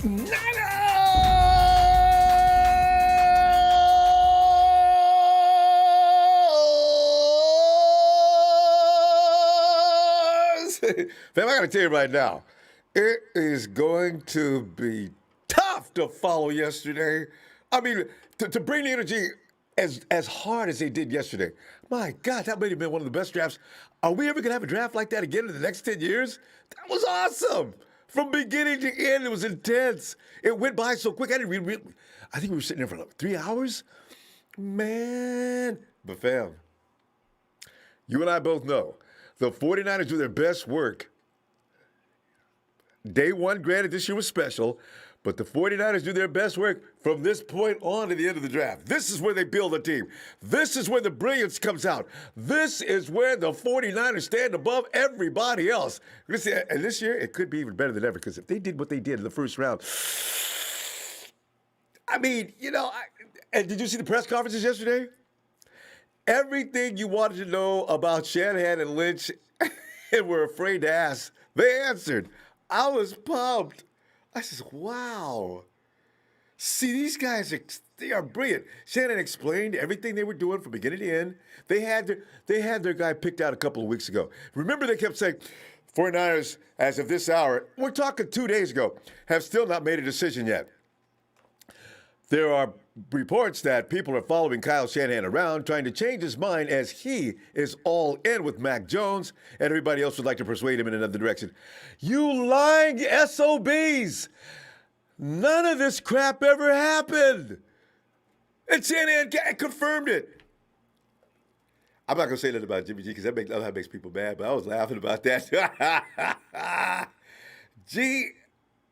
Fam, I got to tell you right now, it is going to be tough to follow yesterday. I mean, to bring the energy as hard as they did yesterday. My God, that might have been one of the best drafts. Are we ever going to have a draft like that again in the next 10 years? That was awesome. From beginning to end, it was intense. It went by so quick. I think we were sitting there for like 3 hours. Man. But fam, you and I both know the 49ers do their best work. Day one, granted, this year was special, but the 49ers do their best work from this point on to the end of the draft. This is where they build a team. This is where the brilliance comes out. This is where the 49ers stand above everybody else. And this year, it could be even better than ever, because if they did what they did in the first round, I mean, and did you see the press conferences yesterday? Everything you wanted to know about Shanahan and Lynch and were afraid to ask, they answered. I was pumped. I said, wow. See, these guys, they are brilliant. Shanahan explained everything they were doing from beginning to end. They had their guy picked out a couple of weeks ago. Remember, they kept saying, 49ers, as of this hour, we're talking 2 days ago, have still not made a decision yet. There are reports that people are following Kyle Shanahan around, trying to change his mind as he is all in with Mac Jones, and everybody else would like to persuade him in another direction. You lying SOBs! None of this crap ever happened. And Shanahan confirmed it. I'm not going to say that about Jimmy G, because that makes people mad, but I was laughing about that. G,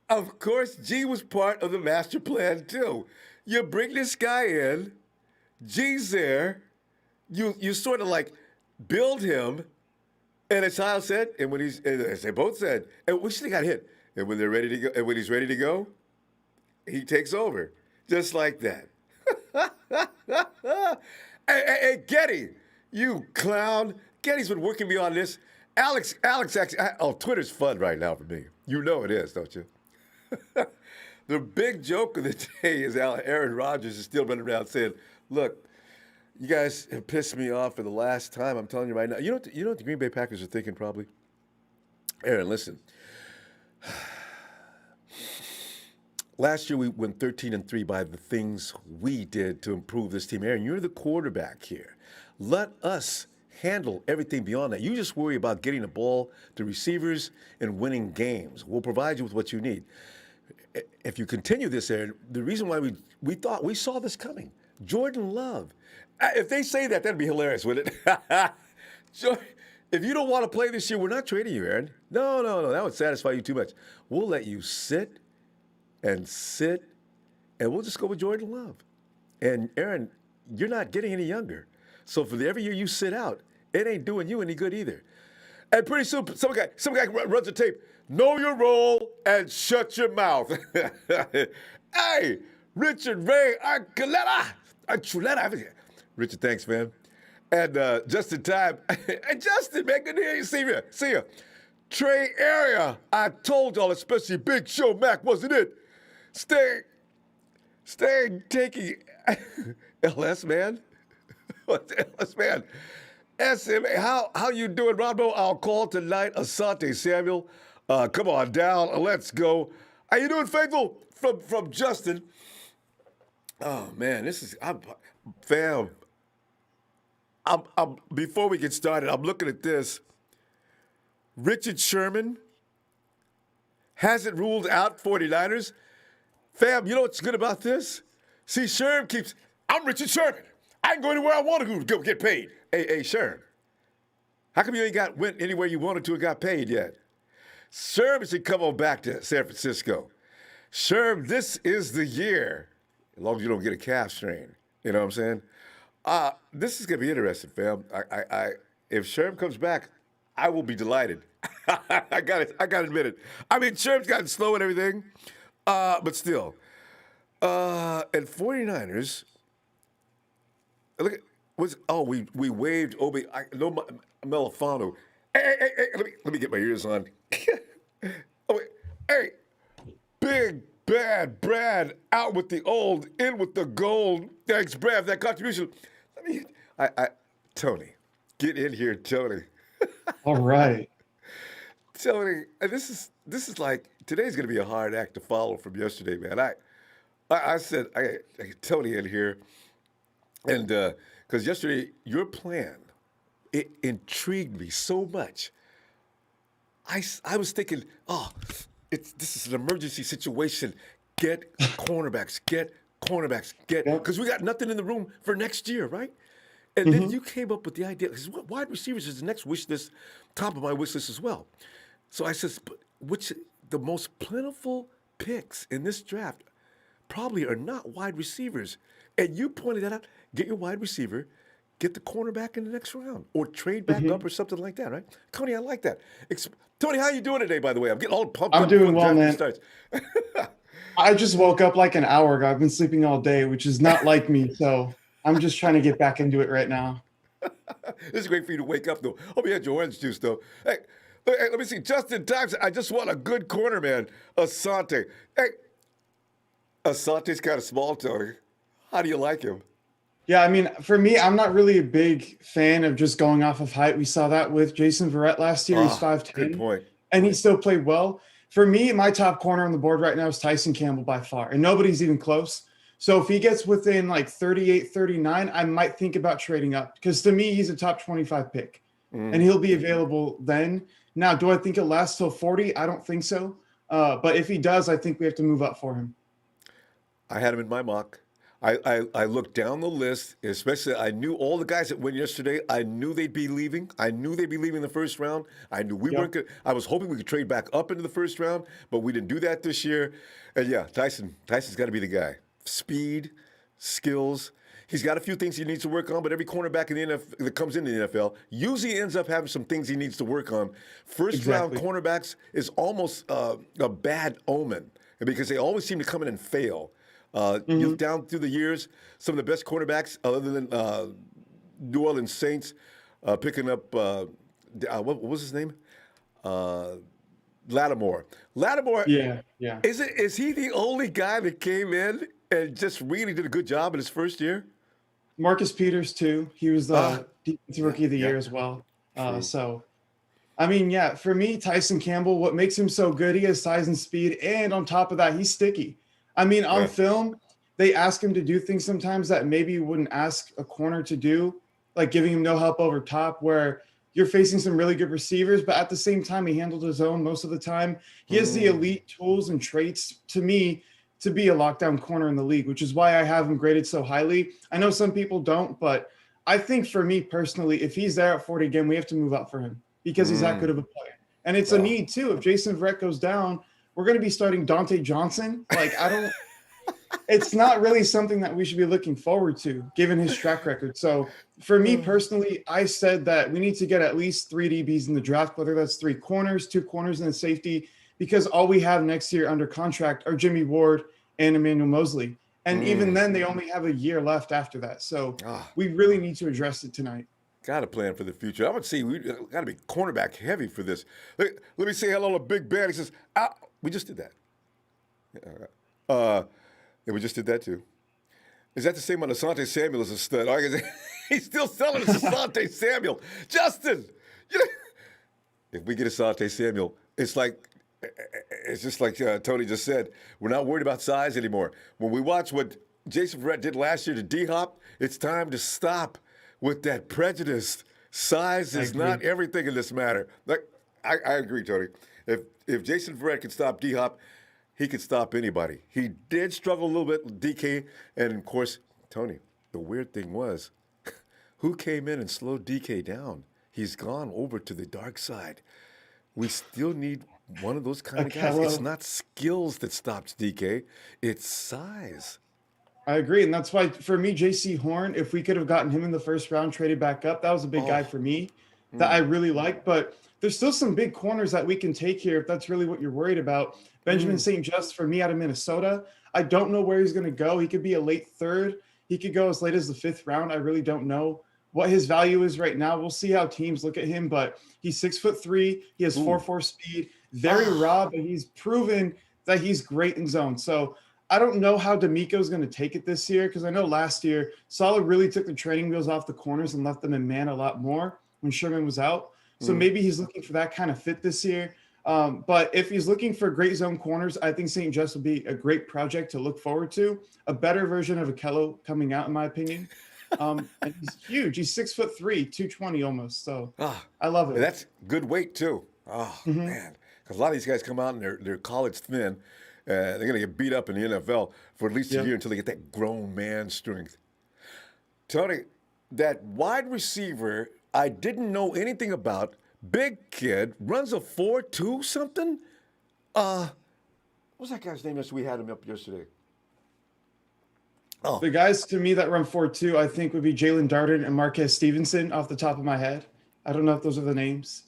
of course, G was part of the master plan, too. You bring this guy in, G's there, you sort of like build him, and as Kyle said, and when as they both said, and we should have got hit. And when they're ready to go, and when he's ready to go, he takes over. Just like that. Hey, Getty, you clown. Getty's been working me on this. Alex actually, Twitter's fun right now for me. You know it is, don't you? The big joke of the day is Aaron Rodgers is still running around saying, look, you guys have pissed me off for the last time. I'm telling you right now. You know what the Green Bay Packers are thinking probably? Aaron, listen. Last year we went 13-3 by the things we did to improve this team. Aaron, you're the quarterback here. Let us handle everything beyond that. You just worry about getting the ball to receivers and winning games. We'll provide you with what you need. If you continue this, Aaron, the reason why we thought we saw this coming, Jordan Love. If they say that, that'd be hilarious, wouldn't it? If you don't want to play this year, we're not trading you, Aaron. No, that would satisfy you too much. We'll let you sit, and we'll just go with Jordan Love. And Aaron, you're not getting any younger. So for every year you sit out, it ain't doing you any good either. And pretty soon, some guy runs the tape. Know your role and shut your mouth. Hey, Richard Ray Archuleta. Richard, thanks, man. And just in time. Hey, Justin, man, good to hear you. See ya. Trey Area, I told y'all, especially Big Show Mac, wasn't it? Stay taking LS, man. What's LS, man? SMA, how you doing, Ronbo? I'll call tonight. Asante Samuel. Come on down. Let's go. How you doing, Faithful? From Justin. Oh man, fam. Before we get started, I'm looking at this. Richard Sherman hasn't ruled out 49ers. Fam, you know what's good about this? See, Sherman I'm Richard Sherman. I can go anywhere I want to go get paid. Hey, Sherman. How come you ain't went anywhere you wanted to and got paid yet? Sherman should come on back to San Francisco. Sherman, this is the year. As long as you don't get a calf strain. You know what I'm saying? This is going to be interesting, fam. If Sherman comes back, I will be delighted. I got to admit it. I mean, Sherman's gotten slow and everything, but still. And 49ers, look at, we waived Obi. Melifano. Hey, let me get my ears on. Big Bad Brad, out with the old, in with the gold. Thanks, Brad, for that contribution. Let me, Tony, get in here, Tony. All right. Tony, and this is like today's going to be a hard act to follow from yesterday, man. I said I get Tony in here, and because yesterday your plan it intrigued me so much. I was thinking, oh, this is an emergency situation. Get cornerbacks, get cornerbacks, get Yep. because we got nothing in the room for next year, right? And then hmm you came up with the idea because wide receivers is the next wish list, top of my wish list as well. So I says, but which the most plentiful picks in this draft probably are not wide receivers. And you pointed that out. Get your wide receiver, get the cornerback in the next round, or trade back up hmm or something like that, right? Tony, I like that. Tony, how you doing today, by the way? I'm getting all pumped I'm up before doing the well, draft even man. starts. I just woke up like an hour ago. I've been sleeping all day, which is not like me. So I'm just trying to get back into it right now. This is great for you to wake up, though. Hope you had your orange juice, though. Hey, let me see. Justin Times, I just want a good corner, man. Asante. Hey, Asante's kind of small, Tony. How do you like him? Yeah, I mean, for me, I'm not really a big fan of just going off of height. We saw that with Jason Verrett last year. He's Good 5'10", point. and he still played well. For me, my top corner on the board right now is Tyson Campbell by far, and nobody's even close. So if he gets within like 38, 39, I might think about trading up because to me, he's a top 25 pick, and he'll be available then. Now, do I think it lasts till 40? I don't think so. But if he does, I think we have to move up for him. I had him in my mock. I looked down the list, especially I knew all the guys that went yesterday. I knew they'd be leaving. I knew they'd be leaving the first round. I knew we weren't Yep. good. I was hoping we could trade back up into the first round, but we didn't do that this year. And yeah, Tyson's got to be the guy. Speed, skills. He's got a few things he needs to work on, but every cornerback in the NFL that comes into the NFL usually ends up having some things he needs to work on. First round Exactly. cornerbacks is almost a bad omen because they always seem to come in and fail. You hmm look down through the years, some of the best cornerbacks, other than New Orleans Saints, picking up what was his name? Uh, Lattimore. Lattimore, Yeah, yeah. is he the only guy that came in and just really did a good job in his first year? Marcus Peters too. He was Ah, the defensive yeah, rookie of the yeah, year as well. true. So I mean, yeah, for me, Tyson Campbell, what makes him so good, he has size and speed, and on top of that, he's sticky. I mean, on Yeah. film, they ask him to do things sometimes that maybe you wouldn't ask a corner to do, like giving him no help over top, where you're facing some really good receivers, but at the same time, he handled his own most of the time. He has the Mm, elite tools and traits to me to be a lockdown corner in the league, which is why I have him graded so highly. I know some people don't, but I think for me personally, if he's there at 40 again, we have to move up for him because he's that good mm. of a player. And it's a Oh. need too. If Jason Verrett goes down, we're going to be starting Dante Johnson. Like, I don't, it's not really something that we should be looking forward to given his track record. So for me personally, I said that we need to get at least three DBs in the draft, whether that's three corners, two corners, and a safety, because all we have next year under contract are Jimmy Ward and Emmanuel Mosley. And even Mm. then, they only have a year left after that. So Ah, we really need to address it tonight. got to plan for the future. I would say we got to be cornerback heavy for this. Let me say hello to Big Ben. He says, we just did that. Uh, yeah, we just did that too. Is that the same on Asante Samuel as a stud? I guess he's still selling us Asante Samuel. Justin, you know, if we get Asante Samuel, it's just like Tony just said. We're not worried about size anymore. When we watch what Jason Verrett did last year to D Hop, it's time to stop with that prejudice. Size I is not agree. everything in this matter. Like I agree, Tony. If Jason Verrett can stop D Hop, he could stop anybody. He did struggle a little bit with DK, and of course, Tony. The weird thing was, who came in and slowed DK down? He's gone over to the dark side. We still need one of those kind of guys. It's Akello. not skills that stops DK, it's size. I agree. And that's why, for me, JC Horn, if we could have gotten him in the first round, traded back up, that was a big guy Oh, for me that I really like. But there's still some big corners that we can take here if that's really what you're worried about. Benjamin St. Just, for me, out of Minnesota, I don't know where he's going to go. He could be a late third. He could go as late as the fifth round. I really don't know what his value is right now. We'll see how teams look at him, but he's 6'3". He has ooh. 4.4 speed, very raw, but he's proven that he's great in zone. So I don't know how D'Amico's going to take it this year, because I know last year Saleh really took the training wheels off the corners and left them in man a lot more when Sherman was out. So maybe he's looking for that kind of fit this year. But if he's looking for great zone corners, I think St. Just will be a great project to look forward to. A better version of Akello coming out, in my opinion. And he's huge. He's 6'3", 220 almost. So I love it. That's good weight too. Oh man, because a lot of these guys come out and they're college thin. They're gonna get beat up in the NFL for at least a year until they get that grown man strength. Tony, that wide receiver I didn't know anything about. Big kid, runs a 4.2 something. What's that guy's name? We had him up yesterday. Oh, The guys to me that run 4.2, I think, would be Jalen Darden and Marquez Stevenson off the top of my head. I don't know if those are the names.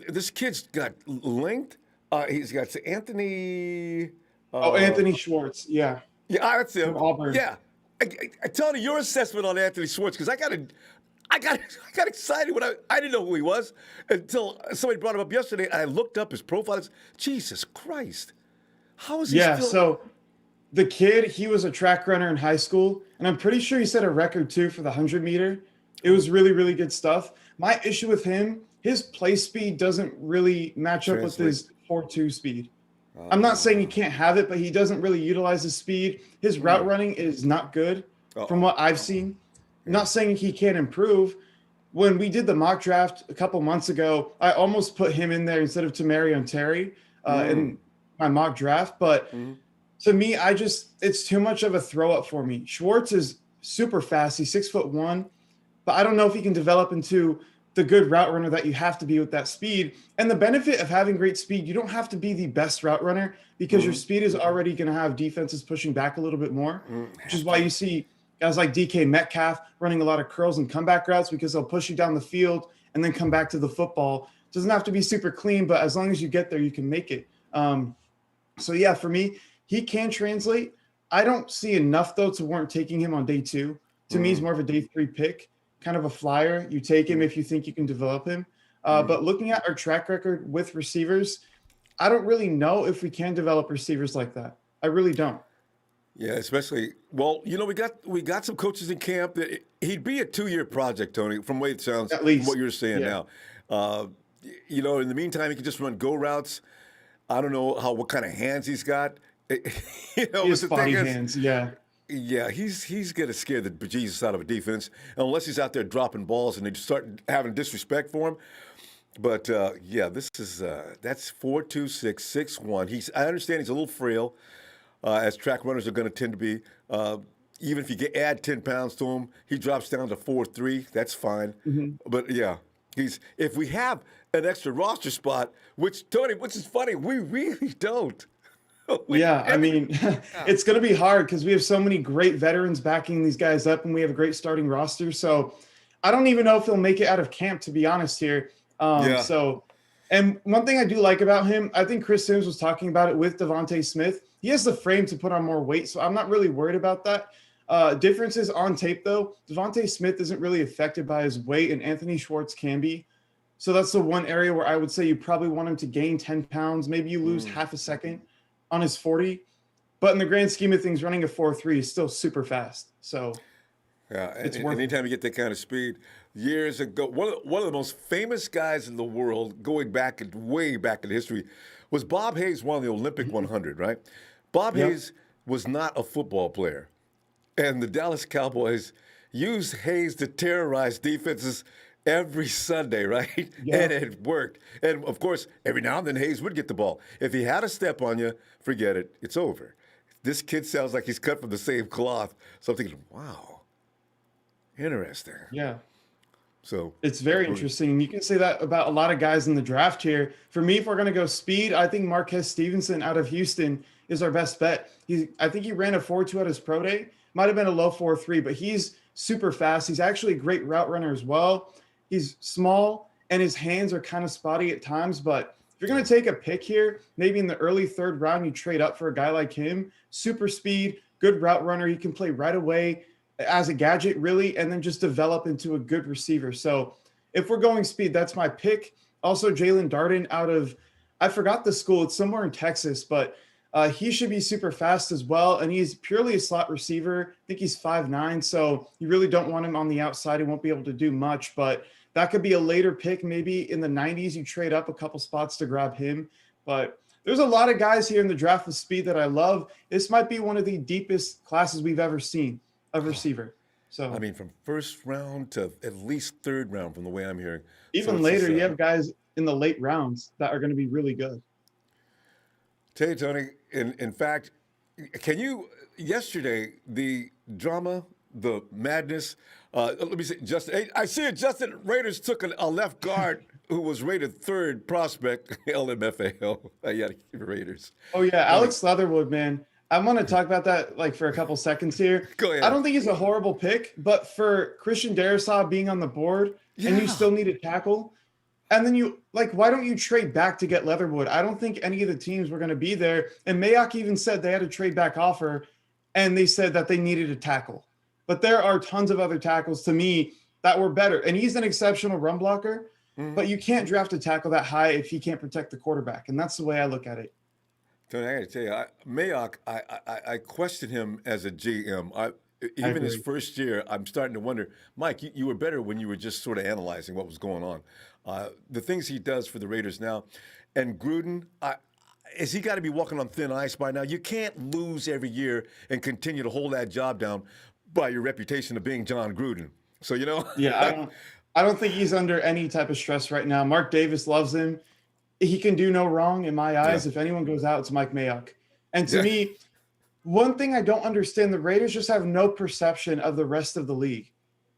this kid's got length. He's got Anthony. Anthony Schwartz. Yeah. Yeah, that's him. From Auburn. Yeah, Tony, your assessment on Anthony Schwartz, because I got excited when I didn't know who he was until somebody brought him up yesterday. And I looked up his profile. Jesus Christ, how is he? Yeah. Still... So the kid, he was a track runner in high school, and I'm pretty sure he set a record too for the 100-meter. It was really, really good stuff. My issue with him, his play speed doesn't really match up with his 4.2 speed. I'm not saying he can't have it, but he doesn't really utilize his speed. His route running is not good from what I've seen. I'm not saying he can't improve. When we did the mock draft a couple months ago, I almost put him in there instead of Tamarion Terry in my mock draft. But to me, it's too much of a throw up for me. Schwartz is super fast. He's 6'1", but I don't know if he can develop into the good route runner that you have to be with that speed. And the benefit of having great speed, you don't have to be the best route runner, because your speed is already going to have defenses pushing back a little bit more, which is why you see guys like DK Metcalf running a lot of curls and comeback routes, because they'll push you down the field and then come back to the football. It doesn't have to be super clean, but as long as you get there, you can make it. So yeah, for me, he can translate. I don't see enough though to warrant taking him on day 2. To me, he's more of a day 3 pick, kind of a flyer. You take him if you think you can develop him. But looking at our track record with receivers, I don't really know if we can develop receivers like that. I really don't. Yeah, especially, well, we got some coaches in camp that he'd be a 2-year project, Tony, from the way it sounds, At least. from what you're saying now. In the meantime, he can just run go routes. I don't know what kind of hands he's got. He has spotty hands, yeah. Yeah, he's gonna scare the bejesus out of a defense unless he's out there dropping balls and they start having disrespect for him. But this is that's 4.2, 6'1". I understand he's a little frail, as track runners are going to tend to be. Even if you add 10 pounds to him, he drops down to 4.3. That's fine. But yeah, if we have an extra roster spot, which is funny, we really don't. I mean, it's going to be hard because we have so many great veterans backing these guys up, and we have a great starting roster. So I don't even know if he'll make it out of camp, to be honest here. And one thing I do like about him, I think Chris Sims was talking about it with Devontae Smith. He has the frame to put on more weight, so I'm not really worried about that. Differences on tape, though. Devontae Smith isn't really affected by his weight, and Anthony Schwartz can be. So that's the one area where I would say you probably want him to gain 10 pounds. Maybe you lose half a second on his 40. But in the grand scheme of things, running a 4.3 is still super fast. So yeah, anytime you get that kind of speed. Years ago, one of the most famous guys in the world, going back way back in history, was Bob Hayes, won the Olympic 100, right? Bob Hayes was not a football player. And the Dallas Cowboys used Hayes to terrorize defenses every Sunday, right? Yeah. And it worked. And, of course, every now and then Hayes would get the ball. If he had a step on you, forget it. It's over. This kid sounds like he's cut from the same cloth. So I'm thinking, wow, interesting. Yeah. So it's very interesting. And you can say that about a lot of guys in the draft here. For me, if we're going to go speed, I think Marquez Stevenson out of Houston is our best bet. I think he ran a 4.2 at his pro day. Might have been a low 4.3, but he's super fast. He's actually a great route runner as well. He's small, and his hands are kind of spotty at times. But if you're going to take a pick here, maybe in the early 3rd round, you trade up for a guy like him. Super speed, good route runner. He can play right away as a gadget, really, and then just develop into a good receiver. So if we're going speed, that's my pick. Also, Jalen Darden out of I forgot the school. It's somewhere in Texas, but he should be super fast as well. And he's purely a slot receiver. I think he's 5'9", so you really don't want him on the outside. He won't be able to do much, but that could be a later pick. Maybe in the 90s, you trade up a couple spots to grab him. But there's a lot of guys here in the draft with speed that I love. This might be one of the deepest classes we've ever seen of receiver. So I mean, from first round to at least third round, from the way I'm hearing. So even it's later, just, you have guys in the late rounds that are going to be really good. tell you, Tony. In fact, can you yesterday the drama, the madness? Let me see, Justin. Hey, I see it. Justin, Raiders took a left guard who was rated third prospect, LMFAO. Yeah, the Raiders. Oh yeah, Alex Leatherwood, man. I want to talk about that like for a couple seconds here. Go ahead. I don't think he's a horrible pick, but for Christian Darrisaw being on the board and you still need a tackle, and then you like, why don't you trade back to get Leatherwood? I don't think any of the teams were going to be there. And Mayock even said they had a trade back offer, and they said that they needed a tackle. But there are tons of other tackles to me that were better. And he's an exceptional run blocker, but you can't draft a tackle that high if he can't protect the quarterback. And that's the way I look at it. Tony, I got to tell you, Mayock, I question him as a GM. Even his agree. first year, I'm starting to wonder, Mike, you were better when you were just sort of analyzing what was going on. The things he does for the Raiders now, and Gruden, is he got to be walking on thin ice by now? You can't lose every year and continue to hold that job down by your reputation of being John Gruden. So, you know. Yeah, I don't think he's under any type of stress right now. Mark Davis loves him. He can do no wrong in my eyes. Yeah. If anyone goes out, it's Mike Mayock. And to me, one thing I don't understand, the Raiders just have no perception of the rest of the league.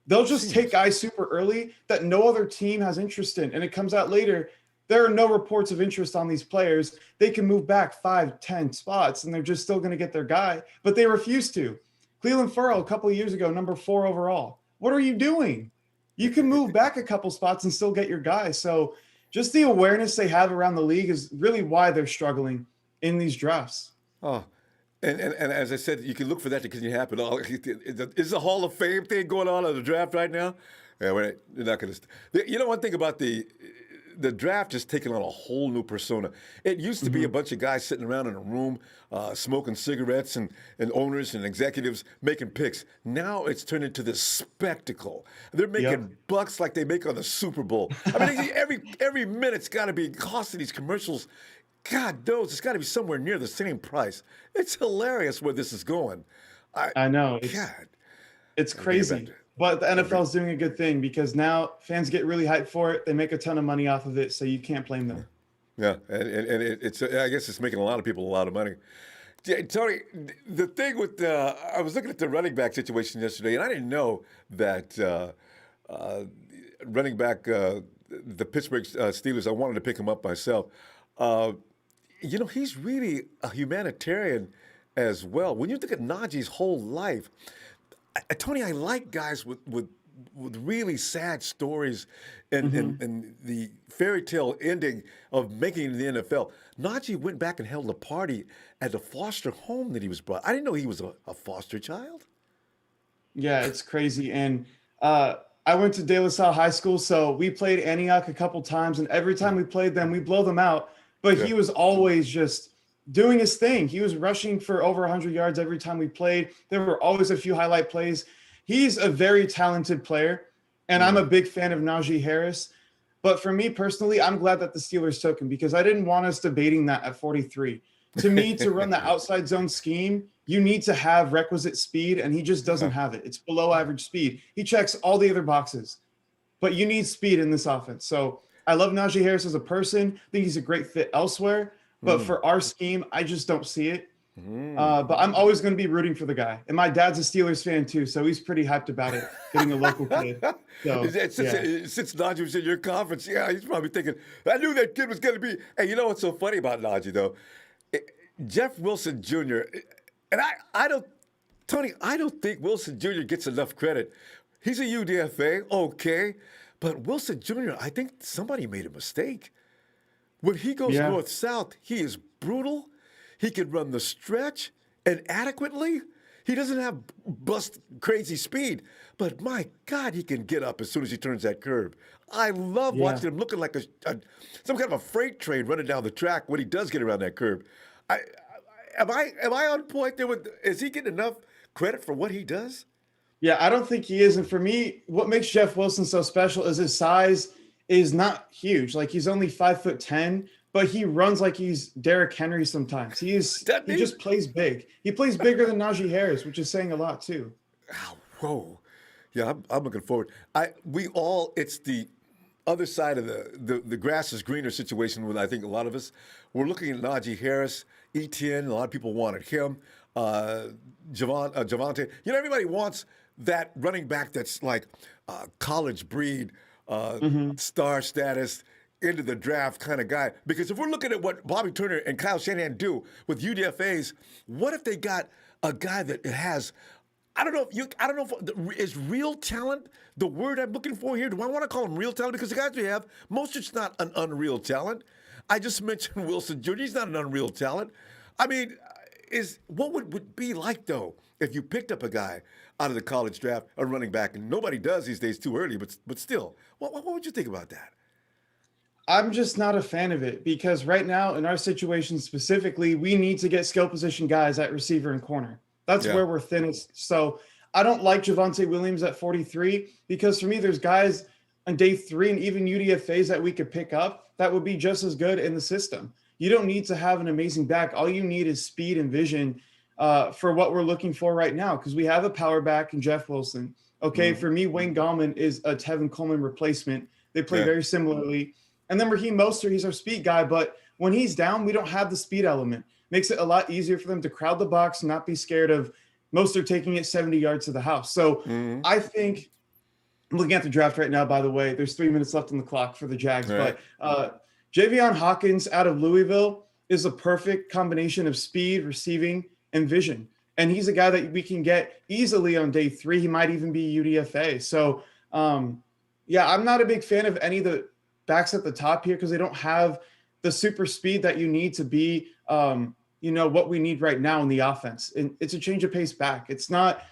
They'll just take guys super early that no other team has interest in. And it comes out later, there are no reports of interest on these players. They can move back 5, 10 spots, and they're just still going to get their guy. But they refuse to. Cleveland Farrell, a couple of years ago, number 4 overall. What are you doing? You can move back a couple spots and still get your guy. So just the awareness they have around the league is really why they're struggling in these drafts. Oh, and as I said, you can look for that to continue to happen. Is the Hall of Fame thing going on in the draft right now? Yeah, we're not going to. You know, one thing about the draft is taking on a whole new persona. It used to be a bunch of guys sitting around in a room smoking cigarettes and owners and executives making picks. Now it's turned into this spectacle. They're making bucks like they make on the Super Bowl. I mean, every minute's got to be costing these commercials. God knows it's got to be somewhere near the same price. It's hilarious where this is going. I know. It's Gotta crazy. But the NFL is doing a good thing because now fans get really hyped for it. They make a ton of money off of it, so you can't blame them. Yeah, and it's I guess it's making a lot of people a lot of money. Tony, the thing with I was looking at the running back situation yesterday, and I didn't know that running back the Pittsburgh Steelers. I wanted to pick him up myself. You know, he's really a humanitarian as well. When you look at Najee's whole life, Tony, I like guys with really sad stories and the fairy tale ending of making it in the NFL. Najee went back and held a party at the foster home that he was brought. I didn't know he was a foster child. Yeah, it's crazy. And I went to De La Salle High School, so we played Antioch a couple times, and every time we played them, we blow them out. But he was always just doing his thing. He was rushing for over 100 yards every time we played. There were always a few highlight plays. He's a very talented player, and I'm a big fan of Najee Harris. But for me personally, I'm glad that the Steelers took him because I didn't want us debating that at 43. To me, to run the outside zone scheme, you need to have requisite speed, and he just doesn't have it. It's below average speed. He checks all the other boxes, but you need speed in this offense. So I love Najee Harris as a person. I think he's a great fit elsewhere. But for our scheme, I just don't see it. But I'm always going to be rooting for the guy. And my dad's a Steelers fan too, so he's pretty hyped about it, getting a local kid. So, since Najee was in your conference, he's probably thinking, I knew that kid was going to be. Hey, you know what's so funny about Najee, though? Jeff Wilson Jr., and I don't think Wilson Jr. gets enough credit. He's a UDFA, okay. But Wilson Jr., I think somebody made a mistake. When he goes north-south, he is brutal. He can run the stretch and adequately. He doesn't have bust crazy speed, but my God, he can get up as soon as he turns that curve. I love Yeah. watching him looking like some kind of a freight train running down the track when he does get around that curve. I, am I on point there with? Is he getting enough credit for what he does? Yeah, I don't think he is. And for me, what makes Jeff Wilson so special is his size is not huge. Like he's only 5'10", but he runs like he's Derrick Henry sometimes. He just plays big. He plays bigger than Najee Harris, which is saying a lot too. Oh, whoa. Yeah, I'm looking forward. It's the other side of the grass is greener situation with, I think, a lot of us. We're looking at Najee Harris, Etienne. A lot of people wanted him. Javante. Everybody wants that running back that's like college breed, star status, into the draft kind of guy. Because if we're looking at what Bobby Turner and Kyle Shanahan do with UDFAs, what if they got a guy that has, I don't know if is real talent the word I'm looking for here? Do I want to call him real talent? Because the guys we have, Mostert's not an unreal talent. I just mentioned Wilson Jr. He's not an unreal talent. I mean, what would it be like, though, if you picked up a guy out of the college draft, a running back, and nobody does these days too early, but still, what would you think about that? I'm just not a fan of it because right now in our situation specifically, we need to get skill position guys at receiver and corner. That's where we're thinnest. So I don't like Javonte Williams at 43 because for me, there's guys on day 3 and even UDFAs that we could pick up that would be just as good in the system. You don't need to have an amazing back. All you need is speed and vision for what we're looking for right now because we have a power back in Jeff Wilson. Okay, for me, Wayne Gallman is a Tevin Coleman replacement. They play very similarly. And then Raheem Mostert, he's our speed guy. But when he's down, we don't have the speed element. Makes it a lot easier for them to crowd the box and not be scared of Mostert taking it 70 yards to the house. So I think I'm looking at the draft right now, by the way. There's 3 minutes left on the clock for the Jags. Right. But Javion Hawkins out of Louisville is a perfect combination of speed, receiving, and vision. And he's a guy that we can get easily on day 3. He might even be UDFA. So, I'm not a big fan of any of the backs at the top here because they don't have the super speed that you need to be, what we need right now in the offense. And it's a change of pace back. It's not,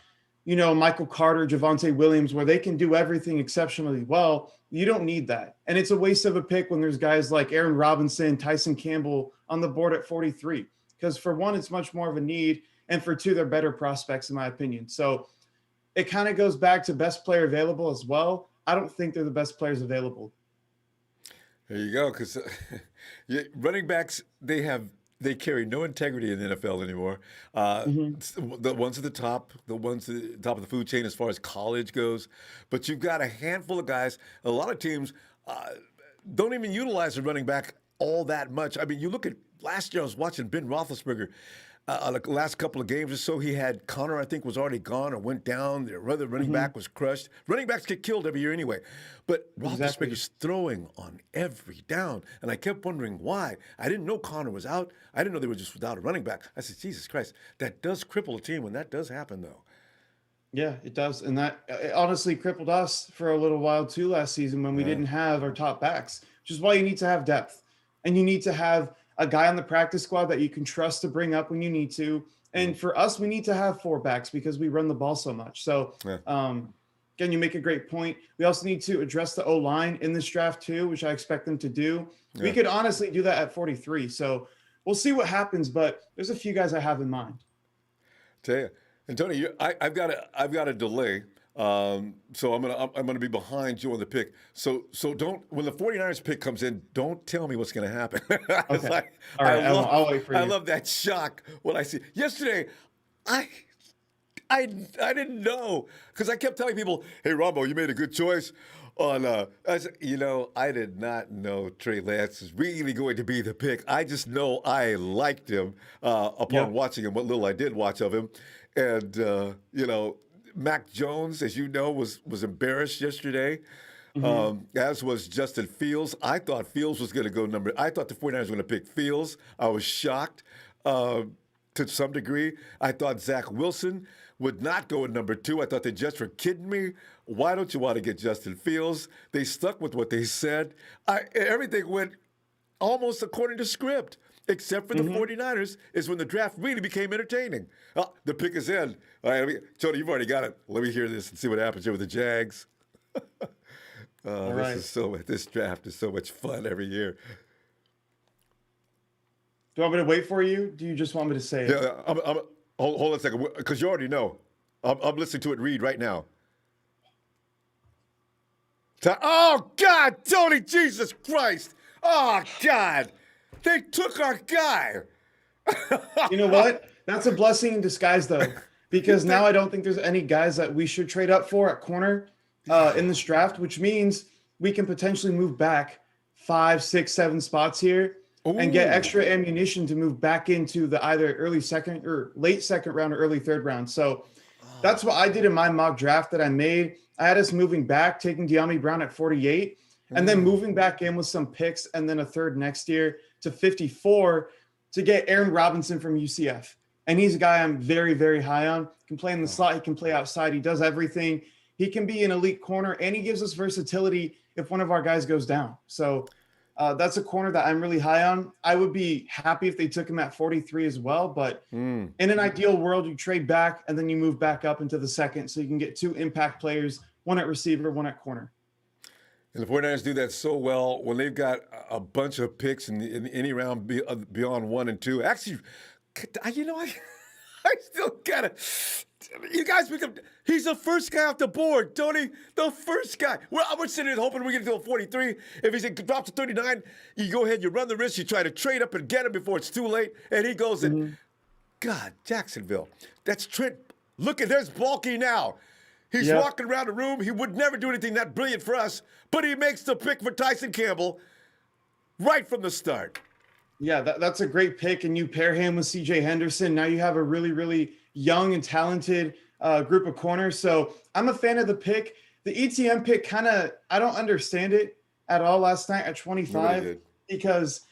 Michael Carter, Javonte Williams, where they can do everything exceptionally well. You don't need that. And it's a waste of a pick when there's guys like Aaron Robinson, Tyson Campbell on the board at 43. Because for one, it's much more of a need. And for two, they're better prospects, in my opinion. So it kind of goes back to best player available as well. I don't think they're the best players available. There you go, because running backs, they carry no integrity in the NFL anymore. The ones at the top, the ones at the top of the food chain as far as college goes. But you've got a handful of guys. A lot of teams don't even utilize the running back all that much. I mean, you look at last year, I was watching Ben Roethlisberger. The last couple of games or so, he had Connor, I think, was already gone or went down. The other running back was crushed. Running backs get killed every year anyway. But Roethlisberger's throwing on every down. And I kept wondering why. I didn't know Connor was out. I didn't know they were just without a running back. I said, Jesus Christ, that does cripple a team when that does happen, though. Yeah, it does. And that it honestly crippled us for a little while, too, last season when we didn't have our top backs, which is why you need to have depth. And you need to have a guy on the practice squad that you can trust to bring up when you need to. And for us, we need to have 4 backs because we run the ball so much. So, again, you make a great point. We also need to address the O-line in this draft too, which I expect them to do. Yeah. We could honestly do that at 43. So we'll see what happens, but there's a few guys I have in mind. Tell you. And Tony, I've got a delay. So I'm gonna be behind you on the pick. So don't, when the 49ers pick comes in, don't tell me what's gonna happen. Okay. Like, all right, I'll wait for you. I love that shock when I see. Yesterday, I didn't know because I kept telling people, "Hey, Ronbo, you made a good choice." I said, I did not know Trey Lance is really going to be the pick. I just know I liked him upon watching him, what little I did watch of him, and Mac Jones, as you know, was embarrassed yesterday, as was Justin Fields. I thought Fields was going to go I thought the 49ers were going to pick Fields. I was shocked to some degree. I thought Zach Wilson would not go at number 2. I thought they just were kidding me. Why don't you want to get Justin Fields? They stuck with what they said. Everything went almost according to script. except for the 49ers, is when the draft really became entertaining. Oh, the pick is in. All right, Tony, you've already got it. Let me hear this and see what happens here with the Jags. All right. This draft is so much fun every year. Do you want me to wait for you? Do you just want me to say it? Yeah, hold on a second, because you already know. I'm listening to it read right now. Oh, God, Tony, Jesus Christ. Oh, God. They took our guy. You know what? That's a blessing in disguise, though, because now I don't think there's any guys that we should trade up for at corner in this draft, which means we can potentially move back 5, 6, 7 spots here and get extra ammunition to move back into the either early second or late second round or early third round. So that's what I did in my mock draft that I made. I had us moving back, taking De'Ami Brown at 48, and then moving back in with some picks and then a third next year to 54 to get Aaron Robinson from UCF. And he's a guy I'm very, very high on. He can play in the slot. He can play outside. He does everything. He can be an elite corner, and he gives us versatility if one of our guys goes down. So that's a corner that I'm really high on. I would be happy if they took him at 43 as well. But in an ideal world, you trade back and then you move back up into the second so you can get 2 impact players, one at receiver, one at corner. And the 49ers do that so well when they've got a bunch of picks in any round beyond 1 and 2. Actually, you know, I still got to – you guys pick up – he's the first guy off the board, Tony. The first guy. Well, I'm sitting here hoping we get to 43. If he drops to 39, you go ahead, you run the risk, you try to trade up and get him before it's too late, and he goes and God, Jacksonville. That's Trent. Look at there's Balky now. He's walking around the room. He would never do anything that brilliant for us, but he makes the pick for Tyson Campbell right from the start. Yeah, that's a great pick, and you pair him with C.J. Henderson. Now you have a really, really young and talented group of corners. So I'm a fan of the pick. The ETN pick kind of – I don't understand it at all last night at 25 because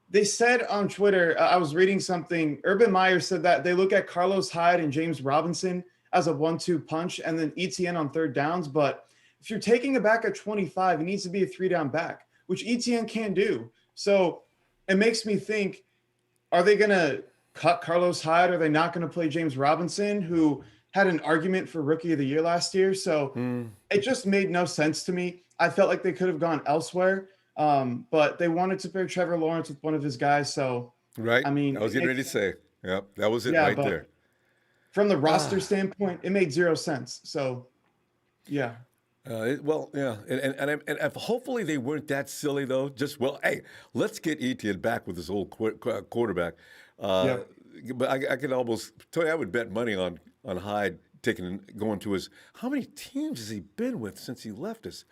they said on Twitter I was reading something. Urban Meyer said that they look at Carlos Hyde and James Robinson as a 1-2 punch and then ETN on third downs. But if you're taking it back at 25, it needs to be a 3-down back, which ETN can do. So it makes me think, are they going to cut Carlos Hyde? Are they not going to play James Robinson, who had an argument for Rookie of the Year last year? So it just made no sense to me. I felt like they could have gone elsewhere, but they wanted to pair Trevor Lawrence with one of his guys. So, right. I mean, I was getting ready to say, yep, that was it right there. From the roster standpoint, it made 0 sense. So, yeah. And if hopefully they weren't that silly though. Hey, let's get Etienne back with his old quarterback. But I could almost tell you I would bet money on Hyde going to his. How many teams has he been with since he left us?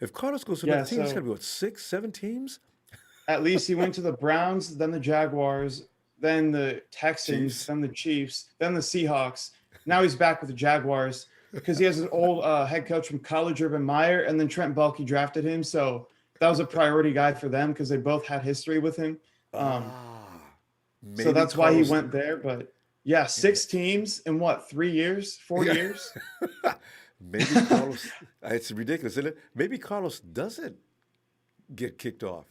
If Carlos goes to another team, it's got to be 6, 7 teams. At least he went to the Browns, then the Jaguars, then the Texans, then the Chiefs, then the Seahawks. Now he's back with the Jaguars because he has an old head coach from college, Urban Meyer, and then Trent Baalke drafted him. So that was a priority guy for them because they both had history with him. So that's why he went there. But, 6 teams in 3 years, 4 years? Maybe Carlos – it's ridiculous, isn't it? Maybe Carlos doesn't get kicked off.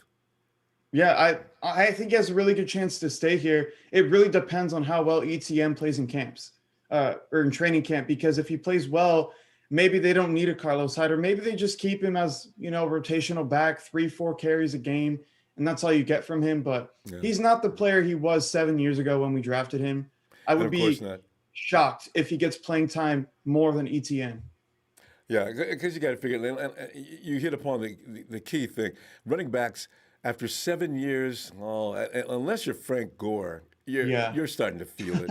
Yeah, I think he has a really good chance to stay here. It really depends on how well ETN plays in camps or in training camp, because if he plays well, maybe they don't need a Carlos Hyde, or maybe they just keep him as, rotational back, 3-4 carries a game, and that's all you get from him. But he's not the player he was 7 years ago when we drafted him. I would be shocked if he gets playing time more than ETN. Yeah, because you got to figure, you hit upon the key thing. Running backs, after 7 years, unless you're Frank Gore, you're starting to feel it.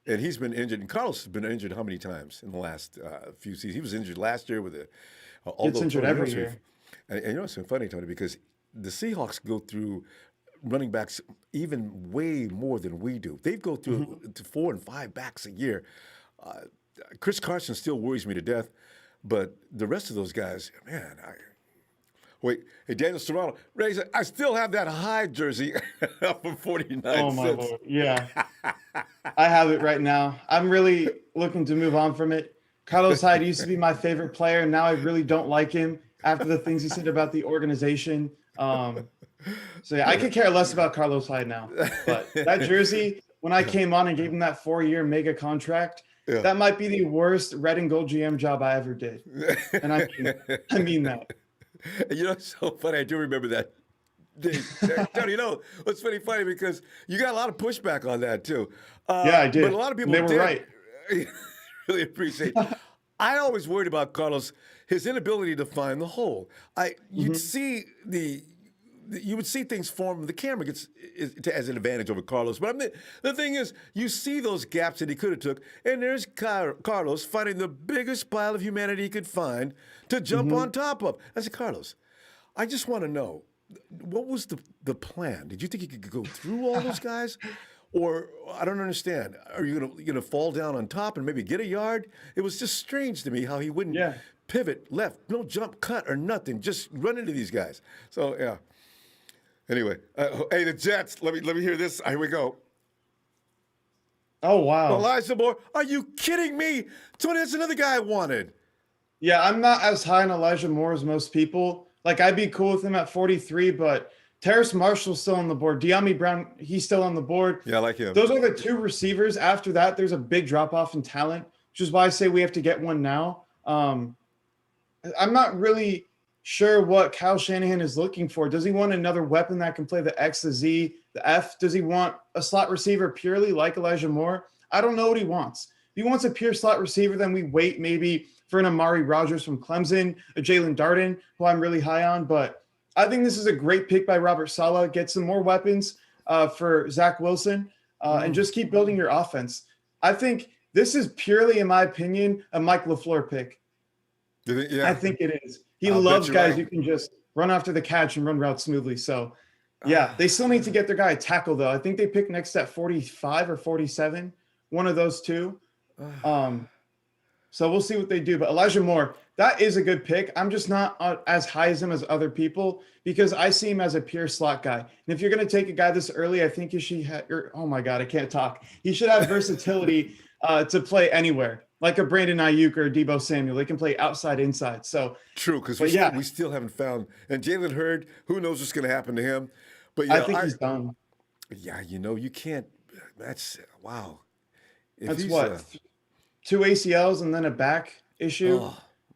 And he's been injured. And Carlos has been injured how many times in the last few seasons? He was injured last year with gets injured every year. And it's so funny, Tony, because the Seahawks go through running backs even way more than we do. They go through to 4 and 5 backs a year. Chris Carson still worries me to death. But the rest of those guys, man, hey, Daniel Serrano, Ray, I still have that Hyde jersey from 49 Oh, my Lord. Yeah. I have it right now. I'm really looking to move on from it. Carlos Hyde used to be my favorite player, and now I really don't like him after the things he said about the organization. So yeah, I could care less about Carlos Hyde now. But that jersey, when I came on and gave him that 4-year mega contract, Yeah. that might be the worst red and gold GM job I ever did. And I mean that. You know, it's so funny. I do remember that. Tony, you know, it's funny because you got a lot of pushback on that too. Yeah, I But did. a lot of people They were did. right. Really appreciate. I always worried about Carlos, his inability to find the hole. You'd see you would see things form. The camera has an advantage over Carlos. But the thing is, you see those gaps that he could have took, and there's Carlos finding the biggest pile of humanity he could find to jump on top of. I said, Carlos, I just want to know, what was the plan? Did you think you could go through all those guys? Or I don't understand. Are you gonna fall down on top and maybe get a yard? It was just strange to me how he wouldn't pivot left, no jump cut or nothing, just run into these guys. So yeah. Anyway, hey, the Jets. Let me hear this. Here we go. Oh wow. Elijah Moore. Are you kidding me? Tony, that's another guy I wanted. Yeah, I'm not as high on Elijah Moore as most people. Like, I'd be cool with him at 43, but Terrace Marshall's still on the board. De'Ami Brown, he's still on the board. Yeah, I like him. Those are the two receivers. After that, there's a big drop-off in talent, which is why I say we have to get one now. I'm not really sure what Kyle Shanahan is looking for. Does he want another weapon that can play the X, the Z, the F? Does he want a slot receiver purely like Elijah Moore? I don't know what he wants. If he wants a pure slot receiver, then we wait maybe for an Amari Rogers from Clemson, a Jalen Darden, who I'm really high on. But I think this is a great pick by Robert Saleh. Get some more weapons for Zach Wilson and just keep building your offense. I think this is purely, in my opinion, a Mike LaFleur pick. Yeah. I think it is. He loves guys who can just run after the catch and run routes smoothly. So, yeah, they still need to get their guy a tackle, though. I think they picked next at 45 or 47, one of those two. So we'll see what they do. But Elijah Moore, that is a good pick. I'm just not as high as him as other people because I see him as a pure slot guy. And if you're going to take a guy this early, I think you should have – oh, my God, I can't talk. He should have versatility to play anywhere, like a Brandon Ayuk or a Deebo Samuel. They can play outside, inside. So true, because we still haven't found – and Jalen Hurd, who knows what's going to happen to him. But yeah, I think he's done. Yeah, you can't – that's – wow. That's what? 2 ACLs and then a back issue.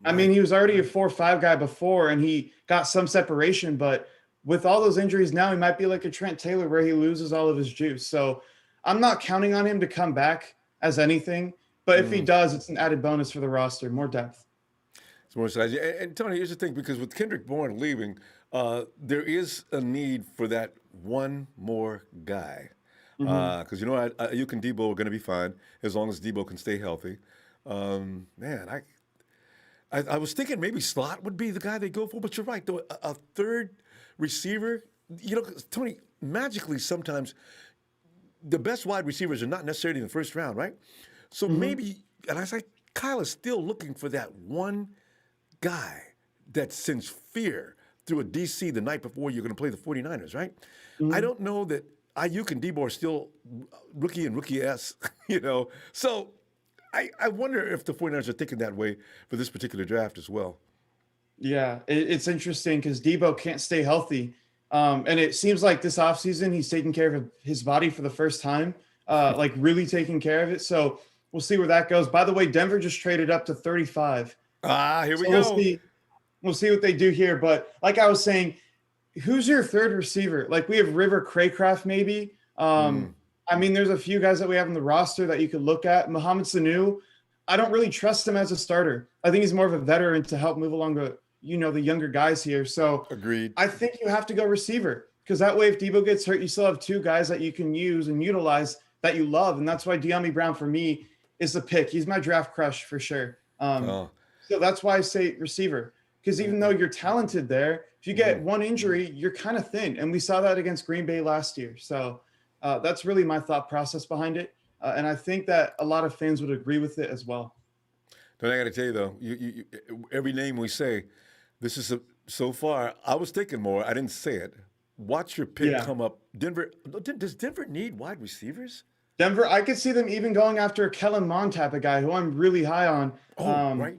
I mean, he was already a 4-5 guy before, and he got some separation. But with all those injuries now, he might be like a Trent Taylor where he loses all of his juice. So I'm not counting on him to come back as anything. But if he does, it's an added bonus for the roster, more depth. It's more size. And Tony, here's the thing, because with Kendrick Bourne leaving, there is a need for that one more guy. Because Ayuk and Debo are going to be fine as long as Debo can stay healthy. Man, I was thinking maybe slot would be the guy they go for, but you're right. Though a third receiver, Tony, magically sometimes the best wide receivers are not necessarily in the first round, right? So maybe, and I say Kyle is still looking for that one guy that sends fear through a DC the night before you're going to play the 49ers, right? I don't know that Ayuk and Debo are still rookie and rookie-esque, So I wonder if the 49ers are thinking that way for this particular draft as well. Yeah, it's interesting because Debo can't stay healthy. And it seems like this offseason he's taking care of his body for the first time, like really taking care of it. So we'll see where that goes. By the way, Denver just traded up to 35. Here we go. We'll see what they do here. But like I was saying, who's your third receiver? Like we have River Craycraft maybe. I mean, there's a few guys that we have on the roster that you could look at. Mohamed Sanu, I don't really trust him as a starter. I think he's more of a veteran to help move along the younger guys here. So agreed. I think you have to go receiver because that way if Debo gets hurt, you still have two guys that you can use and utilize that you love. And that's why De'Ami Brown for me is the pick. He's my draft crush for sure. So that's why I say receiver because even though you're talented there, if you get one injury, you're kind of thin. And we saw that against Green Bay last year. So that's really my thought process behind it. And I think that a lot of fans would agree with it as well. But I got to tell you, though, you, every name we say, this is so far, I was thinking more. I didn't say it. Watch your pick come up. Denver, does Denver need wide receivers? Denver, I could see them even going after Kellen Mond type of guy who I'm really high on. Right.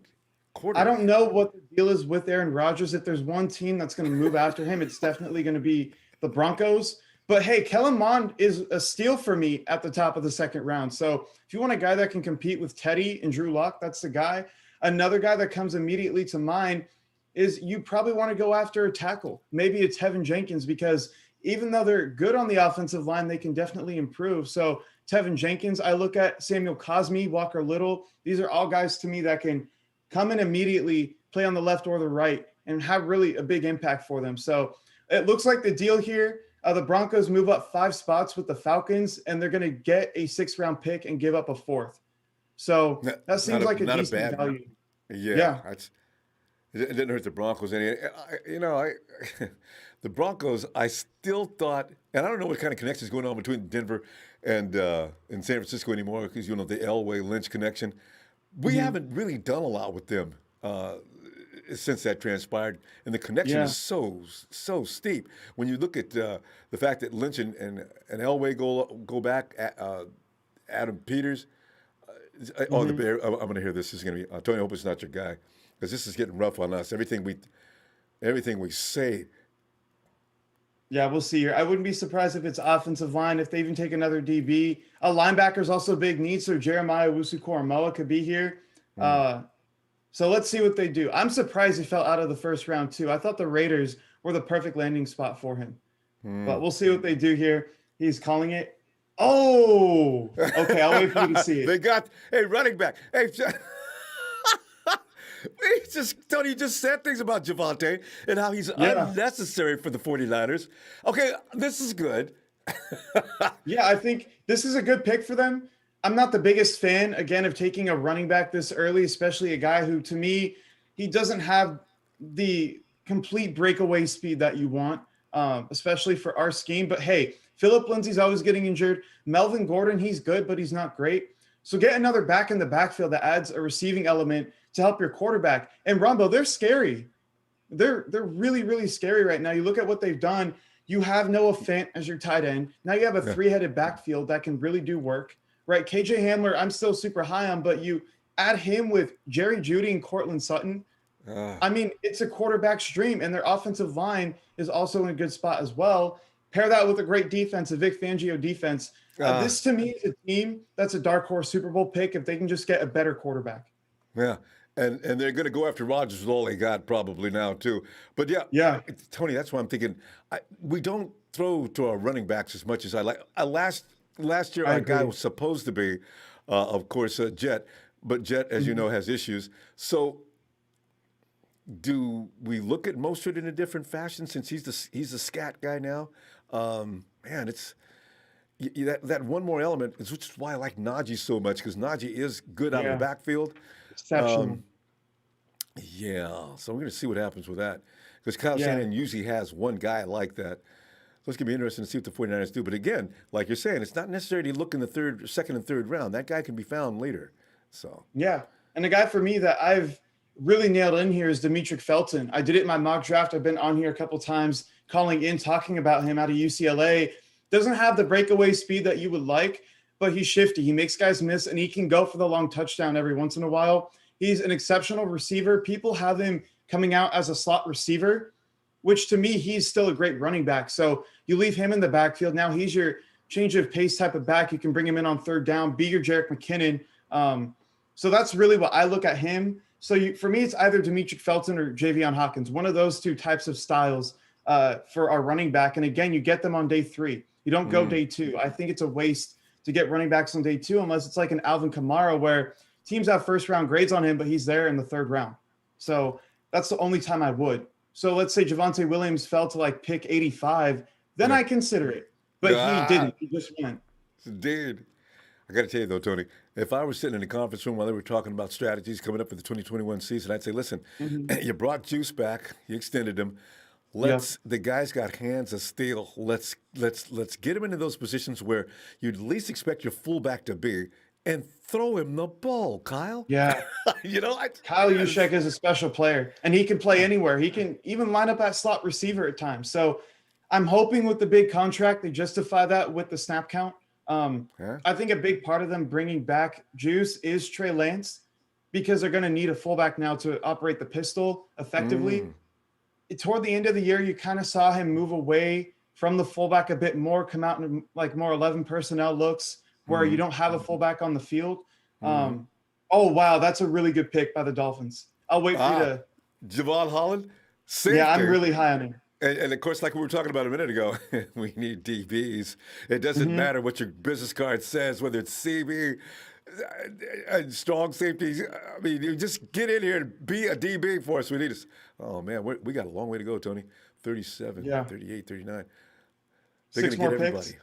I don't quarterback. know what the deal is with Aaron Rodgers. If there's one team that's going to move after him, it's definitely going to be the Broncos. But hey, Kellen Mond is a steal for me at the top of the second round. So if you want a guy that can compete with Teddy and Drew Lock, that's the guy. Another guy that comes immediately to mind is you probably want to go after a tackle. Maybe it's Tevin Jenkins, because even though they're good on the offensive line, they can definitely improve. So Tevin Jenkins, I look at Samuel Cosmi, Walker Little. These are all guys to me that can come in immediately, play on the left or the right, and have really a big impact for them. So it looks like the deal here, the Broncos move up 5 spots with the Falcons, and they're going to get a 6th-round pick and give up a 4th. So that seems like a Not a decent bad. value. Yeah, Yeah. it didn't hurt the Broncos any. The Broncos. I still thought, and I don't know what kind of connection is going on between Denver and San Francisco anymore, because the Elway Lynch connection. We haven't really done a lot with them since that transpired, and the connection Yeah. is so steep. When you look at the fact that Lynch and Elway go back, Adam Peters. Oh, the Bear. I'm going to hear this. This is going to be Tony. I hope it's not your guy, because this is getting rough on us. Everything we say. Yeah, we'll see here. I wouldn't be surprised if it's offensive line, if they even take another DB. A linebacker's also big need, so Jeremiah Owusu-Koramoah could be here. So let's see what they do. I'm surprised he fell out of the first round, too. I thought the Raiders were the perfect landing spot for him. But we'll see what they do here. He's calling it. Oh, okay. I'll wait for you to see it. They got running back. Hey, Tony just said things about Javonte and how he's unnecessary for the 49ers. Okay, this is good. Yeah, I think this is a good pick for them. I'm not the biggest fan, again, of taking a running back this early, especially a guy who, to me, he doesn't have the complete breakaway speed that you want, especially for our scheme. But hey, Phillip Lindsay's always getting injured. Melvin Gordon, he's good, but he's not great. So get another back in the backfield that adds a receiving element to help your quarterback. And Ronbo, they're scary. They're really, really scary right now. You look at what they've done. You have Noah Fant as your tight end. Now you have a 3-headed backfield that can really do work, right? KJ Hamler, I'm still super high on, but you add him with Jerry Jeudy and Cortland Sutton. I mean, it's a quarterback's dream, and their offensive line is also in a good spot as well. Pair that with a great defense, a Vic Fangio defense. This, to me, is a team that's a dark horse Super Bowl pick if they can just get a better quarterback. Yeah, and they're going to go after Rodgers with all they got probably now too. But Yeah. Tony, that's why I'm thinking we don't throw to our running backs as much as I like. Last year, our guy was supposed to be, of course, Jet, but Jet, as you know, has issues. So, do we look at Mostert in a different fashion since he's a scat guy now? Man, it's that one more element, which is why I like Najee so much, because Najee is good out of the backfield. Exceptional. So we're going to see what happens with that, because Kyle Shanahan usually has one guy like that. So it's going to be interesting to see what the 49ers do. But again, like you're saying, it's not necessary to look in the second and third round. That guy can be found later. So and the guy for me that I've really nailed in here is Demetric Felton. I did it in my mock draft. I've been on here a couple times calling in, talking about him out of UCLA. Doesn't have the breakaway speed that you would like, but he's shifty. He makes guys miss, and he can go for the long touchdown every once in a while. He's an exceptional receiver. People have him coming out as a slot receiver, which to me, he's still a great running back. So you leave him in the backfield. Now he's your change of pace type of back. You can bring him in on third down, be your Jerick McKinnon. So that's really what I look at him. So for me, it's either Demetric Felton or Javion Hawkins, one of those two types of styles for our running back. And again, you get them on day 3. You don't go day 2. I think it's a waste to get running backs on day 2, unless it's like an Alvin Kamara where teams have first-round grades on him, but he's there in the 3rd round. So that's the only time I would. So let's say Javonte Williams fell to like pick 85, then I consider it. But he didn't. He just went. Dude, I got to tell you though, Tony, if I was sitting in the conference room while they were talking about strategies coming up for the 2021 season, I'd say, listen, you brought Juice back, you extended him. The guy's got hands of steel. Let's get him into those positions where you'd least expect your fullback to be, and throw him the ball, Kyle. Yeah. Kyle Juszczyk is a special player, and he can play anywhere. He can even line up at slot receiver at times. So I'm hoping with the big contract, they justify that with the snap count. I think a big part of them bringing back Juice is Trey Lance. because they're going to need a fullback now to operate the pistol effectively. Toward the end of the year, you kind of saw him move away from the fullback a bit more, come out in like more 11 personnel looks where you don't have a fullback on the field. Oh, wow. That's a really good pick by the Dolphins. I'll wait for you to. Javon Holland, safety. Yeah, I'm really high on him. And of course, like we were talking about a minute ago, we need DBs. It doesn't matter what your business card says, whether it's CB, strong safety. I mean, you just get in here and be a DB for us. We need us. Oh, man, we got a long way to go, Tony. 37, 38, 39. They're going to get everybody. Picks.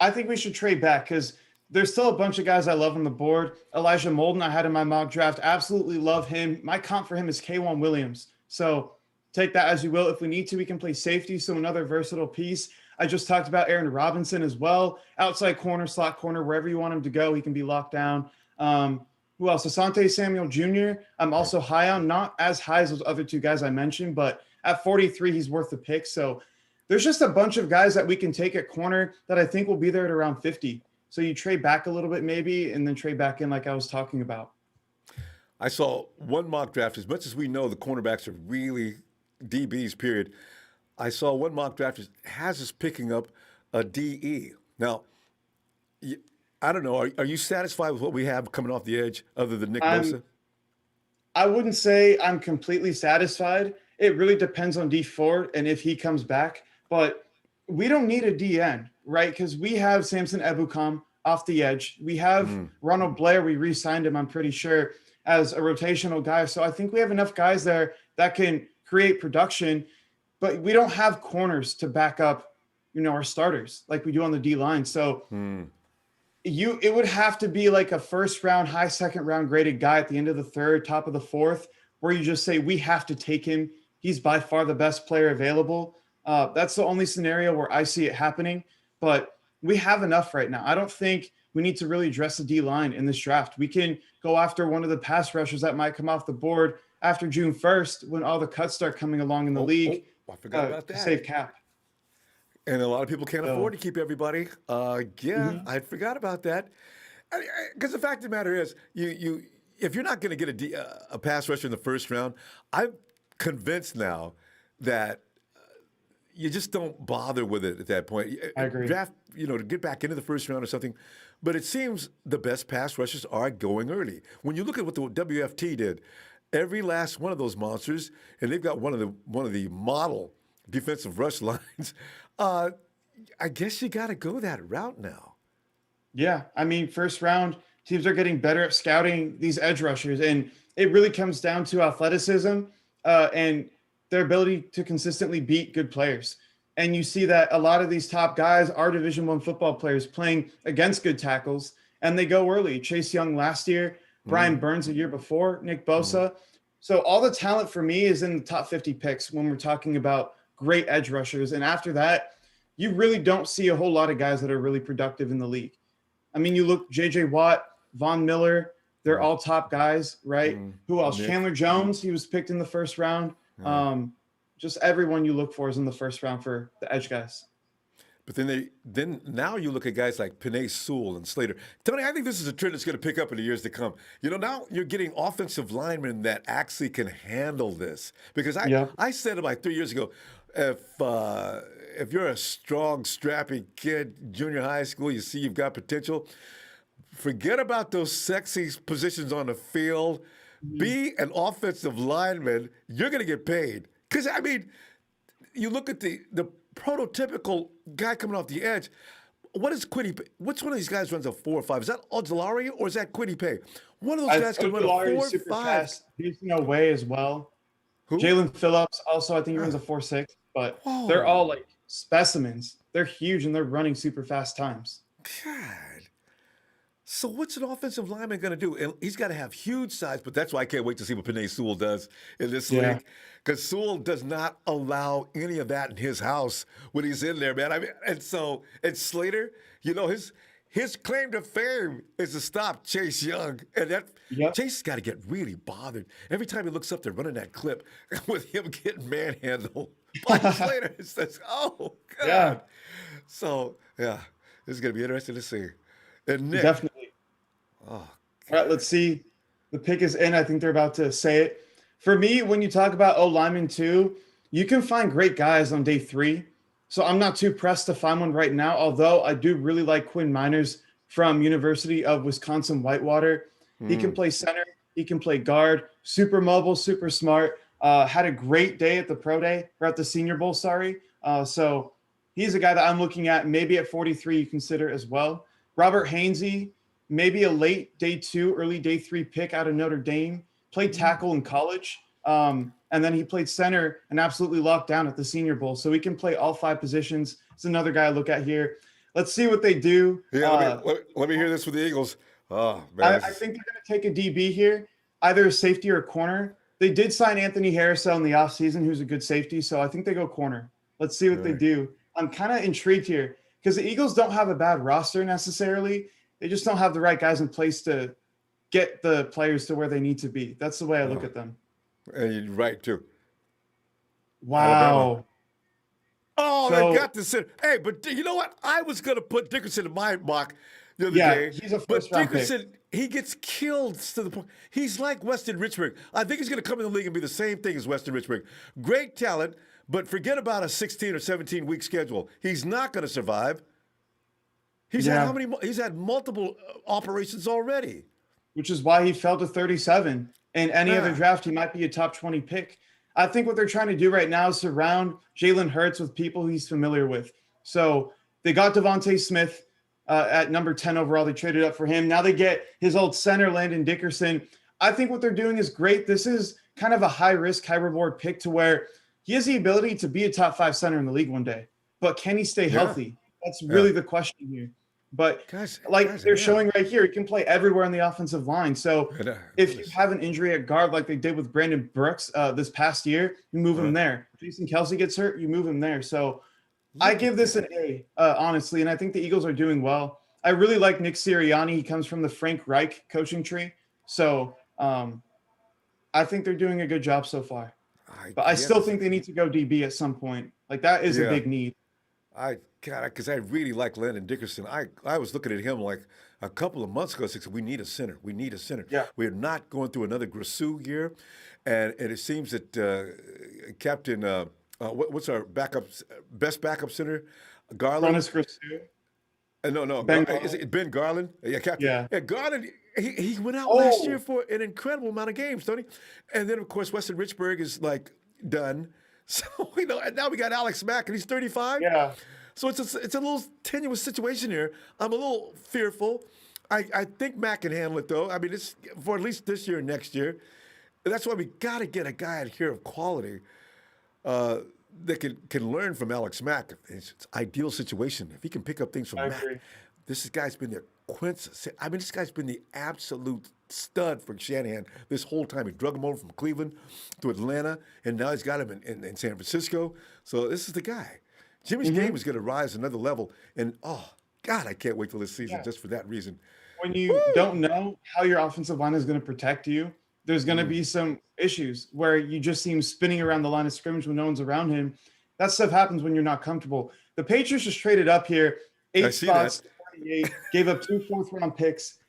I think we should trade back because there's still a bunch of guys I love on the board. Elijah Molden, I had in my mock draft. Absolutely love him. My comp for him is K'Wan Williams. So take that as you will. If we need to, we can play safety. So another versatile piece. I just talked about Aaron Robinson as well. Outside corner, slot corner, wherever you want him to go, he can be locked down. Who else? Asante Samuel Jr. I'm also high on, not as high as those other two guys I mentioned, but at 43, he's worth the pick. So there's just a bunch of guys that we can take at corner that I think will be there at around 50. So you trade back a little bit maybe, and then trade back in like I was talking about. I saw one mock draft. As much as we know the cornerbacks are really DBs, period, I saw one mock draft that has us picking up a DE. Now, I don't know. Are you satisfied with what we have coming off the edge other than Nick Bosa? I wouldn't say I'm completely satisfied. It really depends on D Ford and if he comes back. But we don't need a DN, right? Because we have Samson Ebukam off the edge. We have Ronald Blair. We re-signed him, I'm pretty sure, as a rotational guy. So I think we have enough guys there that can create production. But we don't have corners to back up, our starters like we do on the D line. So it would have to be like a first round, high second round graded guy at the end of the third, top of the fourth, where you just say, we have to take him. He's by far the best player available. That's the only scenario where I see it happening, but we have enough right now. I don't think we need to really address the D line in this draft. We can go after one of the pass rushers that might come off the board after June 1st when all the cuts start coming along in the league. I forgot about that. To save cap. And a lot of people can't afford to keep everybody. I forgot about that. Because the fact of the matter is, you if you're not going to get a pass rusher in the first round, I'm convinced now that you just don't bother with it at that point. I agree. Draft, to get back into the first round or something. But it seems the best pass rushers are going early. When you look at what the WFT did, every last one of those monsters, and they've got one of the model defensive rush lines. I guess you got to go that route now. Yeah, I mean, first round teams are getting better at scouting these edge rushers, and it really comes down to athleticism and their ability to consistently beat good players. And you see that a lot of these top guys are Division I football players playing against good tackles, and they go early. Chase Young last year, Brian Burns the year before, Nick Bosa. So all the talent for me is in the top 50 picks when we're talking about great edge rushers. And after that, you really don't see a whole lot of guys that are really productive in the league. I mean, you look J.J. Watt, Von Miller, they're all top guys, right? Who else? Nick. Chandler Jones, he was picked in the first round. Just everyone you look for is in the first round for the edge guys. But then now you look at guys like Penei Sewell and Slater. Tony, I think this is a trend that's going to pick up in the years to come. Now you're getting offensive linemen that actually can handle this. Because I said it like 3 years ago, if you're a strong, strappy kid, junior high school, you see you've got potential, forget about those sexy positions on the field. Be an offensive lineman. You're going to get paid. Because, I mean, you look at the prototypical guy coming off the edge. What is Quiddy? Which one of these guys runs a 4 or 5? Is that Ojulari or is that Quiddy Pay? One of those guys can run a 4 or 5. He's away as well. Who? Jalen Phillips also, I think he runs a 4.6. But they're all like specimens. They're huge and they're running super fast times. God. So what's an offensive lineman going to do? And he's got to have huge size, but that's why I can't wait to see what Penei Sewell does in this league. Because Sewell does not allow any of that in his house when he's in there, man. I mean, and Slater, his claim to fame is to stop Chase Young. And Chase has got to get really bothered. Every time he looks up, they're running that clip with him getting manhandled by Slater. It says, oh, God. Yeah. So, this is going to be interesting to see. And Nick. Definitely. Oh, all right, let's see. The pick is in. I think they're about to say it. For me, when you talk about O lineman too, you can find great guys on day 3. So I'm not too pressed to find one right now. Although I do really like Quinn Miners from University of Wisconsin Whitewater. He can play center. He can play guard. Super mobile, super smart. Had a great day at the pro day or at the Senior Bowl. Sorry. So he's a guy that I'm looking at. Maybe at 43, you consider as well. Robert Hainsey, maybe a late day 2, early day 3 pick out of Notre Dame. Played tackle in college. And then he played center and absolutely locked down at the Senior Bowl. So he can play all 5 positions. It's another guy I look at here. Let's see what they do. Yeah, let me hear this with the Eagles. Oh, man. I think they're going to take a DB here, either a safety or a corner. They did sign Anthony Harrison in the offseason, who's a good safety. So I think they go corner. Let's see what they do. I'm kind of intrigued here because the Eagles don't have a bad roster necessarily. They just don't have the right guys in place to get the players to where they need to be. That's the way I look at them. And you're right, too. Wow. Alabama. Oh, they got the center. Hey, but you know what? I was going to put Dickerson in my mock the other day. He's a but first-round Dickerson, pick. he gets killed to the point. He's like Weston Richburg. I think he's going to come in the league and be the same thing as Weston Richburg. Great talent, but forget about a 16 or 17-week schedule. He's not going to survive. He's had how many? He's had multiple operations already. Which is why he fell to 37. In any other draft, he might be a top 20 pick. I think what they're trying to do right now is surround Jalen Hurts with people he's familiar with. So they got Devontae Smith at number 10 overall. They traded up for him. Now they get his old center, Landon Dickerson. I think what they're doing is great. This is kind of a high-risk, high-reward pick to where he has the ability to be a top 5 center in the league one day. But can he stay healthy? That's really the question here. But they're showing right here, he can play everywhere on the offensive line. So if you have an injury at guard like they did with Brandon Brooks this past year, you move him there. Jason Kelsey gets hurt, you move him there. So I give this an A, honestly, and I think the Eagles are doing well. I really like Nick Sirianni. He comes from the Frank Reich coaching tree. So I think they're doing a good job so far. But I still think they need to go DB at some point. Like, that is a big need. Because I really like Landon Dickerson. I was looking at him like a couple of months ago. I said, we need a center. We need a center. Yeah. We're not going through another Grisou year. And it seems that Captain, what's our best backup center? Garland? Ronnis Grisou. No. Is it Ben Garland? Yeah, Captain. Yeah. Garland, he went out last year for an incredible amount of games, don't he? And then, of course, Weston Richburg is, done. So, and now we got Alex Mack, and he's 35. Yeah. So it's a little tenuous situation here. I'm a little fearful. I think Mack can handle it, though. I mean, it's for at least this year and next year. And that's why we got to get a guy out here of quality that can learn from Alex Mack. It's an ideal situation. If he can pick up things from Mack, this guy's been the quintessence. I mean, this guy's been the absolute stud for Shanahan this whole time. He drug him over from Cleveland to Atlanta, and now he's got him in San Francisco. So this is the guy. Jimmy's game is going to rise another level. And, God, I can't wait till this season just for that reason. When you don't know how your offensive line is going to protect you, there's going to be some issues where you just see him spinning around the line of scrimmage when no one's around him. That stuff happens when you're not comfortable. The Patriots just traded up here, 8 spots, 48, gave up 2 fourth-round picks.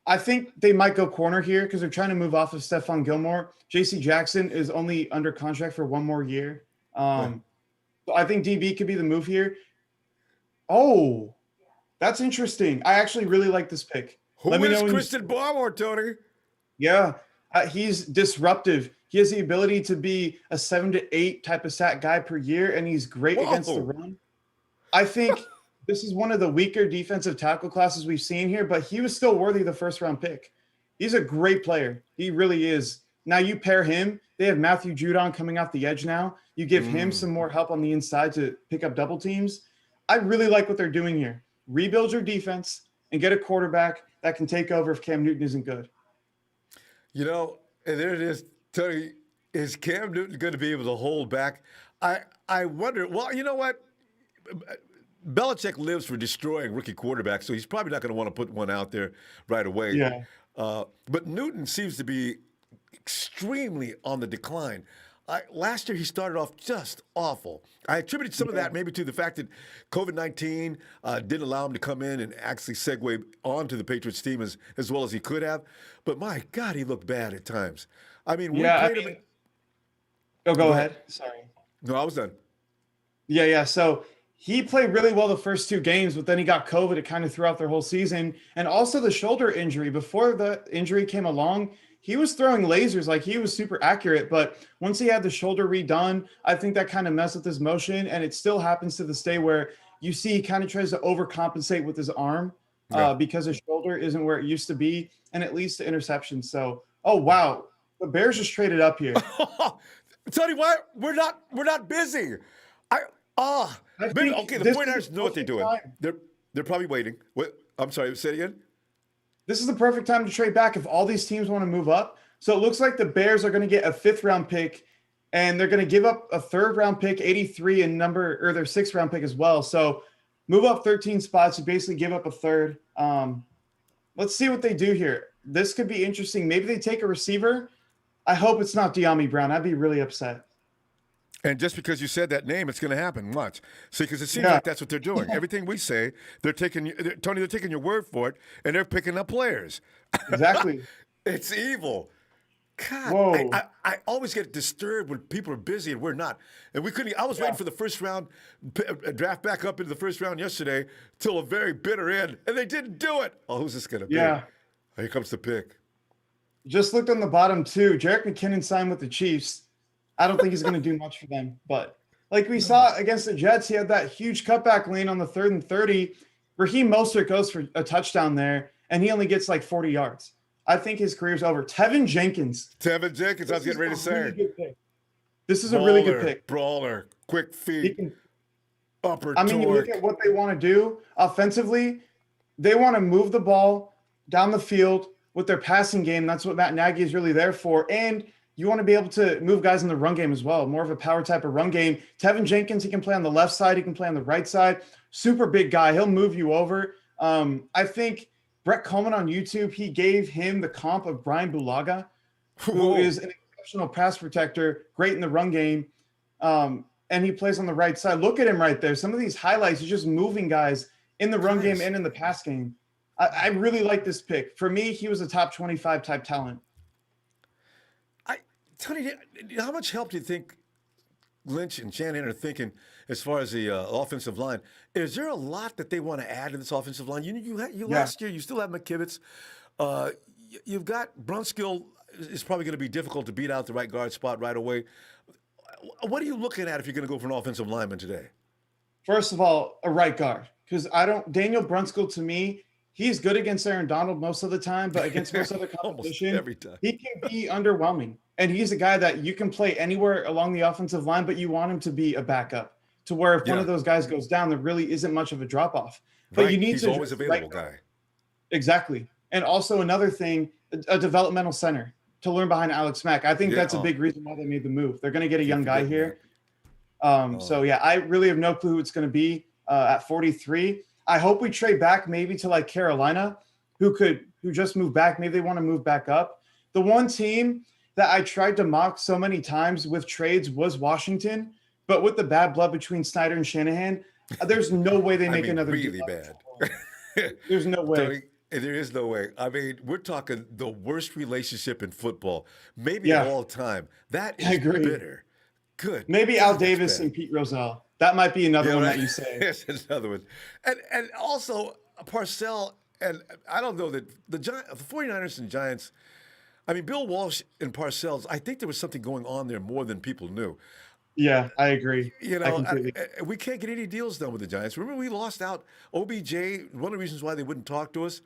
I think they might go corner here because they're trying to move off of Stephon Gilmore. J.C. Jackson is only under contract for 1 more year. So I think DB could be the move here. Oh, that's interesting. I actually really like this pick. Who is Christian Barmore, Tony? Yeah, he's disruptive. He has the ability to be a 7 to 8 type of sack guy per year, and he's great against the run. I think this is one of the weaker defensive tackle classes we've seen here, but he was still worthy of the first-round pick. He's a great player. He really is. Now you pair him. They have Matthew Judon coming off the edge now. You give him some more help on the inside to pick up double teams. I really like what they're doing here. Rebuild your defense and get a quarterback that can take over if Cam Newton isn't good. And there it is, Tony. Is Cam Newton going to be able to hold back? I wonder. Well, you know what? Belichick lives for destroying rookie quarterbacks, so he's probably not going to want to put one out there right away. Yeah. But Newton seems to be extremely on the decline. Last year he started off just awful. I attributed some of Yeah. that maybe to the fact that COVID-19 didn't allow him to come in and actually segue onto the Patriots team as well as he could have. But my God, he looked bad at times. I mean, we Yeah, I played him. mean, oh, go Go ahead. ahead. Sorry. No, I was done. Yeah, yeah. So he played really well the first two games, but then he got COVID. It kind of threw out their whole season. And also the shoulder injury. Before the injury came along, he was throwing lasers, like he was super accurate. But once he had the shoulder redone, I think that kind of messed with his motion. And it still happens to this day where you see he kind of tries to overcompensate with his arm Yeah. because his shoulder isn't where it used to be. And it leads to interceptions. So, oh, wow. The Bears just traded up here. Tony, why we're not busy? I think Okay, the this 49ers is the know what they're perfect doing. time. They're probably waiting. What? I'm sorry, say it again. This is the perfect time to trade back if all these teams want to move up. So it looks like the Bears are going to get a 5th round pick, and they're going to give up a 3rd round pick, 83 in number, or their 6th round pick as well. So move up 13 spots. You basically give up a 3rd. Let's see what they do here. This could be interesting. Maybe they take a receiver. I hope it's not De'Ami Brown. I'd be really upset. And just because you said that name, it's going to happen. Watch. See, because it seems Yeah. like that's what they're doing. Everything we say, they're taking Tony. They're taking your word for it, and they're picking up players. Exactly. It's evil. God, Whoa. I always get disturbed when people are busy and we're not. And we couldn't. I was waiting for the first round draft back up into the first round yesterday till a very bitter end, and they didn't do it. Oh, who's this going to be? Yeah. Here comes the pick. Just looked on the bottom too. Jarek McKinnon signed with the Chiefs. I don't think he's going to do much for them. But like we saw against the Jets, he had that huge cutback lane on the 3rd and 30. Raheem Mostert goes for a touchdown there, and he only gets like 40 yards. I think his career's over. Tevin Jenkins. I was getting ready to say. Really good pick. This is a really good pick. Brawler, quick He feet, can, upper I mean, you look torque. at what they want to do offensively. They want to move the ball down the field with their passing game. That's what Matt Nagy is really there for. And you want to be able to move guys in the run game as well. More of a power type of run game. Tevin Jenkins, he can play on the left side. He can play on the right side. Super big guy. He'll move you over. I think Brett Coleman on YouTube, he gave him the comp of Brian Bulaga, who is an exceptional pass protector, great in the run game. And he plays on the right side. Look at him right there. Some of these highlights, he's just moving guys in the run game and in the pass game. I really like this pick. For me, he was a top 25 type talent. Tony, how much help do you think Lynch and Shanahan are thinking as far as the offensive line? Is there a lot that they want to add to this offensive line? Last year, you still have McKivitz. You've got Brunskill is probably going to be difficult to beat out the right guard spot right away. What are you looking at if you're going to go for an offensive lineman today? First of all, a right guard. Because Daniel Brunskill, to me, he's good against Aaron Donald most of the time, but against most other competition, every time. He can be underwhelming. And he's a guy that you can play anywhere along the offensive line, but you want him to be a backup to where if one of those guys goes down, there really isn't much of a drop off. But you need he's to always available guy. Exactly. And also another thing, a developmental center to learn behind Alex Mack. I think that's a big reason why they made the move. They're going to get a young guy here. So yeah, I really have no clue who it's going to be at 43. I hope we trade back maybe to like Carolina, who just moved back. Maybe they want to move back up. The one team that I tried to mock so many times with trades was Washington, but with the bad blood between Snyder and Shanahan, there's no way they make another really deal. bad. There's no way. Tony, there is no way. I mean, we're talking the worst relationship in football, maybe of all time. That is bitter. Good. Maybe Al Davis and Pete Rozelle. That might be another one that you say. Yes, another one. And also Parcell, and I don't know that the 49ers and Giants, I mean, Bill Walsh and Parcells, I think there was something going on there more than people knew. Yeah, I agree. We can't get any deals done with the Giants. Remember, we lost out OBJ. One of the reasons why they wouldn't talk to us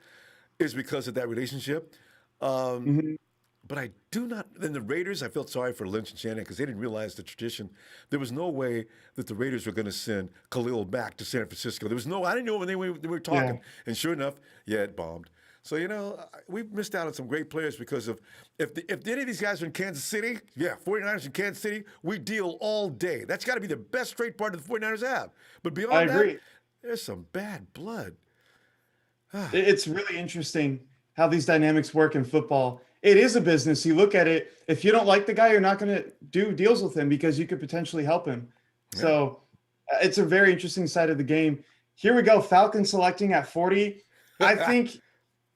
is because of that relationship. But I do not. In the Raiders, I felt sorry for Lynch and Shanahan because they didn't realize the tradition. There was no way that the Raiders were going to send Khalil back to San Francisco. There was no. I didn't know when they were talking. And sure enough, it bombed. So, we've missed out on some great players because of if any of these guys are in Kansas City, 49ers in Kansas City, we deal all day. That's got to be the best trade partner the 49ers have. But beyond that, there's some bad blood. It's really interesting how these dynamics work in football. it is a business. You look at it, if you don't like the guy, you're not going to do deals with him because you could potentially help him. Yeah. So it's a very interesting side of the game. Here we go. Falcons selecting at 40. I think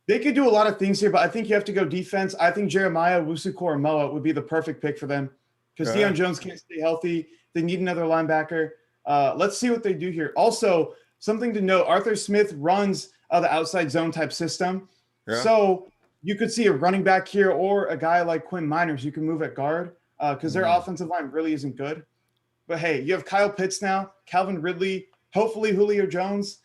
they could do a lot of things here, but I think you have to go defense. I think Jeremiah Owusu-Koramoah would be the perfect pick for them because Deion Jones can't stay healthy. They need another linebacker. Let's see what they do here. Also, something to note, Arthur Smith runs the outside zone type system. Yeah. So you could see a running back here or a guy like Quinn Miners. You can move at guard because their offensive line really isn't good. But, hey, you have Kyle Pitts now, Calvin Ridley, hopefully Julio Jones.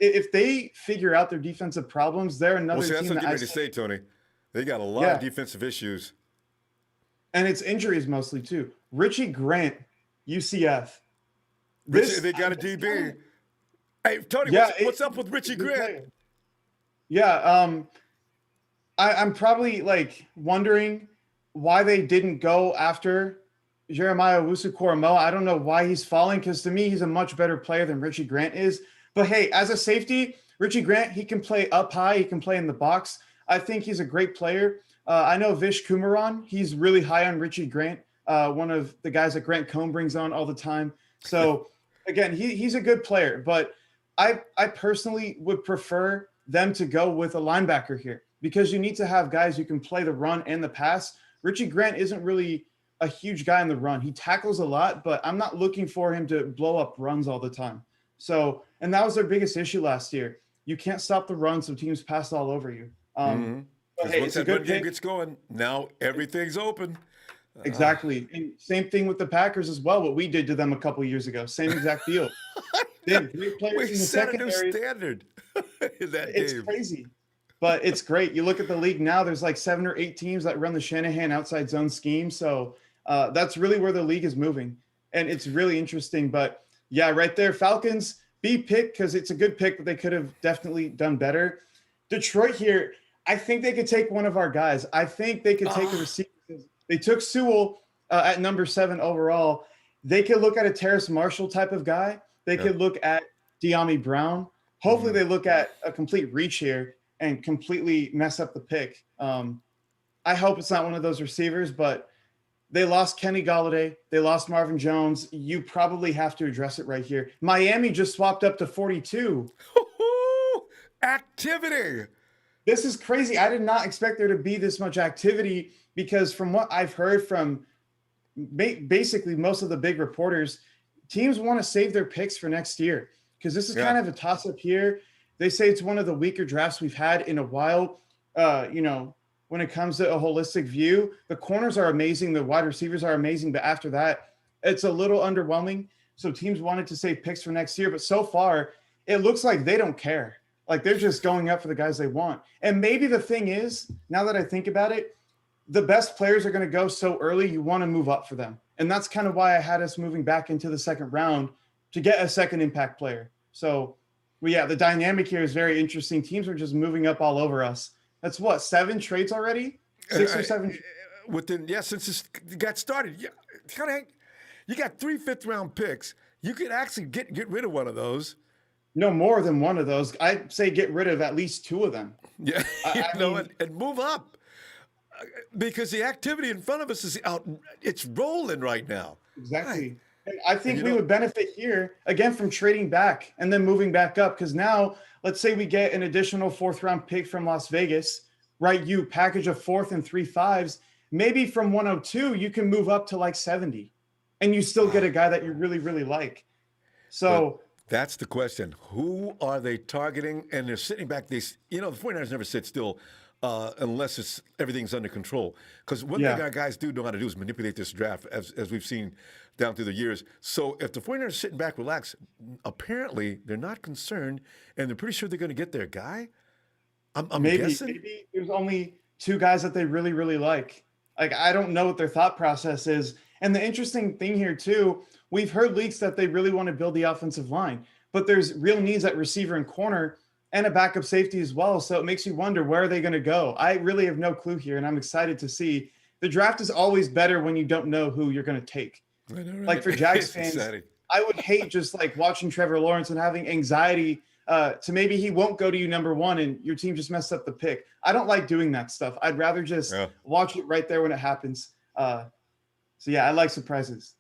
If they figure out their defensive problems, they're another team. That's what I'm getting ready to say, Tony. They got a lot of defensive issues. And it's injuries mostly, too. Richie Grant, UCF. They got a DB. Hey, Tony, what's up with Richie Grant? Yeah, I'm probably like wondering why they didn't go after Jeremiah Owusu-Koramoah. I don't know why he's falling because to me he's a much better player than Richie Grant is. But hey, as a safety, Richie Grant, he can play up high, he can play in the box. I think he's a great player. I know Vish Kumaran, he's really high on Richie Grant, one of the guys that Grant Cohn brings on all the time. So again, he's a good player, but I personally would prefer them to go with a linebacker here because you need to have guys who can play the run and the pass. Richie Grant isn't really a huge guy in the run. He tackles a lot, but I'm not looking for him to blow up runs all the time. So, and that was their biggest issue last year. You can't stop the run, so teams pass all over you. But hey, once that run game gets going, now everything's open. Exactly. And same thing with the Packers as well, what we did to them a couple of years ago. Same exact deal. They have great players in the secondary. We set a new standard in that game. It's crazy, but it's great. You look at the league now, there's like 7 or 8 teams that run the Shanahan outside zone scheme. So that's really where the league is moving. And it's really interesting. But yeah, right there, Falcons, B pick because it's a good pick, but they could have definitely done better. Detroit here, I think they could take one of our guys. I think they could take a receiver. They took Sewell at number 7 overall. They could look at a Terrace Marshall type of guy. They could look at De'Ami Brown. Hopefully they look at a complete reach here and completely mess up the pick. I hope it's not one of those receivers, but they lost Kenny Golladay. They lost Marvin Jones. You probably have to address it right here. Miami just swapped up to 42. Activity. This is crazy. I did not expect there to be this much activity because from what I've heard from basically most of the big reporters, teams want to save their picks for next year because this is kind of a toss-up here. They say it's one of the weaker drafts we've had in a while. When it comes to a holistic view, the corners are amazing. The wide receivers are amazing. But after that, it's a little underwhelming. So teams wanted to save picks for next year. But so far, it looks like they don't care. Like they're just going up for the guys they want. And maybe the thing is, now that I think about it, the best players are going to go so early, you want to move up for them. And that's kind of why I had us moving back into the second round to get a second impact player. So, well, yeah, the dynamic here is very interesting. Teams are just moving up all over us. That's what, 7 trades already? 6 or 7? Since it got started. You got 3 fifth-round picks. You could actually get rid of one of those. No more than one of those. I'd say get rid of at least 2 of them. Yeah, and move up. Because the activity in front of us is out. It's rolling right now. Exactly. And I think we would benefit here, again, from trading back and then moving back up. Because now, let's say we get an additional 4th-round pick from Las Vegas, right? You package a 4th and 3 5s. Maybe from 102, you can move up to like 70. And you still get a guy that you really, really like. So that's the question. Who are they targeting? And they're sitting back. The 49ers never sit still. Unless everything's under control. Because one thing our guys do know how to do is manipulate this draft, as we've seen down through the years. So if the 49ers are sitting back, relaxed, apparently they're not concerned, and they're pretty sure they're going to get their guy. I'm guessing. Maybe there's only 2 guys that they really, really like. Like, I don't know what their thought process is. And the interesting thing here, too, we've heard leaks that they really want to build the offensive line. But there's real needs at receiver and corner, and a backup safety as well. So it makes you wonder, where are they going to go? I really have no clue here, and I'm excited to see. The draft is always better when you don't know who you're going to take. I know, right? Like for Jags fans, I would hate just like watching Trevor Lawrence and having anxiety to maybe he won't go to you number one and your team just messed up the pick. I don't like doing that stuff. I'd rather just watch it right there when it happens. So yeah, I like surprises.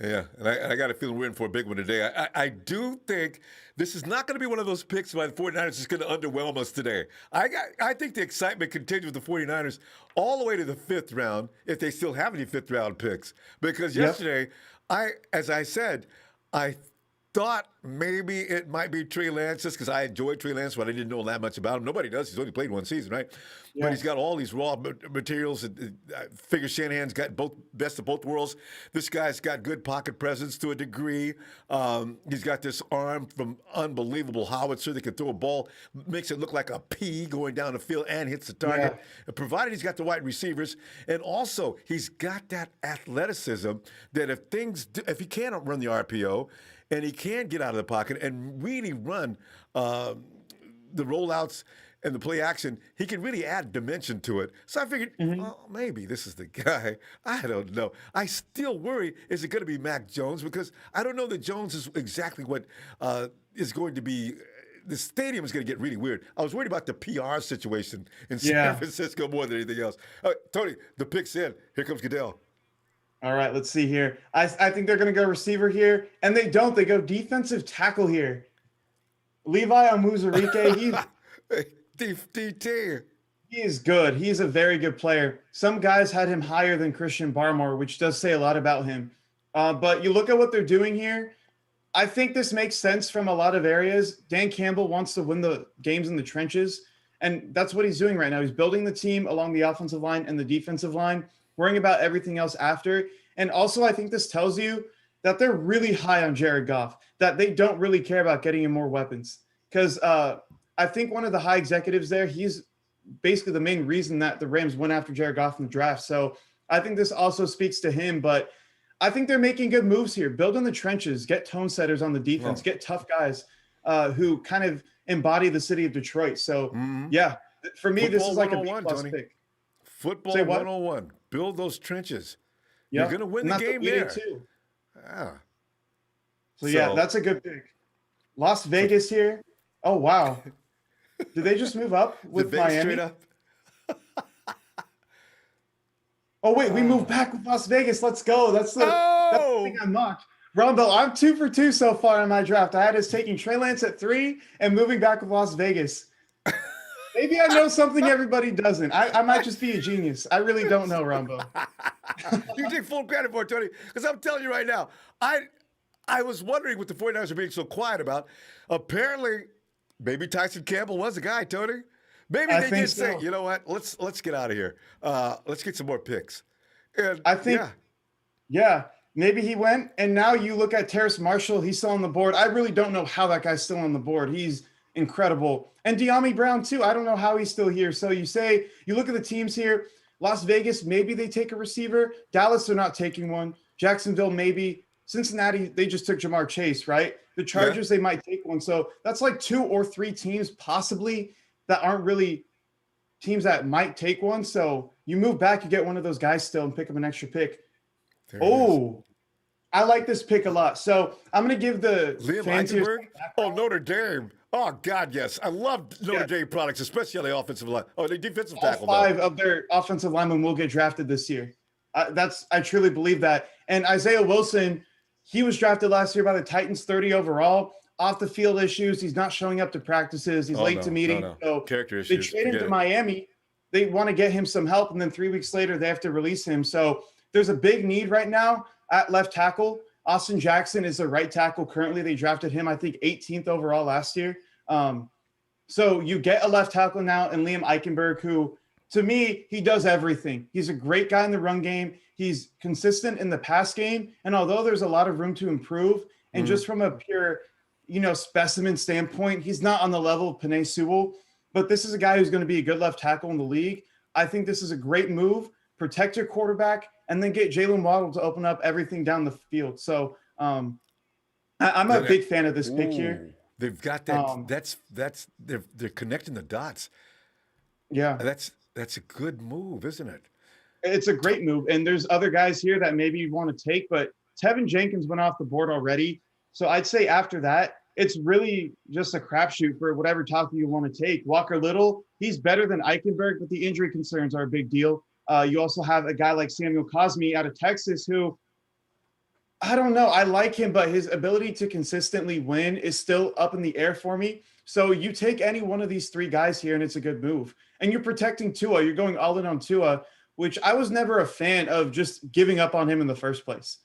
Yeah, and I got a feeling we're in for a big one today. I do think this is not going to be one of those picks by the 49ers is going to underwhelm us today. I think the excitement continues with the 49ers all the way to the fifth round, if they still have any fifth round picks. Because yesterday, as I said, I thought maybe it might be Trey Lance just because I enjoyed Trey Lance, but I didn't know that much about him. Nobody does. He's only played one season, right? Yeah. But he's got all these raw materials. I figure Shanahan's got best of both worlds. This guy's got good pocket presence to a degree. He's got this arm from unbelievable howitzer that can throw a ball, makes it look like a pea going down the field and hits the target. Yeah. Provided he's got the wide receivers. And also, he's got that athleticism that if he can't run the RPO, and he can get out of the pocket and really run the rollouts and the play action, he can really add dimension to it. So I figured, well, maybe this is the guy. I don't know. I still worry, is it going to be Mac Jones? Because I don't know that Jones is exactly what is going to be. The stadium is going to get really weird. I was worried about the PR situation in San Francisco more than anything else. Tony, the pick's in. Here comes Goodell. All right, let's see here. I think they're going to go receiver here, and they don't. They go defensive tackle here. Levi Onwuzurike, DT. He is good. He's a very good player. Some guys had him higher than Christian Barmore, which does say a lot about him. But you look at what they're doing here. I think this makes sense from a lot of areas. Dan Campbell wants to win the games in the trenches, and that's what he's doing right now. He's building the team along the offensive line and the defensive line, worrying about everything else after. And also, I think this tells you that they're really high on Jared Goff, that they don't really care about getting him more weapons. Because I think one of the high executives there, he's basically the main reason that the Rams went after Jared Goff in the draft. So I think this also speaks to him. But I think they're making good moves here. Build in the trenches, get tone setters on the defense, get tough guys who kind of embody the city of Detroit. So, yeah, for me, Football this is like a B-plus pick. Football 101. Build those trenches. You're going to win the game there. Too. So, yeah, that's a good pick. Las Vegas here. Oh, wow. Did they just move up with Miami? Straight up. Oh, wait, we moved back with Las Vegas. Let's go. That's the thing I mocked. Ronbo, I'm 2 for 2 so far in my draft. I had us taking Trey Lance at 3 and moving back with Las Vegas. Maybe I know something everybody doesn't. I might just be a genius. I really don't know, Ronbo. You take full credit for it, Tony, because I'm telling you right now, I was wondering what the 49ers are being so quiet about. Apparently, maybe Tyson Campbell was the guy, Tony. Maybe they did say, you know what, let's get out of here. Let's get some more picks. And I think, maybe he went. And now you look at Terrace Marshall, he's still on the board. I really don't know how that guy's still on the board. He's incredible. And De'Ami Brown, too. I don't know how he's still here. So you look at the teams here. Las Vegas, maybe they take a receiver. Dallas, they're not taking one. Jacksonville, maybe. Cincinnati, they just took Jamar Chase, right? The Chargers, they might take one. So that's like 2 or 3 teams possibly that aren't really teams that might take one. So you move back, you get one of those guys still and pick up an extra pick. I like this pick a lot. So I'm going to give the Liam Eichenberg? Oh, Notre Dame. Oh, God, yes. I love Notre Dame products, especially on the offensive line. Oh, the defensive tackle. All 5 of their offensive linemen will get drafted this year. I truly believe that. And Isaiah Wilson, he was drafted last year by the Titans, 30 overall. Off the field issues. He's not showing up to practices. He's late to meetings. So character issues. They trade him to Miami. They want to get him some help, and then 3 weeks later they have to release him. So there's a big need right now at left tackle. Austin Jackson is the right tackle currently. They drafted him, I think, 18th overall last year. So you get a left tackle now in Liam Eichenberg, who, to me, he does everything. He's a great guy in the run game. He's consistent in the pass game. And although there's a lot of room to improve, and just from a pure, specimen standpoint, he's not on the level of Penei Sewell. But this is a guy who's going to be a good left tackle in the league. I think this is a great move. Protect your quarterback, and then get Jalen Waddle to open up everything down the field. So I'm a big fan of this pick here. They've got that. They're connecting the dots. Yeah, that's a good move, isn't it? It's a great move. And there's other guys here that maybe you want to take, but Tevin Jenkins went off the board already. So I'd say after that, it's really just a crapshoot for whatever tackle you want to take. Walker Little, he's better than Eichenberg, but the injury concerns are a big deal. You also have a guy like Samuel Cosme out of Texas who, I don't know, I like him, but his ability to consistently win is still up in the air for me. So you take any one of these three guys here, and it's a good move. And you're protecting Tua. You're going all in on Tua, which I was never a fan of just giving up on him in the first place.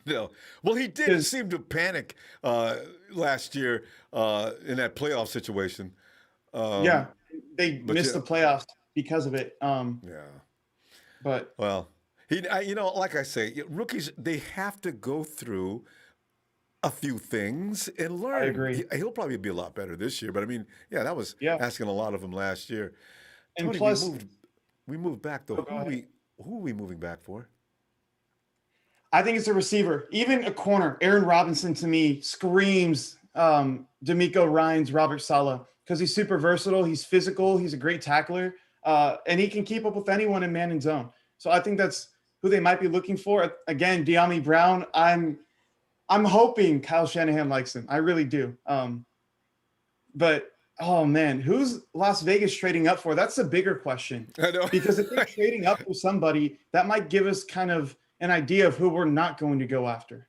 No. Well, he did seem to panic last year in that playoff situation. Yeah, they missed the playoffs because of it. Yeah. But well, like I say, rookies, they have to go through a few things and learn. I agree. He'll probably be a lot better this year, but I mean, that was asking a lot of him last year. And Tony, plus, we moved back though. Who are we moving back for? I think it's a receiver. Even a corner. Aaron Robinson to me screams D'Amico Ryans, Robert Saleh, because he's super versatile. He's physical. He's a great tackler, and he can keep up with anyone in man and zone. So I think that's who they might be looking for. Again, De'Ami Brown. I'm hoping Kyle Shanahan likes him. I really do. But oh man, who's Las Vegas trading up for? That's a bigger question. I know. Because if they're trading up for somebody, that might give us kind of an idea of who we're not going to go after.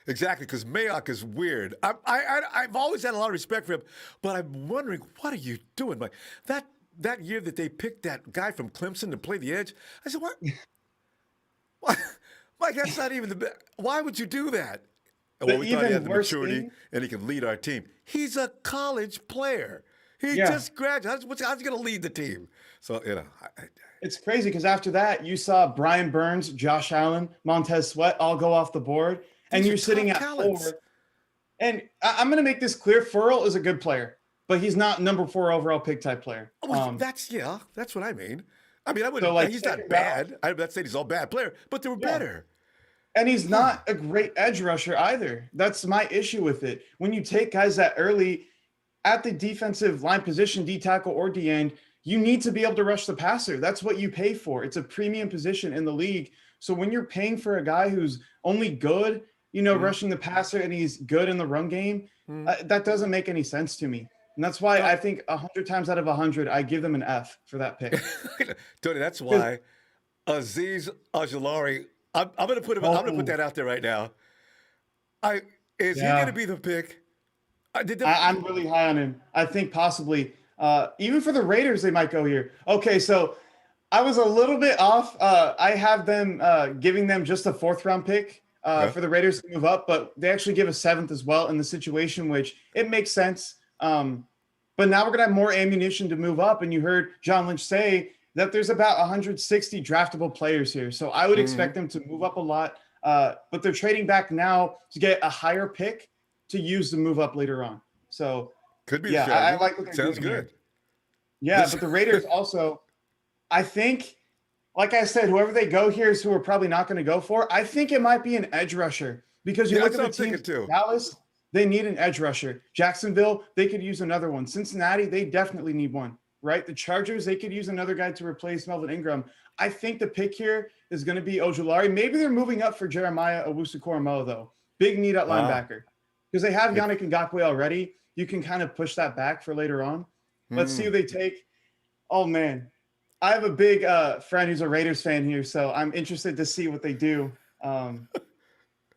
Exactly, because Mayock is weird. I've always had a lot of respect for him, but I'm wondering, what are you doing? Like that year that they picked that guy from Clemson to play the edge, I said, what? Mike, that's not even the best. Why would you do that? Well, we thought he had the maturity and he can lead our team. He's a college player. He just graduated. How's he going to lead the team? So, it's crazy because after that, you saw Brian Burns, Josh Allen, Montez Sweat all go off the board, and you're sitting at 4. And I'm going to make this clear. Furl is a good player, but he's not number 4 overall pick type player. That's what I mean. I mean, I wouldn't. He's not bad. I'm not saying he's all bad player, but they were better. And he's not a great edge rusher either. That's my issue with it. When you take guys that early at the defensive line position, D tackle or D end, you need to be able to rush the passer. That's what you pay for. It's a premium position in the league. So when you're paying for a guy who's only good, rushing the passer, and he's good in the run game, that doesn't make any sense to me. And that's why I think 100 times out of 100, I give them an F for that pick. Tony, that's why Azeez Ojulari, I'm going to put him. I'm going to put that out there right now. Is he going to be the pick? I'm really high on him. I think possibly even for the Raiders, they might go here. Okay, so I was a little bit off. I have them giving them just a 4th round pick for the Raiders to move up, but they actually give a 7th as well in the situation, which it makes sense. But now we're going to have more ammunition to move up. And you heard John Lynch say that there's about 160 draftable players here. So I would expect them to move up a lot. But they're trading back now to get a higher pick to use to move up later on. So could be. I like what they're Sounds doing good. Here. Yeah, but the Raiders also, I think, like I said, whoever they go here is who we're probably not going to go for. I think it might be an edge rusher because you look at the team too. Dallas, they need an edge rusher. Jacksonville, they could use another one. Cincinnati, they definitely need one, right? The Chargers, they could use another guy to replace Melvin Ingram. I think the pick here is going to be Ojulari. Maybe they're moving up for Jeremiah Owusu-Koramoah, though. Big need at linebacker. Because they have Yannick Ngakoue already. You can kind of push that back for later on. Let's see who they take. Oh, man. I have a big friend who's a Raiders fan here, so I'm interested to see what they do. Trevon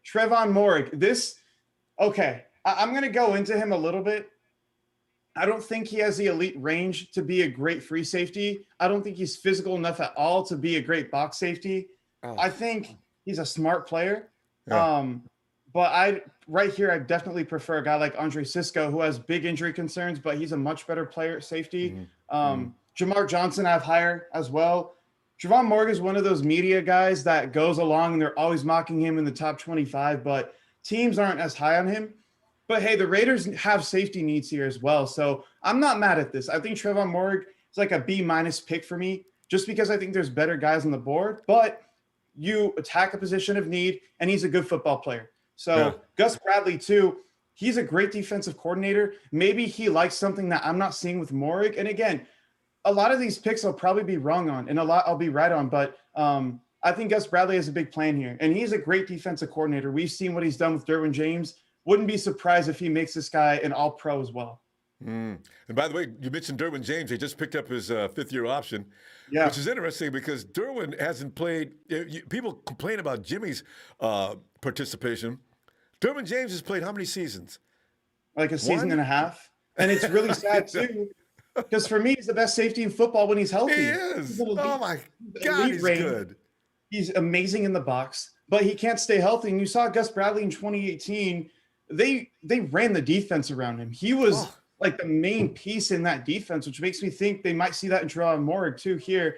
Moehrig. I'm going to go into him a little bit. I don't think he has the elite range to be a great free safety. I don't think he's physical enough at all to be a great box safety. I think he's a smart player. Yeah. But right here, I definitely prefer a guy like Andre Sisco, who has big injury concerns, but he's a much better player at safety. Jamar Johnson I have higher as well. Trevon Moehrig is one of those media guys that goes along and they're always mocking him in the top 25, but teams aren't as high on him. But hey, the Raiders have safety needs here as well. So I'm not mad at this. I think Trevon Moehrig is like a B- pick for me, just because I think there's better guys on the board, but you attack a position of need and he's a good football player. So Gus Bradley too, he's a great defensive coordinator. Maybe he likes something that I'm not seeing with Moehrig. And again, a lot of these picks I'll probably be wrong on and a lot I'll be right on, but I think Gus Bradley has a big plan here and he's a great defensive coordinator. We've seen what he's done with Derwin James wouldn't be surprised if he makes this guy an all-pro as well. Mm. And by the way, you mentioned Derwin James. They just picked up his fifth-year option, which Yeah, is interesting because Derwin hasn't played. People complain about Jimmy's participation. Derwin James has played how many seasons? like a season One? and a half. And it's really sad too, because for me, he's the best safety in football when he's He healthy. is. He's an Oh elite, my God, he's range. good. He's amazing in the box, but he can't stay healthy. And you saw Gus Bradley in 2018. They ran the defense around him. He was like the main piece in that defense, which makes me think they might see that in Terrell Morrig too here.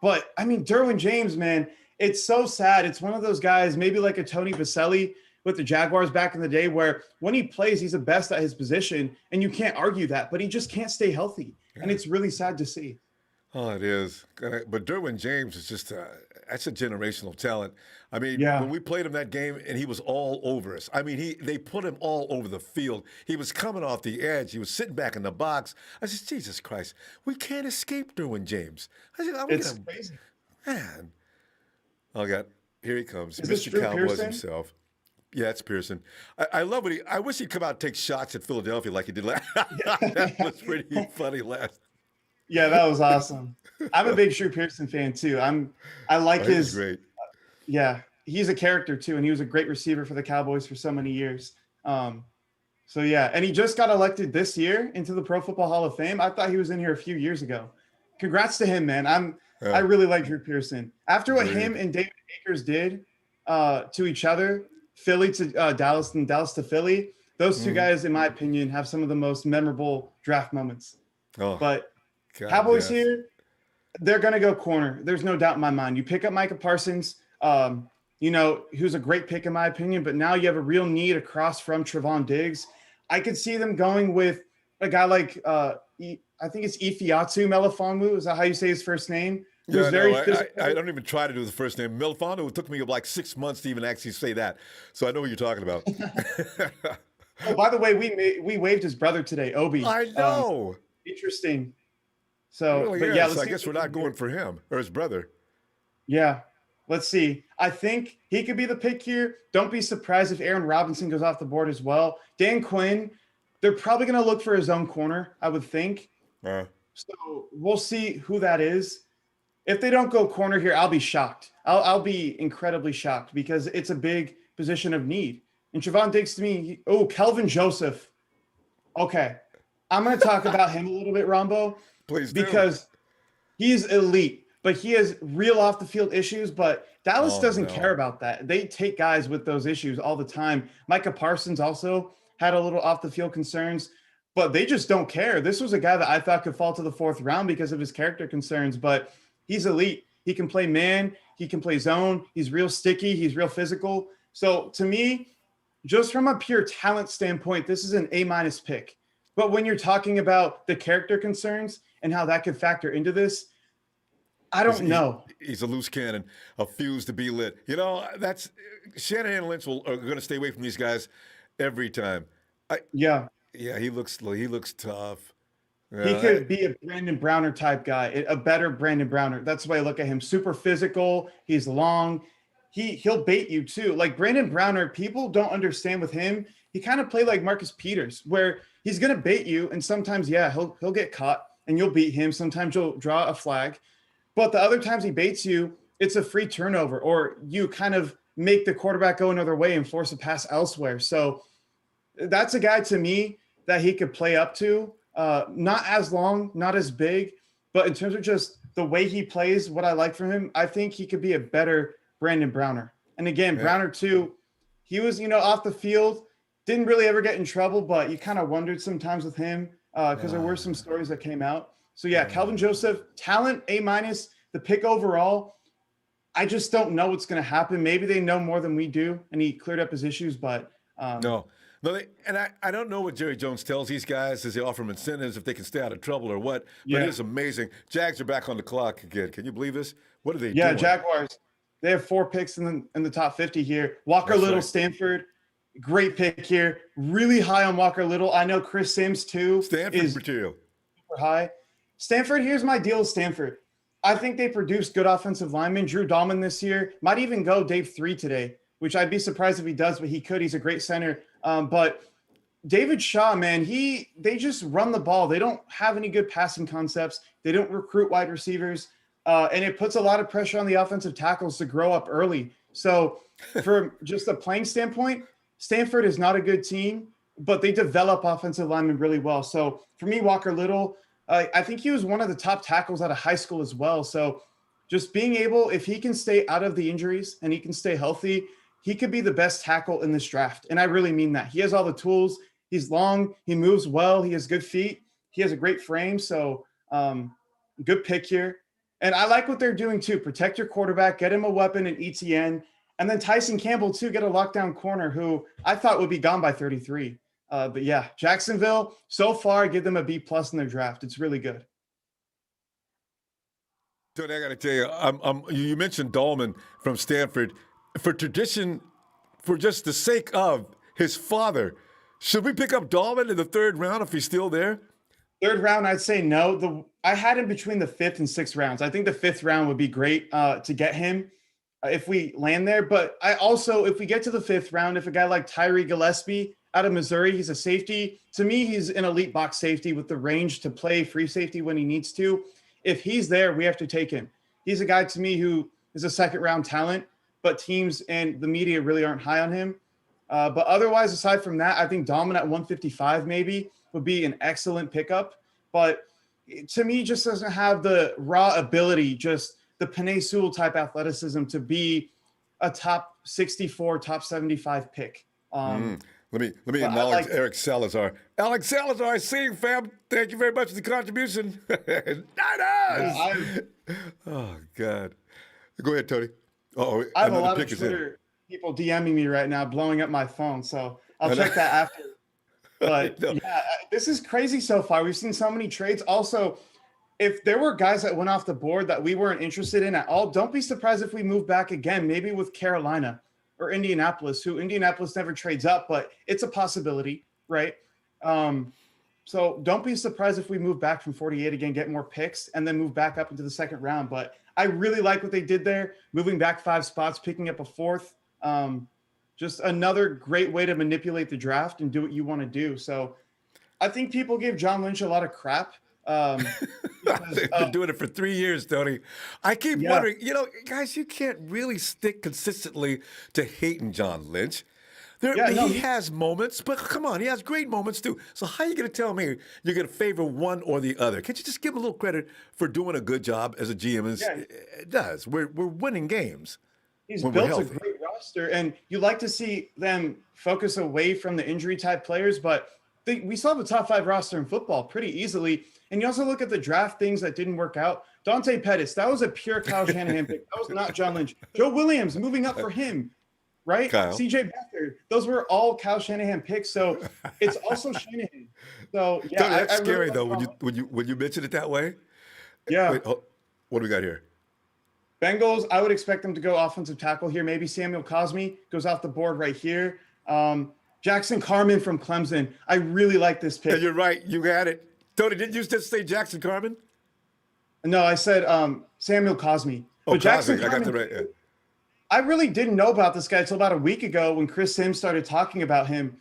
But I mean, Derwin James, man, it's so sad. It's one of those guys, maybe like a Tony Vaselli with the Jaguars back in the day, where when he plays, he's the best at his position, and you can't argue that, but he just can't stay healthy. And it's really sad to see. Oh, it is. But Derwin James is just that's a generational talent. I mean, Yeah. when we played him that game and he was all over us. I mean, they put him all over the field. He was coming off the edge. He was sitting back in the box. I said, Jesus Christ, we can't escape Derwin James. I said, It's crazy. man. Oh, God, here he comes. Is this Mr. Drew Cowboys Pearson? himself. Yeah, it's Pearson. I love what I wish he'd come out and take shots at Philadelphia like he did last. That was pretty funny last. Yeah, that was awesome. I'm a big Drew Pearson fan too. I like He's his great. yeah, he's a character too, and he was a great receiver for the Cowboys for so many years. So yeah, and he just got elected this year into the Pro Football Hall of Fame. I thought he was in here a few years ago. Congrats to him, man. I really like Drew Pearson. After what him and David Akers did to each other, Philly to Dallas and Dallas to Philly, those two guys, in my opinion, have some of the most memorable draft moments. Oh, But God, Cowboys yes. here, they're going to go corner. There's no doubt in my mind. You pick up Micah Parsons, who's a great pick in my opinion, but now you have a real need across from Trevon Diggs. I could see them going with a guy like, I think it's Ifeatu Melifonwu. Is that how you say his first name? Yeah, Physical. I don't even try to do the first name. Melifonwu, it took me like 6 months to even actually say that. So I know what you're talking about. Oh, by the way, we waived his brother today, Obi. I know. Interesting. So, Really but is. yeah, So I guess we're not going for him or his brother. Yeah. Let's see. I think he could be the pick here. Don't be surprised if Aaron Robinson goes off the board as well. Dan Quinn, they're probably going to look for his own corner, I would think. So we'll see who that is. If they don't go corner here, I'll be shocked. I'll be incredibly shocked because it's a big position of need. And Trevon Diggs to me, Kelvin Joseph. Okay. I'm going to talk about him a little bit, Ronbo. Please do. Because he's elite, but he has real off the field issues. But Dallas doesn't care about that. They take guys with those issues all the time. Micah Parsons also had a little off the field concerns, but they just don't care. This was a guy that I thought could fall to the fourth round because of his character concerns, but he's elite. He can play man. He can play zone. He's real sticky. He's real physical. So to me, just from a pure talent standpoint, this is an A- pick. But when you're talking about the character concerns and how that could factor into this, I don't know. He's a loose cannon, a fuse to be lit. You know, that's Shanahan and Lynch are going to stay away from these guys every time. Yeah. Yeah, he looks tough. He could be a Brandon Browner type guy, a better Brandon Browner. That's the way I look at him. Super physical. He's long. He'll bait you too. Like Brandon Browner, people don't understand with him. He kind of played like Marcus Peters, where he's going to bait you. And sometimes, he'll get caught and you'll beat him. Sometimes you'll draw a flag. But the other times he baits you, it's a free turnover, or you kind of make the quarterback go another way and force a pass elsewhere. So that's a guy to me that he could play up to. Not as long, not as big, but in terms of just the way he plays, what I like from him, I think he could be a better Brandon Browner. And again, Browner too, he was, off the field, didn't really ever get in trouble, but you kind of wondered sometimes with him because there were some stories that came out. So yeah, Kelvin Joseph, talent A-, the pick overall. I just don't know what's going to happen. Maybe they know more than we do, and he cleared up his issues, but No, I don't know what Jerry Jones tells these guys. Does he offer them incentives if they can stay out of trouble or what? But it is amazing. Jags are back on the clock again. Can you believe this? What are they doing? Yeah, Jaguars. They have 4 picks in the top 50 here. Walker Little, right. Stanford, great pick here. Really high on Walker Little. I know Chris Sims too. Stanford material. Super high. Stanford, here's my deal with Stanford. I think they produced good offensive linemen. Drew Dahlman this year might even go Dave 3 today, which I'd be surprised if he does, but he could. He's a great center. But David Shaw, man, they just run the ball. They don't have any good passing concepts. They don't recruit wide receivers, and it puts a lot of pressure on the offensive tackles to grow up early. So, from just a playing standpoint, Stanford is not a good team, but they develop offensive linemen really well. So, for me, Walker Little, I think he was one of the top tackles out of high school as well. So, just being able, if he can stay out of the injuries and he can stay healthy, he could be the best tackle in this draft. And I really mean that. He has all the tools. He's long. He moves well. He has good feet. He has a great frame. So good pick here. And I like what they're doing too. Protect your quarterback. Get him a weapon in ETN. And then Tyson Campbell too. Get a lockdown corner who I thought would be gone by 33. But yeah, Jacksonville so far give them a B+ in their draft. It's really good. Tony, I got to tell you, you mentioned Dahlman from Stanford. For tradition, for just the sake of his father, should we pick up Dahlman in the 3rd round if he's still there? 3rd round, I'd say no. I had him between the 5th and 6th rounds. I think the 5th round would be great to get him if we land there. But I also, if we get to the 5th round, if a guy like Tyree Gillespie out of Missouri, he's a safety. To me, he's an elite box safety with the range to play free safety when he needs to. If he's there, we have to take him. He's a guy to me who is a 2nd round talent, but teams and the media really aren't high on him. But otherwise, aside from that, I think Dahlman at 155 maybe would be an excellent pickup. But to me, just doesn't have the raw ability, just the Penei Sewell type athleticism to be a top 64, top 75 pick. Let me acknowledge Eric Salazar. Alex Salazar, I see you, fam. Thank you very much for the contribution. Niners! Oh, God. Go ahead, Tony. Oh, I have a lot of Twitter people DMing me right now, blowing up my phone. So I'll check that after. But yeah, this is crazy so far. We've seen so many trades. Also, if there were guys that went off the board that we weren't interested in at all, don't be surprised if we move back again, maybe with Carolina or Indianapolis, who Indianapolis never trades up, but it's a possibility, right? So don't be surprised if we move back from 48 again, get more picks, and then move back up into the 2nd round. But I really like what they did there, moving back 5 spots, picking up a 4th. Just another great way to manipulate the draft and do what you want to do. So I think people give John Lynch a lot of crap. They've been doing it for 3 years, Tony. I keep wondering, guys, you can't really stick consistently to hating John Lynch. He has moments, but come on, he has great moments too. So how are you going to tell me you're going to favor one or the other? Can't you just give him a little credit for doing a good job as a GM? It does. We're winning games. He's built a great roster, and you like to see them focus away from the injury type players, but we still have a top 5 roster in football pretty easily. And you also look at the draft things that didn't work out. Dante Pettis, that was a pure Kyle Shanahan pick. That was not John Lynch. Joe Williams moving up for him, right? Kyle. CJ Beathard, those were all Kyle Shanahan picks. So it's also Shanahan. So yeah, Tony, that's scary really though. When you mention it that way. Yeah. Wait, what do we got here? Bengals, I would expect them to go offensive tackle here. Maybe Samuel Cosmi goes off the board right here. Jackson Carman from Clemson. I really like this pick. Yeah, you're right. You got it. Tony, didn't you just say Jackson Carman? No, I said Samuel Cosmi. Oh, Jackson Cosmi. I got Carman, the right. Yeah. I really didn't know about this guy until about a week ago when Chris Sims started talking about him.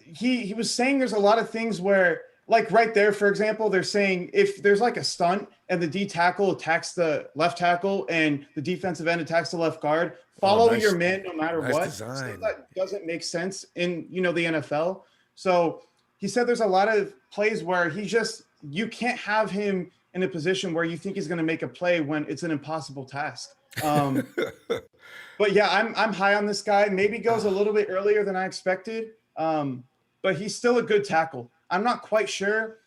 He was saying there's a lot of things where, like right there, for example, they're saying if there's like a stunt and the D tackle attacks the left tackle and the defensive end attacks the left guard, follow your man no matter what. Design. That doesn't make sense in the NFL. So he said there's a lot of plays where you can't have him in a position where you think he's going to make a play when it's an impossible task. But yeah, I'm high on this guy. Maybe goes a little bit earlier than I expected, but he's still a good tackle. I'm not quite sure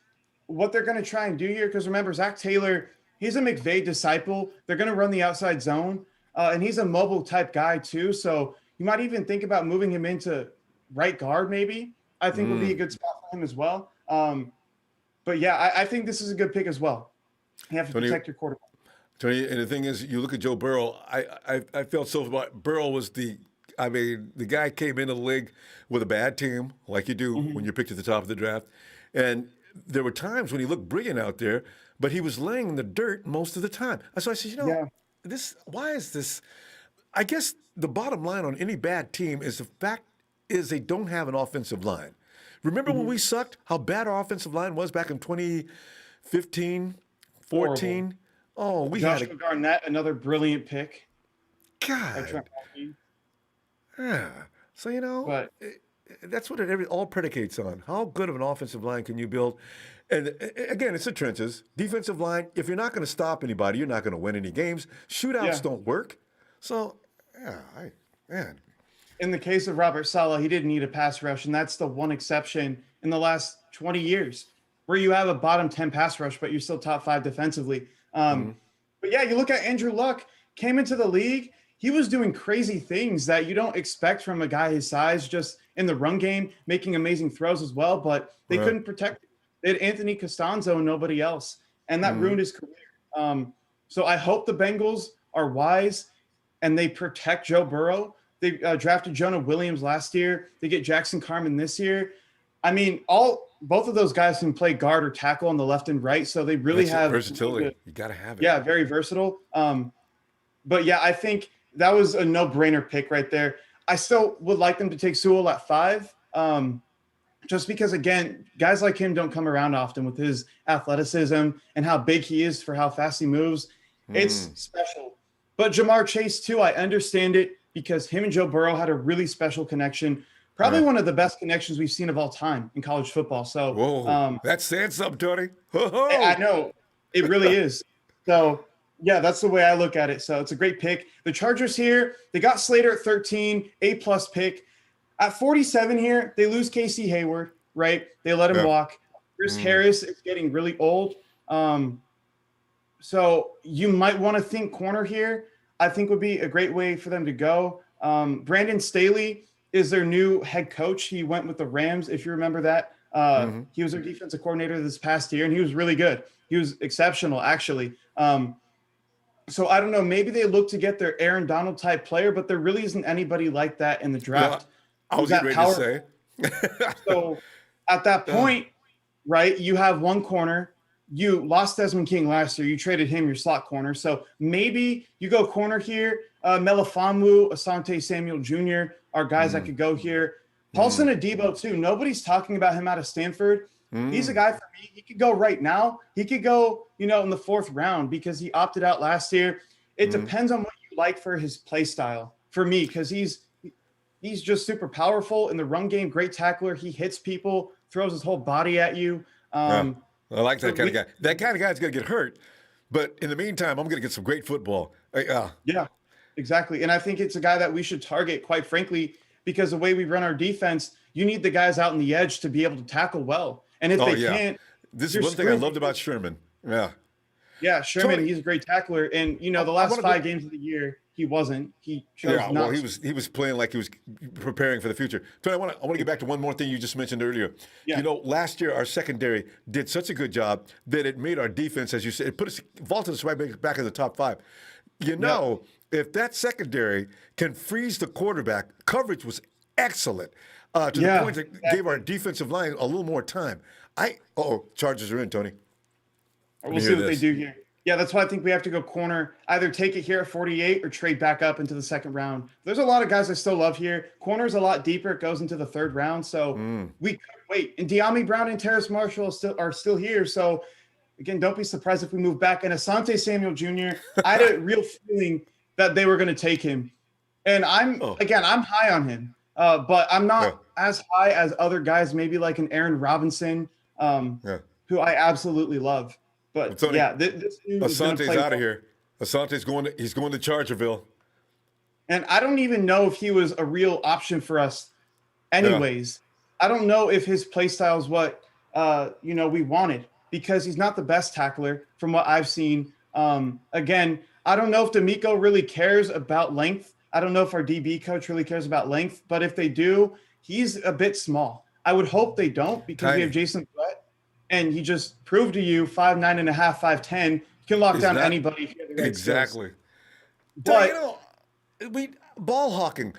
what they're going to try and do here because remember, Zach Taylor, he's a McVay disciple. They're going to run the outside zone, and he's a mobile type guy too. So you might even think about moving him into right guard maybe. I think would be a good spot for him as well. But yeah, I think this is a good pick as well. You have to protect your quarterback. Tony, and the thing is, you look at Joe Burrow. I felt so about Burrow was the guy came into the league with a bad team, like you do when you're picked at the top of the draft. And there were times when he looked brilliant out there, but he was laying in the dirt most of the time. So I said, why is this? I guess the bottom line on any bad team is the fact is they don't have an offensive line. Remember when we sucked? How bad our offensive line was back in 2015, 14? Horrible. Oh, we Josh had a Garnett, another brilliant pick by God. Trent Baalke. Yeah. So But that's what it all predicates on. How good of an offensive line can you build? And again, it's the trenches. Defensive line. If you're not going to stop anybody, you're not going to win any games. Shootouts yeah, don't work. So man. in the case of Robert Saleh, he didn't need a pass rush, and that's the one exception in the last 20 years where you have a bottom 10 pass rush, but you're still top 5 defensively. But yeah, you look at Andrew Luck, came into the league. He was doing crazy things that you don't expect from a guy his size, just in the run game, making amazing throws as well, but they couldn't protect him. They had Anthony Costanzo and nobody else, and that ruined his career. So I hope the Bengals are wise and they protect Joe Burrow. They drafted Jonah Williams last year. They get Jackson Carman this year. I mean, both of those guys can play guard or tackle on the left and right, so they really have versatility. You got to have it. Yeah, very versatile. But yeah, I think that was a no-brainer pick right there. I still would like them to take Sewell at 5, just because, again, guys like him don't come around often with his athleticism and how big he is for how fast he moves. It's special. But Jamar Chase, too, I understand it because him and Joe Burrow had a really special connection. Probably one of the best connections we've seen of all time in college football. So, whoa, that's saying something, Tony. I know. It really is. So, yeah, that's the way I look at it. So it's a great pick. The Chargers here, they got Slater at 13, A-plus pick. At 47 here, they lose Casey Hayward, right? They let him walk. Chris Harris is getting really old. So you might want to think corner here. I think would be a great way for them to go. Brandon Staley is their new head coach. He went with the Rams, if you remember that. He was their defensive coordinator this past year, and he was really good. He was exceptional, actually. So I don't know. Maybe they look to get their Aaron Donald type player, but there really isn't anybody like that in the draft. I was getting ready to say. So at that point, right, you have one corner. You lost Desmond King last year. You traded him your slot corner. So maybe you go corner here. Melifonwu, Asante Samuel Jr. are guys that could go here. Paulson Adebo, too. Nobody's talking about him out of Stanford. He's a guy for me. He could go right now. He could go, in the 4th round because he opted out last year. It depends on what you like for his play style for me, because he's just super powerful in the run game, great tackler. He hits people, throws his whole body at you. I like that kind of guy. That kind of guy's going to get hurt, but in the meantime, I'm going to get some great football. Yeah, exactly. And I think it's a guy that we should target, quite frankly, because the way we run our defense, you need the guys out on the edge to be able to tackle well. And if they can't, this is one thing I loved about Sherman. Yeah, Sherman, he's a great tackler. And, the last 5 games of the year, he wasn't. He chose not. Well, he was playing like he was preparing for the future. Tony, I want to get back to one more thing you just mentioned earlier. Yeah. Last year our secondary did such a good job that it made our defense, as you said, vaulted us right back in the top 5. If that secondary can freeze the quarterback, coverage was excellent to the point that gave our defensive line a little more time. Chargers are in, Tony. We'll see what they do here. Yeah, that's why I think we have to go corner. Either take it here at 48 or trade back up into the 2nd round. There's a lot of guys I still love here. Corner's a lot deeper. It goes into the 3rd round. So we could wait. And De'Ami Brown and Terrace Marshall are still here. So, again, don't be surprised if we move back. And Asante Samuel Jr., I had a real feeling that they were going to take him. And I'm high on him. But I'm not as high as other guys, maybe like an Aaron Robinson, who I absolutely love. But Tony, this dude Asante's out of here. Asante's going to Chargerville. And I don't even know if he was a real option for us anyways. I don't know if his play style is what we wanted, because he's not the best tackler from what I've seen. Again, I don't know if D'Amico really cares about length. I don't know if our DB coach really cares about length, but if they do, he's a bit small. I would hope they don't, because we have Jason Brett. And he just proved to you 5'9.5", 5'10", you can lock down anybody if you have the right exactly. Skills. But we ball hawking.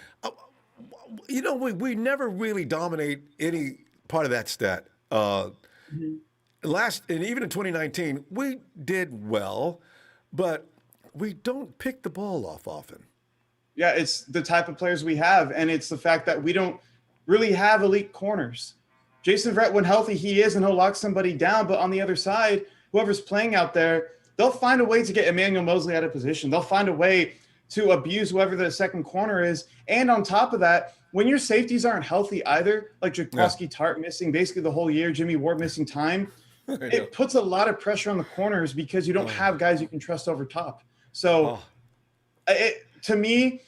We never really dominate any part of that stat. And even in 2019, we did well, but we don't pick the ball off often. Yeah, it's the type of players we have, and it's the fact that we don't really have elite corners. Jason Verrett, when healthy, he is, and he'll lock somebody down. But on the other side, whoever's playing out there, they'll find a way to get Emmanuel Mosley out of position. They'll find a way to abuse whoever the second corner is. And on top of that, when your safeties aren't healthy either, like Jaquaski Tart missing basically the whole year, Jimmy Ward missing time, it puts a lot of pressure on the corners because you don't have guys you can trust over top. So to me,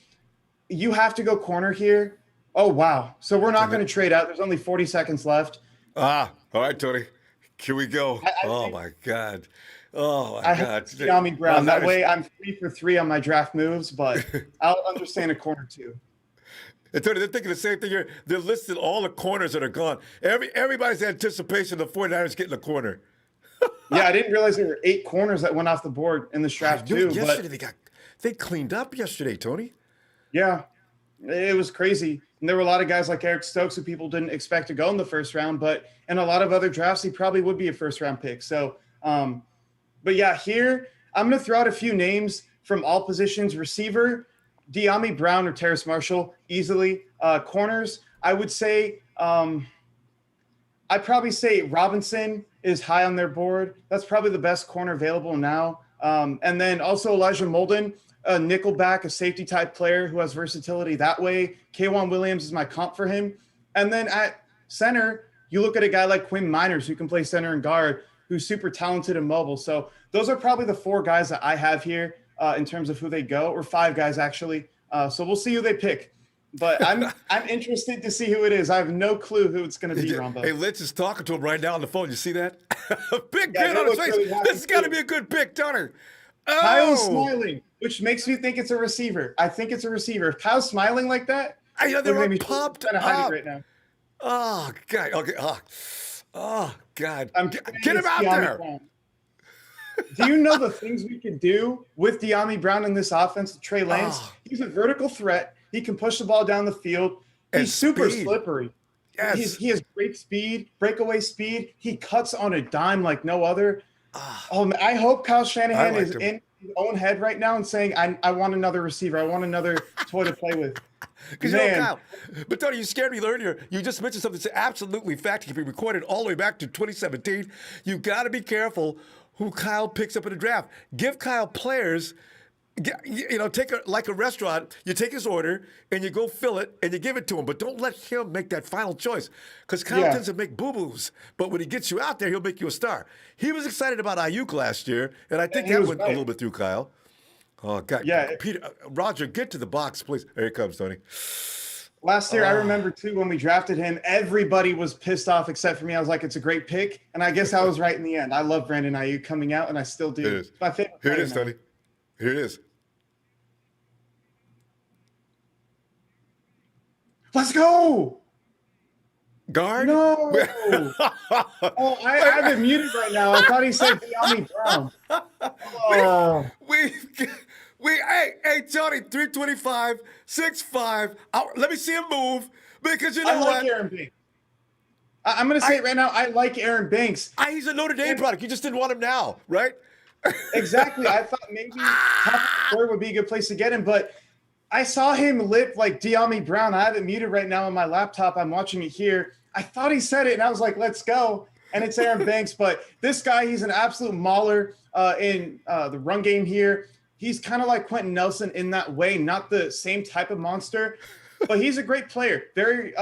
you have to go corner here. Oh, wow. So we're not going to trade out. There's only 40 seconds left. All right, Tony. Here we go. My God. Oh, my God. De'Ami Brown. That way I'm 3 for 3 on my draft moves, but I'll understand a corner too. And Tony, they're thinking the same thing here. They're listing all the corners that are gone. Everybody's anticipation of the 49ers getting a corner. Yeah, I didn't realize there were 8 corners that went off the board in the draft too. Yesterday they cleaned up yesterday, Tony. Yeah, it was crazy. And there were a lot of guys like Eric Stokes who people didn't expect to go in the first round, but in a lot of other drafts, he probably would be a first round pick. So, but yeah, here I'm going to throw out a few names from all positions. Receiver, De'Ami Brown or Terrace Marshall, easily. Corners, I would say, I'd probably say Robinson is high on their board. That's probably the best corner available now. And then also Elijah Molden, a nickelback, a safety type player who has versatility that way. K'Wan Williams is my comp for him. And then at center, you look at a guy like Quinn Miners who can play center and guard, who's super talented and mobile. So those are probably the 4 guys that I have here in terms of who they go, or 5 guys actually. So we'll see who they pick. But I'm interested to see who it is. I have no clue who it's going to be, Ronbo. Hey, Lynch is talking to him right now on the phone. You see that? Big grin on his face. Really this has got to be a good pick, Tony. Oh. Kyle's smiling, which makes me think it's a receiver. I think it's a receiver. If Kyle's smiling like that, they're pumped up right now. Oh, God. Okay. Oh God. Get him out there. Brown. Do you know the things we can do with De'Ami Brown in this offense with Trey Lance? He's a vertical threat. He can push the ball down the field. He's super slippery. Yes. He has great speed, breakaway speed. He cuts on a dime like no other. I hope Kyle Shanahan is in his own head right now and saying, I want another receiver. I want another toy to play with. Because Kyle, but Tony, you scared me earlier. You just mentioned something that's absolutely fact. Can be recorded all the way back to 2017. You got to be careful who Kyle picks up in the draft. Give Kyle players, take like a restaurant. You take his order and you go fill it and you give it to him, but don't let him make that final choice because Kyle tends to make boo-boos. But when he gets you out there, he'll make you a star. He was excited about Ayuk last year, and I think that went a little bit through Kyle. Oh, God. Yeah. Peter, Roger, get to the box, please. Here he comes, Tony. Last year, I remember, too, when we drafted him, everybody was pissed off except for me. I was like, it's a great pick. And I guess I was right in the end. I love Brandon Ayuk coming out, and I still do. It is. It's my favorite. Here it is, Tony. Here it is. Let's go. Guard? No. I have it muted right now. I thought he said De'Ami Brown. Oh. Hey, Tony, 325, 6'5". Let me see him move because you know what? I like Aaron Banks. I'm going to say it right now. I like Aaron Banks. He's a Notre Dame product. You just didn't want him now, right? Exactly. I thought maybe Ford would be a good place to get him, but I saw him lip like De'Ami Brown. I have it muted right now on my laptop. I'm watching it here. I thought he said it, and I was like, let's go. And it's Aaron Banks. But this guy, he's an absolute mauler in the run game here. He's kind of like Quentin Nelson in that way, not the same type of monster, but he's a great player. Very,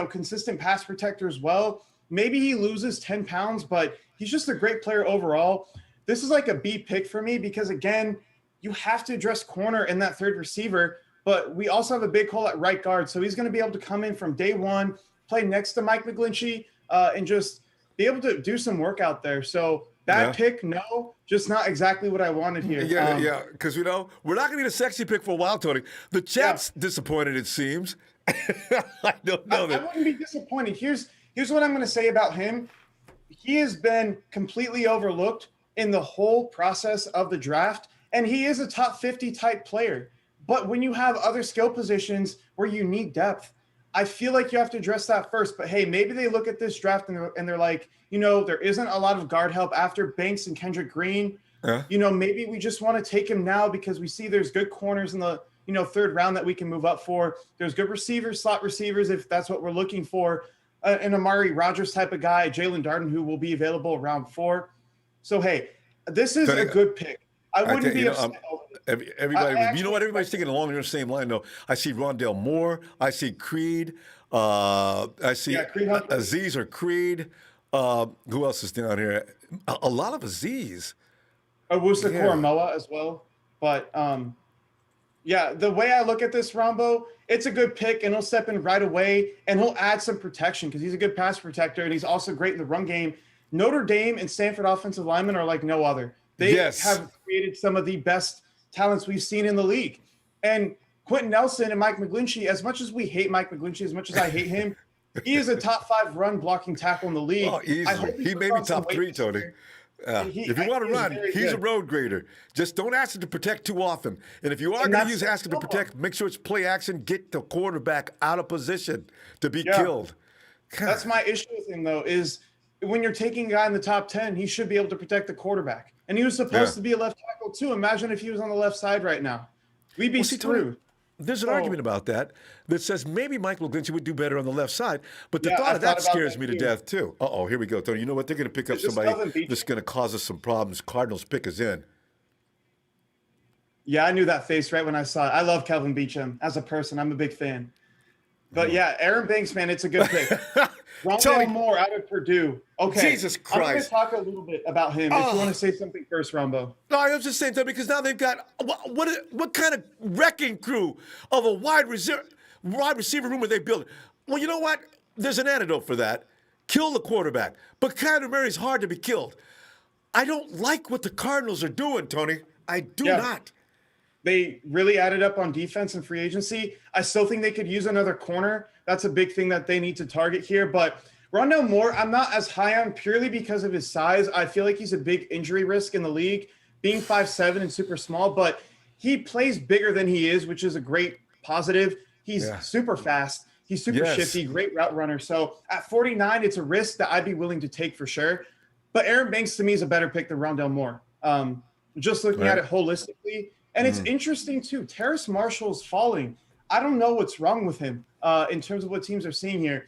consistent pass protector as well. Maybe he loses 10 pounds, but he's just a great player overall. This is like a B pick for me because, again, you have to address corner in that third receiver, but we also have a big hole at right guard. So he's going to be able to come in from day one, play next to Mike McGlinchey, and just be able to do some work out there. So bad pick, no, just not exactly what I wanted here. Yeah, because, we're not going to get a sexy pick for a while, Tony. The chat's disappointed, it seems. I don't know that. I wouldn't be disappointed. Here's what I'm going to say about him. He has been completely overlooked in the whole process of the draft, and he is a top 50 type player. But when you have other skill positions where you need depth, I feel like you have to address that first. But, hey, maybe they look at this draft and they're like, there isn't a lot of guard help after Banks and Kendrick Green. Maybe we just want to take him now because we see there's good corners in the, third round that we can move up for. There's good receivers, slot receivers, if that's what we're looking for. An Amari Rogers type of guy, Jalen Darden, who will be available round 4. So, hey, this is a good pick. I wouldn't be upset over it. Everybody, you know what? Everybody's thinking along the same line, though. I see Rondale Moore. I see Creed. I see Aziz or Creed. Who else is down here? A lot of Aziz. Owusu Koromoa as well. But, the way I look at this, Ronbo, it's a good pick, and he'll step in right away, and he'll add some protection because he's a good pass protector, and he's also great in the run game. Notre Dame and Stanford offensive linemen are like no other. They have created some of the best talents we've seen in the league. And Quentin Nelson and Mike McGlinchey, as much as we hate Mike McGlinchey, as much as I hate him, he is a top 5 run blocking tackle in the league. Oh, easily. He may be top 3, Tony. If you want to run, he's a road grader. Just don't ask him to protect too often. And if you are going to ask him to protect, make sure it's play action. Get the quarterback out of position to be killed. God. That's my issue with him, though, is when you're taking a guy in the top 10, he should be able to protect the quarterback. And he was supposed to be a left tackle, too. Imagine if he was on the left side right now. We'd be screwed. There's an argument about that says maybe Mike McGlinchey would do better on the left side, but the thought of that scares me to death, too. Uh-oh, here we go, Tony. You know what? They're going to pick up somebody that's going to cause us some problems. Cardinals pick us in. Yeah, I knew that face right when I saw it. I love Kelvin Beachum. As a person, I'm a big fan. But, Aaron Banks, man, it's a good pick. Rondale Moore out of Purdue. Okay. Jesus Christ. I'm going to talk a little bit about him if you want to say something first, Ronbo. No, I was just saying that because now they've got what kind of wrecking crew of a wide receiver room are they building? Well, you know what? There's an antidote for that. Kill the quarterback. But Kyler Murray's hard to be killed. I don't like what the Cardinals are doing, Tony. I do not. They really added up on defense and free agency. I still think they could use another corner. That's a big thing that they need to target here. But Rondale Moore, I'm not as high on purely because of his size. I feel like he's a big injury risk in the league, being 5'7" and super small. But he plays bigger than he is, which is a great positive. He's super fast. He's super shifty, great route runner. So at 49, it's a risk that I'd be willing to take for sure. But Aaron Banks, to me, is a better pick than Rondale Moore. Just looking at it holistically. And it's interesting, too. Terrace Marshall's falling. I don't know what's wrong with him in terms of what teams are seeing here.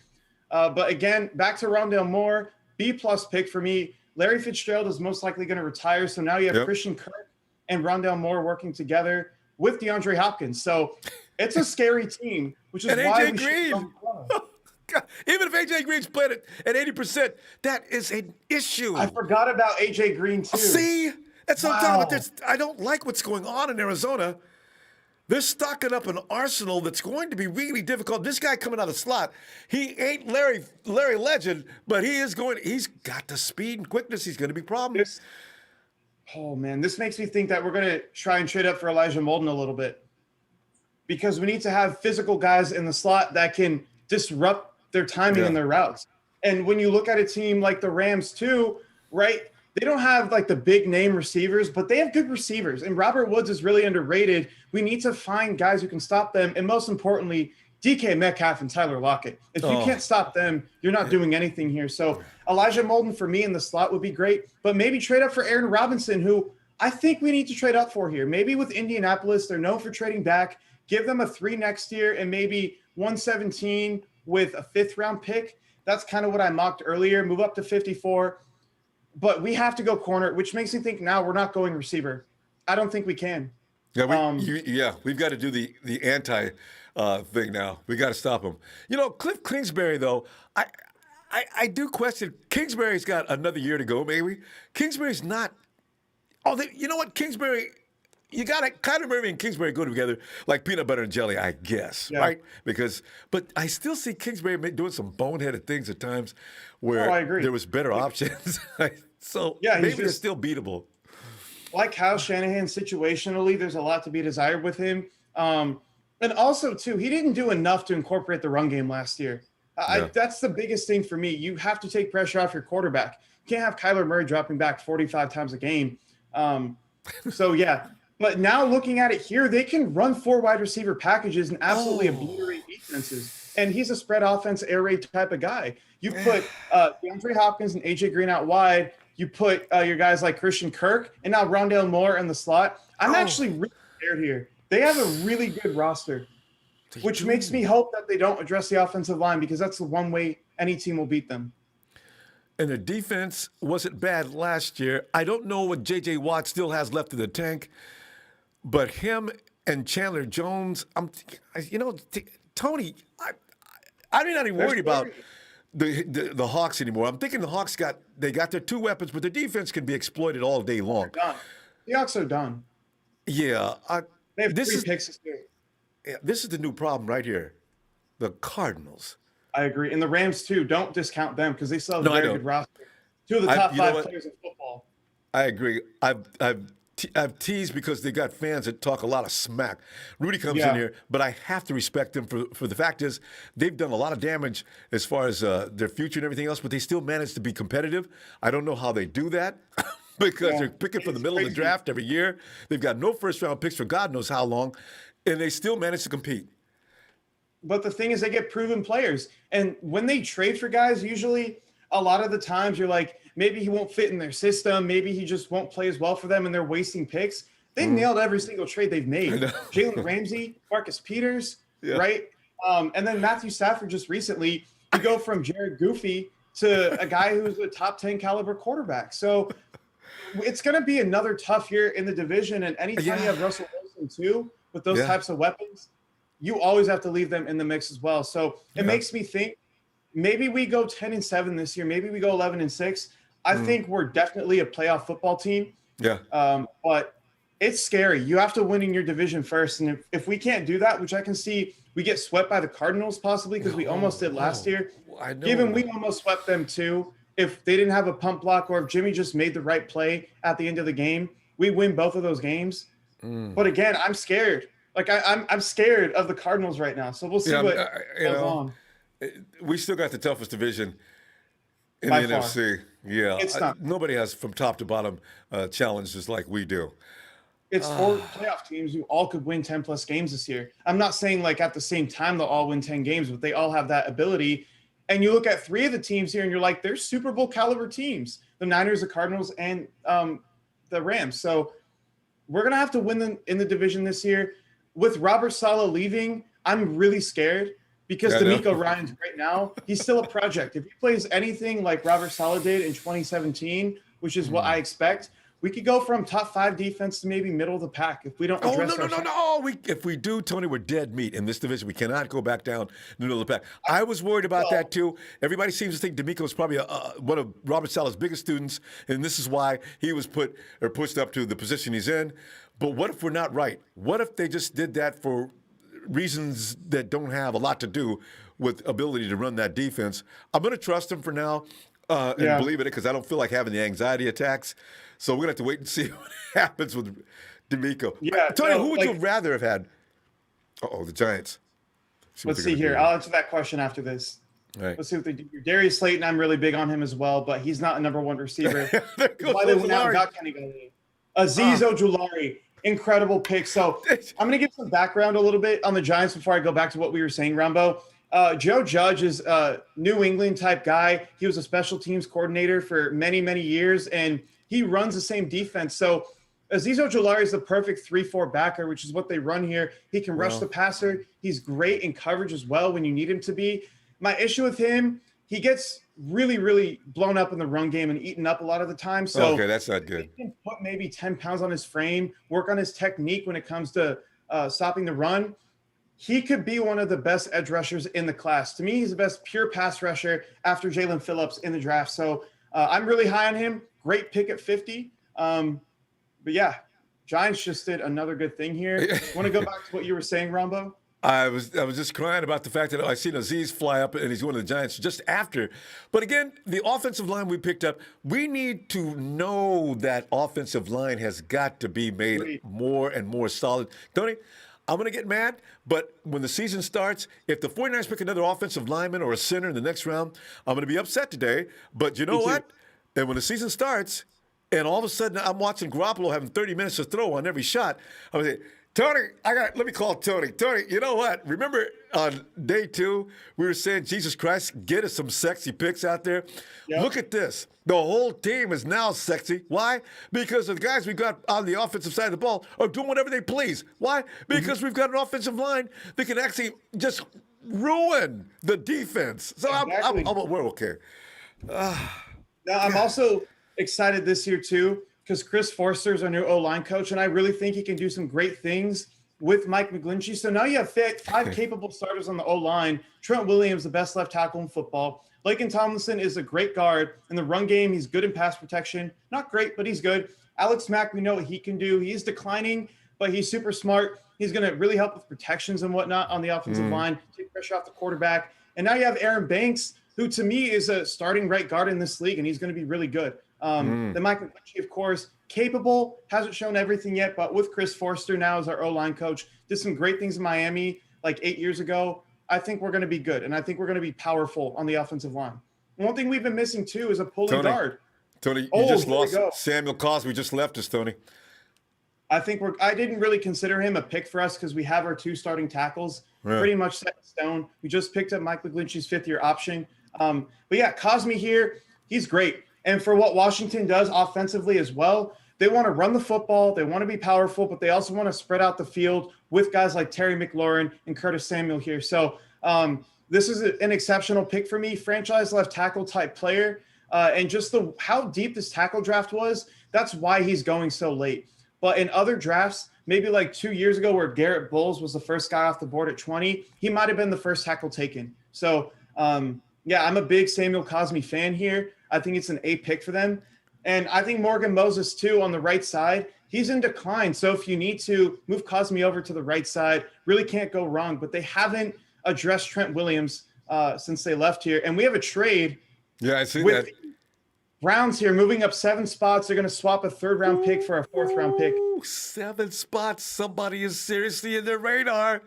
But, again, back to Rondale Moore, B-plus pick for me. Larry Fitzgerald is most likely going to retire. So now you have Christian Kirk and Rondale Moore working together with DeAndre Hopkins. So it's a scary team, which is why we should God, even if A.J. Green's playing at 80%, that is an issue. I forgot about A.J. Green, too. See? That's what I'm talking about. I don't like what's going on in Arizona. They're stocking up an arsenal that's going to be really difficult. This guy coming out of the slot, he ain't Larry Legend, but he's got the speed and quickness. He's going to be problems. Oh, man, this makes me think that we're going to try and trade up for Elijah Molden a little bit because we need to have physical guys in the slot that can disrupt their timing and their routes. And when you look at a team like the Rams too, right, they don't have like the big name receivers, but they have good receivers. And Robert Woods is really underrated. We need to find guys who can stop them. And most importantly, DK Metcalf and Tyler Lockett. If you can't stop them, you're not doing anything here. So Elijah Molden for me in the slot would be great, but maybe trade up for Aaron Robinson, who I think we need to trade up for here. Maybe with Indianapolis, they're known for trading back. Give them a 3 next year and maybe 117 with a 5th round pick. That's kind of what I mocked earlier. Move up to 54. But we have to go corner, which makes me think now we're not going receiver. I don't think we can. Yeah, we've got to do the anti thing now. We got to stop him. You know, Cliff Kingsbury, though, I do question. Kingsbury's got another year to go, maybe. Kingsbury's not. You know what, Kingsbury. You got to Kyler Murray and Kingsbury go together like peanut butter and jelly, I guess, right? But I still see Kingsbury doing some boneheaded things at times where there was better options. So maybe they're still beatable. Like Kyle Shanahan situationally, there's a lot to be desired with him. And also, too, he didn't do enough to incorporate the run game last year. That's the biggest thing for me. You have to take pressure off your quarterback. You can't have Kyler Murray dropping back 45 times a game. But now looking at it here, they can run 4 wide receiver packages and absolutely obliterate defenses. And he's a spread offense, air raid type of guy. You put DeAndre Hopkins and A.J. Green out wide. You put your guys like Christian Kirk and now Rondale Moore in the slot. I'm actually really scared here. They have a really good roster, They which makes do. me hope that they don't address the offensive line because that's the one way any team will beat them. And their defense wasn't bad last year. I don't know what J.J. Watt still has left in the tank, but him and Chandler Jones, Tony, I'm not even They're worried about scary. the Hawks anymore. I'm thinking the Hawks got their two weapons, but their defense can be exploited all day They're long. done. The Seahawks are done. Yeah, They have this three is picks this year. this is the new problem right here. The Cardinals. I agree. And the Rams, too. Don't discount them because they still have a No, I very don't. good roster. Two of the I, top you know five what? players in football. I agree. I've teased because they got fans that talk a lot of smack. Rudy comes in Yeah. here, but I have to respect them for the fact is they've done a lot of damage as far as their future and everything else, but they still manage to be competitive. I don't know how they do that because Yeah. they're picking from the It's middle of the crazy. draft every year. They've got no first round picks for God knows how long, and they still manage to compete. But the thing is, they get proven players. And when they trade for guys, usually a lot of the times you're like, maybe he won't fit in their system. Maybe he just won't play as well for them and they're wasting picks. They nailed every single trade they've made. know. Jalen Ramsey, Marcus Peters, Yeah. right? And then Matthew Stafford just recently, you go from Jared Goofy to a guy who's a top 10 caliber quarterback. So it's going to be another tough year in the division. And anytime Yeah. you have Russell Wilson too, with those Yeah. types of weapons, you always have to leave them in the mix as well. So it makes me think maybe we go 10-7 this year. Maybe we go 11-6. I think we're definitely a playoff football team. Yeah. But it's scary. You have to win in your division first. And if we can't do that, which I can see we get swept by the Cardinals possibly because we almost did last year. I know. Given we almost swept them too, if they didn't have a pump block or if Jimmy just made the right play at the end of the game, we win both of those games. But again, I'm scared. Like I'm scared of the Cardinals right now. So we'll see what goes on. We still got the toughest division in By the far. NFC. Yeah, It's not. nobody has from top to bottom challenges like we do. It's four playoff teams who all could win 10 plus games this year. I'm not saying like at the same time they'll all win 10 games, but they all have that ability. And you look at three of the teams here and you're like, they're Super Bowl caliber teams, the Niners, the Cardinals, and the Rams. So we're going to have to win them in the division this year. With Robert Saleh leaving, I'm really scared because Yeah, I know. D'Amico Ryan's right now, he's still a project. If he plays anything like Robert Saleh did in 2017, which is what I expect, we could go from top 5 defense to maybe middle of the pack if we don't Oh, address no. If we do, Tony, we're dead meat in this division. We cannot go back down the middle of the pack. I was worried about that, too. Everybody seems to think D'Amico is probably one of Robert Saleh's biggest students, and this is why he was put or pushed up to the position he's in. But what if we're not right? What if they just did that for reasons that don't have a lot to do with ability to run that defense? I'm going to trust him for now and believe in it because I don't feel like having the anxiety attacks. So we're going to have to wait and see what happens with D'Amico. Yeah, Tony, no, who would you like- rather have had? The Giants. What Let's they're see gonna here. do. I'll answer that question after this. All right. Let's see what they do here. Darius Slayton, I'm really big on him as well, but he's not a number one receiver. There That's goes why they went out Ojulari. without Kenny Galladay. Azeez Ojulari, incredible pick. So I'm going to give some background a little bit on the Giants before I go back to what we were saying, Ronbo. Joe Judge is a New England type guy. He was a special teams coordinator for many, many years, and he runs the same defense. So Azeez Ojulari is the perfect 3-4 backer, which is what they run here. He can rush the passer. He's great in coverage as well when you need him to be. My issue with him, he gets really, really blown up in the run game and eaten up a lot of the time. So Okay, that's not good. he can put maybe 10 pounds on his frame, work on his technique when it comes to stopping the run. He could be one of the best edge rushers in the class. To me, he's the best pure pass rusher after Jalen Phillips in the draft. So I'm really high on him. Great pick at 50. But yeah, Giants just did another good thing here. Want to go back to what you were saying, Rombo? I was just crying about the fact that I seen Azeez fly up and he's going to the Giants just after. But again, the offensive line we picked up, we need to know that offensive line has got to be made Agreed. more and more solid. Tony, I'm going to get mad, but when the season starts, if the 49ers pick another offensive lineman or a center in the next round, I'm going to be upset today. But you know Me too. what? And when the season starts, and all of a sudden I'm watching Garoppolo having 30 minutes to throw on every shot, I'm going to say, Tony, let me call Tony. Tony, you know what? Remember on day 2, we were saying, Jesus Christ, get us some sexy pics out there. Yep. Look at this. The whole team is now sexy. Why? Because the guys we got on the offensive side of the ball are doing whatever they please. Why? Because we've got an offensive line that can actually just ruin the defense. So Exactly. we're okay. Now, I'm also excited this year, too, because Chris Forster is our new O-line coach, and I really think he can do some great things with Mike McGlinchey. So now you have 5 capable starters on the O-line. Trent Williams, the best left tackle in football. Laken Tomlinson is a great guard. In the run game, he's good in pass protection. Not great, but he's good. Alex Mack, we know what he can do. He's declining, but he's super smart. He's going to really help with protections and whatnot on the offensive line, take pressure off the quarterback. And now you have Aaron Banks, who to me is a starting right guard in this league, and he's going to be really good. The Mike McGlinchey, of course, capable, hasn't shown everything yet, but with Chris Forster now as our O-line coach, did some great things in Miami like 8 years ago. I think we're going to be good, and I think we're going to be powerful on the offensive line. One thing we've been missing, too, is a pulling guard. Tony, you just lost. Samuel Cosby just left us, Tony. I didn't really consider him a pick for us because we have our 2 starting tackles pretty much set in stone. We just picked up Mike McGlinchey's 5th-year option. But yeah, Cosme here, he's great. And for what Washington does offensively as well, they want to run the football, they want to be powerful, but they also want to spread out the field with guys like Terry McLaurin and Curtis Samuel here. So this is an exceptional pick for me, franchise left tackle type player. And just how deep this tackle draft was, that's why he's going so late. But in other drafts, maybe like 2 years ago where Garrett Bowles was the first guy off the board at 20, he might have been the first tackle taken. So yeah, I'm a big Samuel Cosme fan here. I think it's an A pick for them. And I think Morgan Moses, too, on the right side, he's in decline. So if you need to move Cosme over to the right side, really can't go wrong. But they haven't addressed Trent Williams since they left here. And we have a trade. Yeah, I see with that. Browns here moving up 7 spots. They're going to swap a 3rd-round pick for a 4th-round pick. 7 spots. Somebody is seriously in their radar.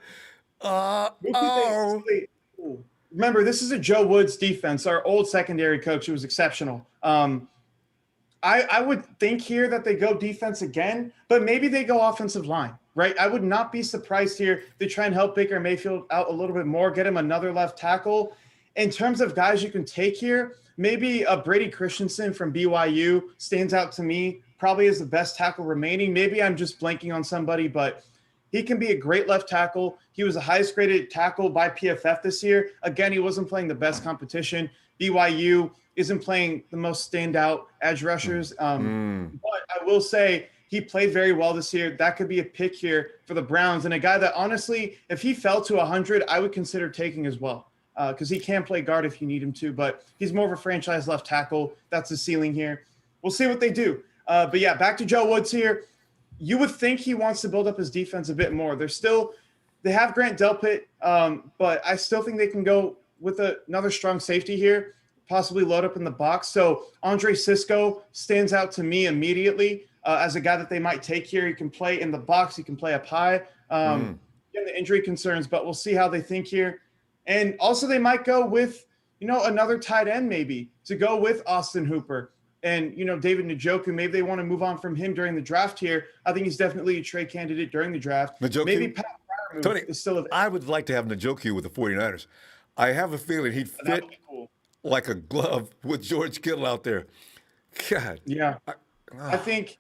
Remember, this is a Joe Woods defense, our old secondary coach who was exceptional. I would think here that they go defense again, but maybe they go offensive line, right? I would not be surprised here they try and help Baker Mayfield out a little bit more, get him another left tackle. In terms of guys you can take here, maybe a Brady Christensen from BYU stands out to me, probably is the best tackle remaining. Maybe I'm just blanking on somebody, but he can be a great left tackle. He was the highest graded tackle by PFF this year. Again, he wasn't playing the best competition. BYU isn't playing the most standout edge rushers. But I will say he played very well this year. That could be a pick here for the Browns. And a guy that, honestly, if he fell to 100, I would consider taking as well because he can play guard if you need him to. But he's more of a franchise left tackle. That's the ceiling here. We'll see what they do. But, yeah, back to Joe Woods here. You would think he wants to build up his defense a bit more. They have Grant Delpit, but I still think they can go with another strong safety here, possibly load up in the box. So Andre Sisco stands out to me immediately as a guy that they might take here. He can play in the box. He can play up high. Again, the injury concerns, but we'll see how they think here. And also they might go with, another tight end maybe to go with Austin Hooper. And, David Njoku, maybe they want to move on from him during the draft here. I think he's definitely a trade candidate during the draft. Njoku? Maybe Pat Fryer Tony, is still available. I would like to have Njoku with the 49ers. I have a feeling he'd fit like a glove with George Kittle out there. God. Yeah. I think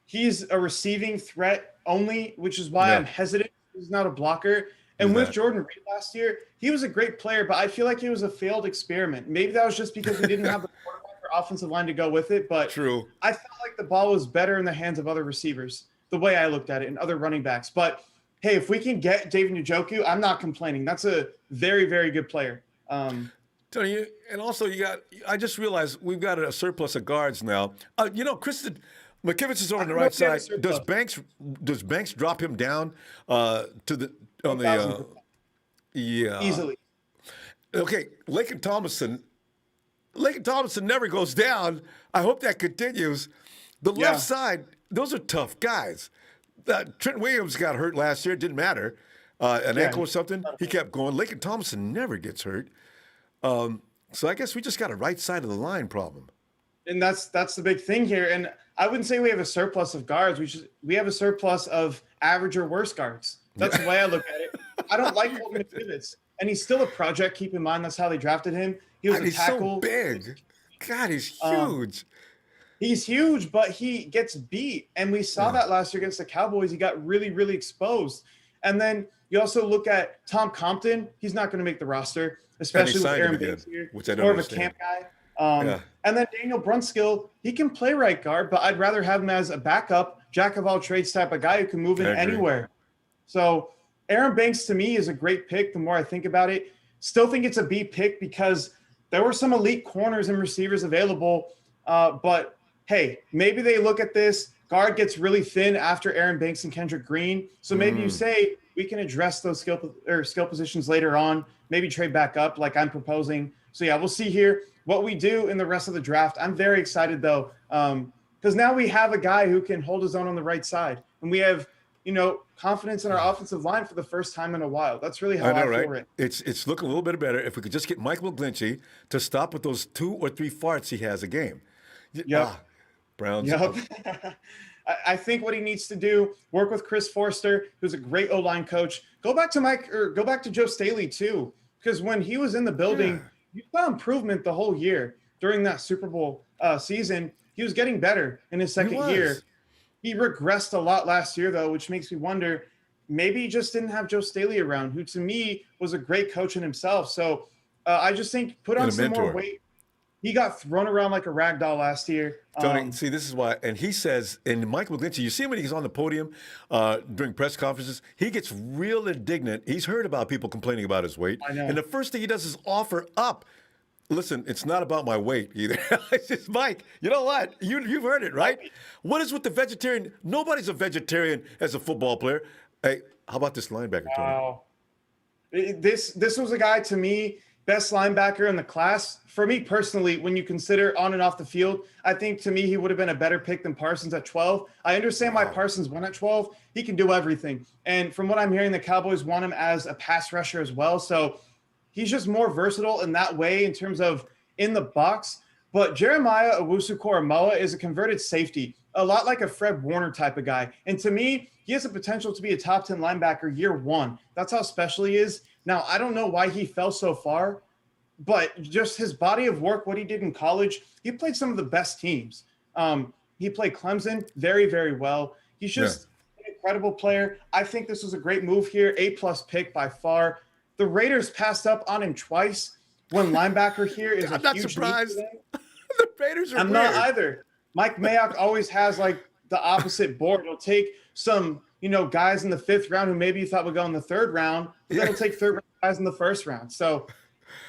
he's a receiving threat only, which is why I'm hesitant. He's not a blocker. And with Jordan Reed last year, he was a great player, but I feel like he was a failed experiment. Maybe that was just because we didn't have the quarterback or offensive line to go with it. But True. I felt like the ball was better in the hands of other receivers, the way I looked at it, and other running backs. But, hey, if we can get David Njoku, I'm not complaining. That's a very, very good player. Tony, and also I just realized we've got a surplus of guards now. Kristen McKivitz is on the right side. Does Banks drop him down easily? Okay, Laken Tomlinson never goes down. I hope that continues. The left side, those are tough guys. Trent Williams got hurt last year. It didn't matter. An ankle or something. He kept going. Laken Tomlinson never gets hurt. So I guess we just got a right side of the line problem. And that's the big thing here. And I wouldn't say we have a surplus of guards. We have a surplus of average or worse guards. That's the way I look at it. I don't like Colton McDivitt, and he's still a project. Keep in mind that's how they drafted him. He was a He's tackle. so big. God, he's huge. He's huge, but he gets beat. And we saw that last year against the Cowboys. He got really, really exposed. And then you also look at Tom Compton. He's not going to make the roster, especially with Aaron Banks here. Which I don't more understand. of a camp guy. And then Daniel Brunskill, he can play right guard, but I'd rather have him as a backup, jack of all trades type of guy who can move in anywhere. So Aaron Banks to me is a great pick the more I think about it. Still think it's a B pick because there were some elite corners and receivers available. But hey, maybe they look at this. Guard gets really thin after Aaron Banks and Kendrick Green. So maybe you say we can address those skill positions later on, maybe trade back up like I'm proposing. So yeah, we'll see here what we do in the rest of the draft. I'm very excited though, because now we have a guy who can hold his own on the right side. And we have, confidence in our offensive line for the first time in a while. That's really how I feel right. It's looking a little bit better if we could just get Mike McGlinchey to stop with those 2 or 3 farts he has a game. Browns. I think what he needs to do, work with Chris Forster, who's a great O-line coach. Go back to Joe Staley too, because when he was in the building, you saw improvement the whole year during that Super Bowl season. He was getting better in his second year. He regressed a lot last year, though, which makes me wonder, maybe he just didn't have Joe Staley around, who to me was a great coach in himself. So I just think put on some more weight. He got thrown around like a rag doll last year. Tony, see, this is why. And he says, and Mike McGlinchey, you see him when he's on the podium during press conferences, he gets real indignant. He's heard about people complaining about his weight. I know. And the first thing he does is offer up. Listen, it's not about my weight either. It's just, Mike, you know what? You've heard it, right? What is with the vegetarian? Nobody's a vegetarian as a football player. Hey, how about this linebacker, Tony? Wow. This was a guy, to me, best linebacker in the class. For me personally, when you consider on and off the field, I think to me he would have been a better pick than Parsons at 12. I understand why Parsons went at 12. He can do everything. And from what I'm hearing, the Cowboys want him as a pass rusher as well. So he's just more versatile in that way in terms of in the box. But Jeremiah Owusu-Koramoah is a converted safety, a lot like a Fred Warner type of guy. And to me, he has the potential to be a top 10 linebacker year one. That's how special he is. Now, I don't know why he fell so far, but just his body of work, what he did in college, he played some of the best teams. He played Clemson very, very well. He's just an incredible player. I think this was a great move here, A-plus pick by far. The Raiders passed up on him twice. One linebacker here is I'm not surprised. The Raiders are I'm weird. not either. Mike Mayock always has like the opposite board. He'll take some, guys in the 5th round who maybe you thought would go in the 3rd round, but then he'll take 3rd round guys in the 1st round. So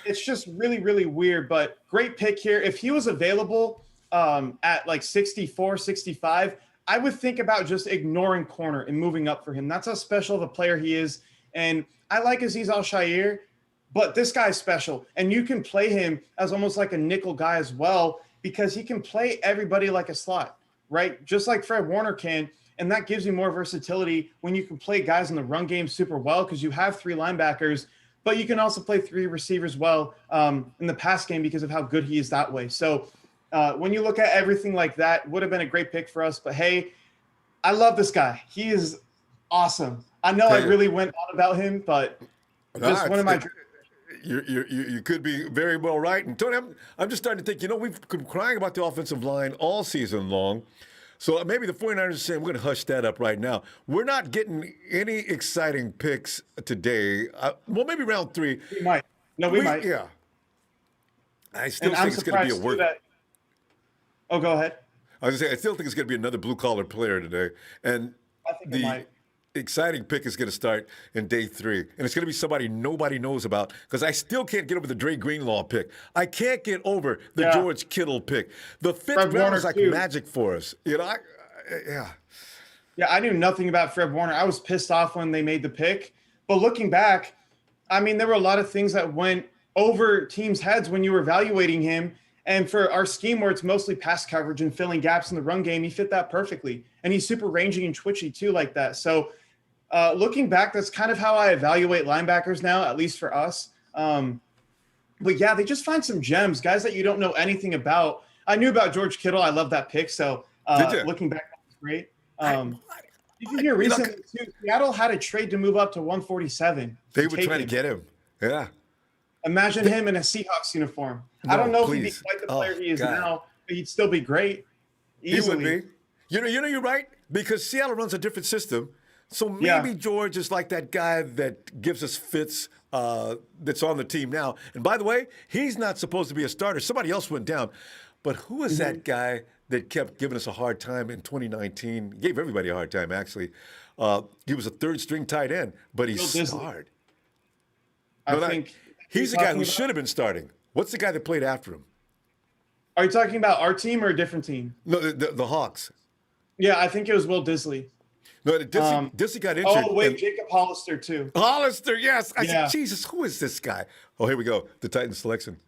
it's just really, really weird, but great pick here. If he was available at like 64, 65, I would think about just ignoring corner and moving up for him. That's how special of a player he is. And I like Azeez Al-Shaair, but this guy's special. And you can play him as almost like a nickel guy as well, because he can play everybody like a slot, right? Just like Fred Warner can. And that gives you more versatility when you can play guys in the run game super well, because you have 3 linebackers, but you can also play 3 receivers well in the pass game because of how good he is that way. So when you look at everything like that, would have been a great pick for us. But hey, I love this guy. He is awesome. I know I really went on about him, but just one of my. You could be very well right. And Tony, I'm just starting to think, we've been crying about the offensive line all season long. So maybe the 49ers are saying we're going to hush that up right now. We're not getting any exciting picks today. Well, maybe round 3. We might. No, we might. Yeah. I still think it's going to be a work. Oh, go ahead. I was going to say, I still think it's going to be another blue-collar player today. And I think it might. Exciting pick is going to start in day 3. And it's going to be somebody nobody knows about, because I still can't get over the Dre Greenlaw pick. I can't get over the George Kittle pick. The 5th round is like magic for us. Yeah, I knew nothing about Fred Warner. I was pissed off when they made the pick. But looking back, I mean, there were a lot of things that went over teams' heads when you were evaluating him. And for our scheme where it's mostly pass coverage and filling gaps in the run game, he fit that perfectly. And he's super rangy and twitchy too like that. So looking back, that's kind of how I evaluate linebackers now, at least for us. But yeah, they just find some gems, guys that you don't know anything about. I knew about George Kittle. I love that pick. So Did you? Looking back, that was great. I, Did you hear you know, recently too? Seattle had a trade to move up to 147 they to were take trying to him. get him. Yeah. Imagine him in a Seahawks uniform. I No, don't know if he'd be please. quite the Oh, player he is God. now, but he'd still be great He would easily. be. You're right because Seattle runs a different system. So Yeah. maybe George is like that guy that gives us fits that's on the team now. And by the way, he's not supposed to be a starter. Somebody else went down. But who is that guy that kept giving us a hard time in 2019? Gave everybody a hard time, actually. He was a third string tight end, but he Bill Disley. starred. I No, think he's the you're guy talking who about- should have been starting. What's the guy that played after him? Are you talking about our team or a different team? No, the Hawks. Yeah, I think it was Will Disley. No, Disley got injured. Oh wait, and- Jacob Hollister too. Hollister, yes. I Yeah. said, Jesus, who is this guy? Oh, here we go. The Titans selection.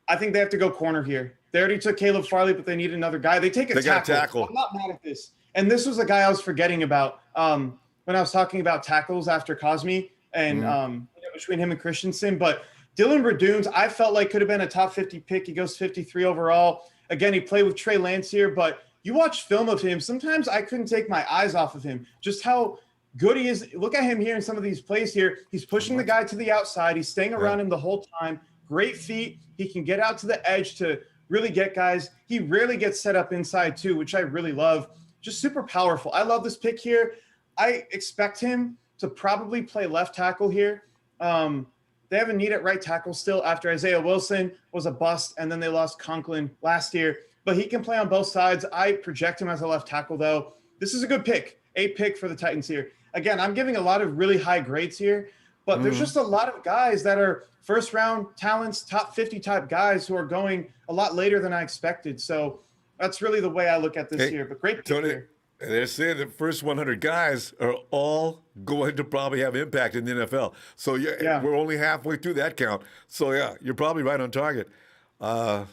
I think they have to go corner here. They already took Caleb Farley, but they need another guy. They take a They got a tackle. tackle. I'm not mad at this. And this was a guy I was forgetting about when I was talking about tackles after Cosme and between him and Christensen. But Dylan Radunes, I felt like could have been a top 50 pick. He goes 53 overall. Again, he played with Trey Lance here, but you watch film of him. Sometimes I couldn't take my eyes off of him. Just how good he is. Look at him here in some of these plays here. He's pushing the guy to the outside. He's staying around him the whole time. Great feet. He can get out to the edge to really get guys. He rarely gets set up inside too, which I really love. Just super powerful. I love this pick here. I expect him to probably play left tackle here. They have a need at right tackle still after Isaiah Wilson was a bust, and then they lost Conklin last year. But he can play on both sides. I project him as a left tackle, though. This is a good pick, a pick for the Titans here. Again, I'm giving a lot of really high grades here, but there's just a lot of guys that are first-round talents, top 50 type guys who are going a lot later than I expected. So that's really the way I look at this here. But great pick Tony, here. they're saying the first 100 guys are all going to probably have impact in the NFL. So, we're only halfway through that count. So, yeah, you're probably right on target. So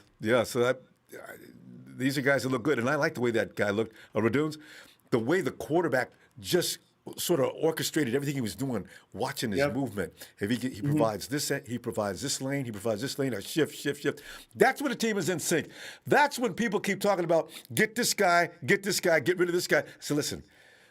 these are guys that look good. And I like the way that guy looked. Radunes, the way the quarterback just sort of orchestrated everything he was doing, watching his movement. If he provides this, he provides this lane, a shift. That's when the team is in sync. That's when people keep talking about get this guy, get rid of this guy. So listen,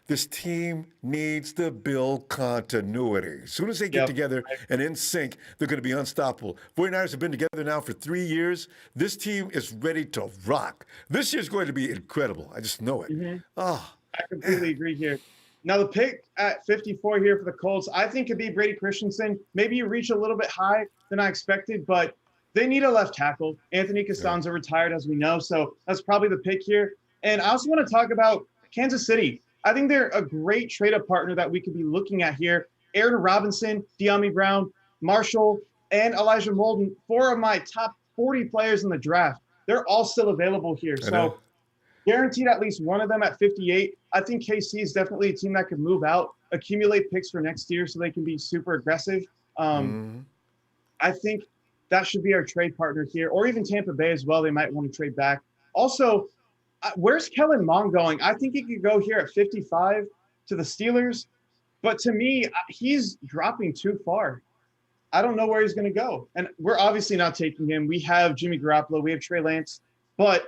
this team needs to build continuity. As soon as they get together and in sync, they're going to be unstoppable. 49ers have been together now for 3 years. This team is ready to rock. This year's going to be incredible. I just know it. I completely agree here. Now, the pick at 54 here for the Colts, I think could be Brady Christensen. Maybe you reach a little bit high than I expected, but they need a left tackle. Anthony Costanzo retired, as we know, so that's probably the pick here. And I also want to talk about Kansas City. I think they're a great trade-up partner that we could be looking at here. Aaron Robinson, De'Ami Brown, Marshall, and Elijah Molden, 4 of my top 40 players in the draft. They're all still available here. So guaranteed at least one of them at 58. I think KC is definitely a team that could move out, accumulate picks for next year so they can be super aggressive. I think that should be our trade partner here, or even Tampa Bay as well. They might want to trade back. Also, where's Kellen Mond going? I think he could go here at 55 to the Steelers. But to me, he's dropping too far. I don't know where he's going to go. And we're obviously not taking him. We have Jimmy Garoppolo. We have Trey Lance. But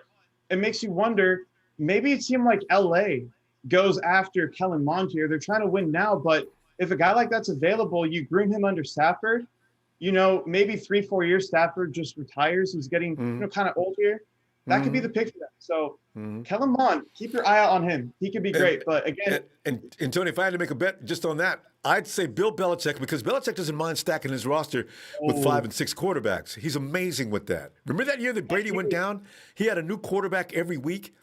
it makes you wonder, maybe a team like LA goes after Kellen Mond here. They're trying to win now, but if a guy like that's available, you groom him under Stafford, maybe 3-4 years Stafford just retires. He's getting kind of old here. That could be the pick for them. So Kellen Mond, keep your eye out on him. He could be great. But again, and Tony, if I had to make a bet just on that, I'd say Bill Belichick, because Belichick doesn't mind stacking his roster with 5 and 6 quarterbacks. He's amazing with that. Remember that year that Brady went down? He had a new quarterback every week.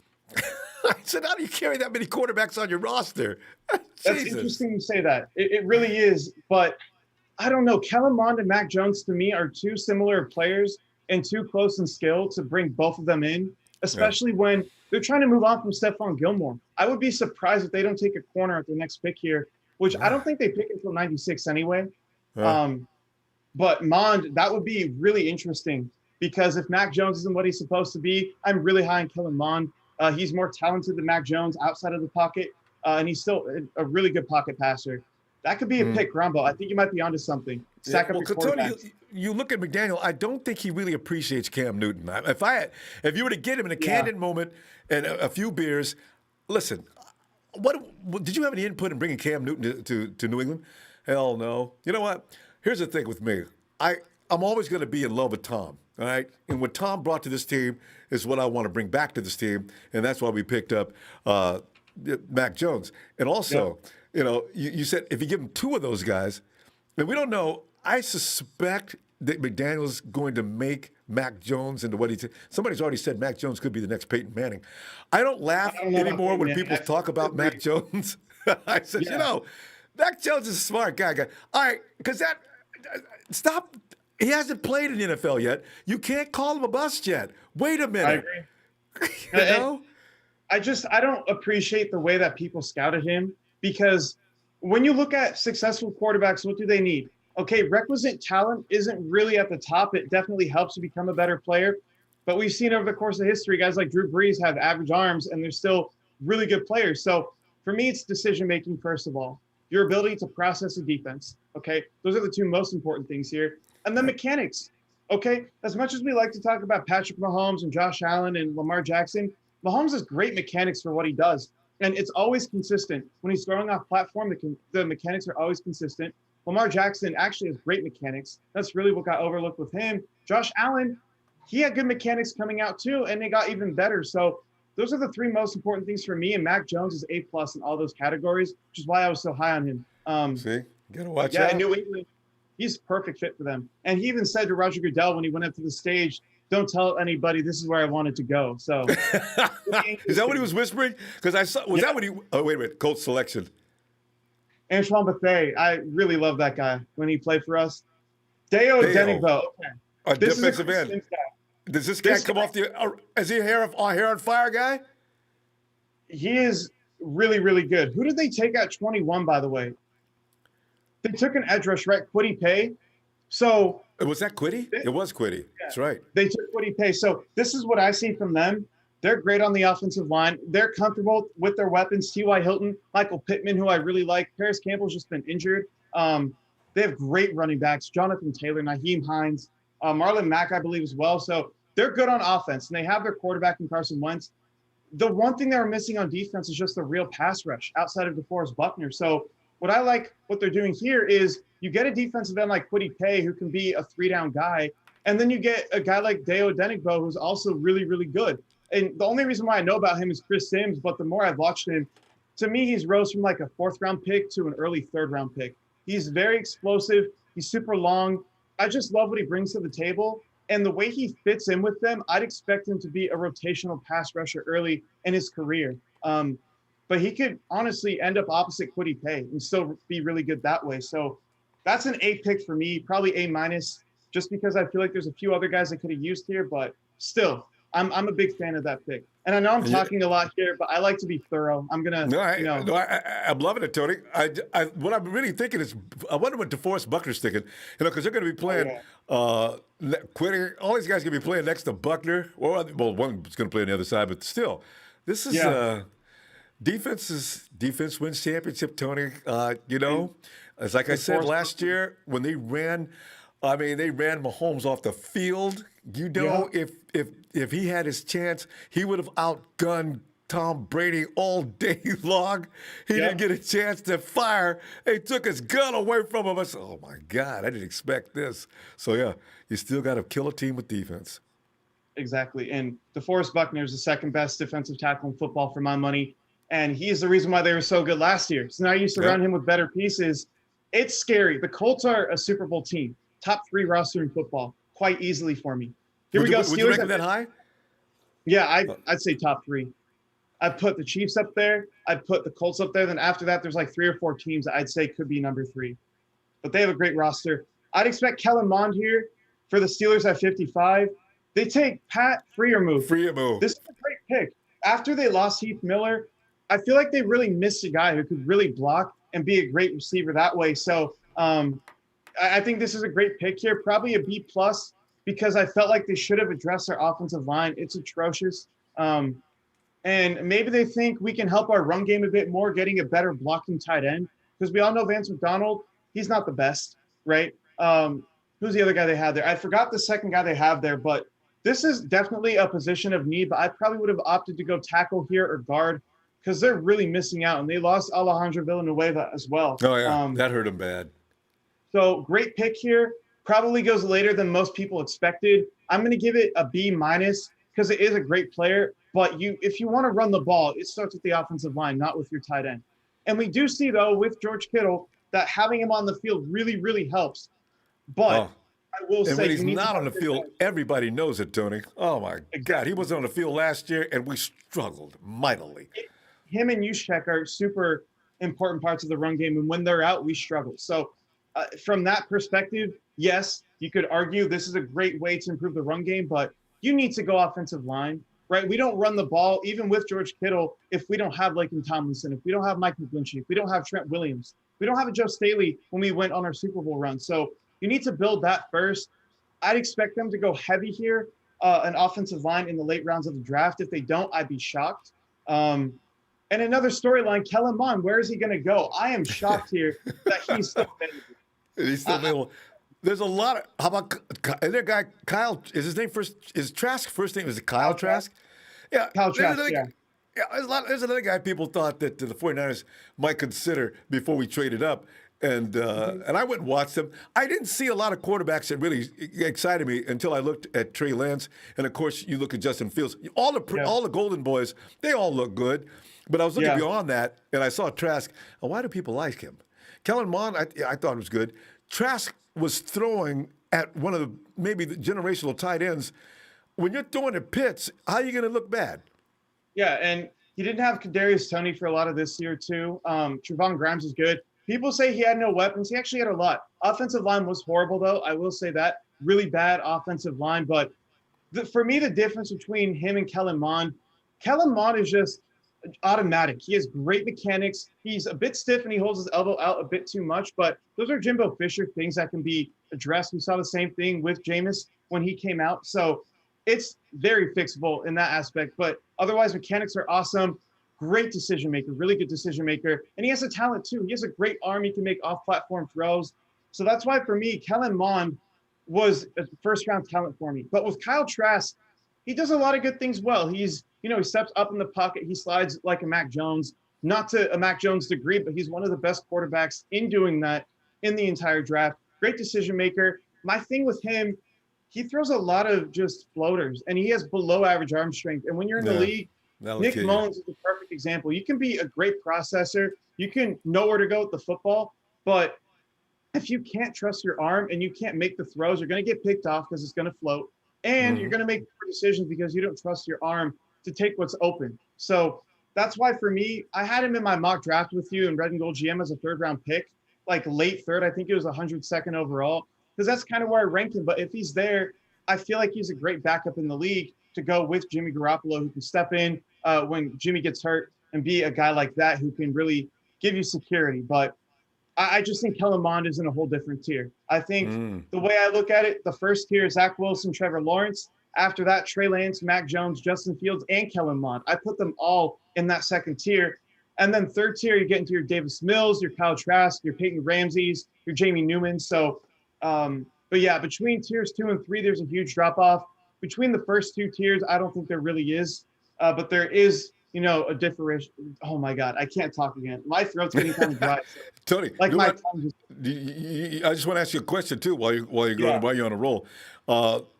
I said, how do you carry that many quarterbacks on your roster? That's interesting you say that. It really is. But I don't know. Kellen Mond and Mac Jones, to me, are two similar players and too close in skill to bring both of them in, especially when they're trying to move on from Stephon Gilmore. I would be surprised if they don't take a corner at the next pick here, which I don't think they pick until 96 anyway. But Mond, that would be really interesting because if Mac Jones isn't what he's supposed to be, I'm really high on Kellen Mond. He's more talented than Mac Jones outside of the pocket, and he's still a really good pocket passer. That could be a pick, Ronbo. I think you might be onto something. Stack up Well, your Tony, quarterbacks. you look at McDaniel. I don't think he really appreciates Cam Newton. If you were to get him in a Yeah. candid moment and a few beers, listen. What did you have any input in bringing Cam Newton to New England? Hell no. You know what? Here's the thing with me. I'm always going to be in love with Tom. All right, and what Tom brought to this team is what I want to bring back to this team, and that's why we picked up Mac Jones. And also, you said if you give him two of those guys, and we don't know. I suspect that McDaniel's going to make Mac Jones into what somebody's already said Mac Jones could be the next Peyton Manning. I don't laugh I don't know about anymore Peyton when Manning. people talk about Mac Jones. I said, Mac Jones is a smart guy. All right, because stop. He hasn't played in the NFL yet. You can't call him a bust yet. Wait a minute. I agree. I don't appreciate the way that people scouted him, because when you look at successful quarterbacks, what do they need? Okay, requisite talent isn't really at the top. It definitely helps you become a better player. But we've seen over the course of history, guys like Drew Brees have average arms, and they're still really good players. So for me, it's decision-making, first of all. Your ability to process a defense, okay? Those are the two most important things here. And then mechanics, okay? As much as we like to talk about Patrick Mahomes and Josh Allen and Lamar Jackson, Mahomes has great mechanics for what he does. And it's always consistent. When he's throwing off platform, the mechanics are always consistent. Lamar Jackson actually has great mechanics. That's really what got overlooked with him. Josh Allen, he had good mechanics coming out too, and they got even better. So those are the three most important things for me. And Mac Jones is A+ in all those categories, which is why I was so high on him. See, you gotta watch yeah, out. in New England, he's a perfect fit for them. And he even said to Roger Goodell when he went up to the stage, "Don't tell anybody this is where I wanted to go." So is that what he was whispering? Because I saw that what he? Oh wait a minute, Colts selection. Antoine Bethea, I really love that guy when he played for us. Deo Denigbo, okay. A This is a defensive Chris end. Sims guy. Does this guy come off the? Is he a hair on fire guy? He is really, really good. Who did they take at 21, by the way? They took an edge rush, right? Kwity Paye. So Was that Quiddy? It was Quiddy. That's right. they took Kwity Paye. So this is what I see from them. They're great on the offensive line. They're comfortable with their weapons. T.Y. Hilton, Michael Pittman, who I really like. Paris Campbell's just been injured. They have great running backs. Jonathan Taylor, Naheem Hines, Marlon Mack, I believe, as well. So they're good on offense, and they have their quarterback in Carson Wentz. The one thing they were missing on defense is just the real pass rush outside of DeForest Buckner. So what I like what they're doing here is you get a defensive end like Kwity Paye, who can be a 3-down guy, and then you get a guy like Deo Denigbo, who's also really, really good. And the only reason why I know about him is Chris Sims, but the more I've watched him, to me, he's rose from like a 4th-round pick to an early 3rd-round pick. He's very explosive. He's super long. I just love what he brings to the table. And the way he fits in with them, I'd expect him to be a rotational pass rusher early in his career. But he could honestly end up opposite Kwity Paye and still be really good that way. So that's an A pick for me, probably A-, just because I feel like there's a few other guys I could have used here, but still, I'm a big fan of that pick. And I know I'm talking a lot here, but I like to be thorough. I'm gonna, I'm loving it, Tony. What I'm really thinking is, I wonder what DeForest Buckner's thinking. Because they're going to be playing Quiddy. All these guys going to be playing next to Buckner. Well, one's going to play on the other side, but still, this is defense wins championship, Tony. It's like I said last year when they ran. They ran Mahomes off the field. If he had his chance, he would have outgunned Tom Brady all day long. He didn't get a chance to fire. They took his gun away from him. I said, oh, my God, I didn't expect this. So, you still got to kill a team with defense. Exactly. And DeForest Buckner is the 2nd best defensive tackle in football for my money. And he's the reason why they were so good last year. So now you surround him with better pieces. It's scary. The Colts are a Super Bowl team. Top 3 roster in football, quite easily for me. Here we go. Would you rank them that high? Yeah, I'd say top 3. I'd put the Chiefs up there. I'd put the Colts up there. Then after that, there's like 3 or 4 teams that I'd say could be number 3. But they have a great roster. I'd expect Kellen Mond here for the Steelers at 55. They take Pat Freiermuth. This is a great pick. After they lost Heath Miller, I feel like they really missed a guy who could really block and be a great receiver that way. So I think this is a great pick here, probably a B+, because I felt like they should have addressed their offensive line. It's atrocious. And maybe they think we can help our run game a bit more, getting a better blocking tight end. because we all know Vance McDonald, he's not the best, right? Who's the other guy they had there? I forgot the second guy they have there, but this is definitely a position of need, but I probably would have opted to go tackle here or guard because they're really missing out, and they lost Alejandro Villanueva as well. Oh, yeah. That hurt him bad. So great pick here. Probably goes later than most people expected. I'm going to give it a B- because it is a great player, but if you want to run the ball, it starts with the offensive line, not with your tight end. And we do see, though, with George Kittle, that having him on the field really, really helps. But I will say, when he's not on the field, everybody knows it, Tony. Oh, my God. He wasn't on the field last year, and we struggled mightily. Him and Juszczyk are super important parts of the run game, and when they're out, we struggle. So from that perspective, yes, you could argue this is a great way to improve the run game, but you need to go offensive line, right? We don't run the ball, even with George Kittle, if we don't have Laken Tomlinson, if we don't have Mike McGlinchey, if we don't have Trent Williams, we don't have a Joe Staley when we went on our Super Bowl run. So you need to build that first. I'd expect them to go heavy here, an offensive line in the late rounds of the draft. If they don't, I'd be shocked. And another storyline, Kellen Mond, where is he going to go? I am shocked here that he's still available. He's still available. There's a lot of. How about is there a guy Kyle? Is his name first? Is Trask first name? Is it Kyle Trask? Yeah, Kyle Trask. Yeah. Yeah, there's another guy people thought that the 49ers might consider before we traded up, and I went and watched them. I didn't see a lot of quarterbacks that really excited me until I looked at Trey Lance, and of course you look at Justin Fields. All the Golden Boys, they all look good, but I was looking beyond that, and I saw Trask. And why do people like him? Kellen Mond, I thought was good. Trask was throwing at one of maybe the generational tight ends. When you're throwing at Pitts, how are you going to look bad? Yeah, and he didn't have Kadarius Toney for a lot of this year too. Trevon Grimes is good. People say he had no weapons. He actually had a lot. Offensive line was horrible, though. I will say that. Really bad offensive line. But for me, the difference between him and Kellen Mond is just automatic. He has great mechanics. He's a bit stiff and he holds his elbow out a bit too much, but those are Jimbo Fisher things that can be addressed. We saw the same thing with Jameis when he came out. So it's very fixable in that aspect, but otherwise mechanics are awesome. Great decision maker, really good decision maker. And he has a talent too. He has a great arm. He can make off-platform throws. So that's why for me, Kellen Mond was a first-round talent for me. But with Kyle Trask, he does a lot of good things well. He steps up in the pocket. He slides like a Mac Jones, not to a Mac Jones degree, but he's one of the best quarterbacks in doing that in the entire draft. Great decision maker. My thing with him, he throws a lot of just floaters, and he has below average arm strength. And when you're in the league, Nick Mullins is a perfect example. You can be a great processor. You can know where to go with the football, but if you can't trust your arm and you can't make the throws, you're going to get picked off because it's going to float, and you're going to make poor decisions because you don't trust your arm to take what's open. So that's why for me, I had him in my mock draft with you in Red and Gold GM as a third-round pick, like late third. I think it was 102nd overall, because that's kind of where I ranked him. But if he's there, I feel like he's a great backup in the league to go with Jimmy Garoppolo, who can step in when Jimmy gets hurt and be a guy like that who can really give you security. But I just think Kellen Mond is in a whole different tier. I think the way I look at it, the first tier is Zach Wilson, Trevor Lawrence. After that, Trey Lance, Mac Jones, Justin Fields, and Kellen Mond. I put them all in that second tier. And then third tier, you get into your Davis Mills, your Kyle Trask, your Peyton Ramseys, your Jamie Newman. So, but yeah, between tiers 2 and 3, there's a huge drop-off. Between the first two tiers, I don't think there really is. But there is, a differential. Oh, my God. I can't talk again. My throat's getting kind of dry. So, Tony, like my tongue just... I just want to ask you a question, too, while you're on a roll.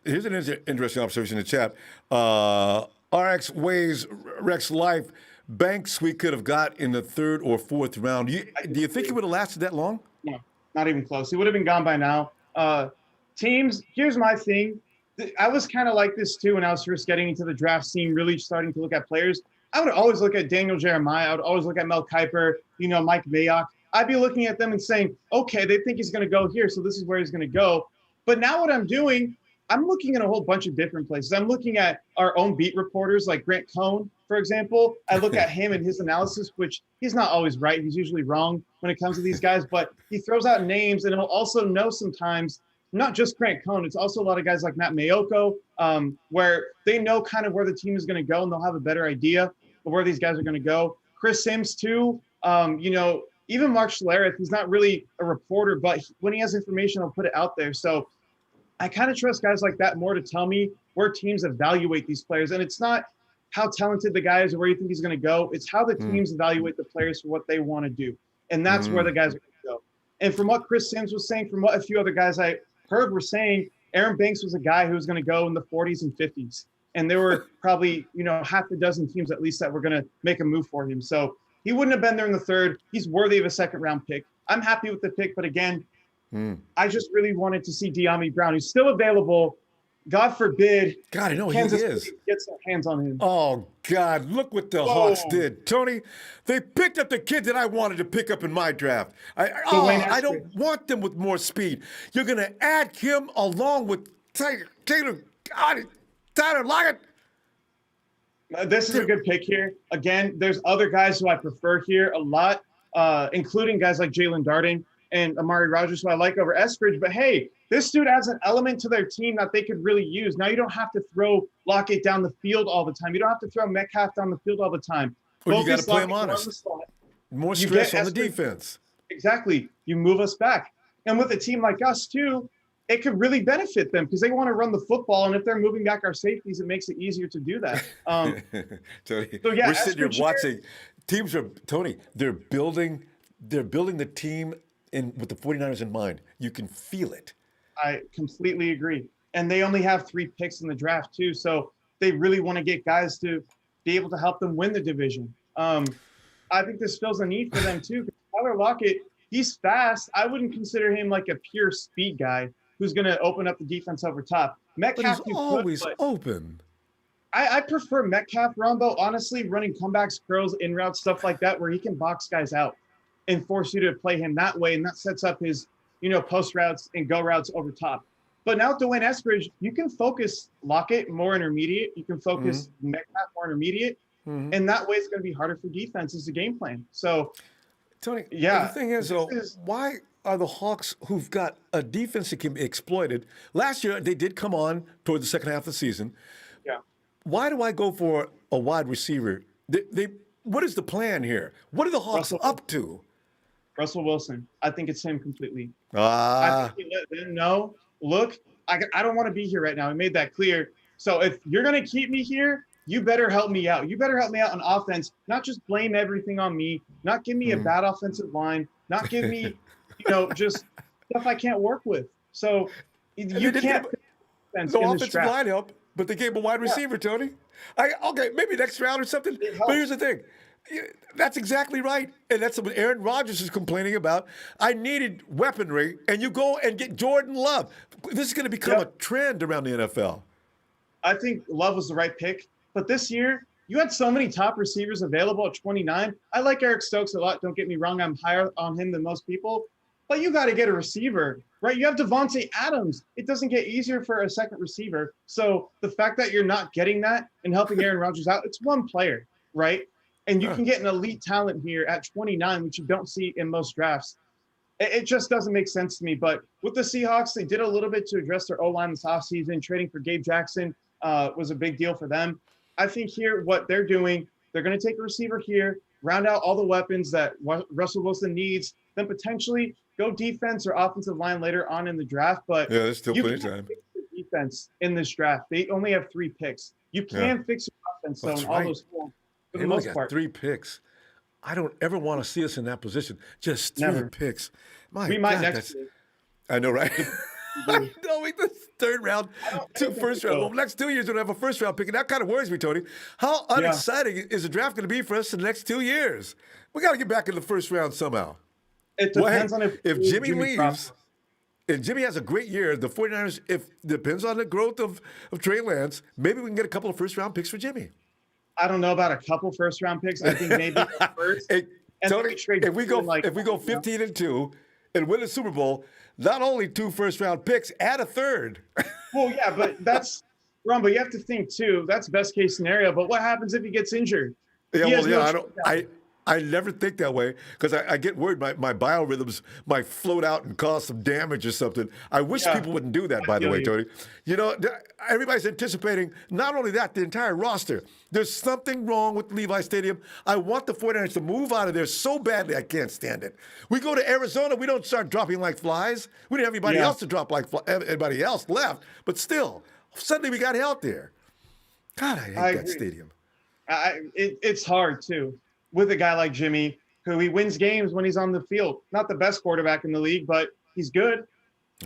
Here's an interesting observation in the chat. RX weighs Rex Life. Banks we could have got in the third or fourth round. Do you think he would have lasted that long? No, not even close. He would have been gone by now. Teams, here's my thing. I was kind of like this too when I was first getting into the draft scene, really starting to look at players. I would always look at Daniel Jeremiah. I would always look at Mel Kiper, Mike Mayock. I'd be looking at them and saying, okay, they think he's going to go here, so this is where he's going to go. But now what I'm doing, I'm looking at a whole bunch of different places. I'm looking at our own beat reporters like Grant Cohn, for example. I look at him and his analysis, which he's not always right. He's usually wrong when it comes to these guys, but he throws out names, and he'll also know sometimes, not just Grant Cohn, it's also a lot of guys like Matt Mayoko, where they know kind of where the team is going to go, and they'll have a better idea of where these guys are going to go. Chris Sims, too, even Mark Schlereth, he's not really a reporter, but when he has information, he'll put it out there. So I kind of trust guys like that more to tell me where teams evaluate these players. And it's not how talented the guy is or where you think he's going to go. It's how the teams evaluate the players for what they want to do. And that's where the guys are going to go. And from what Chris Sims was saying, from what a few other guys I heard were saying, Aaron Banks was a guy who was going to go in the 40s and 50s. And there were probably, half a dozen teams at least that were going to make a move for him. So he wouldn't have been there in the third. He's worthy of a second-round pick. I'm happy with the pick, but again, I just really wanted to see De'Ami Brown, who's still available. God forbid. God, I know Kansas he is. City gets their hands on him. Oh, God, look what the Hawks did. Tony, they picked up the kid that I wanted to pick up in my draft. I don't want them with more speed. You're going to add him along with Taylor Lockett. This is a good pick here. Again, there's other guys who I prefer here a lot, including guys like Jalen Darden and Amari Rogers, who I like over Eskridge. But hey, this dude adds an element to their team that they could really use. Now you don't have to throw Lockett down the field all the time. You don't have to throw Metcalf down the field all the time. Well, you got to play him honest. More stress on the defense. Exactly. You move us back. And with a team like us too, it could really benefit them because they want to run the football. And if they're moving back our safeties, it makes it easier to do that. Tony, we're sitting here watching. Teams are, Tony, they're building the team with the 49ers in mind. You can feel it. I completely agree. And they only have 3 picks in the draft too. So they really want to get guys to be able to help them win the division. I think this fills a need for them too. Tyler Lockett, he's fast. I wouldn't consider him like a pure speed guy who's going to open up the defense over top. Metcalf, but he's always open. I prefer Metcalf, Ronbo, honestly, running comebacks, curls, in routes, stuff like that, where he can box guys out and force you to play him that way. And that sets up his, post routes and go routes over top. But now with Dwayne Eskridge, you can focus Lockett more intermediate. You can focus Metcalf more intermediate. And that way it's going to be harder for defenses to game plan. So, Tony, yeah. The thing is, why are the Hawks, who've got a defense that can be exploited? Last year, they did come on toward the second half of the season. Yeah. Why do I go for a wide receiver? What is the plan here? What are the Hawks up to? Russell Wilson. I think it's him completely. I think he let them know, look, I don't want to be here right now. I made that clear. So if you're going to keep me here, you better help me out. You better help me out on offense, not just blame everything on me, not give me a bad offensive line, not give me, just stuff I can't work with. So you can't no offensive line help, but they gave him a wide receiver, Tony. Okay, maybe next round or something. But here's the thing. That's exactly right. And that's what Aaron Rodgers is complaining about. I needed weaponry, and you go and get Jordan Love. This is going to become a trend around the NFL. I think Love was the right pick. But this year, you had so many top receivers available at 29. I like Eric Stokes a lot. Don't get me wrong. I'm higher on him than most people. But you got to get a receiver, right? You have Devontae Adams. It doesn't get easier for a second receiver. So the fact that you're not getting that and helping Aaron Rodgers out, it's one player, right? And you can get an elite talent here at 29, which you don't see in most drafts. It just doesn't make sense to me. But with the Seahawks, they did a little bit to address their O-line this offseason. Trading for Gabe Jackson was a big deal for them. I think here what they're doing, they're going to take a receiver here, round out all the weapons that Russell Wilson needs, then potentially go defense or offensive line later on in the draft. But yeah, there's still plenty of time. Fix the defense in this draft. They only have 3 picks. You can fix your offense though in all those forms for the most part. 3 picks. I don't ever want to see us in that position. Just 3 picks. We might next year. I know, right? No, the third round, 2 first round. Well, next 2 years, we're going to have a first round pick. And that kind of worries me, Tony. How unexciting is the draft going to be for us in the next 2 years? We got to get back in the first round somehow. It depends on if Jimmy leaves. If Jimmy has a great year, the 49ers, depends on the growth of Trey Lance, maybe we can get a couple of first round picks for Jimmy. I don't know about a couple first round picks. I think maybe the first. Tony, if we go 15-2 and win the Super Bowl, not only 2 first-round picks, add a third. Well, yeah, but that's wrong. But you have to think too. That's best case scenario. But what happens if he gets injured? Yeah, I never think that way because I get worried my biorhythms might float out and cause some damage or something. I wish Yeah, people wouldn't do that, I by the feel way, you. Tony. Everybody's anticipating not only that, the entire roster. There's something wrong with Levi Stadium. I want the 49ers to move out of there so badly, I can't stand it. We go to Arizona, we don't start dropping like flies. We didn't have anybody Yeah, else to drop like anybody else left, but still, suddenly we got out there. God, I I hate that agree. stadium. It's hard too with a guy like Jimmy, who he wins games when he's on the field. Not the best quarterback in the league, but he's good.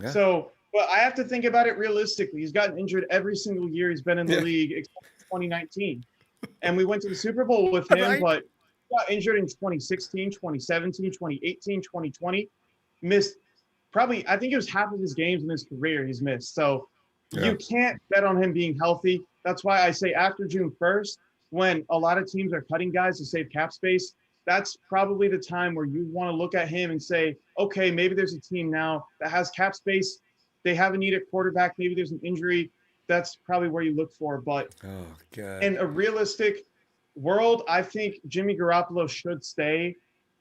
Yeah. So, but I have to think about it realistically. He's gotten injured every single year he's been in the Yeah. league, except for 2019. And we went to the Super Bowl with him, Right? but he got injured in 2016, 2017, 2018, 2020. Missed probably, I think it was half of his games in his career he's missed. So Yeah. you can't bet on him being healthy. That's why I say after June 1st, when a lot of teams are cutting guys to save cap space, that's probably the time where you want to look at him and say, okay, maybe there's a team now that has cap space. They have a need at quarterback. Maybe there's an injury. That's probably where you look for. But Oh, God. in a realistic world, I think Jimmy Garoppolo should stay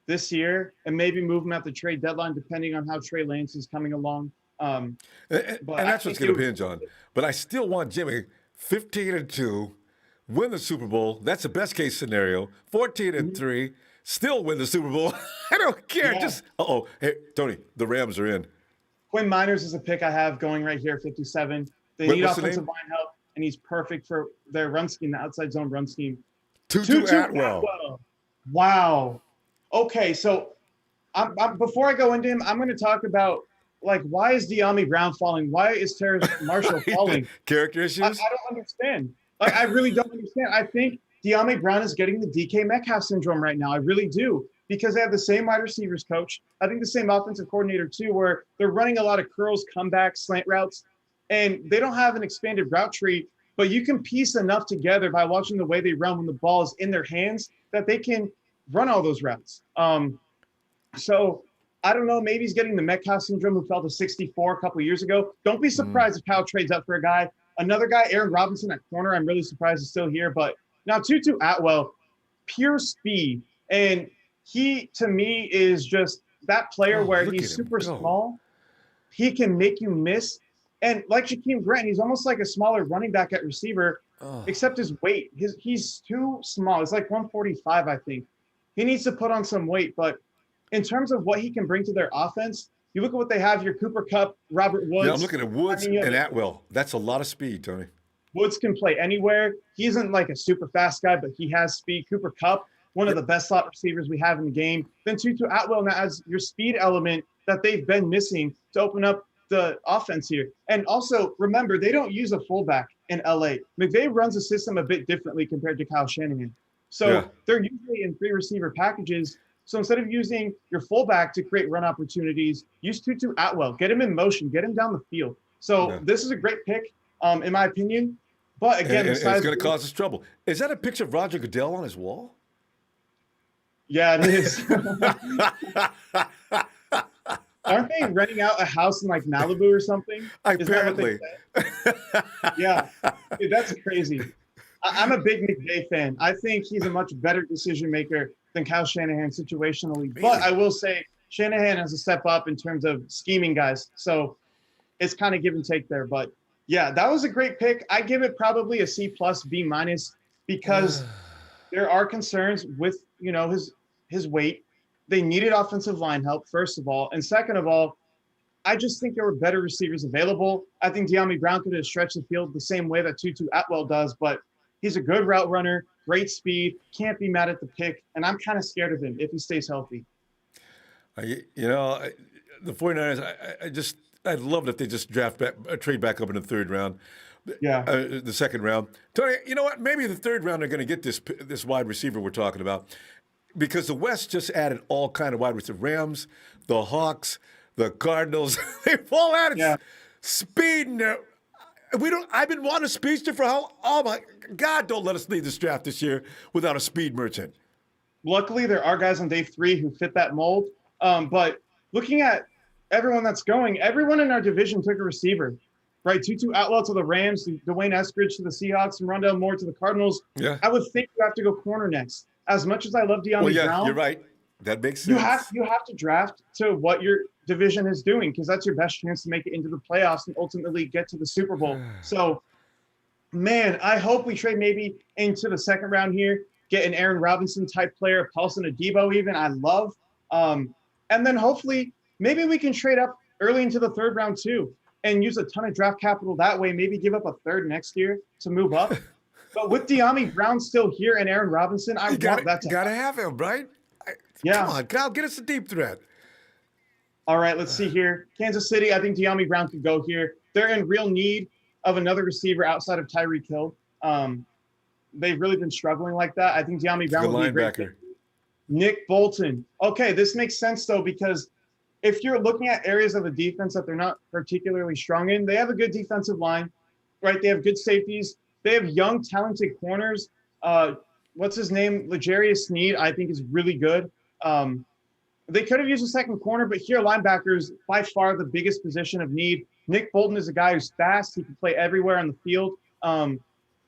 this year and maybe move him at the trade deadline, depending on how Trey Lance is coming along. And But that's what's going to hinge on. But I still want Jimmy 15-2, win the Super Bowl. That's the best case scenario. 14-3, still win the Super Bowl. I don't care. Yeah. Just hey, Tony, the Rams are in. Quinn Miners is a pick I have going right here, 57. They need What's the offensive name? line help, and he's perfect for their run scheme, the outside zone run scheme. Tutu Tutu Atwell. Wow. Okay, so before I go into him, I'm going to talk about, like, why is De'Ami Brown falling? Why is Terrace Marshall falling? Character issues? I don't understand. Like, I really don't understand. I think De'Ami Brown is getting the DK Metcalf syndrome right now. I really do, because they have the same wide receivers coach. I think the same offensive coordinator too, where they're running a lot of curls, comebacks, slant routes, and they don't have an expanded route tree, but you can piece enough together by watching the way they run when the ball is in their hands that they can run all those routes. So I don't know, maybe he's getting the Metcalf syndrome, who fell to 64 a couple of years ago. Don't be surprised if Kyle trades up for a guy. Another guy, Aaron Robinson at corner, I'm really surprised he's still here. But now Tutu Atwell, pure speed. And he, to me, is just that player where look he's at him super go. small. He can make you miss. And like Shaquem Grant, he's almost like a smaller running back at receiver, except his weight. He's too small. It's like 145, I think. He needs to put on some weight. But in terms of what he can bring to their offense, you look at what they have here: Cooper Kupp, Robert Woods. Yeah, I'm looking at Woods and Atwell. That's a lot of speed, Tony. Woods can play anywhere. He isn't like a super fast guy, but he has speed. Cooper Kupp, one of the best slot receivers we have in the game. Then Tutu Atwell now has your speed element that they've been missing to open up the offense here. And also, remember, they don't use a fullback in LA. McVay runs the system a bit differently compared to Kyle Shanahan. So they're usually in 3 receiver packages. So instead of using your fullback to create run opportunities, use Tutu Atwell. Get him in motion. Get him down the field. So this is a great pick, in my opinion. But again, and it's going to cause us trouble. Is that a picture of Roger Goodell on his wall? Yeah, it is. Aren't they renting out a house in like Malibu or something? Apparently. Yeah, dude, that's crazy. I'm a big McVay fan. I think he's a much better decision maker than Kyle Shanahan situationally. But I will say Shanahan has a step up in terms of scheming guys. So it's kind of give and take there. But yeah, that was a great pick. I give it probably a C+, B-, because there are concerns with, his weight. They needed offensive line help, first of all. And second of all, I just think there were better receivers available. I think De'Ami Brown could have stretched the field the same way that Tutu Atwell does, but he's a good route runner, great speed, can't be mad at the pick, and I'm kind of scared of him if he stays healthy. The 49ers, I'd love it if they just trade back up in the 3rd round. Yeah. The 2nd round. Tony, you know what? Maybe the 3rd round they're going to get this wide receiver we're talking about, because the West just added all kind of wide receivers. Rams, the Hawks, the Cardinals. They've all added speed. I've been wanting a speedster for how? Oh my God! Don't let us leave this draft this year without a speed merchant. Luckily, there are guys on day 3 who fit that mold. But looking at everyone that's going, everyone in our division took a receiver, right? Tutu Atwell to the Rams, Dwayne Eskridge to the Seahawks, and Rondale Moore to the Cardinals. Yeah. I would think you have to go corner next. as much as I love Well, De'Ami yeah, Brown, you're right. That makes you sense. have to draft to what your division is doing, because that's your best chance to make it into the playoffs and ultimately get to the Super Bowl. So, man, I hope we trade maybe into the second round here, get an Aaron Robinson type player, Paulson Adebo even. I love, and then hopefully maybe we can trade up early into the third round too, and use a ton of draft capital that way. Maybe give up a third next year to move up. But with De'Ami Brown still here and Aaron Robinson, I You want that to gotta happen. have him, right? Come Yeah. on, Kyle, get us a deep threat. All right, let's see here. Kansas City, I think De'Ami Brown could go here. They're in real need of another receiver outside of Tyreek Hill. They've really been struggling like that. I think De'Ami It's a Brown good would be a great fit. linebacker. Nick Bolton. Okay, this makes sense though, because if you're looking at areas of the defense that they're not particularly strong in, they have a good defensive line, right? They have good safeties. They have young, talented corners. What's his name? L'Jarius Sneed, I think, is really good. They could have used a second corner, but here linebackers by far the biggest position of need. Nick Bolton is a guy who's fast. He can play everywhere on the field. I'm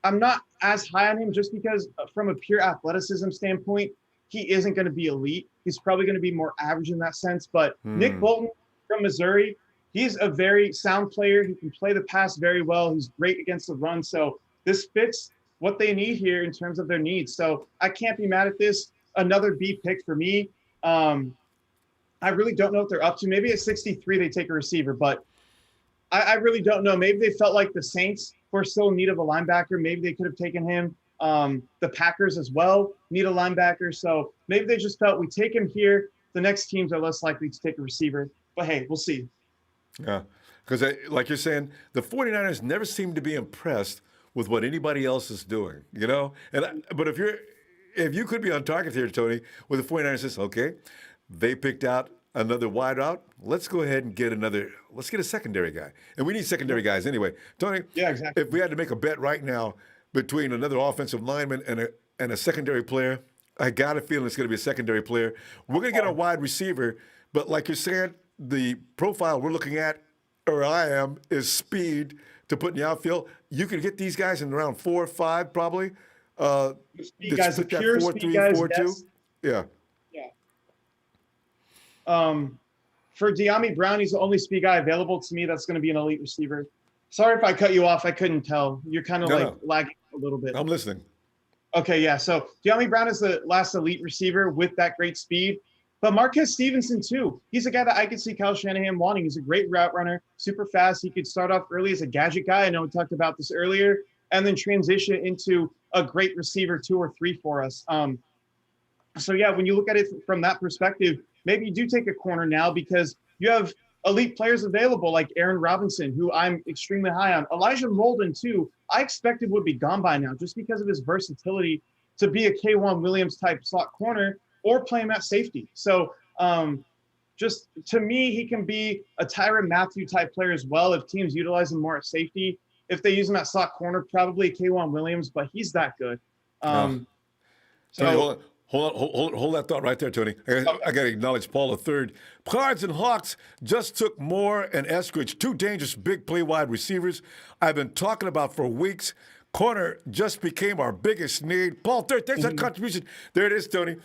not as high on him just because from a pure athleticism standpoint, he isn't going to be elite. He's probably going to be more average in that sense. But Nick Bolton from Missouri, he's a very sound player. He can play the pass very well. He's great against the run. So this fits what they need here in terms of their needs. So I can't be mad at this. Another B pick for me. I really don't know what they're up to. Maybe at 63 they take a receiver, but I really don't know. Maybe they felt like the Saints were still in need of a linebacker. Maybe they could have taken him. The Packers as well need a linebacker. So maybe they just felt we take him here. The next teams are less likely to take a receiver. But hey, we'll see. Yeah, because like you're saying, the 49ers never seem to be impressed with what anybody else is doing, you know? But if you could be on target here, Tony, with the 49ers, says, okay, they picked out another wide out. Let's go ahead and let's get a secondary guy. And we need secondary guys anyway. Tony, Yeah, exactly. if we had to make a bet right now between another offensive lineman and a secondary player, I got a feeling it's going to be a secondary player. We're going to get a wide receiver, but like you're saying, the profile we're looking at, or I am, is speed to put in the outfield. You can get these guys in around 4 or 5 probably. Speed guys, the pure speed guys, yes. Yeah. For De'Ami Brown, he's the only speed guy available to me that's going to be an elite receiver. Sorry if I cut you off. I couldn't tell. You're kind of lagging a little bit. I'm listening. Okay, yeah. So De'Ami Brown is the last elite receiver with that great speed. But Marquez Stevenson, too. He's a guy that I could see Kyle Shanahan wanting. He's a great route runner, super fast. He could start off early as a gadget guy. I know we talked about this earlier. And then transition into a great receiver 2 or 3 for us. So, yeah, when you look at it from that perspective, maybe you do take a corner now because you have elite players available like Aaron Robinson, who I'm extremely high on. Elijah Molden, too, I expected would be gone by now just because of his versatility to be a K1 Williams type slot corner or play him at safety. So just to me, he can be a Tyrann Mathieu type player as well if teams utilize him more at safety. If they use him at slot corner, probably K1 Williams, but he's that good. Tony, hold that thought right there, Tony. I got to acknowledge Paul III. Cards and Hawks just took Moore and Eskridge, 2 dangerous big play wide receivers I've been talking about for weeks. Corner just became our biggest need. Paul III, thanks for that contribution. There it is, Tony.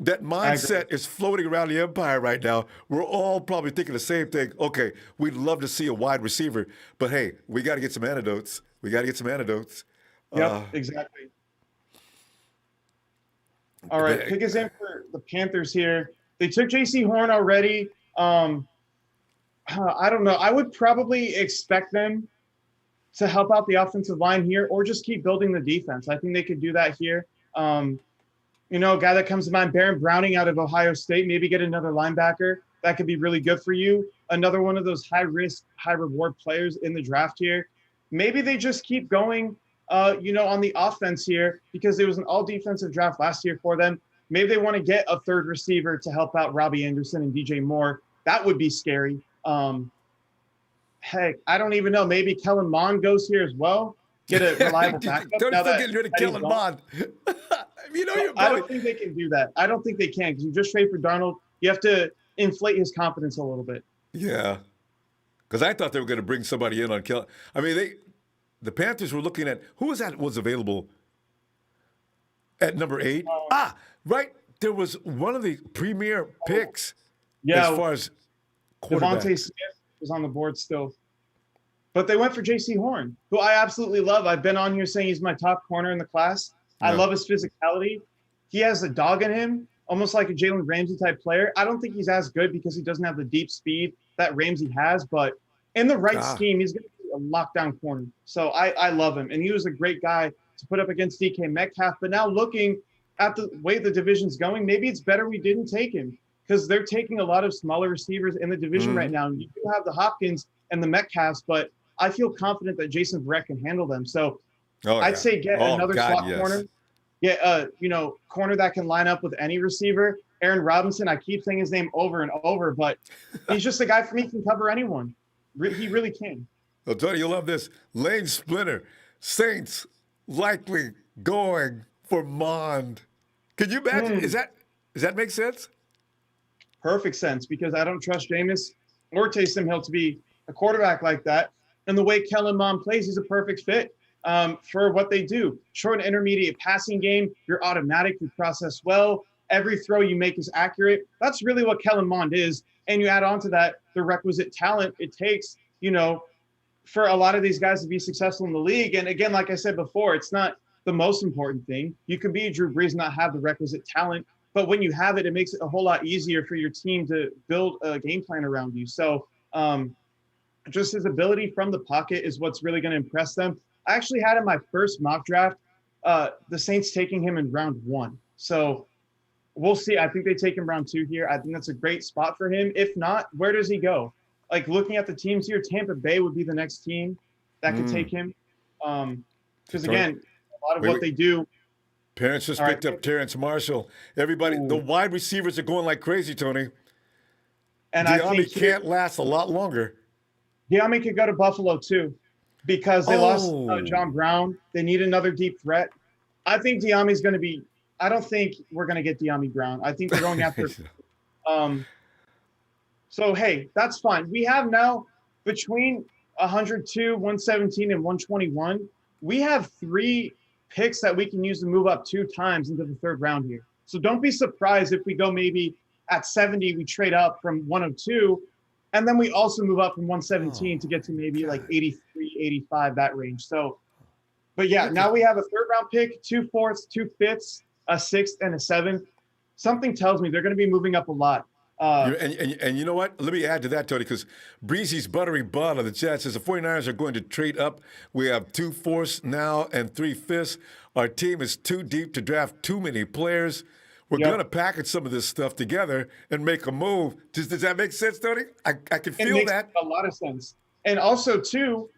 That mindset is floating around the empire right now. We're all probably thinking the same thing. Okay, we'd love to see a wide receiver, but hey, we got to get some antidotes. Yep, exactly. All right, pick his in for the Panthers here. They took J.C. Horn already. I don't know. I would probably expect them to help out the offensive line here or just keep building the defense. I think they could do that here. A guy that comes to mind, Baron Browning out of Ohio State, maybe get another linebacker. That could be really good for you. Another one of those high-risk, high-reward players in the draft here. Maybe they just keep going on the offense here because it was an all-defensive draft last year for them. Maybe they want to get a third receiver to help out Robbie Anderson and DJ Moore. That would be scary. Heck, I don't even know. Maybe Kellen Mond goes here as well. Get a reliable backup. Don't get rid of Kellen Mond. I don't think they can do that. I don't think they can because you just trade for Darnold. You have to inflate his confidence a little bit. Yeah, because I thought they were going to bring somebody in on Kellen. I mean, the Panthers were looking at who was available at number 8. Right? There was one of the premier picks as Yeah, far as Devontae quarterbacks. Smith was on the board still. But they went for J.C. Horn, who I absolutely love. I've been on here saying he's my top corner in the class. I Yeah. love his physicality. He has a dog in him, almost like a Jalen Ramsey type player. I don't think he's as good because he doesn't have the deep speed that Ramsey has, but in the right Ah. scheme, he's going to be a lockdown corner. So I love him. And he was a great guy to put up against DK Metcalf. But now looking at the way the division's going, maybe it's better we didn't take him because they're taking a lot of smaller receivers in the division right now. And you do have the Hopkins and the Metcalfs, but I feel confident that Jason Verrett can handle them. So I'd say get another slot corner. Get corner that can line up with any receiver. Aaron Robinson, I keep saying his name over and over, but he's just a guy for me who can cover anyone. He really can. Well, Tony, you'll love this. Lane Splinter, Saints likely going for Mond. Can you imagine? Does that make sense? Perfect sense, because I don't trust Jameis or Taysom Hill to be a quarterback like that. And the way Kellen Mond plays, he's a perfect fit for what they do. Short and intermediate passing game, you're automatic, you process well. Every throw you make is accurate. That's really what Kellen Mond is. And you add on to that the requisite talent it takes, for a lot of these guys to be successful in the league. And again, like I said before, it's not the most important thing. You can be Drew Brees and not have the requisite talent. But when you have it, it makes it a whole lot easier for your team to build a game plan around you. So just his ability from the pocket is what's really going to impress them. I actually had in my first mock draft, the Saints taking him in round 1. So we'll see. I think they take him round 2 here. I think that's a great spot for him. If not, where does he go? Like looking at the teams here, Tampa Bay would be the next team that could take him. Because again, a lot of what they do. Parents just picked up Terrence Marshall. Everybody, the wide receivers are going like crazy, Tony. And Diami can't last a lot longer. Diami could go to Buffalo too, because they lost John Brown. They need another deep threat. I think Diami's going to be. I don't think we're going to get Diami Brown. I think they're going after. So hey, that's fine. We have now between 102, 117, and 121. We have 3 picks that we can use to move up 2 times into the 3rd round here. So don't be surprised if we go maybe at 70, we trade up from 102, and then we also move up from 117 to get to maybe like 83, 85, that range. So, but yeah, now we have a 3rd round pick, 2 fourths, 2 fifths, a 6th, and a 7th. Something tells me they're going to be moving up a lot. And you know what? Let me add to that, Tony, because Breezy's buttery bun of the Jets says the 49ers are going to trade up. We have 2 fourths now and 3 fifths. Our team is too deep to draft too many players. We're going to package some of this stuff together and make a move. Does that make sense, Tony? I can feel that. It makes a lot of sense. And also, too,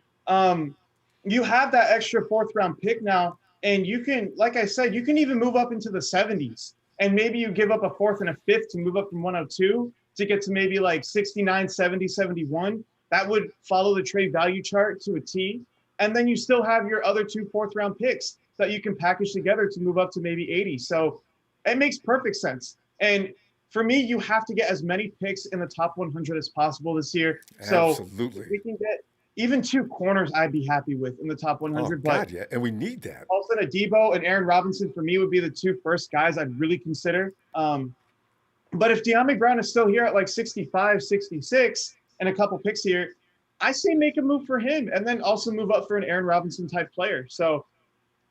you have that extra 4th round pick now, and you can, like I said, you can even move up into the 70s. And maybe you give up a 4th and a 5th to move up from 102 to get to maybe like 69, 70, 71. That would follow the trade value chart to a T. And then you still have your other 2 4th round picks that you can package together to move up to maybe 80. So it makes perfect sense. And for me, you have to get as many picks in the top 100 as possible this year. Absolutely. So we can get even 2 corners I'd be happy with in the top 100. God, yeah. And we need that. Also, Adebo and Aaron Robinson, for me, would be the 2 first guys I'd really consider. But if Diami Brown is still here at like 65, 66, and a couple picks here, I say make a move for him and then also move up for an Aaron Robinson type player. So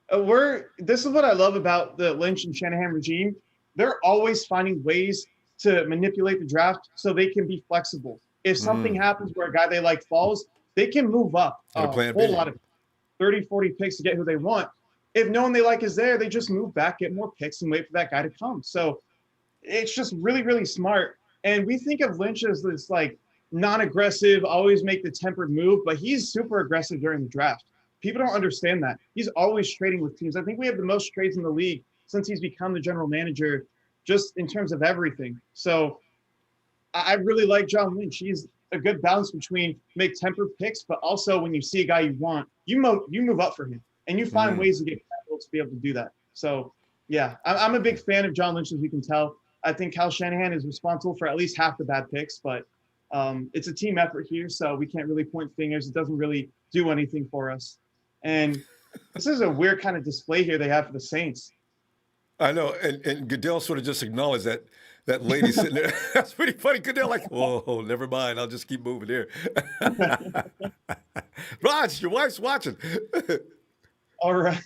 this is what I love about the Lynch and Shanahan regime. They're always finding ways to manipulate the draft so they can be flexible. If something happens where a guy they like falls, they can move up a whole lot of 30, 40 picks to get who they want. If no one they like is there, they just move back, get more picks, and wait for that guy to come. So it's just really, really smart. And we think of Lynch as this like non-aggressive, always make the tempered move, but he's super aggressive during the draft. People don't understand that. He's always trading with teams. I think we have the most trades in the league since he's become the general manager, just in terms of everything. So I really like John Lynch. He's a good balance between make tempered picks, but also when you see a guy you want, you move up for him, and you find ways to get capital to be able to do that. So, yeah, I'm a big fan of John Lynch, as you can tell. I think Kyle Shanahan is responsible for at least half the bad picks, but it's a team effort here, so we can't really point fingers. It doesn't really do anything for us. And this is a weird kind of display here they have for the Saints. I know, and Goodell sort of just acknowledged that lady sitting there. That's pretty funny. Goodell like, oh, never mind. I'll just keep moving here. Raj, your wife's watching. All right.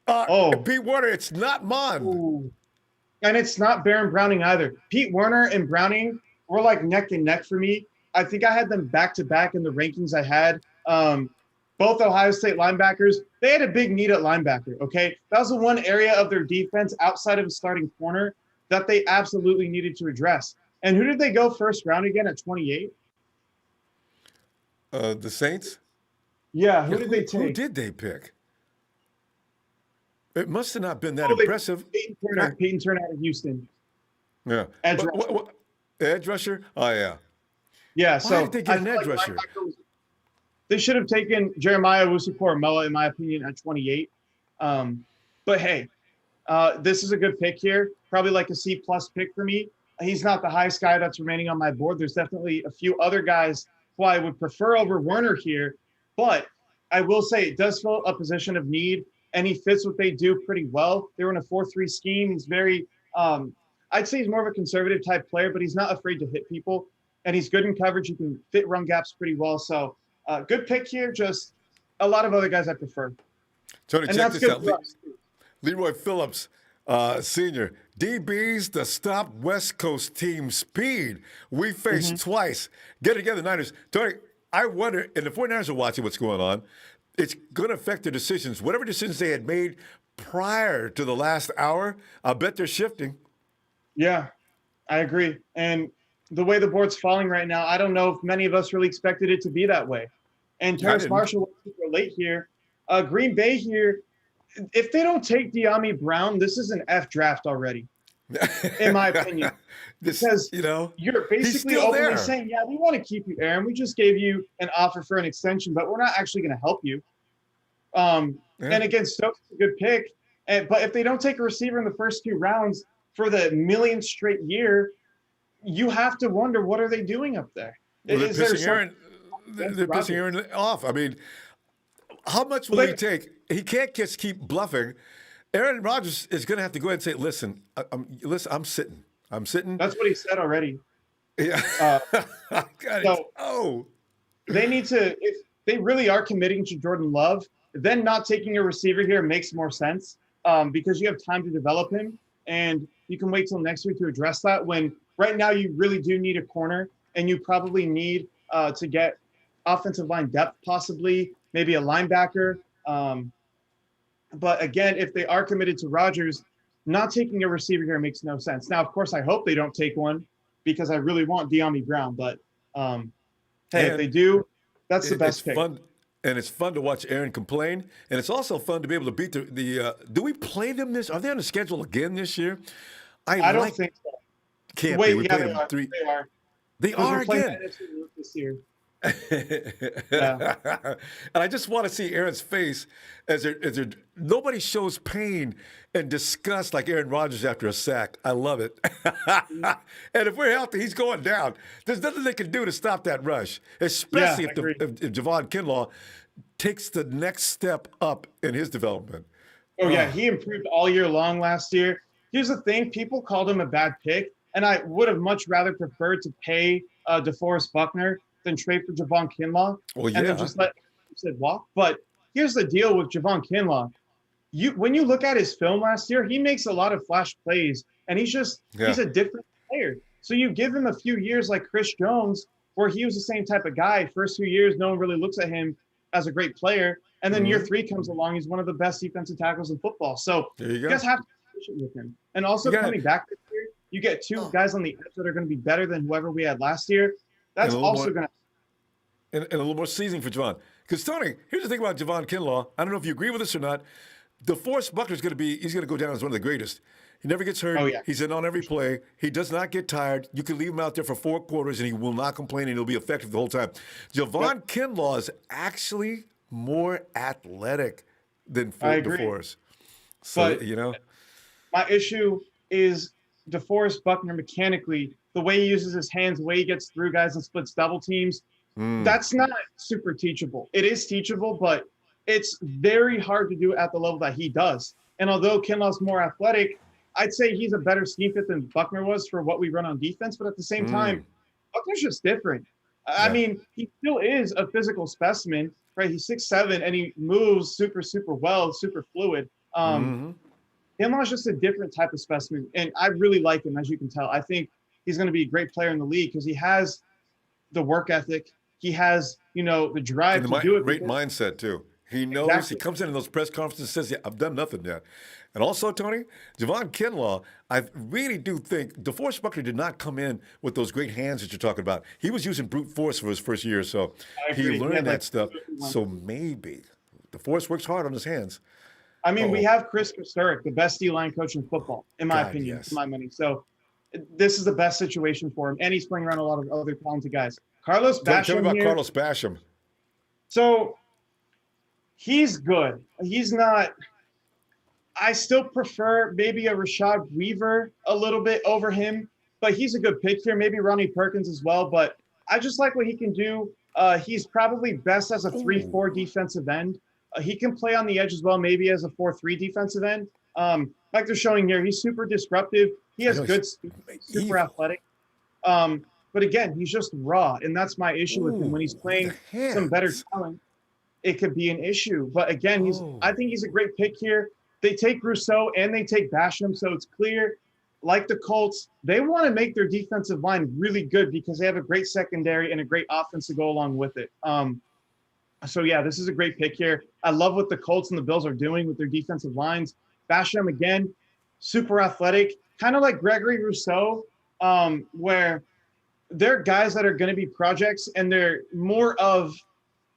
Oh. Pete Warner, it's not Mond. Ooh. And it's not Baron Browning either. Pete Werner and Browning were like neck and neck for me. I think I had them back to back in the rankings I had. Both Ohio State linebackers, they had a big need at linebacker, okay? That was the one area of their defense outside of a starting corner that they absolutely needed to address. And who did they go first round again at 28? The Saints? Yeah, who did they take? Who did they pick? It must have not been that impressive. Peyton Turner out of Houston. Yeah. Edge rusher? Oh, yeah. Yeah, Why did they get an edge rusher? They should have taken Jeremiah Owusu-Koramoah, in my opinion, at 28. But hey, this is a good pick here. Probably like a C-plus pick for me. He's not the highest guy that's remaining on my board. There's definitely a few other guys who I would prefer over Werner here. But I will say it does fill a position of need, and he fits what they do pretty well. They're in a 4-3 scheme. He's very I'd say he's more of a conservative type player, but he's not afraid to hit people. And he's good in coverage. He can fit run gaps pretty well. So good pick here. Just a lot of other guys I prefer. Tony, and check this out. Leroy Phillips, Sr. DBs to stop West Coast team speed. We faced twice. Get together, Niners. Tony, I wonder, and the 49ers are watching what's going on, it's going to affect their decisions. Whatever decisions they had made prior to the last hour, I bet they're shifting. Yeah, I agree. And the way the board's falling right now, I don't know if many of us really expected it to be that way. And Terrace Marshall was super late here. Green Bay here, if they don't take De'Ami Brown, this is an F draft already, in my opinion. Because you're basically openly saying, yeah, we want to keep you, Aaron. We just gave you an offer for an extension, but we're not actually going to help you. And again, Stokes is a good pick. But if they don't take a receiver in the first 2 rounds for the millionth straight year, you have to wonder, what are they doing up there? Well, they're pissing Aaron off. I mean, how much will he take? He can't just keep bluffing. Aaron Rodgers is going to have to go ahead and say, listen, I'm sitting. I'm sitting. That's what he said already. Yeah. They need to, if they really are committing to Jordan Love, then not taking a receiver here makes more sense because you have time to develop him, and you can wait till next week to address that, when right now you really do need a corner, and you probably need to get offensive line depth, possibly maybe a linebacker. But again, if they are committed to Rodgers, not taking a receiver here makes no sense. Now, of course, I hope they don't take one because I really want De'Ami Brown. But if they do, that's the best pick. Fun, and it's fun to watch Aaron complain, and it's also fun to be able to beat the do we play them this? Are they on the schedule again this year? I don't think so. Can't Wait, be. We played them 3. They are. They are again. This year. And I just want to see Aaron's face as nobody shows pain and disgust like Aaron Rodgers after a sack. I love it. And if we're healthy, he's going down. There's nothing they can do to stop that rush, especially if Javon Kinlaw takes the next step up in his development. Oh, yeah, he improved all year long last year. Here's the thing. People called him a bad pick, and I would have much rather preferred to pay DeForest Buckner than trade for Javon Kinlaw and then just let him walk. But here's the deal with Javon Kinlaw. When you look at his film last year, he makes a lot of flash plays, and he's a different player. So you give him a few years like Chris Jones, where he was the same type of guy. First few years, no one really looks at him as a great player. And then year 3 comes along, he's one of the best defensive tackles in football. So you guys have to be patient with him. And also coming back this year, you get 2 guys on the edge that are going to be better than whoever we had last year. That's also going to – and a little more seasoning for Javon. Because, Tony, here's the thing about Javon Kinlaw. I don't know if you agree with this or not. DeForest Buckner's going to be – he's going to go down as one of the greatest. He never gets hurt. Oh, yeah. He's in on every play. He does not get tired. You can leave him out there for 4 quarters, and he will not complain, and he'll be effective the whole time. Javon Kinlaw is actually more athletic than DeForest. So, but my issue is DeForest Buckner mechanically, the way he uses his hands, the way he gets through guys and splits double teams, that's not super teachable. It is teachable, but it's very hard to do at the level that he does. And although Kinlaw's more athletic, I'd say he's a better scheme fit than Buckner was for what we run on defense. But at the same time, Buckner's just different. I mean, he still is a physical specimen, right? He's 6'7", and he moves super, super well, super fluid. Kinlaw's just a different type of specimen, and I really like him, as you can tell. I think he's going to be a great player in the league because he has the work ethic. He has, the drive to do it. Great mindset, too. He knows. Exactly. He comes in those press conferences and says, I've done nothing yet. And also, Tony, Javon Kinlaw, I really do think DeForest Buckner did not come in with those great hands that you're talking about. He was using brute force for his first year, so he learned that stuff. So maybe DeForest works hard on his hands. I mean, we have Chris Kosuric, the best D-line coach in football, in my opinion, for my money. So this is the best situation for him, and he's playing around a lot of other talented guys. Carlos Basham. Tell me about Carlos Basham. So he's good. He's not. I still prefer maybe a Rashad Weaver a little bit over him, but he's a good pick here. Maybe Ronnie Perkins as well, but I just like what he can do. He's probably best as a 3-4 defensive end. He can play on the edge as well, maybe as a 4-3 defensive end. Like they're showing here, he's super disruptive. He has good speed, super athletic. But again, he's just raw, and that's my issue with him. When he's playing some better talent, it could be an issue. But again, I think he's a great pick here. They take Rousseau and they take Basham, so it's clear, like the Colts, they want to make their defensive line really good because they have a great secondary and a great offense to go along with it. So, yeah, this is a great pick here. I love what the Colts and the Bills are doing with their defensive lines. Basham, again, super athletic, kind of like Gregory Rousseau, where they're guys that are going to be projects, and they're more of,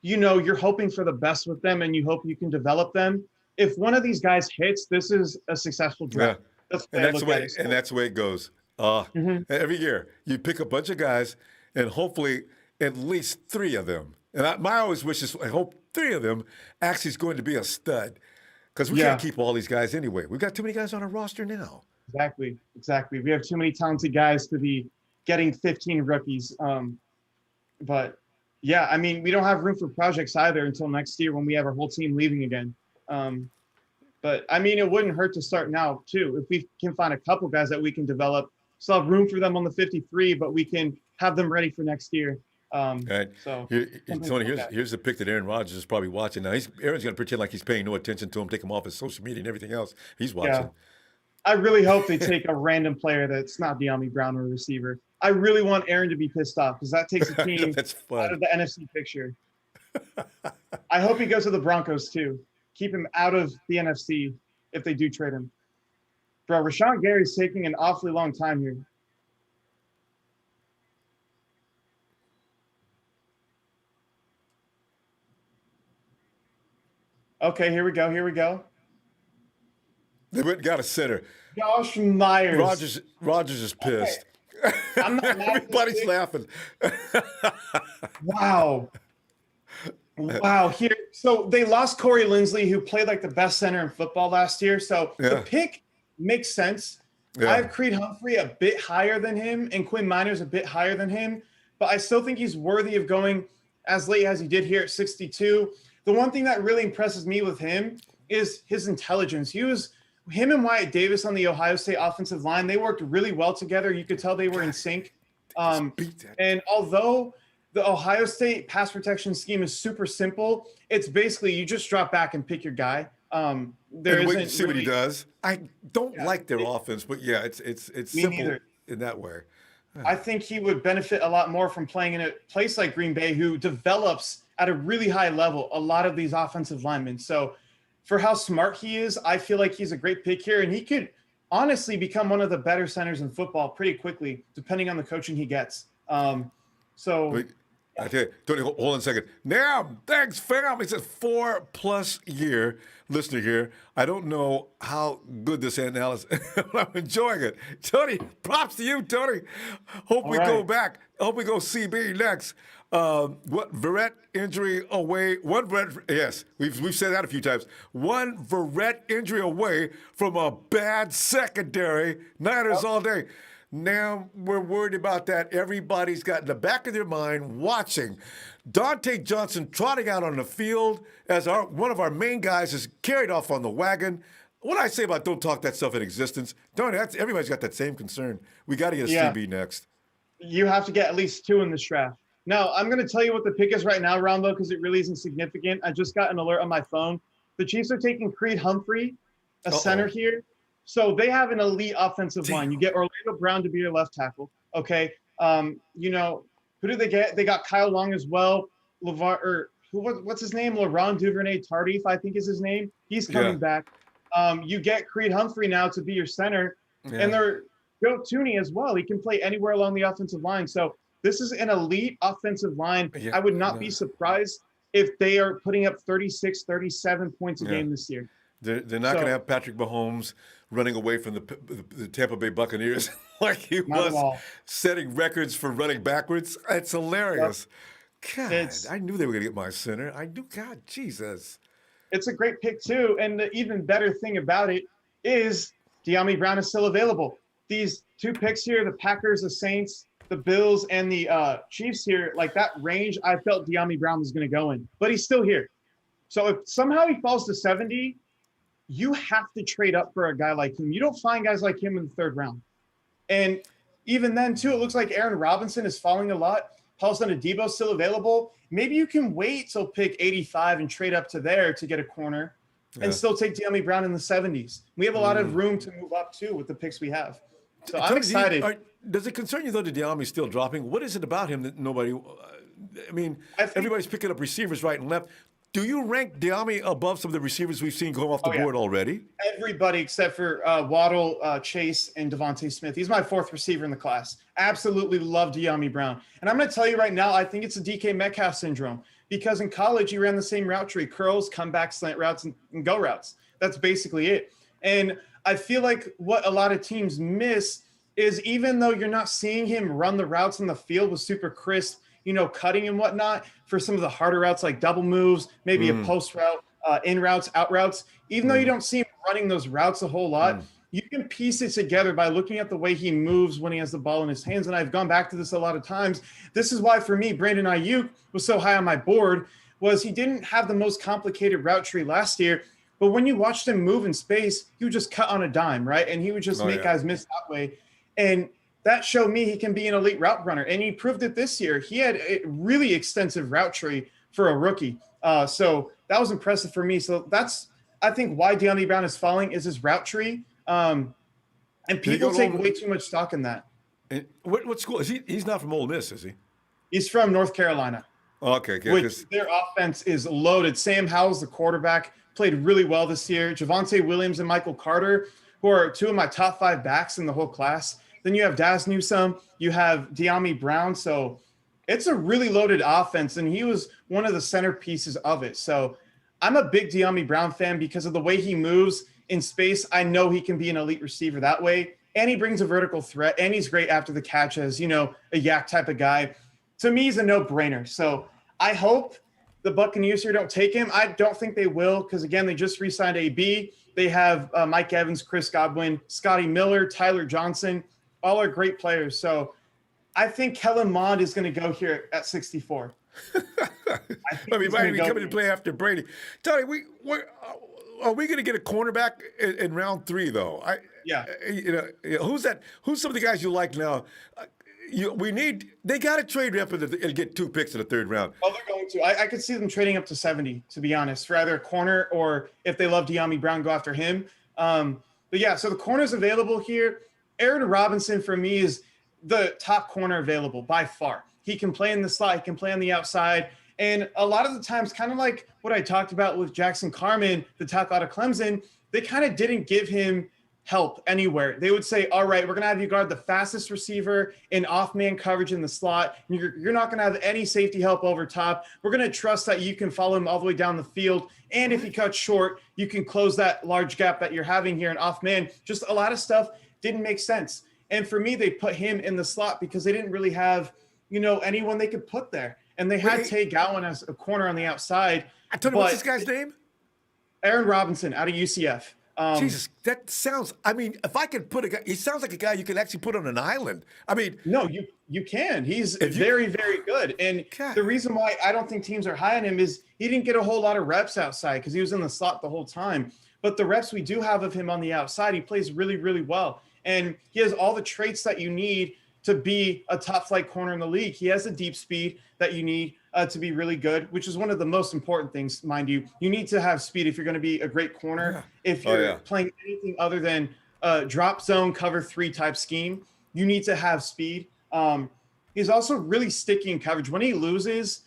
you're hoping for the best with them and you hope you can develop them. If one of these guys hits, this is a successful draft. Yeah. That's the way it goes. Every year, you pick a bunch of guys, and hopefully at least 3 of them. And my always wish is I hope 3 of them actually is going to be a stud, because we can't keep all these guys anyway. We've got too many guys on our roster now. Exactly. We have too many talented guys to be getting 15 rookies. But yeah, I mean, we don't have room for projects either until next year when we have our whole team leaving again. But I mean, it wouldn't hurt to start now too. If we can find a couple guys that we can develop, still have room for them on the 53, but we can have them ready for next year. Right. So, Tony, here's the pick that Aaron Rodgers is probably watching. Now, Aaron's going to pretend like he's paying no attention to him, take him off his social media and everything else. He's watching. Yeah. I really hope they take a random player that's not De'Ami Brown or a receiver. I really want Aaron to be pissed off because that takes a team out of the NFC picture. I hope he goes to the Broncos too. Keep him out of the NFC if they do trade him. Bro, Rashawn Gary's taking an awfully long time here. Okay, here we go. They went and got a center. Josh Myers. Rogers is pissed. Okay. I'm not Everybody's laughing. Wow. Here. So they lost Corey Linsley, who played like the best center in football last year. So the pick makes sense. Yeah. I have Creed Humphrey a bit higher than him and Quinn Miners a bit higher than him, but I still think he's worthy of going as late as he did here at 62. The one thing that really impresses me with him is his intelligence. Him and Wyatt Davis on the Ohio State offensive line, they worked really well together. You could tell they were in sync. And although the Ohio State pass protection scheme is super simple, it's basically you just drop back and pick your guy. See what he does. I don't like their offense, but yeah, it's simple in that way. I think he would benefit a lot more from playing in a place like Green Bay, who develops at a really high level a lot of these offensive linemen. So for how smart he is, I feel like he's a great pick here, and he could honestly become one of the better centers in football pretty quickly, depending on the coaching he gets. I tell you, Tony, hold on a second. Now, thanks, fam. It's a 4+ year listener here. I don't know how good this analysis, but I'm enjoying it. Tony, props to you, Tony. Hope we go back. Hope we go CB next. Verrett injury away. Yes, we've said that a few times. One Verrett injury away from a bad secondary. Niners all day. Now we're worried about that. Everybody's got in the back of their mind watching Dante Johnson trotting out on the field as one of our main guys is carried off on the wagon. what I say about don't talk that stuff in existence, darn, everybody's got that same concern. We got to get a Yeah. CB next. You have to get at least 2 in this draft. Now, I'm going to tell you what the pick is right now, Ronbo, because it really isn't significant. I just got an alert on my phone. The Chiefs are taking Creed Humphrey, a center here. So they have an elite offensive line. You get Orlando Brown to be your left tackle. Okay. You know, who do they get? They got Kyle Long as well. What's his name? Laurent Duvernay-Tardif, I think is his name. He's coming back. You get Creed Humphrey now to be your center. Yeah. And they're Joe Tooney as well. He can play anywhere along the offensive line. So this is an elite offensive line. Yeah, I would not be surprised if they are putting up 36, 37 points a game this year. They're not going to have Patrick Mahomes running away from the Tampa Bay Buccaneers like he was setting records for running backwards. It's hilarious. Yep. God, I knew they were going to get my center. I knew, God, Jesus. It's a great pick, too. And the even better thing about it is Dyami Brown is still available. These 2 picks here, the Packers, the Saints, the Bills, and the Chiefs here, like that range, I felt Dyami Brown was going to go in. But he's still here. So if somehow he falls to 70, you have to trade up for a guy like him. You don't find guys like him in the 3rd round. And even then, too, it looks like Aaron Robinson is falling a lot. Paulson Adebo's still available. Maybe you can wait till pick 85 and trade up to there to get a corner and still take Dyami Brown in the 70s. We have a lot of room to move up, too, with the picks we have. So I'm excited. Does it concern you, though, that Dyami's still dropping? What is it about him that nobody I mean, everybody's picking up receivers right and left. Do you rank Dyami above some of the receivers we've seen going off the board already? Everybody except for Waddle, Chase, and Devontae Smith. He's my 4th receiver in the class. Absolutely love Dyami Brown. And I'm going to tell you right now, I think it's a DK Metcalf syndrome because in college he ran the same route tree, curls, comeback, slant routes, and go routes. That's basically it. And I feel like what a lot of teams miss is even though you're not seeing him run the routes in the field with super crisp, cutting and whatnot for some of the harder routes like double moves, maybe a post route, in routes, out routes. Even though you don't see him running those routes a whole lot, you can piece it together by looking at the way he moves when he has the ball in his hands. And I've gone back to this a lot of times. This is why, for me, Brandon Ayuk was so high on my board, was he didn't have the most complicated route tree last year. But when you watched him move in space, he would just cut on a dime, right? And he would just make guys miss that way. And that showed me he can be an elite route runner. And he proved it this year. He had a really extensive route tree for a rookie. So that was impressive for me. So that's, I think, why Dyami Brown is falling is his route tree. And people take way too much stock in that. And what school? He's not from Ole Miss, is he? He's from North Carolina. Okay. Which their offense is loaded. Sam Howell's the quarterback, played really well this year. Javonte Williams and Michael Carter, who are 2 of my top 5 backs in the whole class. Then you have Daz Newsome, you have Dyami Brown. So it's a really loaded offense, and he was one of the centerpieces of it. So I'm a big Dyami Brown fan because of the way he moves in space. I know he can be an elite receiver that way, and he brings a vertical threat, and he's great after the catch as, a yak type of guy. To me, he's a no-brainer. So I hope the Buccaneers here don't take him. I don't think they will because, again, they just re-signed AB. They have Mike Evans, Chris Godwin, Scotty Miller, Tyler Johnson. All are great players. So I think Kellen Mond is going to go here at 64. He might be coming to play after Brady. Tony, are we going to get a cornerback in round 3, though? Who's that? Who's some of the guys you like now? They got to trade up and get 2 picks in the 3rd round. Oh, they're going to. I could see them trading up to 70, to be honest, for either a corner or if they love Dyami Brown, go after him. So the corner's available here. Aaron Robinson, for me, is the top corner available by far. He can play in the slot. He can play on the outside. And a lot of the times, kind of like what I talked about with Jackson Carman, the tackle out of Clemson, they kind of didn't give him help anywhere. They would say, all right, we're going to have you guard the fastest receiver in off-man coverage in the slot. You're not going to have any safety help over top. We're going to trust that you can follow him all the way down the field. And if he cuts short, you can close that large gap that you're having here in off-man. Just a lot of stuff didn't make sense. And for me, they put him in the slot because they didn't really have, anyone they could put there. And they had Tay Gowan as a corner on the outside. I told you, what's this guy's name? Aaron Robinson out of UCF. Jesus, that sounds, if I could put a guy, he sounds like a guy you can actually put on an island. No, you can. He's very, very good. And the reason why I don't think teams are high on him is he didn't get a whole lot of reps outside because he was in the slot the whole time. But the reps we do have of him on the outside, he plays really, really well. And he has all the traits that you need to be a top flight corner in the league. He has the deep speed that you need to be really good, which is one of the most important things, mind you. You need to have speed if you're going to be a great corner. Yeah. If you're playing anything other than drop zone, cover 3 type scheme, you need to have speed. He's also really sticky in coverage. When he loses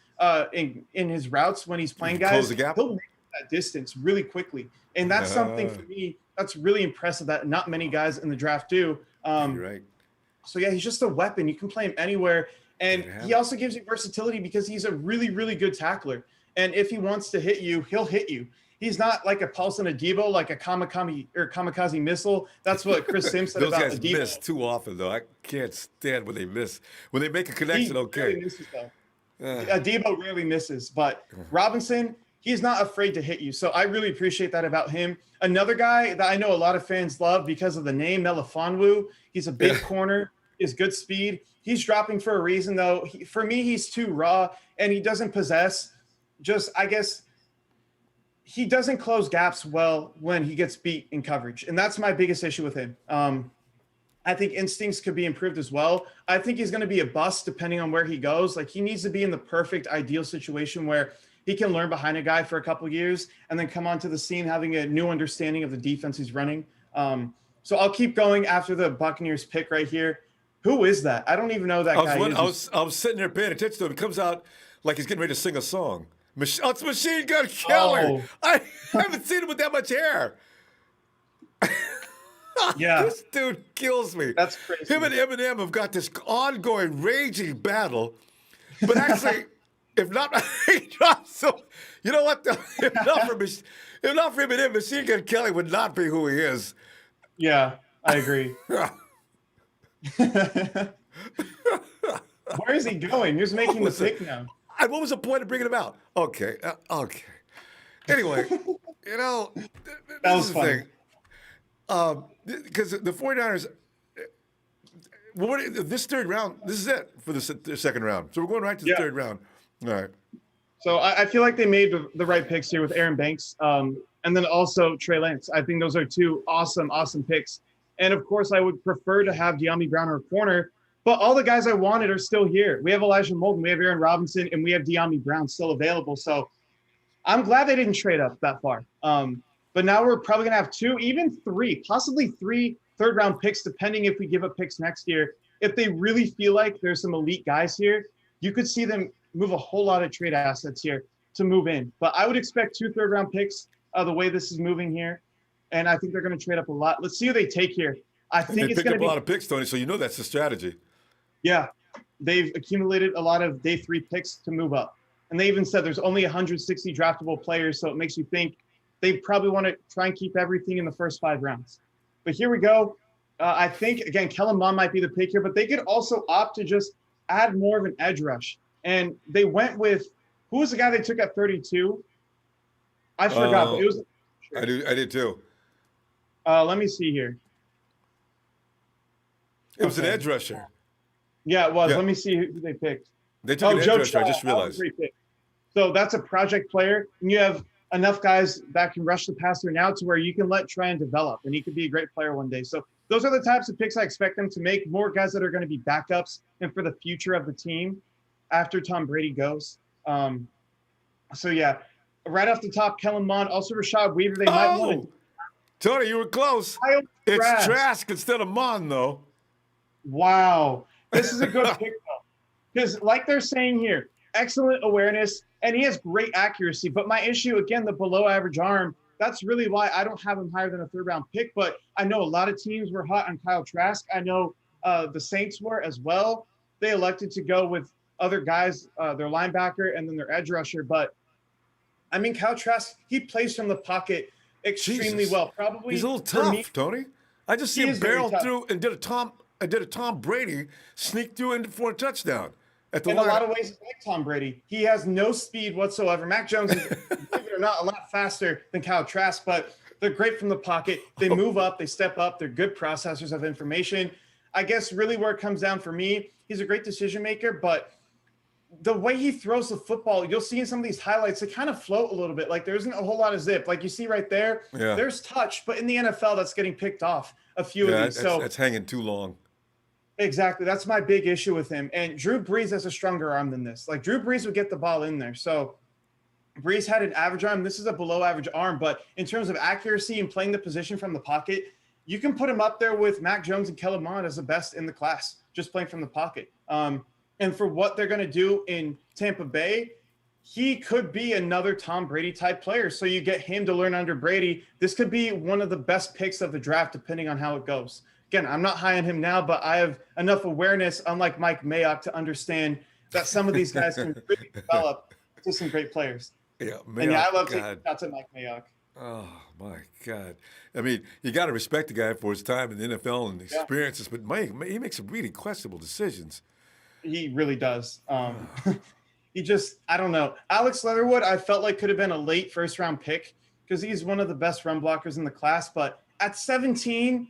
in his routes, when he's playing guys, he'll make that distance really quickly. And that's something for me that's really impressive that not many guys in the draft do. You're right. So, yeah, he's just a weapon. You can play him anywhere. And he also gives you versatility because he's a really, really good tackler. And if he wants to hit you, he'll hit you. He's not like a Paulson Adebo, like a kamikaze missile. That's what Chris Sims said about Adebo. Those guys miss too often, though. I can't stand when they miss. When they make a connection, he rarely misses, though. Adebo rarely misses. But Robinson, he's not afraid to hit you. So I really appreciate that about him. Another guy that I know a lot of fans love because of the name, Melifonwu. He's a big corner, is good speed. He's dropping for a reason, though. For me, he's too raw, and he doesn't possess I guess, he doesn't close gaps well when he gets beat in coverage. And that's my biggest issue with him. I think instincts could be improved as well. I think he's going to be a bust depending on where he goes. Like, he needs to be in the perfect, ideal situation where he can learn behind a guy for a couple of years and then come onto the scene having a new understanding of the defense he's running. So I'll keep going after the Buccaneers pick right here. Who is that? I don't even know that guy. I was sitting there paying attention to him. He comes out like he's getting ready to sing a song. It's Machine Gun Kelly. Oh. I haven't seen him with that much hair. Yeah. This dude kills me. That's crazy. Him and Eminem have got this ongoing, raging battle. But actually, if not, so you know what? If not for Eminem, Machine Gun Kelly would not be who he is. Yeah, I agree. Where is he going? He's making the pick now. What was the point of bringing him out? Okay. Anyway, that was fun. Because the 49ers, this third round, this is it for the second round. So we're going right to the third round. All right. So I feel like they made the right picks here with Aaron Banks and then also Trey Lance. I think those are 2 awesome picks. And, of course, I would prefer to have De'Ami Brown or corner. But all the guys I wanted are still here. We have Elijah Molden, we have Aaron Robinson, and we have De'Ami Brown still available. So I'm glad they didn't trade up that far. But now we're probably going to have 2, even 3, possibly 3 third-round picks, depending if we give up picks next year. If they really feel like there's some elite guys here, you could see them move a whole lot of trade assets here to move in. But I would expect 2 third-round picks the way this is moving here. And I think they're going to trade up a lot. Let's see who they take here. I think it's going to be a lot of picks, Tony, so you know that's the strategy. Yeah, they've accumulated a lot of day 3 picks to move up. And they even said there's only 160 draftable players, so it makes you think they probably want to try and keep everything in the first 5 rounds. But here we go. I think, again, Kellen Mond might be the pick here, but they could also opt to just add more of an edge rush. And they went with – who was the guy they took at 32? I forgot, but it was – I did too. Let me see here. It was an edge rusher. Yeah, it was. Yeah. Let me see who they picked. They took an edge rusher. I just realized. So that's a project player, and you have enough guys that can rush the passer now to where you can let Trent develop, and he could be a great player one day. So those are the types of picks I expect them to make. More guys that are going to be backups and for the future of the team after Tom Brady goes. So yeah, right off the top, Kellen Mond, also Rashad Weaver. They might want to. Tony, you were close. It's Trask instead of Mond, though. Wow. This is a good pick, though. Because like they're saying here, excellent awareness, and he has great accuracy. But my issue, again, the below-average arm, that's really why I don't have him higher than a third-round pick. But I know a lot of teams were hot on Kyle Trask. I know the Saints were as well. They elected to go with other guys, their linebacker and then their edge rusher. But, I mean, Kyle Trask, he plays from the pocket extremely well. Probably he's a little tough, Tony. I just see him barrel through and did a Tom Brady sneak through for a touchdown. In a lot of ways, it's like Tom Brady. He has no speed whatsoever. Mac Jones is, believe it or not, a lot faster than Kyle Trask, but they're great from the pocket. They move up, they step up. They're good processors of information. I guess really where it comes down for me, he's a great decision maker, but the way he throws the football, you'll see in some of these highlights, they kind of float a little bit. Like there isn't a whole lot of zip. Like you see right there, Yeah. there's touch, but in the NFL, that's getting picked off a few Yeah, of these. So that's hanging too long. exactly, that's my big issue with him. And Drew Brees has a stronger arm than this. Like Drew Brees would get the ball in there. So Brees had an average arm. This is a below average arm, but in terms of accuracy and playing the position from the pocket, you can put him up there with Mac Jones and Kellen Mond as the best in the class, just playing from the pocket. And for what they're going to do in Tampa Bay, he could be another Tom Brady type player. So you get him to learn under Brady. This could be one of the best picks of the draft, depending on how it goes. Again, I'm not high on him now, but I have enough awareness, unlike Mike Mayock, to understand that some of these guys can really develop to some great players. Yeah, And yeah, I love God. taking shots at Mike Mayock. Oh my God! I mean, you got to respect the guy for his time in the NFL and experiences, but Mike, he makes some really questionable decisions. He really does. He just, I don't know. Alex Leatherwood, I felt like could have been a late first round pick because he's one of the best run blockers in the class. But at 17,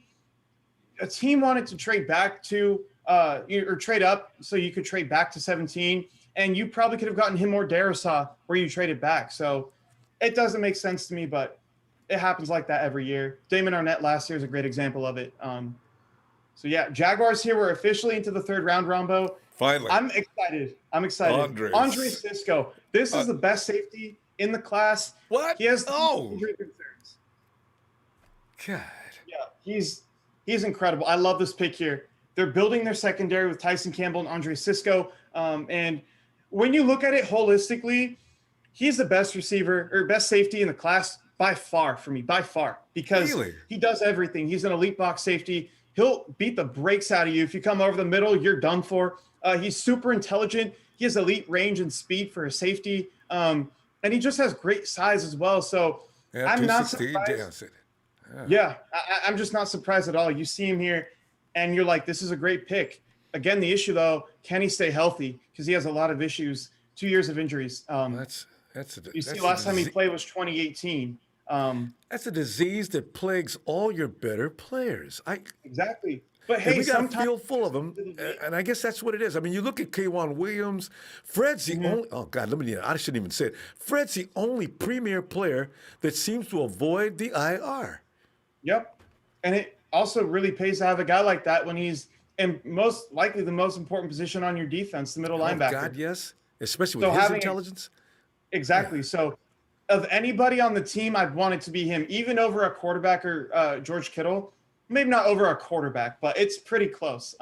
a team wanted to trade back to or trade up so you could trade back to 17, and you probably could have gotten him or Darisaw where you traded back. So it doesn't make sense to me, but it happens like that every year. Damon Arnett last year is a great example of it. So yeah, Jaguars here. We're officially into the third round, Ronbo. Finally. I'm excited. Andre Cisco. This is the best safety in the class. What? He has injury concerns. God. Yeah, he's incredible. I love this pick here. They're building their secondary with Tyson Campbell and Andre Cisco. And when you look at it holistically, he's the best receiver or best safety in the class by far for me, because he does everything. He's an elite box safety. He'll beat the brakes out of you. If you come over the middle, you're done for. He's super intelligent. He has elite range and speed for a safety. And he just has great size as well. So I'm not surprised. I'm just not surprised at all. You see him here and you're like, this is a great pick. Again, the issue though, can he stay healthy? Because he has a lot of issues, 2 years of injuries. Last time he played was 2018. That's a disease that plagues all your better players. Exactly. But hey, we got a field full of them, and I guess that's what it is. I mean, you look at K'Wan Williams. Fred's the only. Oh God, I shouldn't even say it. Fred's the only premier player that seems to avoid the IR. Yep, and it also really pays to have a guy like that when he's in most likely the most important position on your defense, the middle linebacker. God, yes, especially with his intelligence. Exactly. Yeah. So, of anybody on the team, I'd want it to be him, even over a quarterback or George Kittle. Maybe not over a quarterback, but it's pretty close.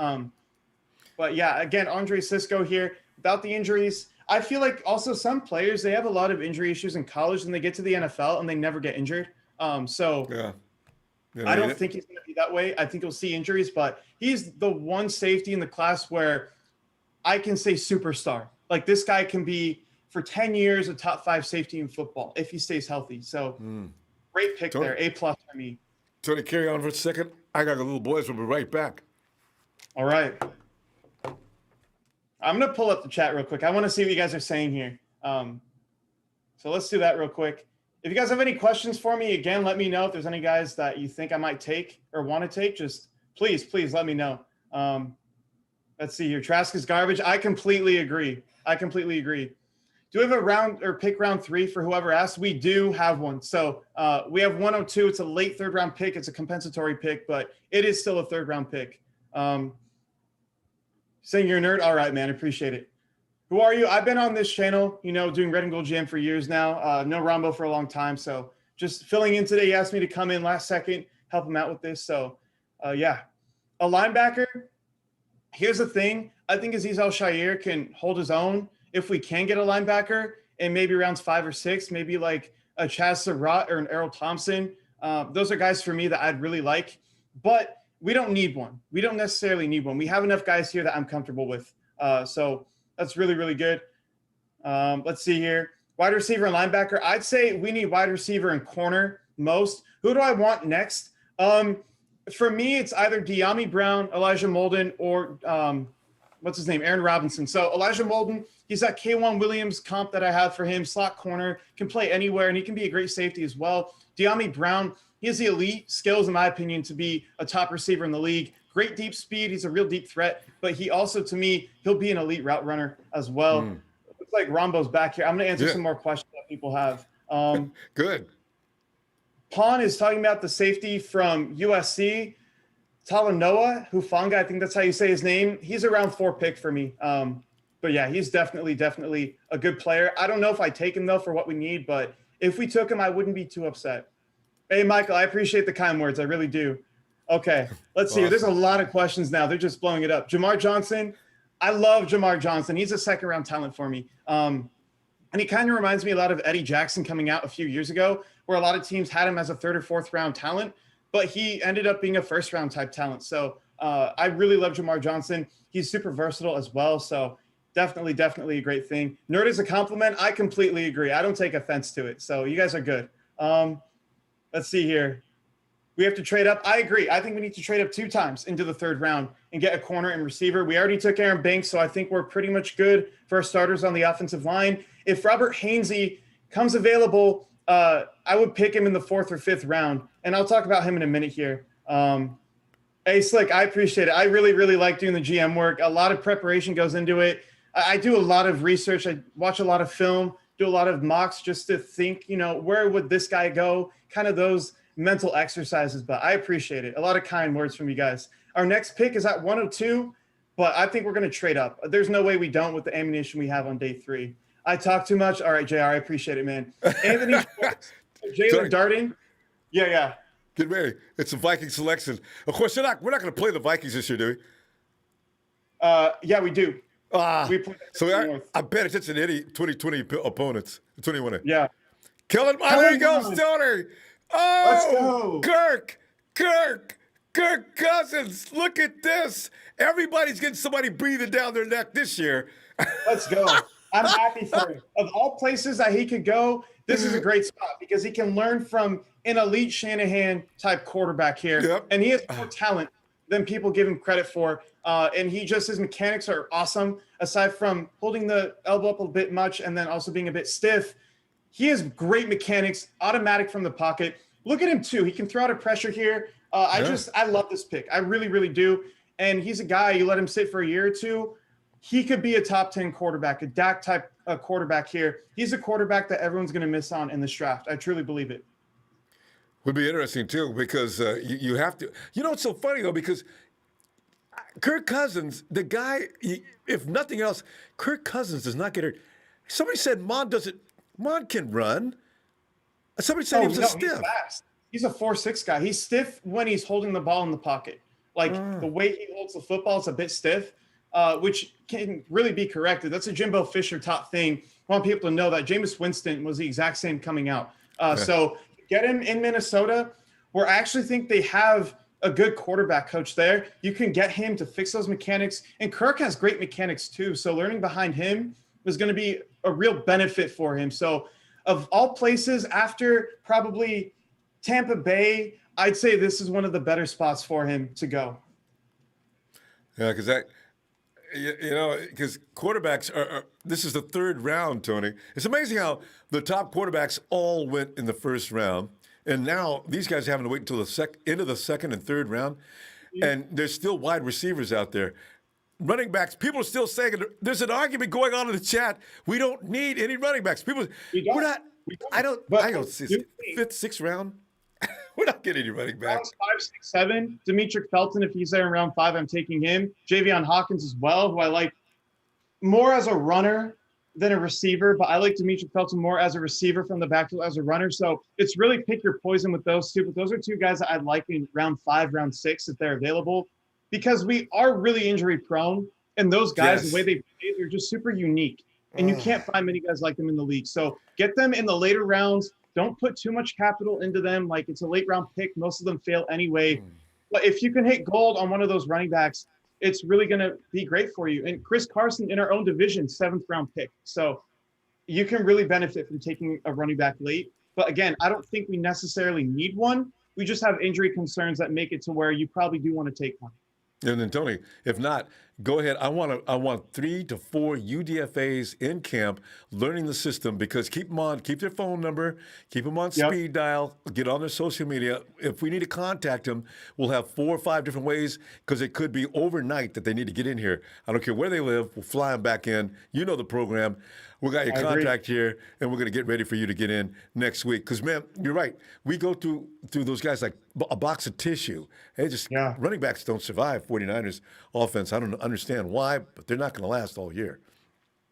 But yeah, again, Andre Cisco here without the injuries. I feel like also some players, they have a lot of injury issues in college and they get to the NFL and they never get injured. I don't think he's going to be that way. I think he'll see injuries, but he's the one safety in the class where I can say superstar. Like this guy can be for 10 years a top 5 safety in football if he stays healthy. So great pick there. A+ for me. Tony, carry on for a second. I got a little boys. We'll be right back. All right. I'm going to pull up the chat real quick. I want to see what you guys are saying here. So let's do that real quick. If you guys have any questions for me, again, let me know. If there's any guys that you think I might take or want to take, just please let me know. Let's see here. Trask is garbage. I completely agree. Do we have a round or pick round 3 for whoever asked? We do have one. So we have 102. It's a late third round pick. It's a compensatory pick, but it is still a third round pick. Saying you're a nerd. All right, man. Appreciate it. Who are you? I've been on this channel, doing Red and Gold Jam for years now. No Ronbo for a long time. So just filling in today. He asked me to come in last second, help him out with this. So a linebacker. Here's the thing. I think Azeez Al-Shaair can hold his own. If we can get a linebacker in maybe rounds 5 or 6, maybe like a Chaz Surratt or an Errol Thompson, those are guys for me that I'd really like. But we don't need one. We don't necessarily need one. We have enough guys here that I'm comfortable with. So that's really, really good. Let's see here. Wide receiver and linebacker. I'd say we need wide receiver and corner most. Who do I want next? For me, it's either De'Ami Brown, Elijah Molden, or what's his name? Aaron Robinson. So Elijah Molden, he's that K'Wan Williams comp that I have for him. Slot corner, can play anywhere, and he can be a great safety as well. De'Ami Brown, he has the elite skills, in my opinion, to be a top receiver in the league. Great deep speed. He's a real deep threat, but he also, to me, he'll be an elite route runner as well. like Ronbo's back here. I'm going to answer Yeah. some more questions that people have. Good. Pawn is talking about the safety from USC, Talanoa Hufanga. I think that's how you say his name. He's a round 4 pick for me. But yeah, he's definitely a good player. I don't know if I take him though for what we need, but if we took him, I wouldn't be too upset. Hey, Michael, I appreciate the kind words. I really do. Okay, let's see. Awesome. There's a lot of questions now. They're just blowing it up. Jamar Johnson. I love Jamar Johnson. He's a second-round talent for me. And he kind of reminds me a lot of Eddie Jackson coming out a few years ago, where a lot of teams had him as a 3rd or 4th round talent, but he ended up being a 1st-round type talent. So I really love Jamar Johnson. He's super versatile as well. So definitely a great thing. Nerd is a compliment. I completely agree. I don't take offense to it. So you guys are good. Let's see here. We have to trade up. I agree. I think we need to trade up 2 times into the 3rd round and get a corner and receiver. We already took Aaron Banks, so I think we're pretty much good for our starters on the offensive line. If Robert Hainsey comes available, I would pick him in the 4th or 5th round, and I'll talk about him in a minute here. Hey, Slick, I appreciate it. I really like doing the GM work. A lot of preparation goes into it. I do a lot of research. I watch a lot of film, do a lot of mocks just to think, where would this guy go? Kind of those mental exercises, but I appreciate it. A lot of kind words from you guys. Our next pick is at 102, but I think we're going to trade up. There's no way we don't with the ammunition we have on day 3. I talk too much. All right, JR, I appreciate it, man. Anthony Schwartz, Jalen Darden. Yeah. Get ready. It's a Viking selection. Of course, we're not going to play the Vikings this year, do we? Yeah, we do. So I bet it's an any 2020 opponents. 21. Yeah. Kellen, there you go, Stoner. Oh, let's go. Kirk Cousins. Look at this. Everybody's getting somebody breathing down their neck this year. Let's go. I'm happy for him. Of all places that he could go, this is a great spot because he can learn from an elite Shanahan type quarterback here. Yep. And he has more talent than people give him credit for. And his mechanics are awesome. Aside from holding the elbow up a bit much and then also being a bit stiff, he has great mechanics, automatic from the pocket. Look at him too. He can throw out a pressure here. I love this pick. I really do. And he's a guy, you let him sit for a year or two, he could be a top 10 quarterback, a Dak type quarterback here. He's a quarterback that everyone's going to miss on in this draft. I truly believe it. Would be interesting too because you have to. It's so funny though because Kirk Cousins, the guy, if nothing else, Kirk Cousins does not get hurt. Somebody said Mon can run. Somebody said he was stiff. He's fast. He's a 4.6 guy. He's stiff when he's holding the ball in the pocket. The way he holds the football is a bit stiff, which can really be corrected. That's a Jimbo Fisher top thing. I want people to know that Jameis Winston was the exact same coming out. So get him in Minnesota, where I actually think they have a good quarterback coach there. You can get him to fix those mechanics. And Kirk has great mechanics too. So learning behind him is going to be a real benefit for him. So of all places, after probably Tampa Bay, I'd say this is one of the better spots for him to go. Yeah, because quarterbacks this is the 3rd round, Tony. It's amazing how the top quarterbacks all went in the 1st round. And now these guys are having to wait until the end of the 2nd and 3rd round. Yeah. And there's still wide receivers out there. Running backs, people are still saying, there's an argument going on in the chat. We don't need any running backs. I don't see 5th, 6th round. We're not getting any running backs. 5, 6, 7. Demetric Felton, if he's there in round 5, I'm taking him. Javion Hawkins as well, who I like more as a runner than a receiver, but I like Demetric Felton more as a receiver from the backfield as a runner. So it's really pick your poison with those two. But those are 2 guys that I'd like in round 5, round 6 if they're available, because we are really injury prone. And those guys, the way they play, they're just super unique. And you can't find many guys like them in the league. So get them in the later rounds. Don't put too much capital into them. Like, it's a late round pick. Most of them fail anyway. But if you can hit gold on one of those running backs, it's really going to be great for you. And Chris Carson in our own division, 7th round pick. So you can really benefit from taking a running back late. But again, I don't think we necessarily need one. We just have injury concerns that make it to where you probably do want to take one. And then, Tony, if not, Go ahead. I want 3 to 4 UDFAs in camp learning the system because keep them on, keep their phone number, keep them on Yep. speed dial, get on their social media. If we need to contact them, we'll have 4 or 5 different ways because it could be overnight that they need to get in here. I don't care where they live. We'll fly them back in. You know the program. We got your I agree. contact here, and we're going to get ready for you to get in next week. Because, man, you're right. We go through those guys like a box of tissue. Hey, just Yeah. running backs don't survive 49ers offense. I don't understand why, but they're not going to last all year.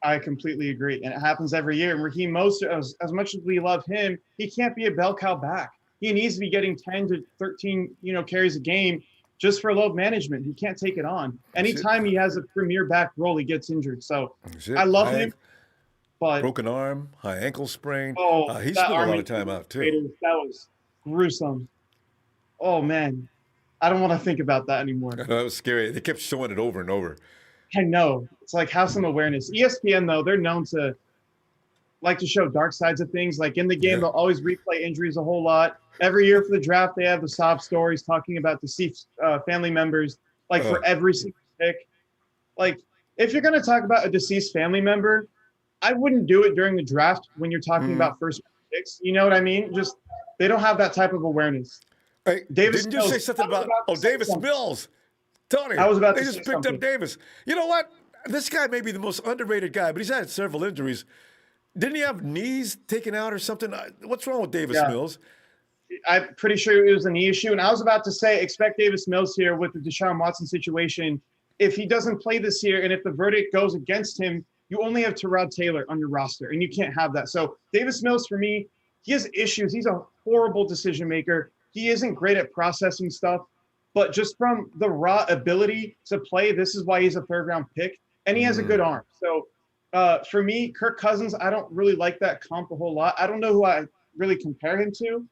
I completely agree. And it happens every year. And Raheem Mostert, as much as we love him, he can't be a bell cow back. He needs to be getting 10 to 13, carries a game just for load management. He can't take it on. Anytime he has a premier back role, he gets injured. So I love him, but Broken arm, high ankle sprain. He that spent a lot Army of time out, too. Raiders, that was gruesome. Oh, man. I don't want to think about that anymore. That was scary. They kept showing it over and over. I know. It's like, have some awareness. ESPN, though, they're known to like to show dark sides of things. Like in the game, they'll always replay injuries a whole lot. Every year for the draft, they have the sob stories talking about deceased family members, like for every single pick. Like, if you're going to talk about a deceased family member, I wouldn't do it during the draft when you're talking about first picks. You know what I mean? Just, they don't have that type of awareness. Hey, Davis didn't you say something about Davis Mills? Tony, I was about they to just say picked something. up Davis. You know what? This guy may be the most underrated guy, but he's had several injuries. Didn't he have knees taken out or something? What's wrong with Davis Mills? I'm pretty sure it was a knee issue. And I was about to say, expect Davis Mills here with the Deshaun Watson situation. If he doesn't play this year and if the verdict goes against him, you only have Tyrod Taylor on your roster, and you can't have that. So Davis Mills, for me, he has issues. He's a horrible decision maker. He isn't great at processing stuff, but just from the raw ability to play, this is why he's a third-round pick, and he has a good arm. So for me, Kirk Cousins, I don't really like that comp a whole lot. I don't know who I really compare him to,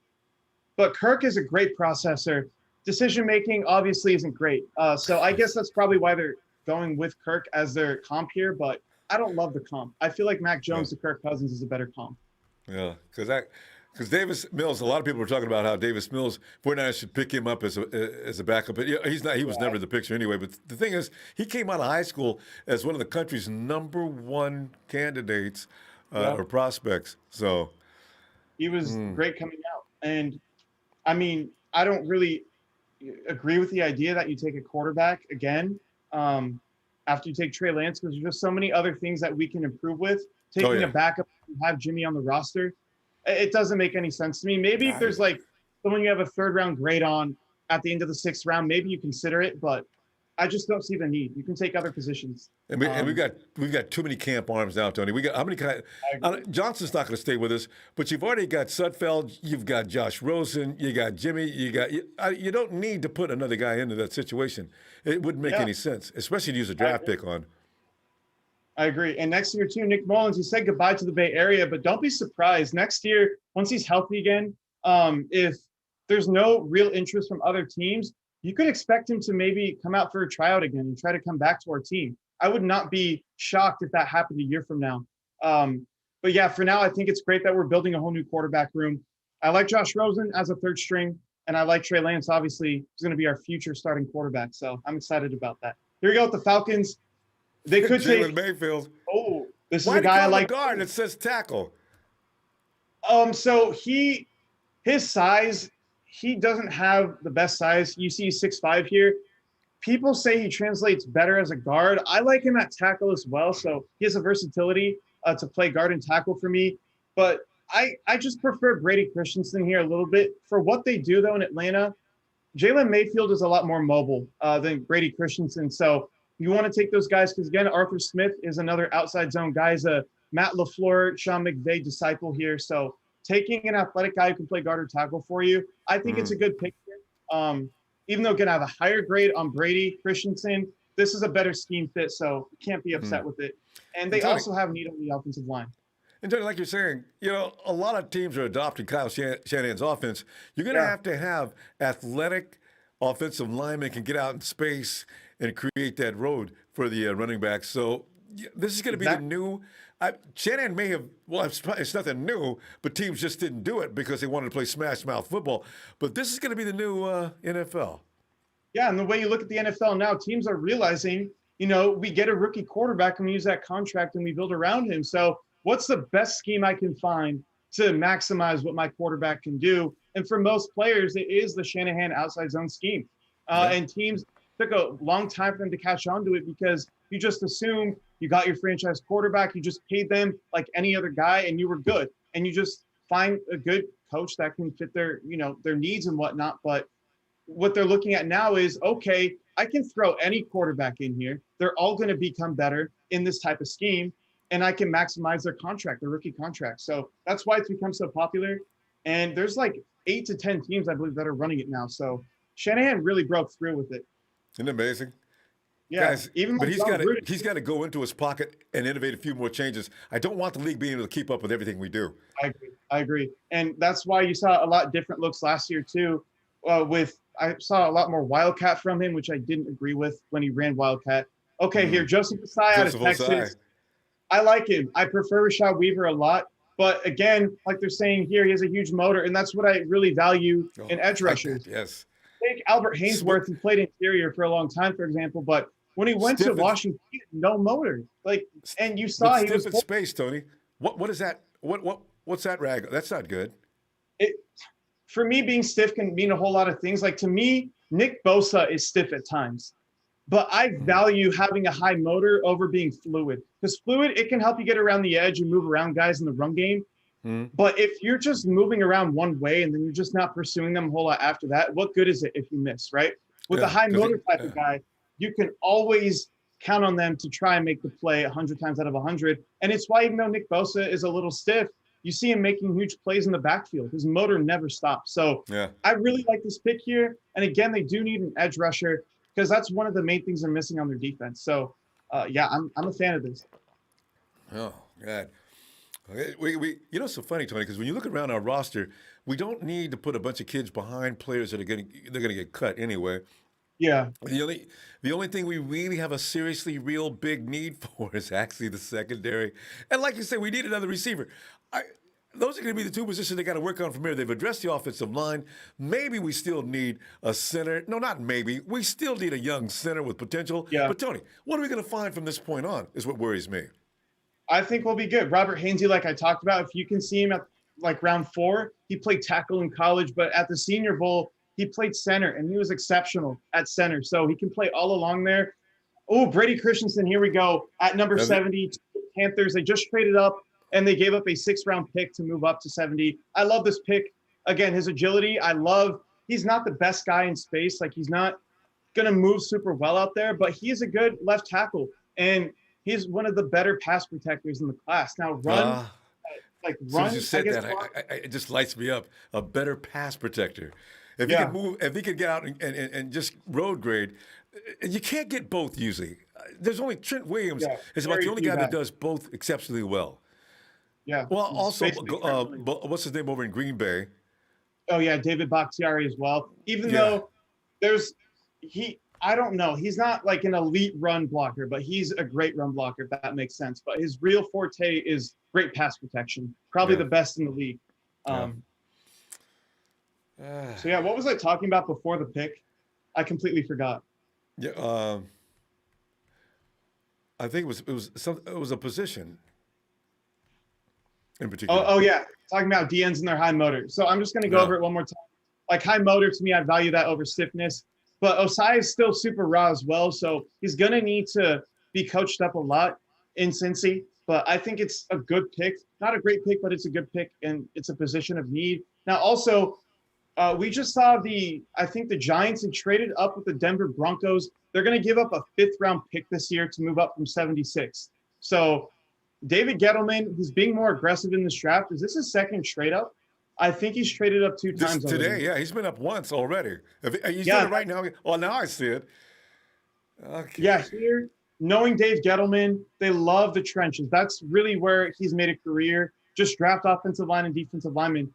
but Kirk is a great processor. Decision-making obviously isn't great. So I guess that's probably why they're going with Kirk as their comp here, but I don't love the comp. I feel like Mac Jones to Kirk Cousins is a better comp. Yeah, because Davis Mills, a lot of people were talking about how Davis Mills, 49ers should pick him up as a backup, but he's not. He was never the picture anyway. But the thing is, he came out of high school as one of the country's #1 candidates or prospects. So he was great coming out, and I mean, I don't really agree with the idea that you take a quarterback again after you take Trey Lance, because there's just so many other things that we can improve with. Taking a backup and have Jimmy on the roster, it doesn't make any sense to me. Maybe if there's like someone you have a third-round grade on at the end of the 6th round, maybe you consider it, but I just don't see the need. You can take other positions. And we've got too many camp arms now, Tony. We got how many Johnson's not going to stay with us, but you've already got Sudfeld, you've got Josh Rosen, you got Jimmy, you don't need to put another guy into that situation. It wouldn't make any sense, especially to use a draft pick on. I agree. And next year, too, Nick Mullins, he said goodbye to the Bay Area, but don't be surprised. Next year, once he's healthy again, if there's no real interest from other teams, you could expect him to maybe come out for a tryout again and try to come back to our team. I would not be shocked if that happened a year from now. But yeah, for now, I think it's great that we're building a whole new quarterback room. I like Josh Rosen as a third string, and I like Trey Lance. Obviously, he's going to be our future starting quarterback. So I'm excited about that. Here we go with the Falcons. They could Jalen Mayfield. Oh, this is Why a guy I like. Guard that says tackle. So his size, he doesn't have the best size. You see 6'5" here. People say he translates better as a guard. I like him at tackle as well. So he has a versatility to play guard and tackle for me. But I just prefer Brady Christensen here a little bit. For what they do, though, in Atlanta, Jalen Mayfield is a lot more mobile than Brady Christensen. So you want to take those guys because, again, Arthur Smith is another outside zone guy. He's a Matt LaFleur, Sean McVay disciple here. So taking an athletic guy who can play guard or tackle for you, I think it's a good pick here. Even though going to have a higher grade on Brady Christensen, this is a better scheme fit, so you can't be upset with it. And they also have need on the offensive line. And Tony, like you're saying, a lot of teams are adopting Kyle Shanahan's offense. You're going to have athletic offensive linemen can get out in space and create that road for the running backs. So this is going to be the new. Shanahan may have. Well, it's nothing new, but teams just didn't do it because they wanted to play smash mouth football. But this is going to be the new NFL. Yeah, and the way you look at the NFL now, teams are realizing, we get a rookie quarterback and we use that contract and we build around him. So what's the best scheme I can find to maximize what my quarterback can do? And for most players, it is the Shanahan outside zone scheme. And teams took a long time for them to catch on to it because you just assume you got your franchise quarterback, you just paid them like any other guy, and you were good. And you just find a good coach that can fit their needs and whatnot. But what they're looking at now is, okay, I can throw any quarterback in here. They're all going to become better in this type of scheme, and I can maximize their contract, their rookie contract. So that's why it's become so popular. And there's like 8 to 10 teams, I believe, that are running it now. So Shanahan really broke through with it. Isn't it amazing? Yeah, Guys, even but he's got to go into his pocket and innovate a few more changes. I don't want the league being able to keep up with everything we do. I agree. And that's why you saw a lot different looks last year too. I saw a lot more Wildcat from him, which I didn't agree with when he ran Wildcat. Okay, here, Joseph Osai out of Texas. Osai. I like him. I prefer Rashad Weaver a lot. But again, like they're saying here, he has a huge motor, and that's what I really value in edge rushers. Yes. Take Albert Hainsworth, who played interior for a long time, for example, but when he went to Washington, he had no motor. And you saw he was in space, Tony. What is that? What's that rag? That's not good. For me, being stiff can mean a whole lot of things. Like, to me, Nick Bosa is stiff at times, but I value having a high motor over being fluid, because fluid, it can help you get around the edge and move around guys in the run game. But if you're just moving around one way and then you're just not pursuing them a whole lot after that, what good is it if you miss, right? With a high motor type of guy, you can always count on them to try and make the play 100 times out of 100. And it's why, even though Nick Bosa is a little stiff, you see him making huge plays in the backfield. His motor never stops. So I really like this pick here. And again, they do need an edge rusher, because that's one of the main things they're missing on their defense. So I'm a fan of this. Oh, God. It's so funny, Tony, because when you look around our roster, we don't need to put a bunch of kids behind players that they're going to get cut anyway. Yeah. The only thing we really have a seriously real big need for is actually the secondary. And like you say, we need another receiver. Those are going to be the two positions they got to work on from here. They've addressed the offensive line. Maybe we still need a center. No, not maybe. We still need a young center with potential. Yeah. But, Tony, what are we going to find from this point on is what worries me. I think we'll be good. Robert Hainsey, like I talked about, if you can see him at like round 4, he played tackle in college, but at the Senior Bowl, he played center, and he was exceptional at center. So he can play all along there. Oh, Brady Christensen, here we go. At number 70, Panthers, they just traded up, and they gave up a 6th-round pick to move up to 70. I love this pick. Again, his agility, he's not the best guy in space. Like, he's not going to move super well out there, but he's a good left tackle. And he's one of the better pass protectors in the class. Now, run. As soon as you said that, it just lights me up. A better pass protector. If he can move, if he could get out and just road grade, you can't get both usually. There's only Trent Williams is about the only guy that does both exceptionally well. Yeah. Well, also, what's his name over in Green Bay? Oh yeah, David Bakhtiari as well. Even though I don't know, he's not like an elite run blocker, but he's a great run blocker, if that makes sense. But his real forte is great pass protection, probably the best in the league. So what was I talking about before the pick? I completely forgot. Yeah, I think it was a position in particular. Oh yeah, talking about DNs and their high motor. So I'm just going to go over it one more time. Like, high motor, to me, I value that over stiffness. But Osai is still super raw as well, so he's going to need to be coached up a lot in Cincy. But I think it's a good pick. Not a great pick, but it's a good pick, and it's a position of need. Now, also, we just saw I think the Giants had traded up with the Denver Broncos. They're going to give up a 5th-round pick this year to move up from 76. So David Gettleman, he's being more aggressive in this draft. Is this his 2nd trade up? I think he's traded up 2 times today. already. Yeah, he's been up once already. He's doing it right now. Oh, now I see it. Okay. Yeah, here, knowing Dave Gettleman, they love the trenches. That's really where he's made a career. Just draft offensive line and defensive linemen.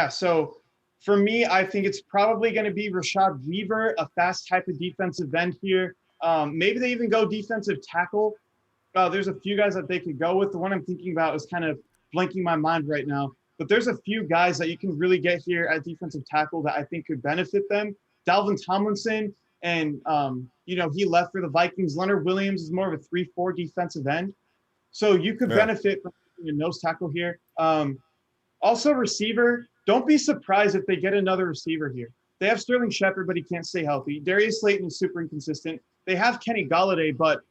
So for me, I think it's probably going to be Rashad Weaver, a fast type of defensive end here. Maybe they even go defensive tackle. There's a few guys that they could go with. The one I'm thinking about is kind of blanking my mind right now. But there's a few guys that you can really get here at defensive tackle that I think could benefit them. Dalvin Tomlinson, and he left for the Vikings. Leonard Williams is more of a 3-4 defensive end, so you could Yeah. benefit from a nose tackle here. Also, receiver. Don't be surprised if they get another receiver here. They have Sterling Shepard, but he can't stay healthy. Darius Slayton is super inconsistent. They have Kenny Golladay, but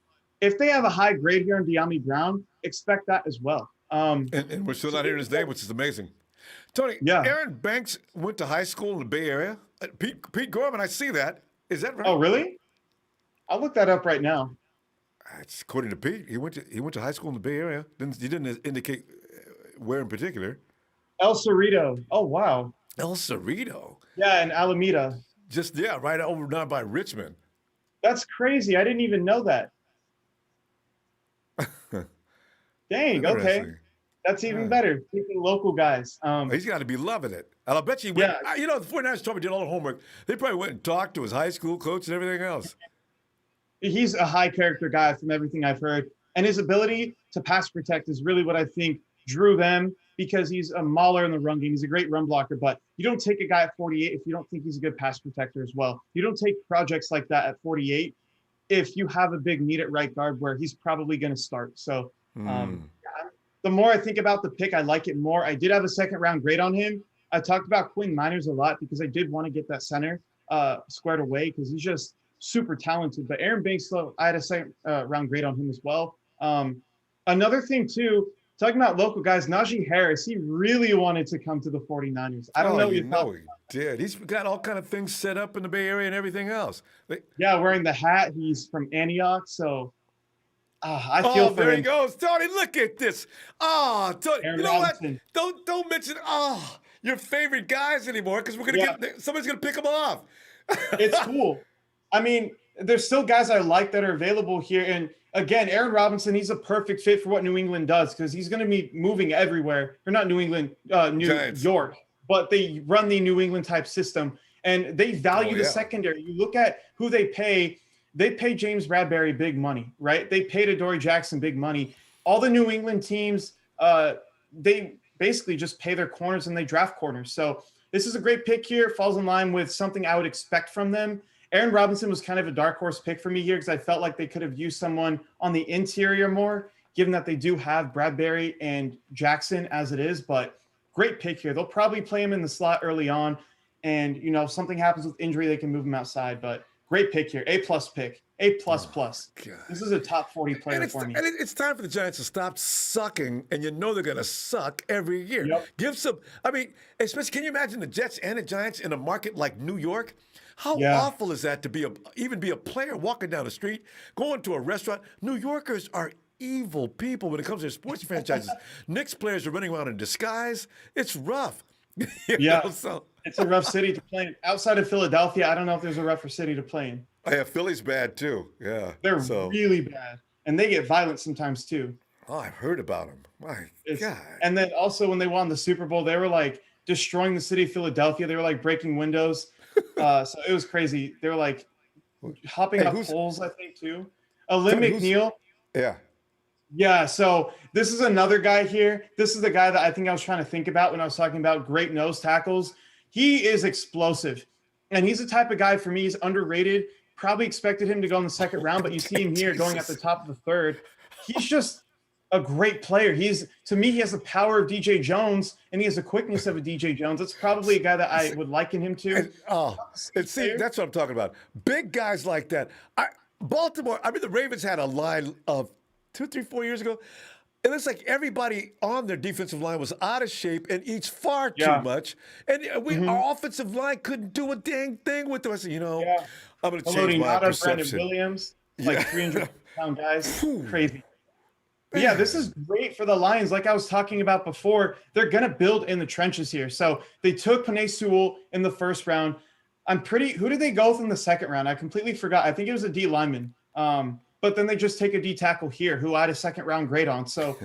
if they have a high grade here in De'Ami Brown, expect that as well. And we're still not hearing his name, which is amazing. Tony, Yeah. Aaron Banks went to high school in the Bay Area. Pete Gorman, I see that. Is that right? Oh, really? I'll look that up right now. It's according to Pete. He went to high school in the Bay Area. He didn't indicate where in particular. El Cerrito. Oh, wow. El Cerrito. Yeah, in Alameda. Just right over down by Richmond. That's crazy. I didn't even know that. Dang. Okay. That's even better. Taking local guys. He's got to be loving it. And I'll bet you, the 49ers probably did all the homework. They probably went and talked to his high school coach and everything else. He's a high character guy from everything I've heard. And his ability to pass protect is really what I think drew them, because he's a mauler in the run game. He's a great run blocker, but you don't take a guy at 48 if you don't think he's a good pass protector as well. You don't take projects like that at 48 if you have a big need at right guard where he's probably going to start. So the more I think about the pick, I like it more. I did have a second round grade on him. I talked about Quinn Miners a lot because I did want to get that center squared away because he's just super talented. But Aaron Banks, I had a second round grade on him as well. Another thing too, talking about local guys, Najee Harris, he really wanted to come to the 49ers. I don't know what you thought. He did. He's got all kind of things set up in the Bay Area and everything else. Wearing the hat. He's from Antioch, so I feel for him. There he goes. Tony, look at this. Oh, Tony, Aaron you know Robinson. what? Don't mention your favorite guys anymore because somebody's gonna pick them off. It's cool. I mean, there's still guys I like that are available here. And again, Aaron Robinson, he's a perfect fit for what New England does because he's going to be moving everywhere. Or not New England, New Giants. York. But they run the New England type system. And they value the secondary. You look at who they pay. They pay James Bradbury big money, right? They paid Adoree Jackson big money. All the New England teams, they basically just pay their corners and they draft corners. So this is a great pick here. It falls in line with something I would expect from them. Aaron Robinson was kind of a dark horse pick for me here because I felt like they could have used someone on the interior more, given that they do have Bradbury and Jackson as it is. But great pick here. They'll probably play him in the slot early on. And, if something happens with injury, they can move him outside. But great pick here. A-plus pick. A++. This is a top 40 player for me. And it's time for the Giants to stop sucking, and they're going to suck every year. Yep. Give some – I mean, especially can you imagine the Jets and the Giants in a market like New York? How awful is that to even be a player walking down the street, going to a restaurant? New Yorkers are evil people when it comes to their sports franchises. Knicks players are running around in disguise. It's rough. So. It's a rough city to play in. Outside of Philadelphia, I don't know if there's a rougher city to play in. Oh, yeah, Philly's bad too. Yeah. They're really bad. And they get violent sometimes too. Oh, I've heard about them. My God. And then also when they won the Super Bowl, they were like destroying the city of Philadelphia. They were like breaking windows. So it was crazy. They were like hopping up poles, I think, too. Lynn McNeil. Yeah. Yeah, so this is another guy here. This is the guy that I think I was trying to think about when I was talking about great nose tackles. He is explosive. And he's the type of guy, for me, he's underrated. Probably expected him to go in the second round, but you see him here going at the top of the third. He's just a great player. To me, he has the power of DJ Jones, and he has the quickness of a DJ Jones. That's probably a guy that I would liken him to. See, that's what I'm talking about. Big guys like that. Baltimore, the Ravens had a line of 2, 3, 4 years ago. It looks like everybody on their defensive line was out of shape and eats far too much. And our offensive line couldn't do a dang thing with them. I said, I'm going to change my perception. Brandon Williams, like 300-pound guys. Crazy. But yeah, this is great for the Lions. Like I was talking about before, they're going to build in the trenches here. So they took Penei Sewell in the first round. Who did they go with in the second round? I completely forgot. I think it was a D lineman. But then they just take a D tackle here who I had a second round grade on. So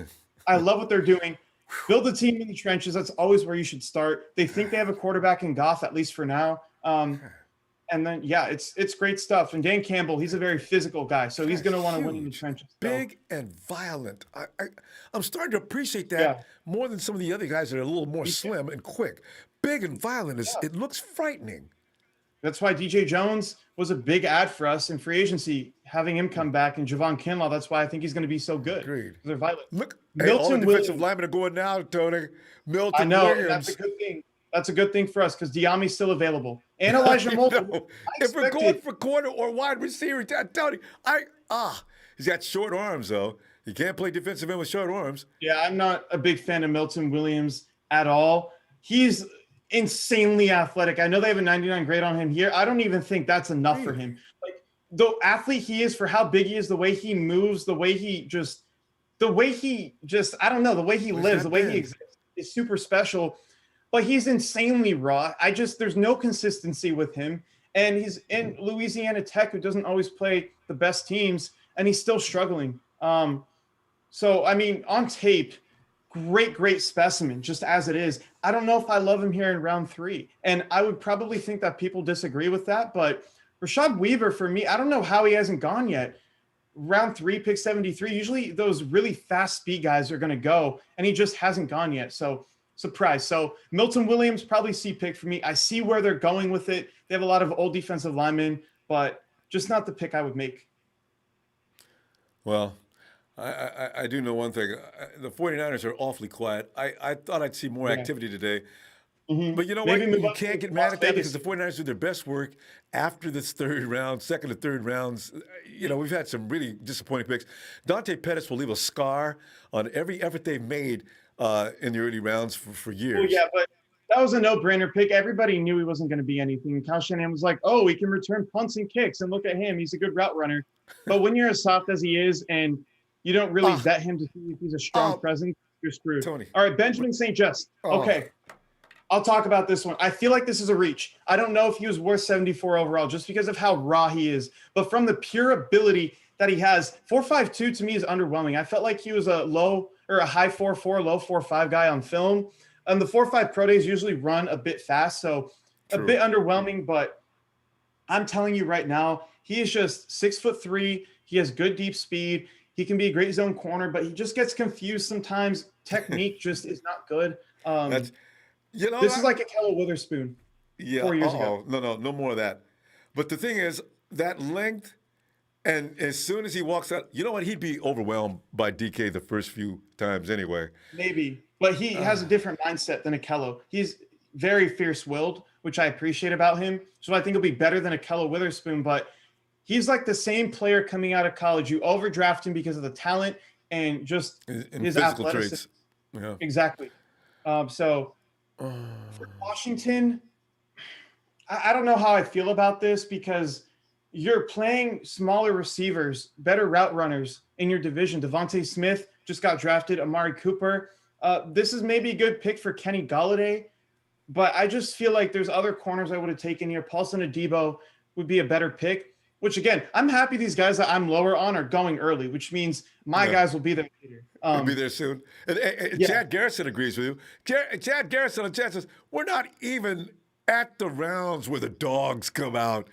I love what they're doing. Build a team in the trenches. That's always where you should start. They think they have a quarterback in Goff, at least for now. And then, it's great stuff. And Dan Campbell, he's a very physical guy, so he's going to want to win in the trenches. Big and violent. I'm starting to appreciate that more than some of the other guys that are a little more slim and quick. Big and violent. It looks frightening. That's why DJ Jones was a big ad for us in free agency, having him come back, and Javon Kinlaw. That's why I think he's going to be so good. Agreed. They're violent. Look, hey, all the Milton defensive Williams. linemen are going now, Tony. I Milton know, and Williams. that's a good thing. That's a good thing for us because Diami's still available. And Elijah Moulton. If we're going for corner or wide receiver, Tony, he's got short arms, though. You can't play defensive end with short arms. Yeah, I'm not a big fan of Milton Williams at all. He's insanely athletic. I know they have a 99 grade on him here. I don't even think that's enough for him. Like, the athlete he is, for how big he is, the way he moves, the way he just, I don't know, the way he lives, the way he exists is super special. But he's insanely raw. There's no consistency with him. And he's in Louisiana Tech, who doesn't always play the best teams, and he's still struggling. So, I mean, on tape, great specimen, just as it is. I don't know if I love him here in round 3. And I would probably think that people disagree with that. But Rashad Weaver, for me, I don't know how he hasn't gone yet. Round 3, pick 73. Usually those really fast speed guys are going to go, and he just hasn't gone yet. So, surprise. So Milton Williams, probably C pick for me. I see where they're going with it. They have a lot of old defensive linemen, but just not the pick I would make. Well, I do know one thing. The 49ers are awfully quiet. I thought I'd see more activity today. Mm-hmm. But you know what? You can't get mad at that because the 49ers do their best work after this third round, second to third rounds. You know, we've had some really disappointing picks. Dante Pettis will leave a scar on every effort they've made in the early rounds for years. Well, yeah, but that was a no-brainer pick. Everybody knew he wasn't going to be anything. Kyle Shanahan was like, oh, he can return punts and kicks, and look at him. He's a good route runner. But when you're as soft as he is and you don't really vet him to see if he's a strong presence, you're screwed. Tony. All right, Benjamin St. Just. Okay. I'll talk about this one. I feel like this is a reach. I don't know if he was worth 74 overall just because of how raw he is. But from the pure ability that he has, 4.52 to me is underwhelming. I felt like he was a high 4.4, low 4.5 guy on film. And the 4.5 pro days usually run a bit fast, so a bit underwhelming. But I'm telling you right now, he is just 6'3". He has good deep speed. He can be a great zone corner, but he just gets confused sometimes. Technique just is not good. This is like a Kelly Witherspoon 4 years ago. No more of that. But the thing is, that length, and as soon as he walks out, you know what? He'd be overwhelmed by DK the first few times anyway. Maybe. But he has a different mindset than Akello. He's very fierce-willed, which I appreciate about him. So I think he'll be better than Akello Witherspoon. But he's like the same player coming out of college. You overdraft him because of the talent and just his physical athleticism. traits. Yeah. Exactly. For Washington, I don't know how I feel about this because you're playing smaller receivers, better route runners in your division. Devontae Smith just got drafted. Amari Cooper. This is maybe a good pick for Kenny Golladay, but I just feel like there's other corners I would have taken here. Paulson Adebo would be a better pick, which, again, I'm happy these guys that I'm lower on are going early, which means my guys will be there later. We'll be there soon. And Chad Garrison agrees with you. Chad Garrison and Chad says, we're not even at the rounds where the dogs come out.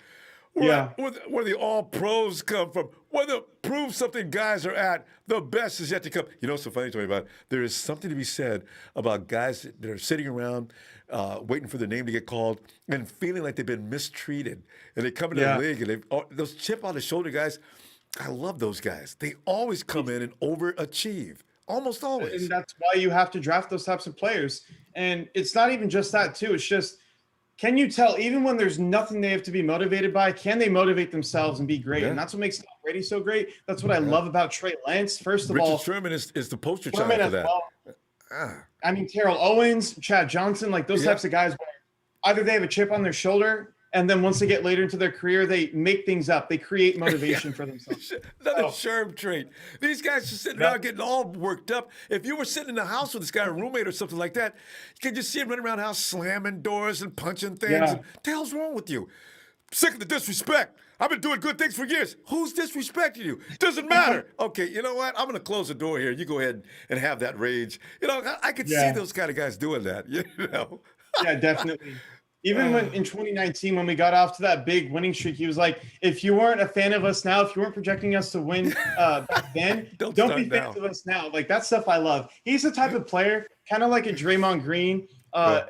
Where the all-pros come from. Where the prove something guys are at, the best is yet to come. You know what's so funny to me about it? There is something to be said about guys that are sitting around waiting for their name to get called and feeling like they've been mistreated. And they come into the league and those chip on the shoulder guys, I love those guys. They always come in and overachieve. Almost always. And that's why you have to draft those types of players. And it's not even just that, too. It's just, can you tell, even when there's nothing they have to be motivated by, can they motivate themselves and be great? Yeah. And that's what makes Tom Brady so great. That's what I love about Trey Lance. First of all, Sherman is the poster child for that. Well. I mean, Terrell Owens, Chad Johnson, like those types of guys where either they have a chip on their shoulder, and then once they get later into their career, they make things up. They create motivation for themselves. Another Sherm trait. These guys are sitting around getting all worked up. If you were sitting in the house with this guy, a roommate or something like that, you could just see him running around the house slamming doors and punching things. Yeah. And, what the hell's wrong with you? Sick of the disrespect. I've been doing good things for years. Who's disrespecting you? Doesn't matter. Okay, you know what? I'm going to close the door here. You go ahead and have that rage. You know, I could see those kind of guys doing that, you know? Yeah, definitely. Even when in 2019, when we got off to that big winning streak, he was like, if you weren't a fan of us now, if you weren't projecting us to win back then, don't be fans of us now. Like, that stuff I love. He's the type of player, kind of like a Draymond Green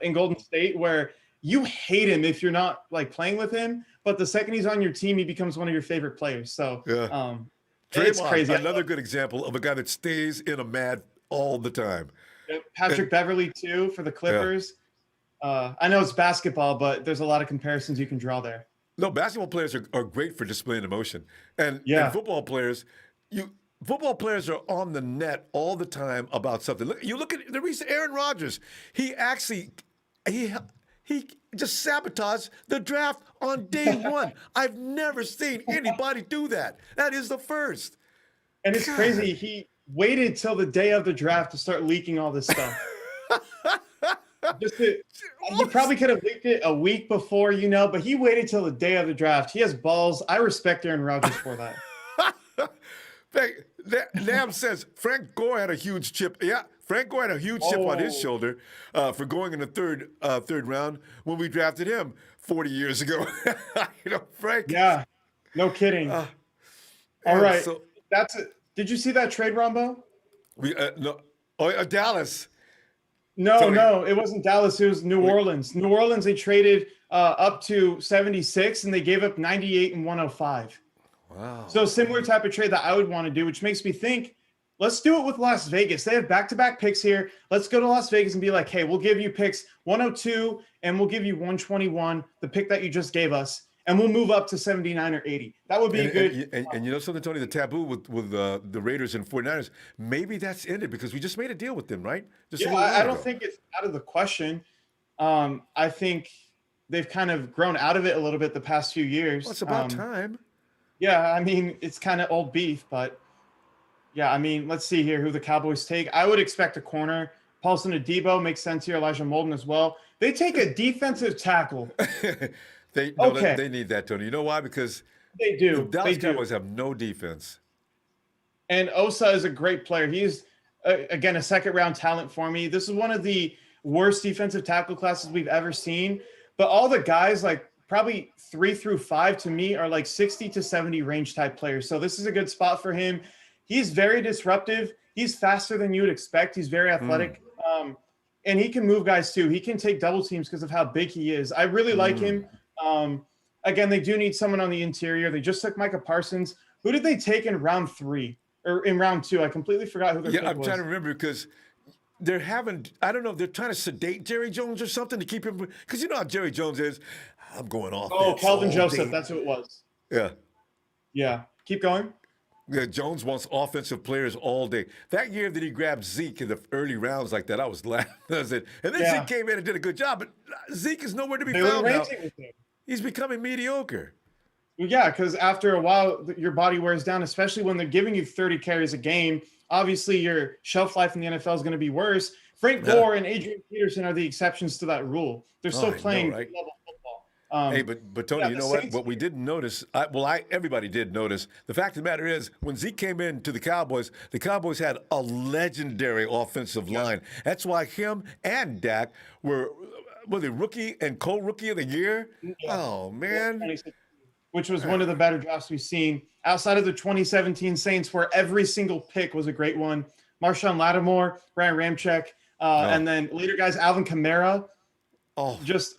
in Golden State, where you hate him if you're not like playing with him, but the second he's on your team, he becomes one of your favorite players. So Yeah. it's Draymond, crazy. another good example of a guy that stays in a mad all the time. Patrick And Beverly too for the yeah. Clippers. I know it's basketball, but there's a lot of comparisons you can draw there. No, basketball players are great for displaying emotion. And Yeah. football players are on the net all the time about something. You look at the recent Aaron Rodgers. He actually he just sabotaged the draft on day one. I've never seen anybody do that. That is the first. And it's God. crazy. He waited till the day of the draft to start leaking all this stuff. He probably could have leaked it a week before, but he waited till the day of the draft. He has balls. I respect Aaron Rodgers for that. Nam says Frank Gore had a huge chip. Yeah, Frank Gore had a huge chip on his shoulder for going in the third round when we drafted him 40 years ago. Frank. Yeah, no kidding. All right, so that's it. Did you see that trade, Ronbo? No. Dallas. No, it wasn't Dallas. It was New Orleans. New Orleans, they traded up to 76, and they gave up 98 and 105. Wow. So similar type of trade that I would want to do, which makes me think, let's do it with Las Vegas. They have back-to-back picks here. Let's go to Las Vegas and be like, hey, we'll give you picks 102, and we'll give you 121, the pick that you just gave us, and we'll move up to 79 or 80. That would be good. And you know something, Tony? The taboo with the Raiders and 49ers, maybe that's ended because we just made a deal with them, right? I don't think it's out of the question. I think they've kind of grown out of it a little bit the past few years. Well, it's about time. Yeah, I mean, it's kind of old beef, but yeah, I mean, let's see here who the Cowboys take. I would expect a corner. Paulson Adebo makes sense here. Elijah Molden as well. They take a defensive tackle. They need that, Tony. You know why? Because they do. The Dallas Cowboys have no defense. And Osa is a great player. He's, again, a second-round talent for me. This is one of the worst defensive tackle classes we've ever seen. But all the guys, like probably 3 through 5 to me, are like 60 to 70 range type players. So this is a good spot for him. He's very disruptive. He's faster than you would expect. He's very athletic. And he can move guys too. He can take double teams because of how big he is. I really like him. Again, they do need someone on the interior. They just took Micah Parsons. Who did they take in round 3 or in round 2? I completely forgot who their pick was. I'm trying to remember because they're I don't know if they're trying to sedate Jerry Jones or something to keep him, because you know how Jerry Jones is. I'm going off. Oh, Kelvin Joseph. That's who it was. Yeah. Keep going. Yeah, Jones wants offensive players all day. That year that he grabbed Zeke in the early rounds like that, I was laughing. And then Zeke came in and did a good job, but Zeke is nowhere to be found now. He's becoming mediocre. Yeah, because after a while, your body wears down, especially when they're giving you 30 carries a game. Obviously, your shelf life in the NFL is going to be worse. Frank Gore and Adrian Peterson are the exceptions to that rule. They're still playing level football. Hey, but Tony, you know what we didn't notice? Everybody did notice. The fact of the matter is, when Zeke came into the Cowboys had a legendary offensive line. That's why him and Dak were the rookie and co-rookie of the year. Oh man. Which was one of the better drafts we've seen outside of the 2017 Saints, where every single pick was a great one. Marshawn Lattimore, Ryan Ramczyk, and then later guys, Alvin Kamara. Just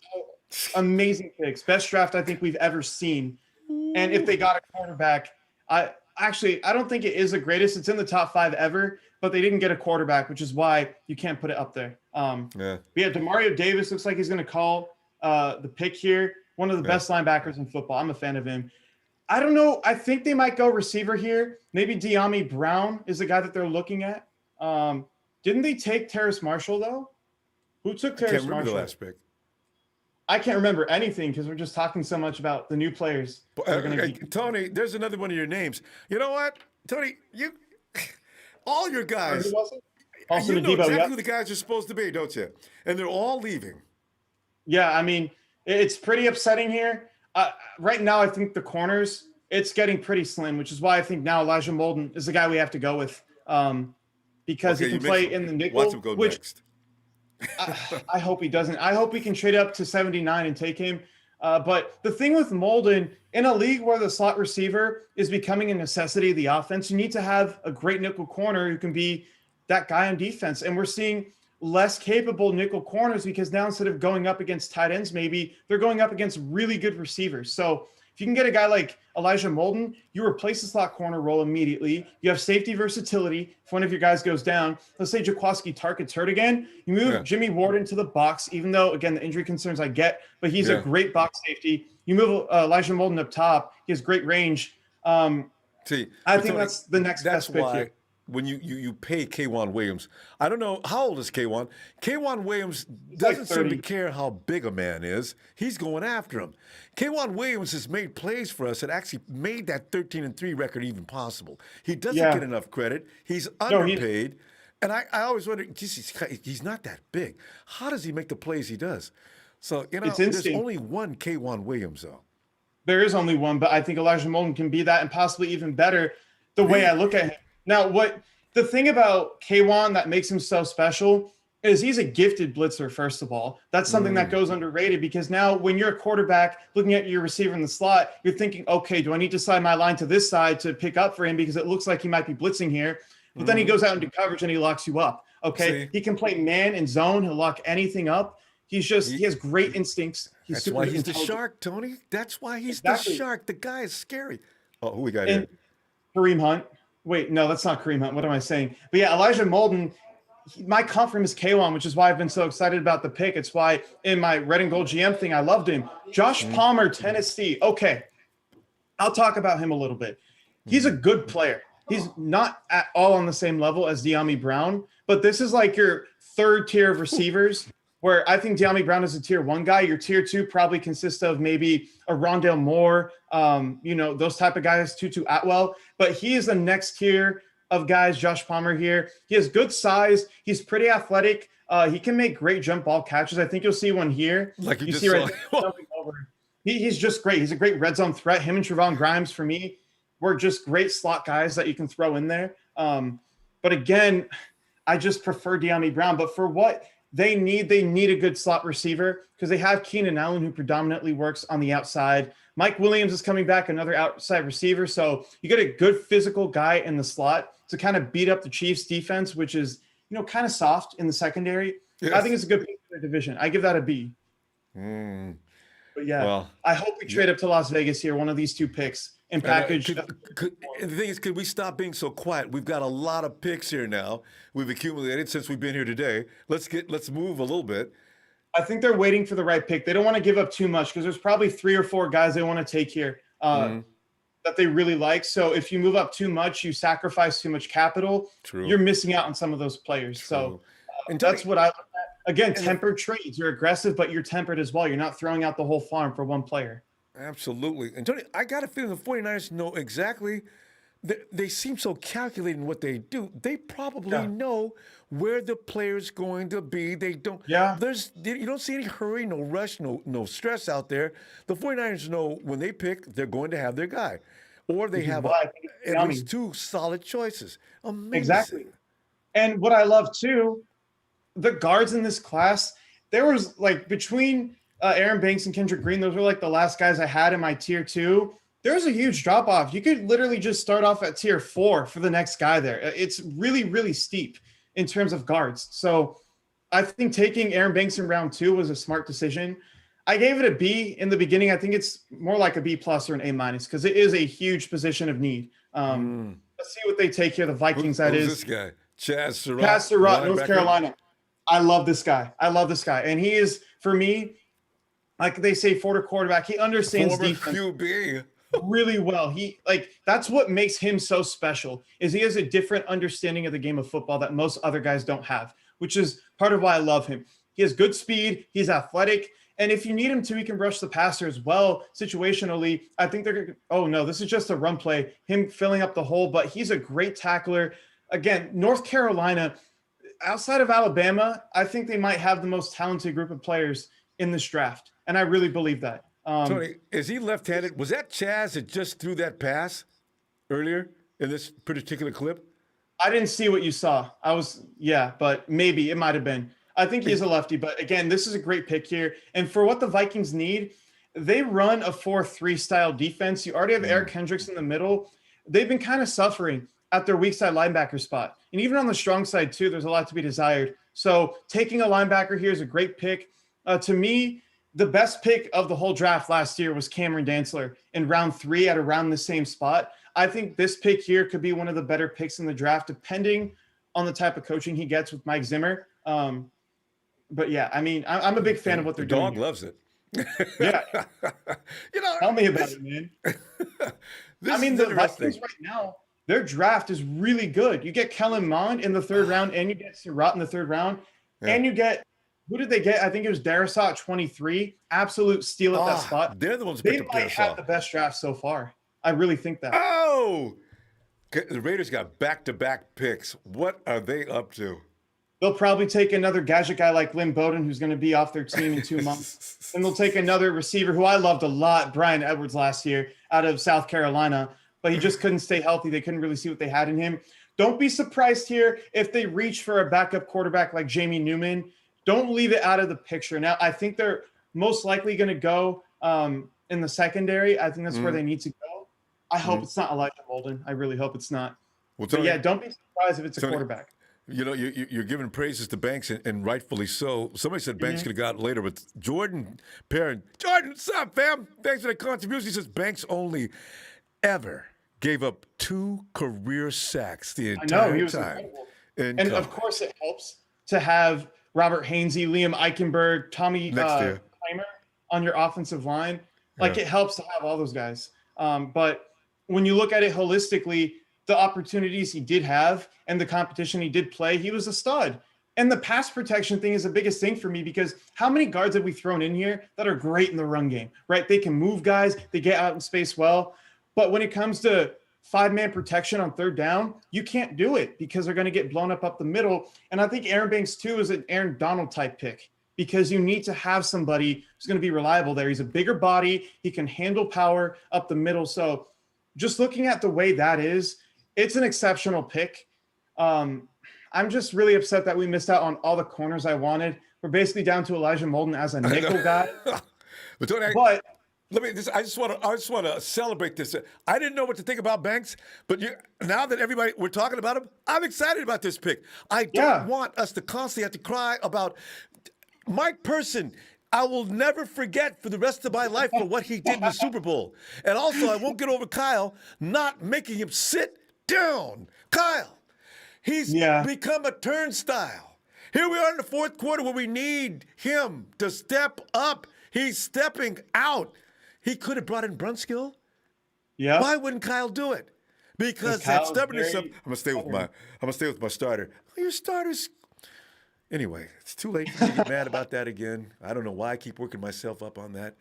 amazing picks. Best draft I think we've ever seen. And if they got a quarterback, I don't think it is the greatest. It's in the top 5 ever, but they didn't get a quarterback, which is why you can't put it up there. Demario Davis looks like he's going to call the pick here. One of the best linebackers in football. I'm a fan of him. I don't know. I think they might go receiver here. Maybe De'Ami Brown is the guy that they're looking at. Didn't they take Terrace Marshall, though? Who took Terrace Marshall? I can't remember the last pick. I can't remember anything because we're just talking so much about the new players. Tony, there's another one of your names. You know what, Tony? All your guys. Who was it? You know exactly who the guys are supposed to be, don't you? And they're all leaving. Yeah, I mean, it's pretty upsetting here. Right now, I think the corners, it's getting pretty slim, which is why I think now Elijah Molden is the guy we have to go with because he can play in the nickel. Watch him go next. I hope he doesn't. I hope we can trade up to 79 and take him. But the thing with Molden, in a league where the slot receiver is becoming a necessity of the offense, you need to have a great nickel corner who can be that guy on defense. And we're seeing less capable nickel corners because now instead of going up against tight ends, maybe they're going up against really good receivers. So if you can get a guy like Elijah Molden, you replace the slot corner role immediately. You have safety versatility if one of your guys goes down. Let's say Jaquaski Tartt gets hurt again. You move Jimmy Ward into the box, even though, again, the injury concerns I get, but he's a great box safety. You move Elijah Molden up top. He has great range. I think that's the next best pick here. When you pay K'Wan Williams, I don't know, how old is K'Wan? K'Wan Williams doesn't seem to care how big a man is. He's going after him. K'Wan Williams has made plays for us that actually made that 13-3 record even possible. He doesn't get enough credit. He's underpaid. And I always wonder, he's not that big. How does he make the plays he does? So, there's only one K'Wan Williams, though. There is only one, but I think Elijah Molden can be that and possibly even better the way I look at him. Now, the thing about K'Wan that makes him so special is he's a gifted blitzer, first of all. That's something that goes underrated because now when you're a quarterback looking at your receiver in the slot, you're thinking, okay, do I need to slide my line to this side to pick up for him because it looks like he might be blitzing here? But then he goes out into coverage and he locks you up. Okay, he can play man and zone. He'll lock anything up. He has great instincts. That's why he's the shark, Tony. That's why he's the shark. The guy is scary. Oh, who we got here? Kareem Hunt. Wait, no, that's not Kareem Hunt. What am I saying? But yeah, Elijah Molden, my comp for him is K'Wan, which is why I've been so excited about the pick. It's why in my red and gold GM thing, I loved him. Josh Palmer, Tennessee. Okay, I'll talk about him a little bit. He's a good player. He's not at all on the same level as De'Ami Brown, but this is like your third tier of receivers where I think De'Ami Brown is a tier 1 guy. Your tier 2 probably consists of maybe a Rondale Moore, those type of guys, Tutu Atwell. But he is the next tier of guys, Josh Palmer here. He has good size. He's pretty athletic. He can make great jump ball catches. I think you'll see one here. Like you see right there. He's just great. He's a great red zone threat. Him and Trevon Grimes, for me, were just great slot guys that you can throw in there. But again, I just prefer De'Ami Brown. But for what they need a good slot receiver because they have Keenan Allen, who predominantly works on the outside. Mike Williams is coming back, another outside receiver. So you get a good physical guy in the slot to kind of beat up the Chiefs defense, which is, kind of soft in the secondary. Yes. I think it's a good pick for the division. I give that a B. But yeah, I hope we trade up to Las Vegas here, one of these two picks, and package. The thing is, could we stop being so quiet? We've got a lot of picks here now. We've accumulated since we've been here today. Let's move a little bit. I think they're waiting for the right pick. They don't want to give up too much because there's probably 3 or 4 guys they want to take here that they really like. So if you move up too much, you sacrifice too much capital. True. You're missing out on some of those players. True. So that's what I look at. Again, tempered trades. You're aggressive, but you're tempered as well. You're not throwing out the whole farm for one player. Absolutely. And Tony, I got a feeling the 49ers know exactly. They seem so calculated in what they do. They probably know where the player's going to be. They don't. Yeah. You don't see any hurry, no rush, no stress out there. The 49ers know when they pick, they're going to have their guy, or they have at least 2 solid choices. Amazing. Exactly. And what I love too, the guards in this class, there was between Aaron Banks and Kendrick Green, those were the last guys I had in my tier 2. There's a huge drop off. You could literally just start off at tier 4 for the next guy there. It's really, really steep in terms of guards. So I think taking Aaron Banks in round 2 was a smart decision. I gave it a B in the beginning. I think it's more like a B+ or an A- because it is a huge position of need. Let's see what they take here. The Vikings, who's this guy? Chaz Surratt. Chaz Surratt, North Carolina. I love this guy. And he is, for me, like they say, Florida quarterback. He understands defense QB really well. That's what makes him so special, is he has a different understanding of the game of football that most other guys don't have, which is part of why I love him. He has good speed. He's athletic. And if you need him to, he can rush the passer as well. Situationally, I think they're going to, oh no, this is just a run play, him filling up the hole, but he's a great tackler. Again, North Carolina, outside of Alabama, I think they might have the most talented group of players in this draft. And I really believe that. Tony, is he left-handed? Was that Chaz that just threw that pass earlier in this particular clip? I didn't see what you saw. But maybe it might have been. I think he is a lefty, but again, this is a great pick here. And for what the Vikings need, they run a 4-3 style defense. You already have Eric Hendricks in the middle. They've been kind of suffering at their weak side linebacker spot. And even on the strong side, too, there's a lot to be desired. So taking a linebacker here is a great pick. To me, the best pick of the whole draft last year was Cameron Dantzler in round 3 at around the same spot. I think this pick here could be one of the better picks in the draft, depending on the type of coaching he gets with Mike Zimmer. But yeah, I mean, I'm a big fan of what they're doing. The dog loves it. Yeah. Tell me about it, man. I mean, the Vikings right now, their draft is really good. You get Kellen Mond in the 3rd round, and you get Surratt in the 3rd round, and you get, who did they get? I think it was Darrisaw 23. Absolute steal at that spot. They're the ones they might have the best draft so far. I really think that. Oh, the Raiders got back-to-back picks. What are they up to? They'll probably take another gadget guy like Lynn Bowden, who's going to be off their team in 2 months. And they'll take another receiver who I loved a lot, Brian Edwards, last year out of South Carolina. But he just couldn't stay healthy. They couldn't really see what they had in him. Don't be surprised here if they reach for a backup quarterback like Jamie Newman. Don't leave it out of the picture. Now, I think they're most likely going to go in the secondary. I think that's where they need to go. I hope it's not Elijah Molden. I really hope it's not. Well, but yeah, don't be surprised if it's a quarterback. You know, you're giving praises to Banks, and rightfully so. Somebody said Banks could have got later, but Jordan Perrin, Jordan, what's up, fam? Thanks for the contribution. He says Banks only ever gave up 2 career sacks the entire time. And of course, it helps to have Robert Hainsey, Liam Eichenberg, Tommy Kramer on your offensive line. Like, it helps to have all those guys. But when you look at it holistically, the opportunities he did have and the competition he did play, he was a stud. And the pass protection thing is the biggest thing for me, because how many guards have we thrown in here that are great in the run game, right? They can move guys, they get out in space well. But when it comes to 5-man protection on 3rd down, you can't do it because they're going to get blown up the middle. And I think Aaron Banks, too, is an Aaron Donald type pick, because you need to have somebody who's going to be reliable there. He's a bigger body. He can handle power up the middle. So just looking at the way that is, it's an exceptional pick. I'm just really upset that we missed out on all the corners I wanted. We're basically down to Elijah Molden as a nickel guy. But I just want to celebrate this. I didn't know what to think about Banks, but now that we're talking about him, I'm excited about this pick. I don't want us to constantly have to cry about Mike Person. I will never forget for the rest of my life for what he did in the Super Bowl. And also, I won't get over Kyle not making him sit down. Kyle, he's become a turnstile. Here we are in the 4th quarter where we need him to step up. He's stepping out. He could have brought in Brunskill. Yeah. Why wouldn't Kyle do it? Because that stubbornness. I'm gonna stay with my starter. Your starters. Anyway, it's too late to get mad about that again. I don't know why I keep working myself up on that.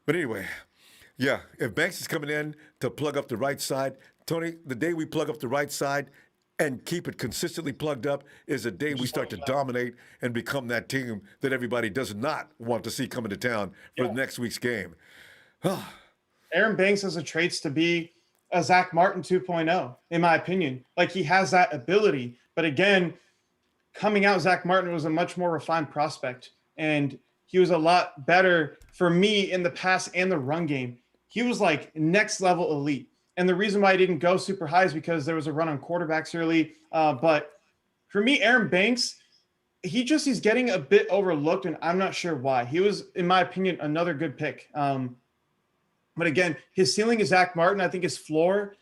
But anyway, yeah, if Banks is coming in to plug up the right side, Tony, the day we plug up the right side and keep it consistently plugged up is a day we start to dominate and become that team that everybody does not want to see coming to town for the next week's game. Aaron Banks has the traits to be a Zach Martin 2.0, in my opinion. Like, he has that ability. But again, coming out, Zach Martin was a much more refined prospect, and he was a lot better for me in the pass and the run game. He was like next level elite. And the reason why I didn't go super high is because there was a run on quarterbacks early. But for me, Aaron Banks, he's getting a bit overlooked, and I'm not sure why. He was, in my opinion, another good pick. But again, his ceiling is Zach Martin. I think his floor,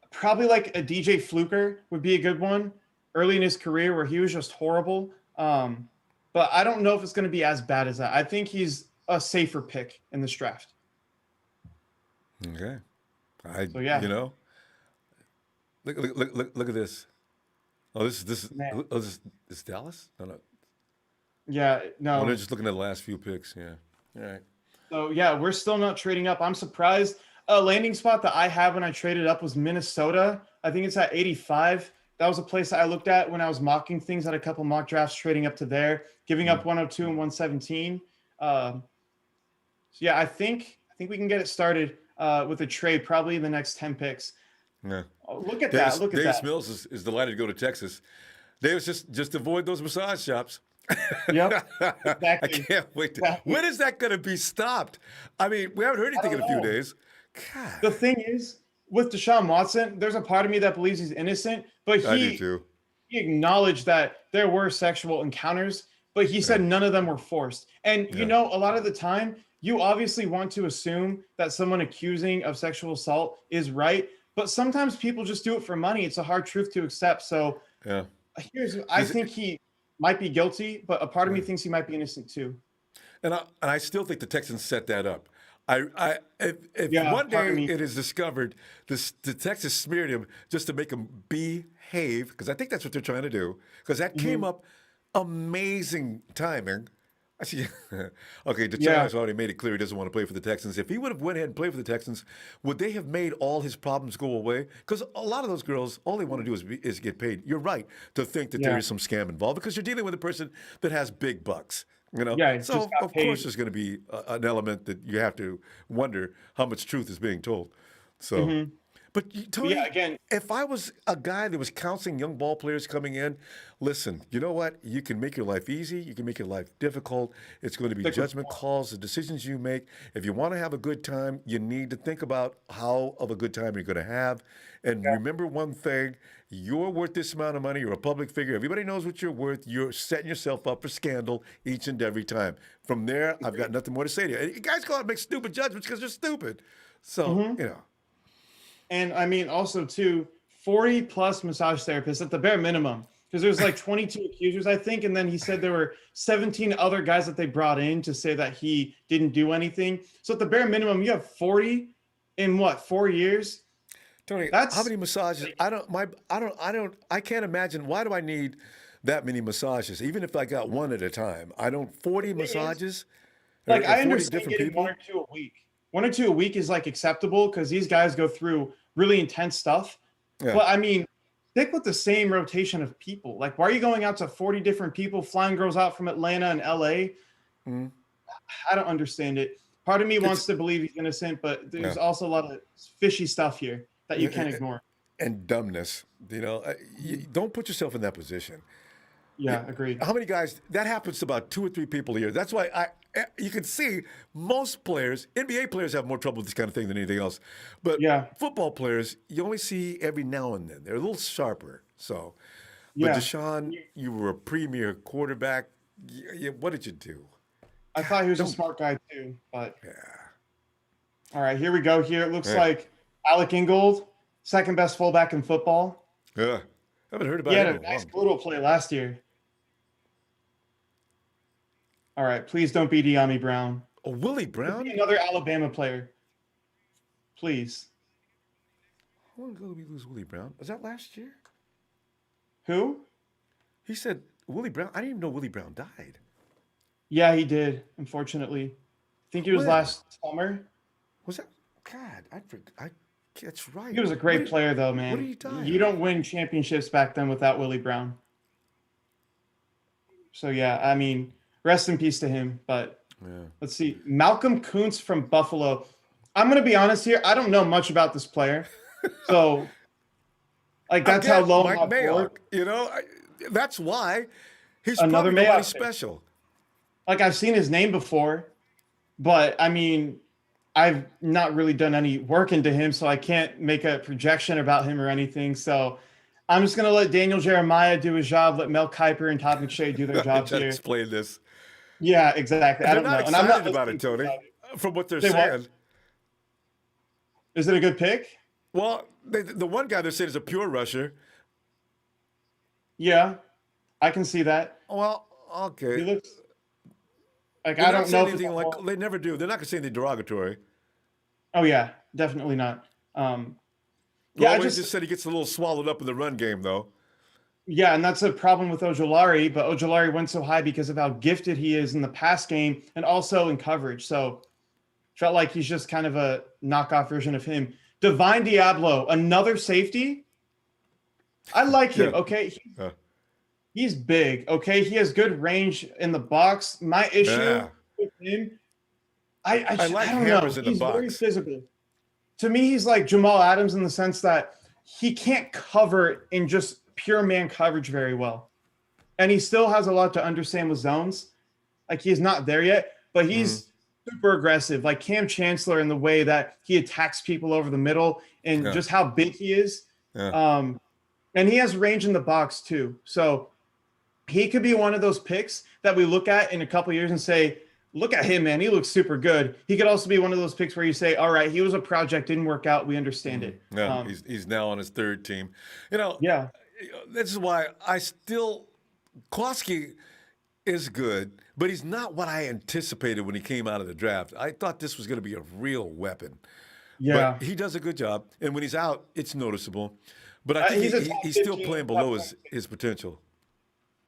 probably like a DJ Fluker would be a good one early in his career, where he was just horrible. But I don't know if it's going to be as bad as that. I think he's a safer pick in this draft. Okay. You know, look at this. Oh, this is Dallas? No. Yeah, no. Oh, they're just looking at the last few picks. Yeah. All right. So yeah, we're still not trading up. I'm surprised. A landing spot that I have when I traded up was Minnesota. I think it's at 85. That was a place that I looked at when I was mocking things at a couple mock drafts, trading up to there, giving up 102 and 117. So yeah, I think we can get it started with a trade probably in the next 10 picks. Yeah. Oh, look at that. Davis Mills is delighted to go to Texas. Davis, just avoid those massage shops. Yep. Exactly. I can't wait. When is that going to be stopped? I mean, we haven't heard anything in a few days. God. The thing is, with Deshaun Watson, there's a part of me that believes he's innocent, but I do too. he acknowledged that there were sexual encounters, but he said Yeah. none of them were forced. And Yeah. a lot of the time, you obviously want to assume that someone accusing of sexual assault is right, but sometimes people just do it for money. It's a hard truth to accept. So Yeah. I think he might be guilty, but a part of me Yeah. thinks he might be innocent too. And I still think the Texans set that up. If Yeah, one part of day me. it is discovered the Texans smeared him just to make him behave, because I think that's what they're trying to do. Because that came up amazing timing. I see. Okay, the Yeah. has already made it clear he doesn't want to play for the Texans. If he would have went ahead and played for the Texans, would they have made all his problems go away? Because a lot of those girls, all they want to do is get paid. You're right to think that there Yeah. is some scam involved, because you're dealing with a person that has big bucks. Yeah, he So just got of paid. course there's going to be an element that you have to wonder how much truth is being told. So, but Tony, yeah, again- if I was a guy that was counseling young ball players coming in, listen, you know what? You can make your life easy. You can make your life difficult. It's going to be Stick with judgment calls, the decisions you make. If you want to have a good time, you need to think about how of a good time you're going to have. And remember one thing, you're worth this amount of money. You're a public figure. Everybody knows what you're worth. You're setting yourself up for scandal each and every time. From there, I've got nothing more to say to you. You guys go out and make stupid judgments because you're stupid. So, And I mean, also too, 40 plus massage therapists at the bare minimum, because there's like 22 accusers, I think. And then he said there were 17 other guys that they brought in to say that he didn't do anything. So at the bare minimum, you have 40 in what, 4 years? Tony, That's- how many massages? I can't imagine. Why do I need that many massages? Even if I got one at a time, 40 massages? Like, Or I 40 understand different getting people? 1 or 2 a week. 1 or 2 a week is like acceptable because these guys go through really intense stuff. Yeah. But I mean, stick with the same rotation of people. Like, why are you going out to 40 different people, flying girls out from Atlanta and LA? I don't understand it. Part of me wants to believe he's innocent, but there's also a lot of fishy stuff here that you can't ignore. And dumbness. Don't put yourself in that position. Yeah, agreed. How many guys? That happens to about 2 or 3 people a year. That's why you can see most players, NBA players, have more trouble with this kind of thing than anything else. But football players, you only see every now and then. They're a little sharper. So, but Deshaun, you were a premier quarterback. What did you do? I thought he was a smart guy too, but all right, here we go. Here it looks like Alec Ingold, second best fullback in football. Yeah, I haven't heard about He him had in a a nice while. brutal play last year. All right, please don't be De'Ami Brown. Oh, Willie Be Brown? another Alabama player. Please. How long ago did we lose Willie Brown? Was that last year? Who? He said Willie Brown. I didn't even know Willie Brown died. Yeah, he did, unfortunately. I think it was When? last summer. Was that? God, that's right. He was a great player, though, man. What did he die You of? don't win championships back then without Willie Brown. So, yeah, I mean, rest in peace to him. But let's see. Malcolm Kuntz from Buffalo. I'm going to be honest here. I don't know much about this player. So, like, that's how low Mike my board. Mayock. That's why he's Another probably nobody Mayock pick. special. Like, I've seen his name before, but I mean, I've not really done any work into him, so I can't make a projection about him or anything. So I'm just going to let Daniel Jeremiah do his job, let Mel Kiper and Todd McShay do their jobs here. Explain this. Yeah, exactly. I They're don't not know. And I'm excited not about it, listening to Tony. From what they're Say what? saying. Is it a good pick? Well, the one guy they're saying is a pure rusher. Yeah, I can see that. Well, He okay. looks like They're I not don't saying know. anything like they never do. They're not going to say anything derogatory. Oh yeah, definitely not. Yeah, I Always just said he gets a little swallowed up in the run game, though. Yeah, and that's a problem with Ojulari, but Ojulari went so high because of how gifted he is in the pass game and also in coverage. So felt like he's just kind of a knockoff version of him. Divine Diablo, another safety. I like him. Yeah. Okay. He's big. Okay. He has good range in the box. My issue with him, I like don't know. hammers in the He's very box. physical. To me, he's like Jamal Adams in the sense that he can't cover in just pure man coverage very well. And he still has a lot to understand with zones. Like, he's not there yet, but he's super aggressive. Like Cam Chancellor in the way that he attacks people over the middle. and Yeah. just how big he is. Yeah. And he has range in the box too. So he could be one of those picks that we look at in a couple years and say, look at him, man. He looks super good. He could also be one of those picks where you say, all right, he was a project, didn't work out. We understand it. Yeah. He's now on his third team. You know, Yeah. this is why Koski is good, but he's not what I anticipated when he came out of the draft. I thought this was going to be a real weapon. Yeah. But he does a good job. And when he's out, it's noticeable. But I think He's a top he's still 15, playing top below 20. his potential.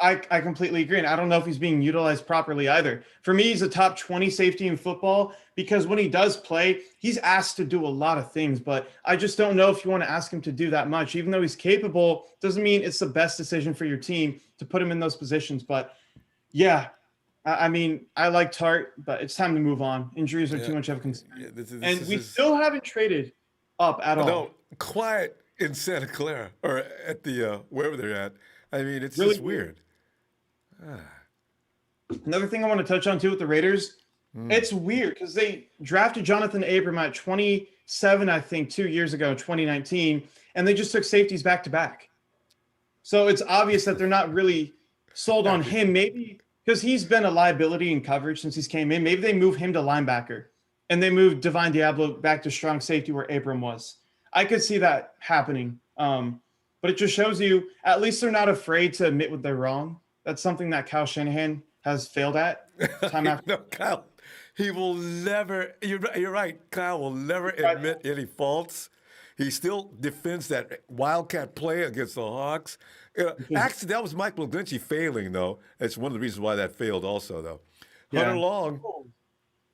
I completely agree. And I don't know if he's being utilized properly either. For me, he's a top 20 safety in football because when he does play, he's asked to do a lot of things. But I just don't know if you want to ask him to do that much. Even though he's capable, doesn't mean it's the best decision for your team to put him in those positions. But yeah, I mean, I like Tart, but it's time to move on. Injuries are too much of a concern. Yeah, We still haven't traded up at all. No, quiet in Santa Clara or at the wherever they're at. I mean, it's Really just weird. Another thing I want to touch on too with the Raiders, it's weird because they drafted Jonathan Abram at 27, I think, 2 years ago, 2019, and they just took safeties back to back. So it's obvious that they're not really sold on him. Maybe because he's been a liability in coverage since he's came in. Maybe they move him to linebacker and they move Divine Diablo back to strong safety where Abram was. I could see that happening. But it just shows you at least they're not afraid to admit what they're wrong. That's something that Kyle Shanahan has failed at time after. No, Kyle, he will never. You're right. Kyle will never admit any faults. He still defends that wildcat play against the Hawks. Actually, that was Mike McGlinchey failing, though. That's one of the reasons why that failed, also, though. Hunter Long.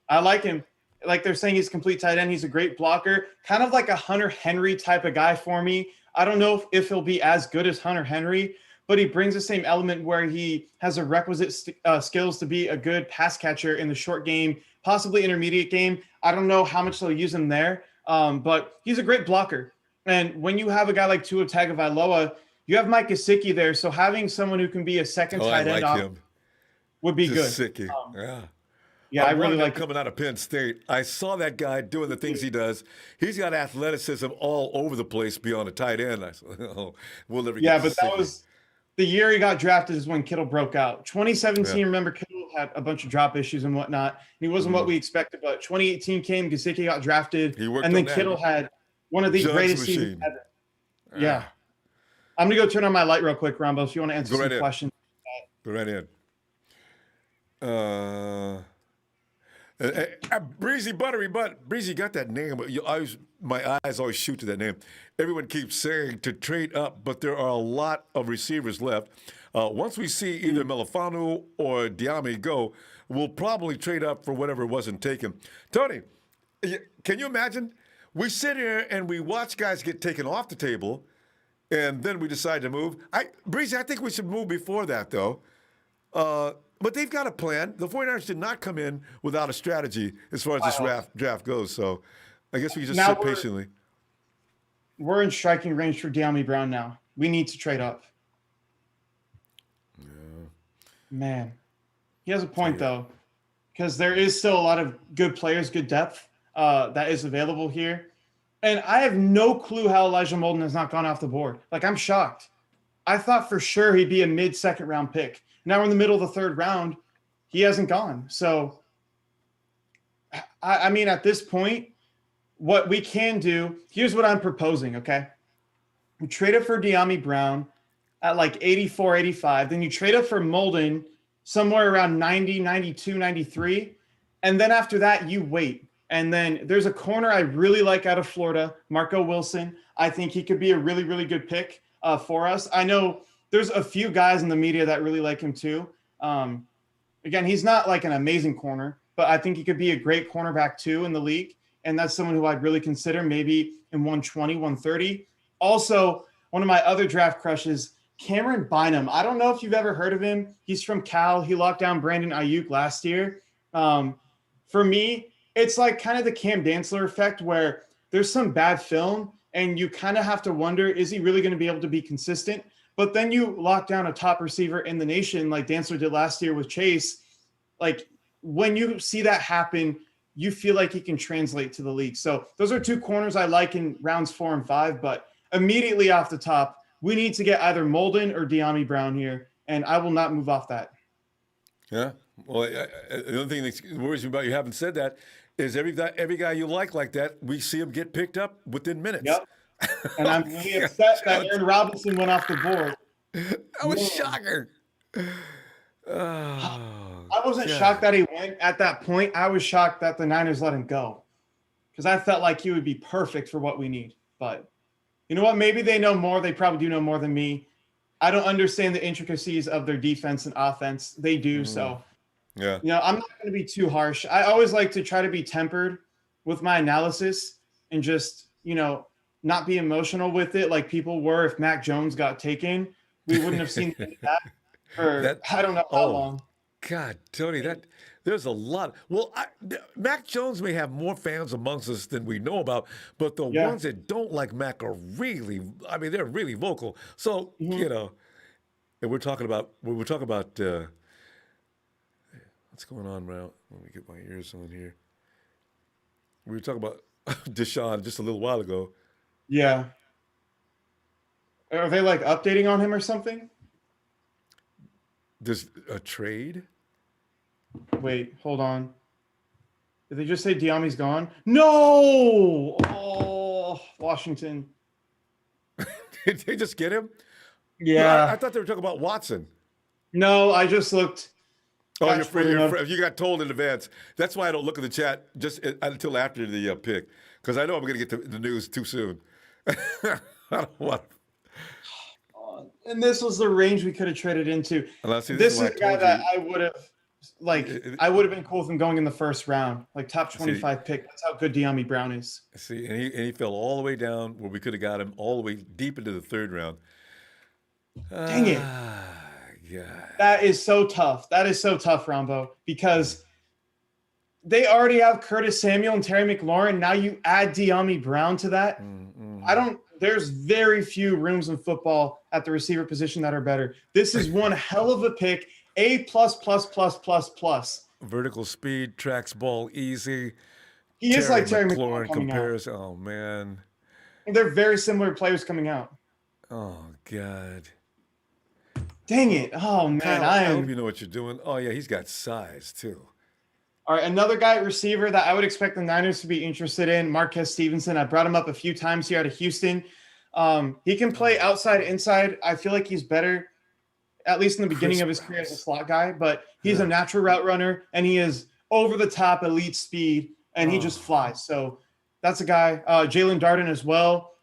I like him. Like they're saying, he's a complete tight end. He's a great blocker, kind of like a Hunter Henry type of guy for me. I don't know if he'll be as good as Hunter Henry, but he brings the same element where he has a requisite skills to be a good pass catcher in the short game, possibly intermediate game. I don't know how much they'll use him there, but he's a great blocker. And when you have a guy like Tua Tagovailoa, you have Mike Gesicki there, so having someone who can be a second tight end would be good. Gesicki, yeah. Yeah, I really like coming out of Penn State. I saw that guy doing the things he does. He's got athleticism all over the place beyond a tight end. I said, oh, we'll never get Yeah, but that was the year he got drafted is when Kittle broke out. 2017, remember, Kittle had a bunch of drop issues and whatnot. And he wasn't what we expected. But 2018 came, Gesicki got drafted, and then Kittle had one of the greatest seasons ever. Yeah. I'm going to go turn on my light real quick, Ronbo, if you want to answer some questions. Go right in. Breezy Buttery Butt. Breezy got that name. My eyes always shoot to that name. Everyone keeps saying to trade up, but there are a lot of receivers left. Once we see either Melifanu or Diami go, we'll probably trade up for whatever wasn't taken. Tony, can you imagine? We sit here and we watch guys get taken off the table, and then we decide to move. Breezy, I think we should move before that, though. But they've got a plan. The 49ers did not come in without a strategy as far as this draft goes. So I guess we can just sit patiently. We're in striking range for Diami Brown now. We need to trade up. Yeah. Man, he has a point, though, because there is still a lot of good players, good depth that is available here. And I have no clue how Elijah Molden has not gone off the board. Like, I'm shocked. I thought for sure he'd be a mid-second round pick. Now we're in the middle of the third round. He hasn't gone. So, I mean, at this point, what we can do, here's what I'm proposing, okay? We trade it for Diami Brown at like 84, 85. Then you trade it for Molden somewhere around 90, 92, 93. And then after that, you wait. And then there's a corner I really like out of Florida, Marco Wilson. I think he could be a really, really good pick for us. I know there's a few guys in the media that really like him too. Again, he's not like an amazing corner, but I think he could be a great cornerback too in the league. And that's someone who I'd really consider maybe in 120, 130. Also, one of my other draft crushes, Cameron Bynum. I don't know if you've ever heard of him. He's from Cal. He locked down Brandon Ayuk last year. For me, it's like kind of the Cam Dantzler effect where there's some bad film and you kind of have to wonder, is he really going to be able to be consistent? But then you lock down a top receiver in the nation like Dantzler did last year with Chase. Like when you see that happen, you feel like he can translate to the league. So those are two corners I like in rounds 4 and 5. But immediately off the top, we need to get either Molden or De'Ami Brown here, and I will not move off that. Yeah. Well, the only thing that worries me about you haven't said that is every guy you like that, we see him get picked up within minutes. Yep. And I'm really upset that Aaron Robinson went off the board. That was shocker. I wasn't shocked that he went at that point. I was shocked that the Niners let him go because I felt like he would be perfect for what we need. But you know what? Maybe they know more. They probably do know more than me. I don't understand the intricacies of their defense and offense. They do. So, yeah. I'm not going to be too harsh. I always like to try to be tempered with my analysis and just, not be emotional with it like people were if Mac Jones got taken. We wouldn't have seen that for I don't know how long. God, Tony, there's a lot. Well, Mac Jones may have more fans amongst us than we know about, but the ones that don't like Mac are really, they're really vocal. So, and we're talking about what's going on now. Let me get my ears on here. We were talking about Deshaun just a little while ago. Yeah. Are they like updating on him or something? There's a trade? Wait, hold on. Did they just say De'Ami's gone? No! Oh, Washington. Did they just get him? Yeah. No, I thought they were talking about Watson. No, I just looked. Oh, you got told in advance. That's why I don't look at the chat just until after the pick, because I know I'm going to get the news too soon. I don't want. And this was the range we could have traded into. This is a guy that I would have, I would have been cool with him going in the first round, like top 25 pick. That's how good De'Ami Brown is. See, and he fell all the way down where we could have got him all the way deep into the third round. Dang it. God. That is so tough. That is so tough, Ronbo, because they already have Curtis Samuel and Terry McLaurin. Now you add De'Ami Brown to that. There's very few rooms in football at the receiver position that are better. This is one hell of a pick. A++++++. Vertical speed, tracks ball easy. He is like Terry McLaurin compares. Oh, man. They're very similar players coming out. Oh, God. Dang it. Oh, man. I hope you know what you're doing. Oh, yeah, he's got size, too. All right, another guy at receiver that I would expect the Niners to be interested in, Marquez Stevenson. I brought him up a few times here out of Houston. He can play outside, inside. I feel like he's better, at least in the beginning of his career as a slot guy, but he's a natural route runner, and he is over-the-top elite speed, and he just flies. So that's a guy. Jalen Darden as well,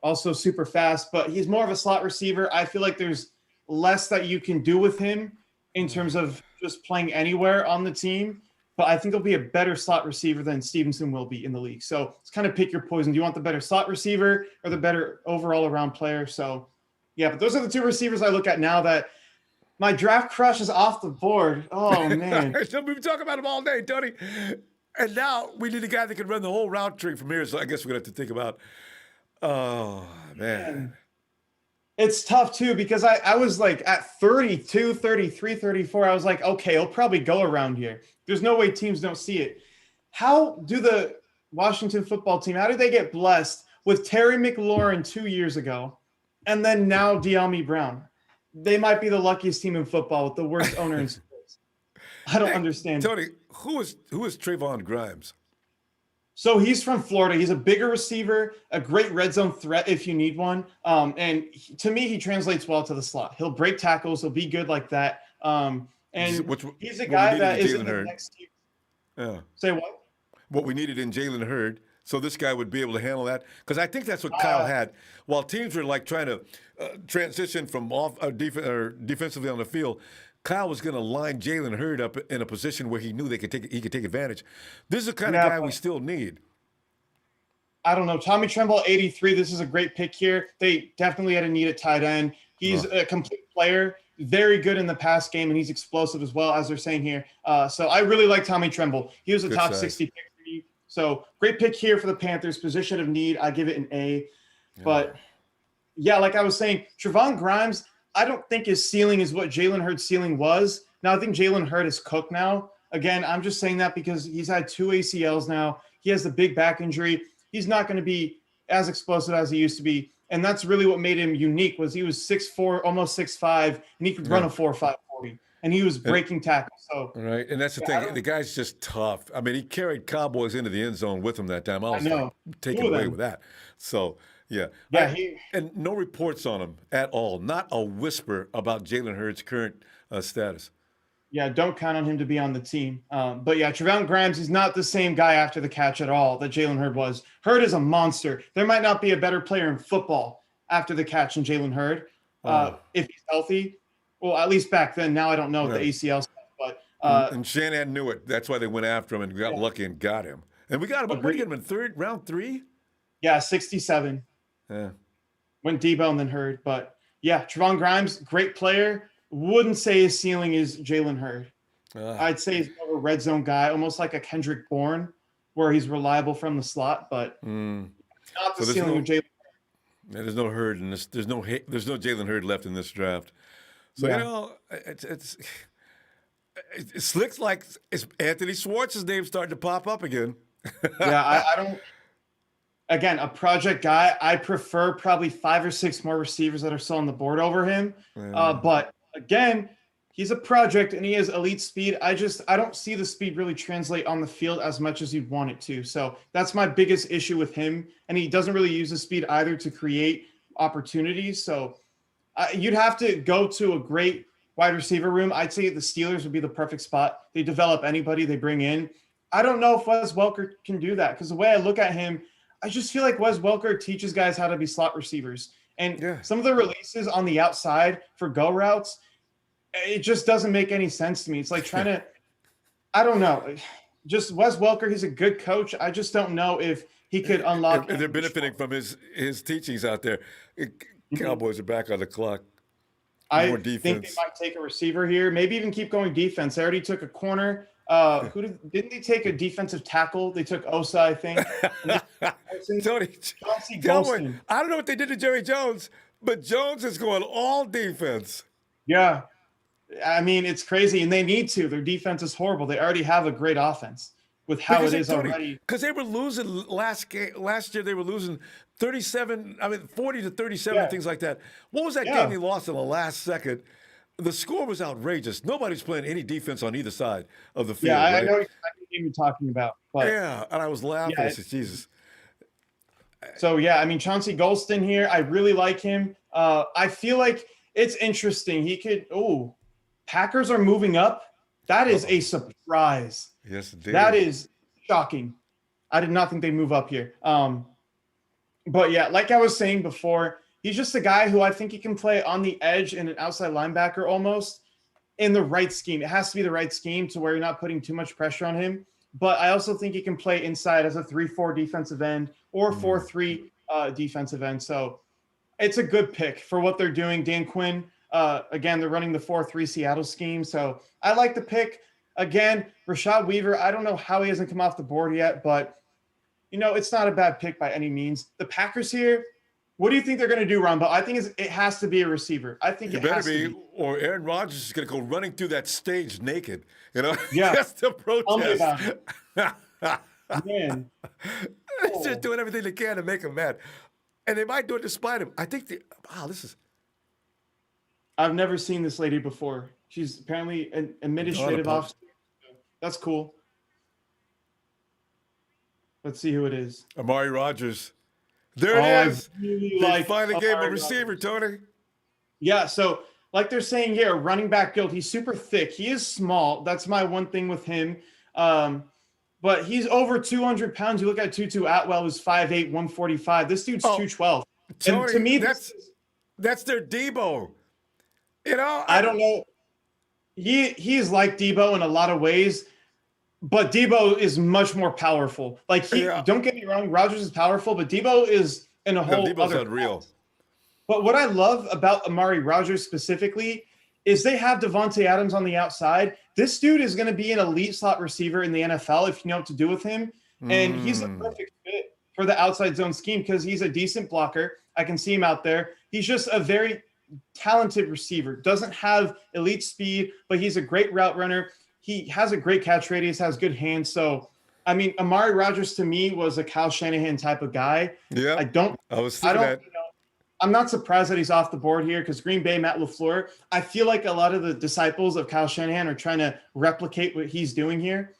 also super fast, but he's more of a slot receiver. I feel like there's less that you can do with him in terms of just playing anywhere on the team. But I think he'll be a better slot receiver than Stevenson will be in the league. So it's kind of pick your poison. Do you want the better slot receiver or the better overall around player? So, yeah, but those are the two receivers I look at now that my draft crush is off the board. Oh, man. We've been talking about him all day, Tony. And now we need a guy that can run the whole route tree from here. So I guess we're going to have to think about, oh, man. It's tough, too, because I was like at 32, 33, 34. I was like, okay, he'll probably go around here. There's no way teams don't see it. How do the Washington football team, how did they get blessed with Terry McLaurin 2 years ago and then now De'Ami Brown? They might be the luckiest team in football with the worst owner in sports. I don't understand. Tony, who is Trayvon Grimes? So he's from Florida. He's a bigger receiver, a great red zone threat if you need one. To me, he translates well to the slot. He'll break tackles. He'll be good like that. He's a guy that is in the next team. Yeah. Say what? What we needed in Jalen Hurd. So this guy would be able to handle that. Because I think that's what Kyle had. While teams were like trying to transition from defensively on the field, Kyle was going to line Jalen Hurd up in a position where he knew he could take advantage. This is the kind of guy we still need. I don't know. Tommy Tremble, 83. This is a great pick here. They definitely had a need at tight end. He's a complete player, very good in the pass game, and he's explosive as well, as they're saying here. So I really like Tommy Tremble. He was a top 60 pick for me. So great pick here for the Panthers. Position of need, I give it an A. Yeah. But, yeah, like I was saying, Trayvon Grimes, I don't think his ceiling is what Jalen Hurd's ceiling was. Now, I think Jalen Hurd is cooked now. Again, I'm just saying that because he's had 2 ACLs now. He has the big back injury. He's not going to be as explosive as he used to be. And that's really what made him unique was he was 6'4", almost 6'5", and he could run a 4.5 40. And he was breaking tackles. So right, and that's the thing. The guy's just tough. I mean, he carried Cowboys into the end zone with him that time. I was like taken away with that. So yeah, and no reports on him at all. Not a whisper about Jalen Hurts' current status. Yeah, don't count on him to be on the team. But yeah, Trevon Grimes is not the same guy after the catch at all that Jalen Hurd was. Hurd is a monster. There might not be a better player in football after the catch than Jalen Hurd if he's healthy. Well, at least back then. Now I don't know the ACL stuff. But and Shanahan knew it. That's why they went after him and got lucky and got him. And we got him. We get him in round 3. Yeah, 67. Yeah. Went Debo and then Hurd. But yeah, Trevon Grimes, great player. Wouldn't say his ceiling is Jalen Hurd. I'd say he's more of a red zone guy, almost like a Kendrick Bourne, where he's reliable from the slot, but not the ceiling of Jalen Hurd. There's no Hurd in this. There's no Jalen Hurd left in this draft. So you know, it looks like it's Anthony Schwartz's name starting to pop up again. Yeah, I don't. Again, a project guy. I prefer probably 5 or 6 more receivers that are still on the board over him. But again, he's a project and he has elite speed. I don't see the speed really translate on the field as much as you'd want it to. So that's my biggest issue with him. And he doesn't really use the speed either to create opportunities. So you'd have to go to a great wide receiver room. I'd say the Steelers would be the perfect spot. They develop anybody they bring in. I don't know if Wes Welker can do that because the way I look at him, I just feel like Wes Welker teaches guys how to be slot receivers. And some of the releases on the outside for go routes, it just doesn't make any sense to me. It's like trying to, I don't know. Just Wes Welker, he's a good coach. I just don't know if he could unlock. And they're benefiting from his teachings out there. Cowboys are back on the clock. I think they might take a receiver here, maybe even keep going defense. They already took a corner. Didn't they take a defensive tackle? They took Osa, I think. Tony, I don't know what they did to Jerry Jones, but Jones is going all defense. Yeah. I mean, it's crazy, and they need to. Their defense is horrible. They already have a great offense with how it is already. Because they were losing last year. They were losing 40 to 37, things like that. What was that game they lost in the last second? The score was outrageous. Nobody's playing any defense on either side of the field. Yeah, I know exactly what you're talking about. But yeah, and I was laughing. I said, Jesus. So, yeah, I mean, Chauncey Golston here, I really like him. I feel like it's interesting. He could – Packers are moving up. That is a surprise. Yes, indeed. That is shocking. I did not think they'd move up here. But, yeah, like I was saying before, he's just a guy who I think he can play on the edge and an outside linebacker almost in the right scheme. It has to be the right scheme to where you're not putting too much pressure on him. But I also think he can play inside as a 3-4 defensive end or 4-3 defensive end. So it's a good pick for what they're doing. Dan Quinn, again, they're running the 4-3 Seattle scheme. So I like the pick. Again, Rashad Weaver, I don't know how he hasn't come off the board yet, but, you know, it's not a bad pick by any means. The Packers here, what do you think they're going to do, Ronbo? I think it has to be a receiver. I think it has to be. Or Aaron Rodgers is going to go running through that stage naked, you know, yeah. just to protest. Man. They're just doing everything they can to make him mad. And they might do it despite him. I think I've never seen this lady before. She's apparently an administrative officer. That's cool. Let's see who it is. Amari Rodgers. There it is. Really they finally gave him a receiver, Tony. Yeah, so like they're saying here, running back build. He's super thick. He is small. That's my one thing with him. But he's over 200 pounds. You look at Tutu Atwell, who's 5'8", 145. This dude's 212. Tony, and to me, that's their Debo. You know, I don't know. He's like Debo in a lot of ways. But Debo is much more powerful. Like don't get me wrong, Rodgers is powerful, but Debo is in a whole Debo's other unreal. class. But what I love about Amari Rodgers specifically is they have Devontae Adams on the outside. This dude is going to be an elite slot receiver in the NFL if you know what to do with him. And he's the perfect fit for the outside zone scheme because he's a decent blocker. I can see him out there. He's just a very talented receiver. Doesn't have elite speed, but he's a great route runner. he has a great catch radius, has good hands. So, I mean, Amari Rodgers to me was a Kyle Shanahan type of guy. Yeah, I don't, I was I thinking don't, that. you know, I'm not surprised that he's off the board here because Green Bay, Matt LaFleur, I feel like a lot of the disciples of Kyle Shanahan are trying to replicate what he's doing here.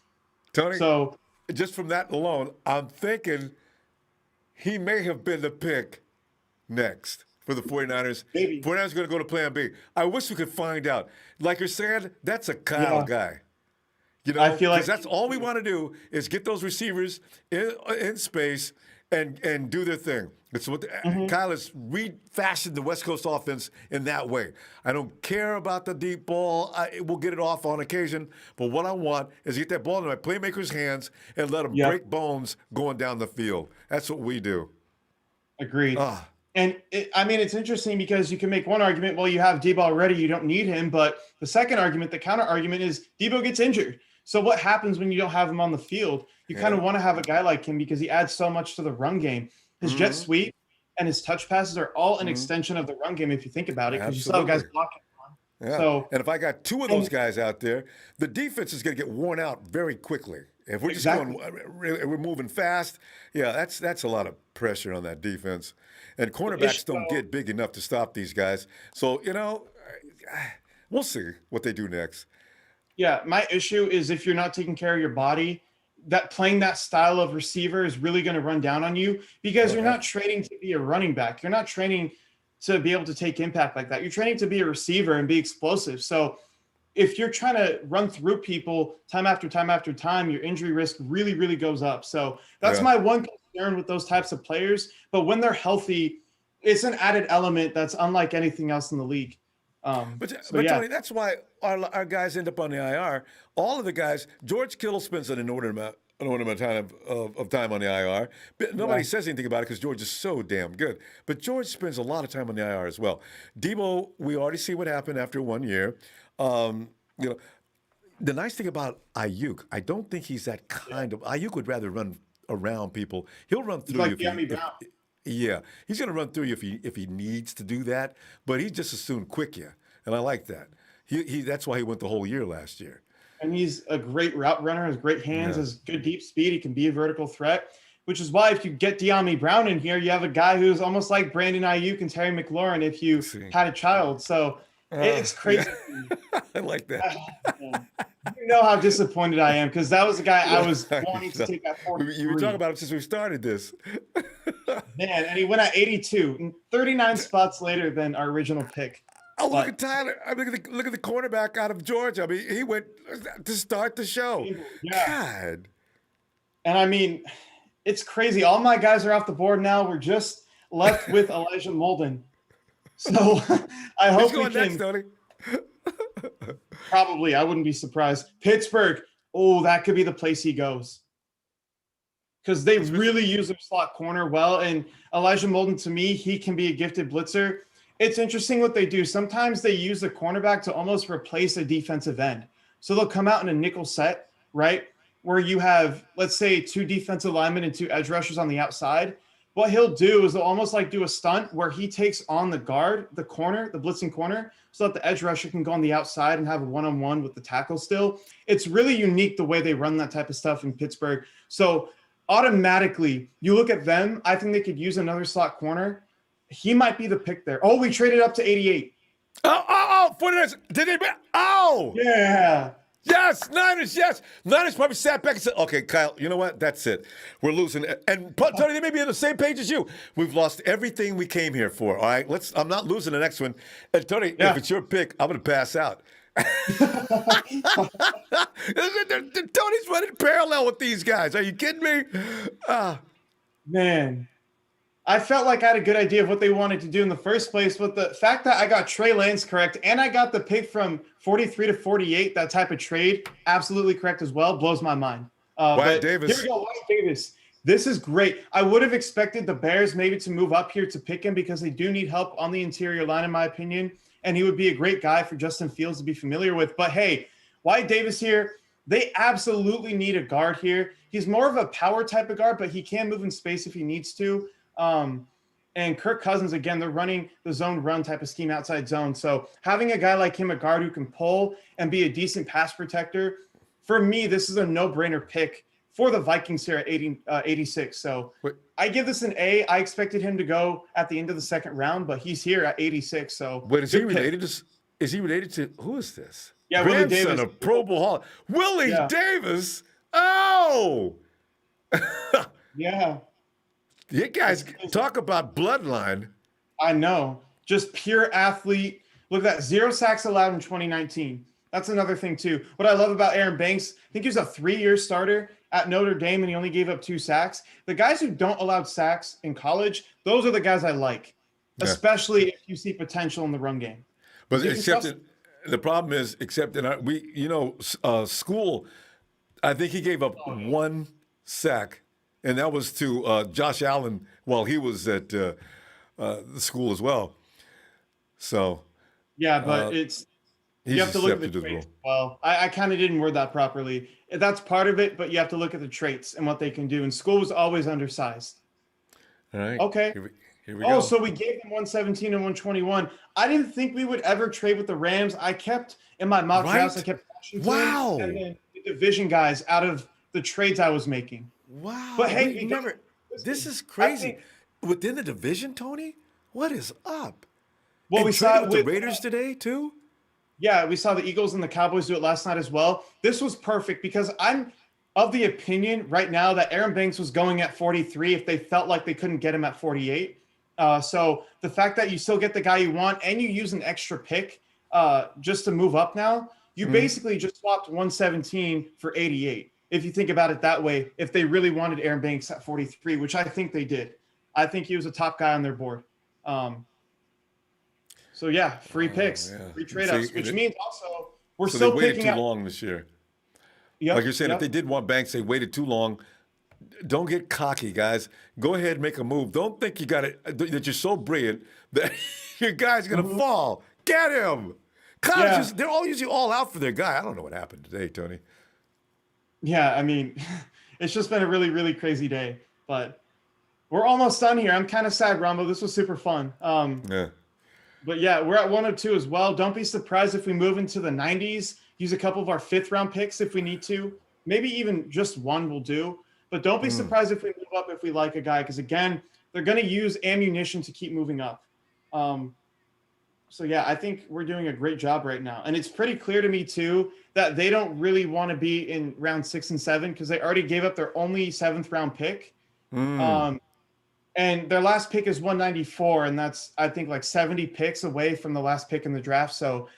Tony, So, just from that alone, I'm thinking he may have been the pick next for the 49ers. maybe. 49ers are going to go to plan B. I wish we could find out. Like you're saying, that's a Kyle Yeah. guy. You I know, feel like because that's all we want to do is get those receivers in space and do their thing. It's what Kyle has refashioned the West Coast offense in that way. I don't care about the deep ball. We'll get it off on occasion, but what I want is get that ball in my playmaker's hands and let them break bones going down the field. That's what we do. Agreed. Ah. And I mean, it's interesting because you can make one argument, well, you have Debo already, you don't need him. But the second argument, the counter argument is Debo gets injured. So what happens when you don't have him on the field? You kind of want to have a guy like him because he adds so much to the run game. His jet sweep and his touch passes are all an extension of the run game if you think about it, because you still have guys blocking. Yeah. So, and if I got two of those guys out there, the defense is going to get worn out very quickly. If we're just going, we're moving fast. Yeah, that's a lot of pressure on that defense, and cornerbacks don't get big enough to stop these guys. So we'll see what they do next. Yeah, my issue is if you're not taking care of your body, that playing that style of receiver is really going to run down on you because you're not training to be a running back. You're not training to be able to take impact like that. You're training to be a receiver and be explosive. So if you're trying to run through people time after time after time, your injury risk really, really goes up. So that's my one concern with those types of players. But when they're healthy, it's an added element that's unlike anything else in the league. But Tony, that's why our guys end up on the IR. All of the guys, George Kittle spends an inordinate amount of time on the IR. But nobody says anything about it because George is so damn good. But George spends a lot of time on the IR as well. Debo, we already see what happened after 1 year. The nice thing about Ayuk, I don't think he's that kind of. Ayuk would rather run around people. He'll run through you. Yeah, he's going to run through you if he needs to do that, but he just as soon quick you, and I like that. That's why he went the whole year last year. And he's a great route runner, has great hands, has good deep speed. He can be a vertical threat, which is why if you get De'Ami Brown in here, you have a guy who's almost like Brandon Ayuk and Terry McLaurin if you had a child. So it's crazy. I like that. You know how disappointed I am because that was the guy I was wanting to take at 43. You were talking about him since we started this. Man, and he went at 82, and 39 spots later than our original pick. Oh, look at Tyler. I mean, look at the cornerback out of Georgia. I mean, he went to start the show. Yeah. God. And I mean, it's crazy. All my guys are off the board now. We're just left with Elijah Molden. So I hope we can. Next, Tony? Probably. I wouldn't be surprised. Pittsburgh. Oh, that could be the place he goes. Because they really use their slot corner well. And Elijah Molden, to me, he can be a gifted blitzer. It's interesting what they do. Sometimes they use the cornerback to almost replace a defensive end. So they'll come out in a nickel set, right? Where you have, let's say, 2 defensive linemen and 2 edge rushers on the outside. What he'll do is they'll almost like do a stunt where he takes on the guard, the corner, the blitzing corner, so that the edge rusher can go on the outside and have a one-on-one with the tackle still. It's really unique the way they run that type of stuff in Pittsburgh. So automatically, you look at them, I think they could use another slot corner. He might be the pick there. Oh, we traded up to 88. Oh, 49ers. Did they? Oh! Yeah. Yes, Niners, yes. Niners probably sat back and said, okay, Kyle, you know what? That's it. We're losing. And Tony, they may be on the same page as you. We've lost everything we came here for, all right? I'm not losing the next one. And Tony, if it's your pick, I'm going to pass out. Tony's running parallel with these guys. Are you kidding me? Man. I felt like I had a good idea of what they wanted to do in the first place, but the fact that I got Trey Lance correct and I got the pick from 43 to 48, that type of trade, absolutely correct as well, blows my mind. Wyatt Davis. Here we go, Wyatt Davis. This is great. I would have expected the Bears maybe to move up here to pick him because they do need help on the interior line, in my opinion, and he would be a great guy for Justin Fields to be familiar with. But hey, Wyatt Davis here, they absolutely need a guard here. He's more of a power type of guard, but he can move in space if he needs to. And Kirk Cousins, again, they're running the zone run type of scheme outside zone. So having a guy like him, a guard who can pull and be a decent pass protector, for me, this is a no-brainer pick for the Vikings here at 86. So Wait, I give this an A. I expected him to go at the end of the second round, but he's here at 86. So wait, is he good pick. related to? Is he related to? Who is this? Yeah, Willie Grandson Davis. of Pro Bowl Hall. Willie Yeah. Davis. Oh, Yeah, you guys talk about bloodline. I know. Just pure athlete. Look at that. 0 sacks allowed in 2019. That's another thing, too. What I love about Aaron Banks, I think he was a 3-year starter at Notre Dame, and he only gave up 2 sacks. The guys who don't allow sacks in college, those are the guys I like, especially if you see potential in the run game. But the problem is, except in school, I think he gave up 1 sack, and that was to Josh Allen while he was at the school as well. So yeah, but you have to look at the traits. Well, I kind of didn't word that properly. That's part of it, but you have to look at the traits and what they can do. And school was always undersized. All right. Okay. Here we go. So we gave them 117 and 121. I didn't think we would ever trade with the Rams. I kept in my mock drafts. I kept Washington and then the division guys out of the trades I was making. Wow. But hey, we never. This is crazy. Within the division, Tony, what is up? Well, and we saw it with the Raiders today too. Yeah, we saw the Eagles and the Cowboys do it last night as well. This was perfect because I'm of the opinion right now that Aaron Banks was going at 43 if they felt like they couldn't get him at 48. So the fact that you still get the guy you want and you use an extra pick just to move up now, you basically just swapped 117 for 88. If you think about it that way, if they really wanted Aaron Banks at 43, which I think they did. I think he was a top guy on their board. So yeah, free picks, free trade-ups, which means also we're still picking too long this year. Yep, like you're saying, if they did want Banks, they waited too long. Don't get cocky, guys. Go ahead and make a move. Don't think you got it, that you're so brilliant that your guy's going to fall. Get him. Colleges, they're all usually all out for their guy. I don't know what happened today, Tony. Yeah, I mean, it's just been a really, really crazy day. But we're almost done here. I'm kind of sad, Ronbo. This was super fun. But yeah, we're at 102 as well. Don't be surprised if we move into the 90s. Use a couple of our 5th-round picks if we need to. Maybe even just one will do. But don't be surprised if we move up if we like a guy. Because, again, they're going to use ammunition to keep moving up. So, yeah, I think we're doing a great job right now. And it's pretty clear to me, too, that they don't really want to be in round 6 and 7 because they already gave up their only 7th-round pick. And their last pick is 194, and that's, I think, like 70 picks away from the last pick in the draft. So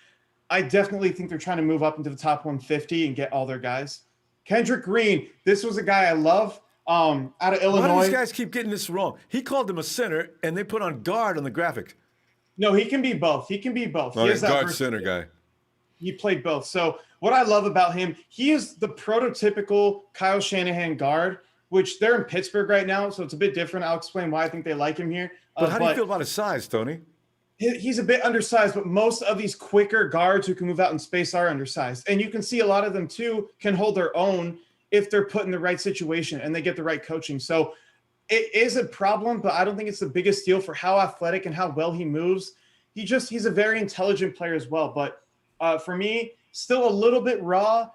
I definitely think they're trying to move up into the top 150 and get all their guys. Kendrick Green, this was a guy I love out of Illinois. Why do these guys keep getting this wrong? He called him a center, and they put on guard on the graphic. No, he can be both. He can be both. He is that guard center guy. He played both. So what I love about him, he is the prototypical Kyle Shanahan guard, which they're in Pittsburgh right now, so it's a bit different. I'll explain why I think they like him here. But how do you feel about his size, Tony? He's a bit undersized, but most of these quicker guards who can move out in space are undersized. And you can see a lot of them, too, can hold their own if they're put in the right situation and they get the right coaching. So it is a problem, but I don't think it's the biggest deal for how athletic and how well he moves. He's a very intelligent player as well. But for me, still a little bit raw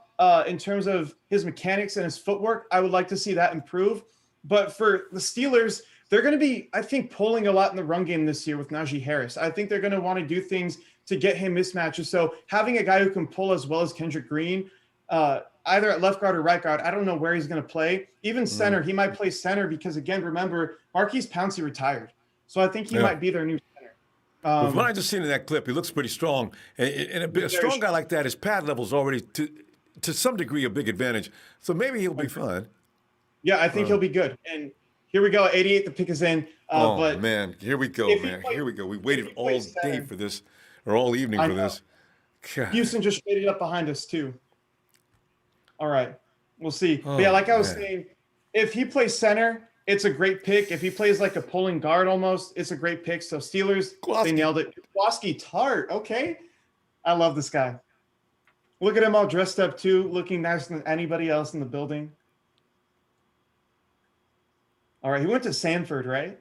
in terms of his mechanics and his footwork. I would like to see that improve. But for the Steelers, they're going to be, I think, pulling a lot in the run game this year with Najee Harris. I think they're going to want to do things to get him mismatches. So having a guy who can pull as well as Kendrick Green, either at left guard or right guard, I don't know where he's going to play. Even center, he might play center because, again, remember, Marquise Pouncey retired. So I think he might be their new center. From what I just seen in that clip, he looks pretty strong. And a strong guy like that, his pad level is already, to some degree, a big advantage. So maybe he'll be fine. Yeah, I think he'll be good. And here we go. 88, the pick is in. But man. Here we go, man. Here we go. We waited all day for this, or all evening for this. God. Houston just traded up behind us, too. All right. We'll see. But yeah, like I was saying, if he plays center, it's a great pick. If he plays like a pulling guard almost, it's a great pick. So Steelers, they nailed it. Kowalski Tart. Okay. I love this guy. Look at him all dressed up, too, looking nicer than anybody else in the building. All right, he went to Sanford, right?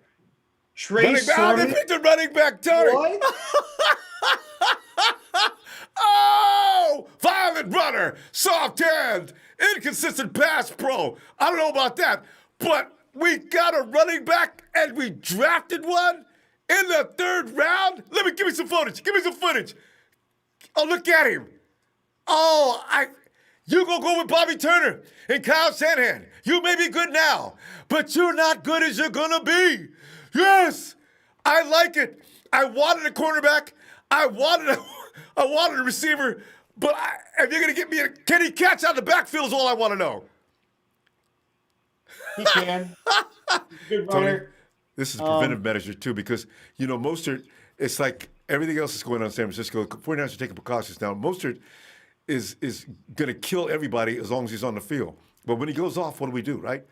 Trey Sermon. They picked a running back, Tony. What? Oh, 5 Solid runner, soft hand, inconsistent pass pro. I don't know about that, but we got a running back and we drafted one in the 3rd round. Give me some footage. Give me some footage. Oh, look at him. Oh, you gonna go with Bobby Turner and Kyle Shanahan. You may be good now, but you're not good as you're gonna be. Yes, I like it. I wanted a cornerback. I wanted a receiver. But if you're gonna get me can he catch out the backfield is all I want to know. He can. Good runner. Tony, this is preventive measures too, because Mostert. It's like everything else is going on in San Francisco. 49ers are taking precautions now. Mostert is going to kill everybody as long as he's on the field. But when he goes off, what do we do, right?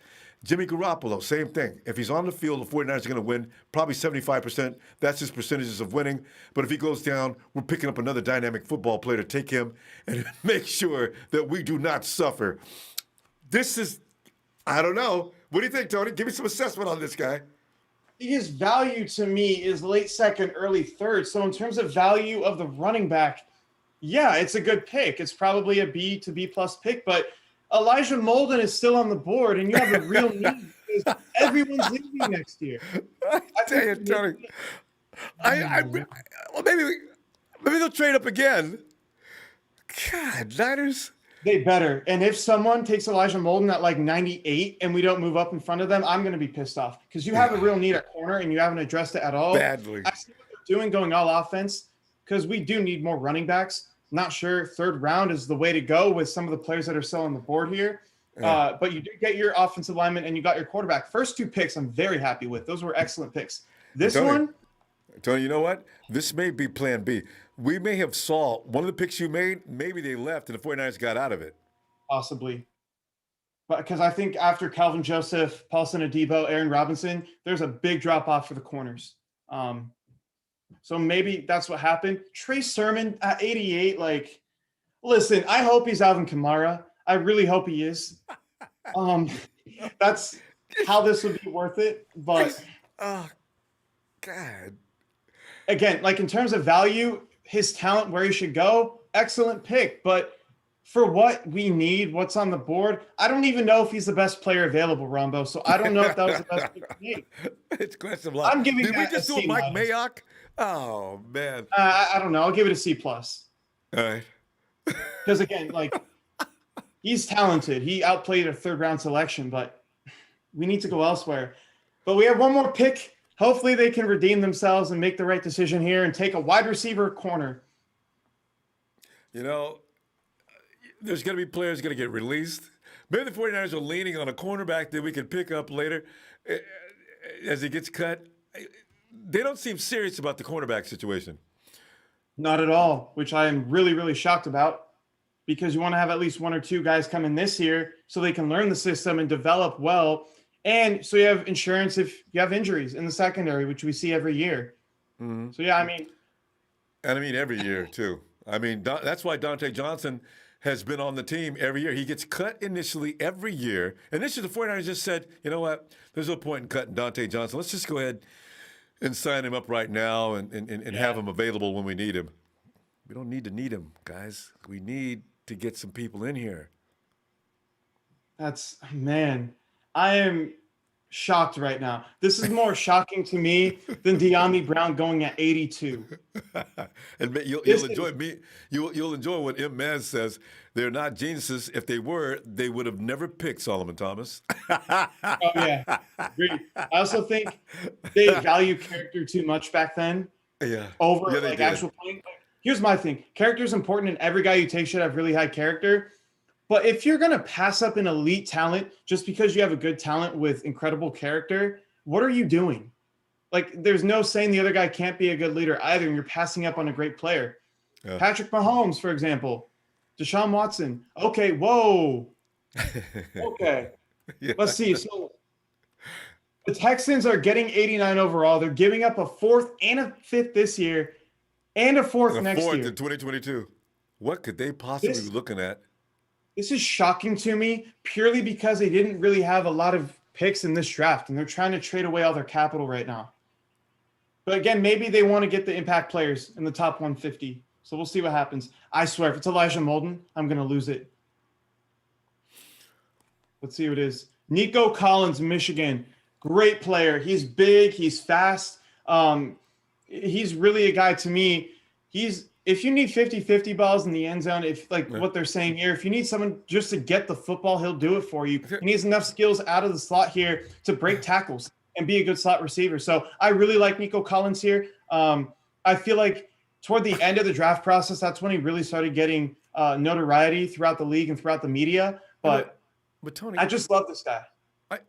Jimmy Garoppolo, same thing. If he's on the field, the 49ers are going to win, probably 75%. That's his percentages of winning. But if he goes down, we're picking up another dynamic football player to take him and make sure that we do not suffer. This is, I don't know. What do you think, Tony? Give me some assessment on this guy. His value to me is late 2nd, early 3rd. So in terms of value of the running back, yeah, it's a good pick. It's probably a B to B plus pick, but Elijah Molden is still on the board, and you have a real need because everyone's leaving next year. I tell you, Tony, well, maybe they'll trade up again. God, Niners. They better. And if someone takes Elijah Molden at like 98 and we don't move up in front of them, I'm going to be pissed off because you have a real need at corner and you haven't addressed it at all. Badly. I see what they're doing going all offense because we do need more running backs. Not sure 3rd round is the way to go with some of the players that are still on the board here. Yeah. But you did get your offensive lineman and you got your quarterback. First 2 picks I'm very happy with. Those were excellent picks. Tony, you know what? This may be plan B. We may have saw one of the picks you made, maybe they left and the 49ers got out of it. Possibly. But because I think after Calvin Joseph, Paulson Adebo, Aaron Robinson, there's a big drop-off for the corners. So maybe that's what happened. Trey Sermon at 88, listen, I hope he's Alvin Kamara. I really hope he is. That's how this would be worth it. But oh, God. Again, in terms of value, his talent, where he should go, excellent pick. But for what we need, what's on the board, I don't even know if he's the best player available, Ronbo. So I don't know if that was the best pick to make. It's questionable. I'm giving Did we just do C-. Mike Mayock? Oh, man. I don't know. I'll give it a C+. All right. Because, again, he's talented. He outplayed a 3rd round selection, but we need to go elsewhere. But we have one more pick. Hopefully they can redeem themselves and make the right decision here and take a wide receiver corner. There's going to be players going to get released. Maybe the 49ers are leaning on a cornerback that we can pick up later as he gets cut. They don't seem serious about the cornerback situation. Not at all, which I am really, really shocked about because you want to have at least 1 or 2 guys come in this year so they can learn the system and develop well. And so you have insurance if you have injuries in the secondary, which we see every year. Mm-hmm. So, yeah, every year, too. That's why Dante Johnson has been on the team every year. He gets cut initially every year. And this year the 49ers just said, you know what, there's no point in cutting Dante Johnson. Let's just go ahead and sign him up right now and have him available when we need him. We don't need him, guys. We need to get some people in here. I am shocked right now. This is more shocking to me than De'Ami Brown going at 82. And you'll enjoy what M. Maz says. They're not geniuses. If they were, they would have never picked Solomon Thomas. Oh, yeah. Agreed. I also think they value character too much back then. Yeah. Over actual playing. Here's my thing. Character is important, and every guy you take should have really high character. But if you're going to pass up an elite talent just because you have a good talent with incredible character, what are you doing? There's no saying the other guy can't be a good leader either, and you're passing up on a great player. Yeah. Patrick Mahomes, for example. Deshaun Watson. Okay, whoa. Okay. Yeah. Let's see. So the Texans are getting 89 overall. They're giving up a 4th and a 5th this year and a 4th next year. 4th in 2022. What could they possibly be looking at? This is shocking to me purely because they didn't really have a lot of picks in this draft, and they're trying to trade away all their capital right now. But again, maybe they want to get the impact players in the top 150. So we'll see what happens. I swear, if it's Elijah Molden, I'm going to lose it. Let's see who it is. Nico Collins, Michigan. Great player. He's big. He's fast. He's really a guy to me. If you need 50-50 balls in the end zone, if what they're saying here, if you need someone just to get the football, he'll do it for you. And he has enough skills out of the slot here to break tackles and be a good slot receiver. So I really like Nico Collins here. I feel like toward the end of the draft process, that's when he really started getting notoriety throughout the league and throughout the media. But Tony, I just love this guy.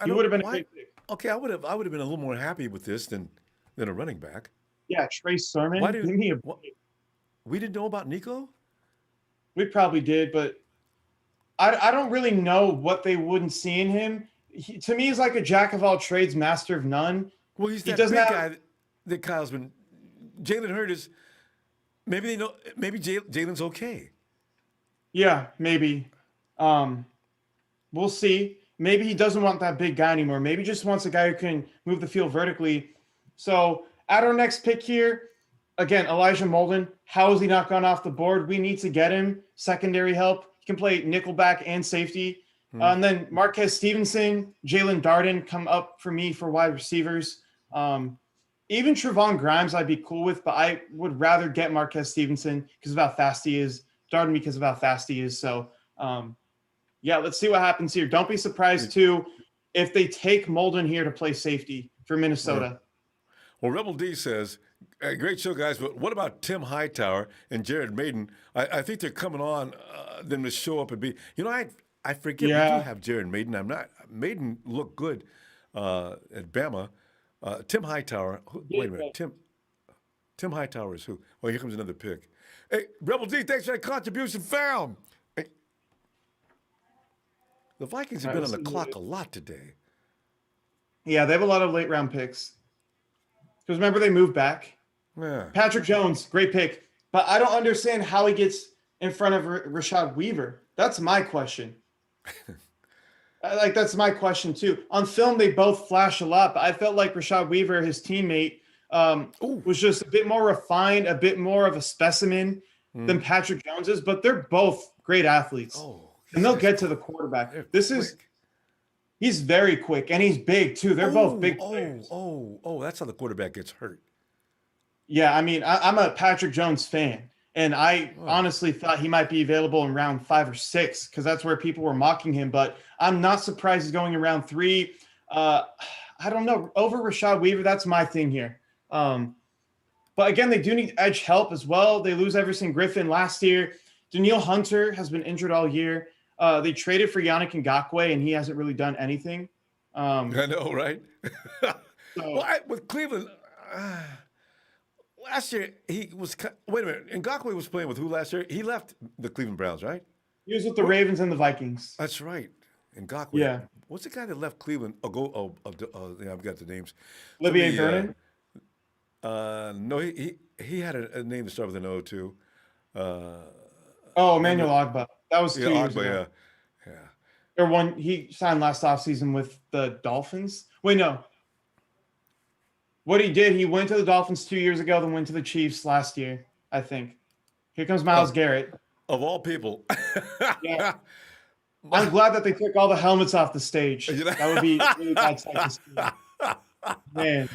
He would have been a great pick. Okay, I would have been a little more happy with this than a running back. Yeah, Trey Sermon. We didn't know about Nico? We probably did, but I don't really know what they wouldn't see in him. To me, he's like a jack of all trades, master of none. Well, he's that big guy that Kyle's been. Jalen Hurd is. Maybe they know. Maybe Jalen's okay. Yeah, maybe. We'll see. Maybe he doesn't want that big guy anymore. Maybe he just wants a guy who can move the field vertically. So at our next pick here, again, Elijah Molden. How has he not gone off the board? We need to get him secondary help. He can play nickelback and safety. And then Marquez Stevenson, Jalen Darden come up for me for wide receivers. Even Trevon Grimes I'd be cool with, but I would rather get Marquez Stevenson because of how fast he is. Darden because of how fast he is. So, yeah, let's see what happens here. Don't be surprised, too, if they take Molden here to play safety for Minnesota. Well, Rebel D says, great show, guys, but what about Tim Hightower and Jared Maiden? I think they're coming on them to show up and be – I forget we do have Jared Maiden. Maiden looked good at Bama. Tim Hightower. Wait a minute. Tim Hightower is who? Well, here comes another pick. Hey, Rebel D, thanks for that contribution, fam. Hey. The Vikings have been on the clock a lot today. Yeah, they have a lot of late-round picks. Because remember, they moved back. Yeah. Patrick Jones, great pick. But I don't understand how he gets in front of Rashad Weaver. That's my question. That's my question, too. On film, they both flash a lot, but I felt like Rashad Weaver, his teammate, was just a bit more refined, a bit more of a specimen than Patrick Jones is. But they're both great athletes. And they'll get to the quarterback. He's very quick, and he's big, too. They're both big players. That's how the quarterback gets hurt. Yeah, I mean, I'm a Patrick Jones fan, and I honestly thought he might be available in round 5 or 6 because that's where people were mocking him. But I'm not surprised he's going in round 3. I don't know. Over Rashad Weaver, that's my thing here. But again, they do need edge help as well. They lose Everson Griffin last year. Daniil Hunter has been injured all year. They traded for Yannick Ngakoue, and he hasn't really done anything. I know, right? With Cleveland, last year he was. Wait a minute, Ngakoue was playing with who last year? He left the Cleveland Browns, right? He was with the Ravens and the Vikings. That's right. Ngakoue. Yeah. What's the guy that left Cleveland? I've got the names. Olivier Vernon. No, he had a name to start with an O too. Emmanuel Ogbah. That was 2 years ago. Yeah. Or one he signed last offseason with the Dolphins. Wait, no. What he did, he went to the Dolphins 2 years ago, then went to the Chiefs last year, I think. Here comes Myles Garrett. Of all people. Yeah. I'm glad that they took all the helmets off the stage. That would be really bad sight to see. Man.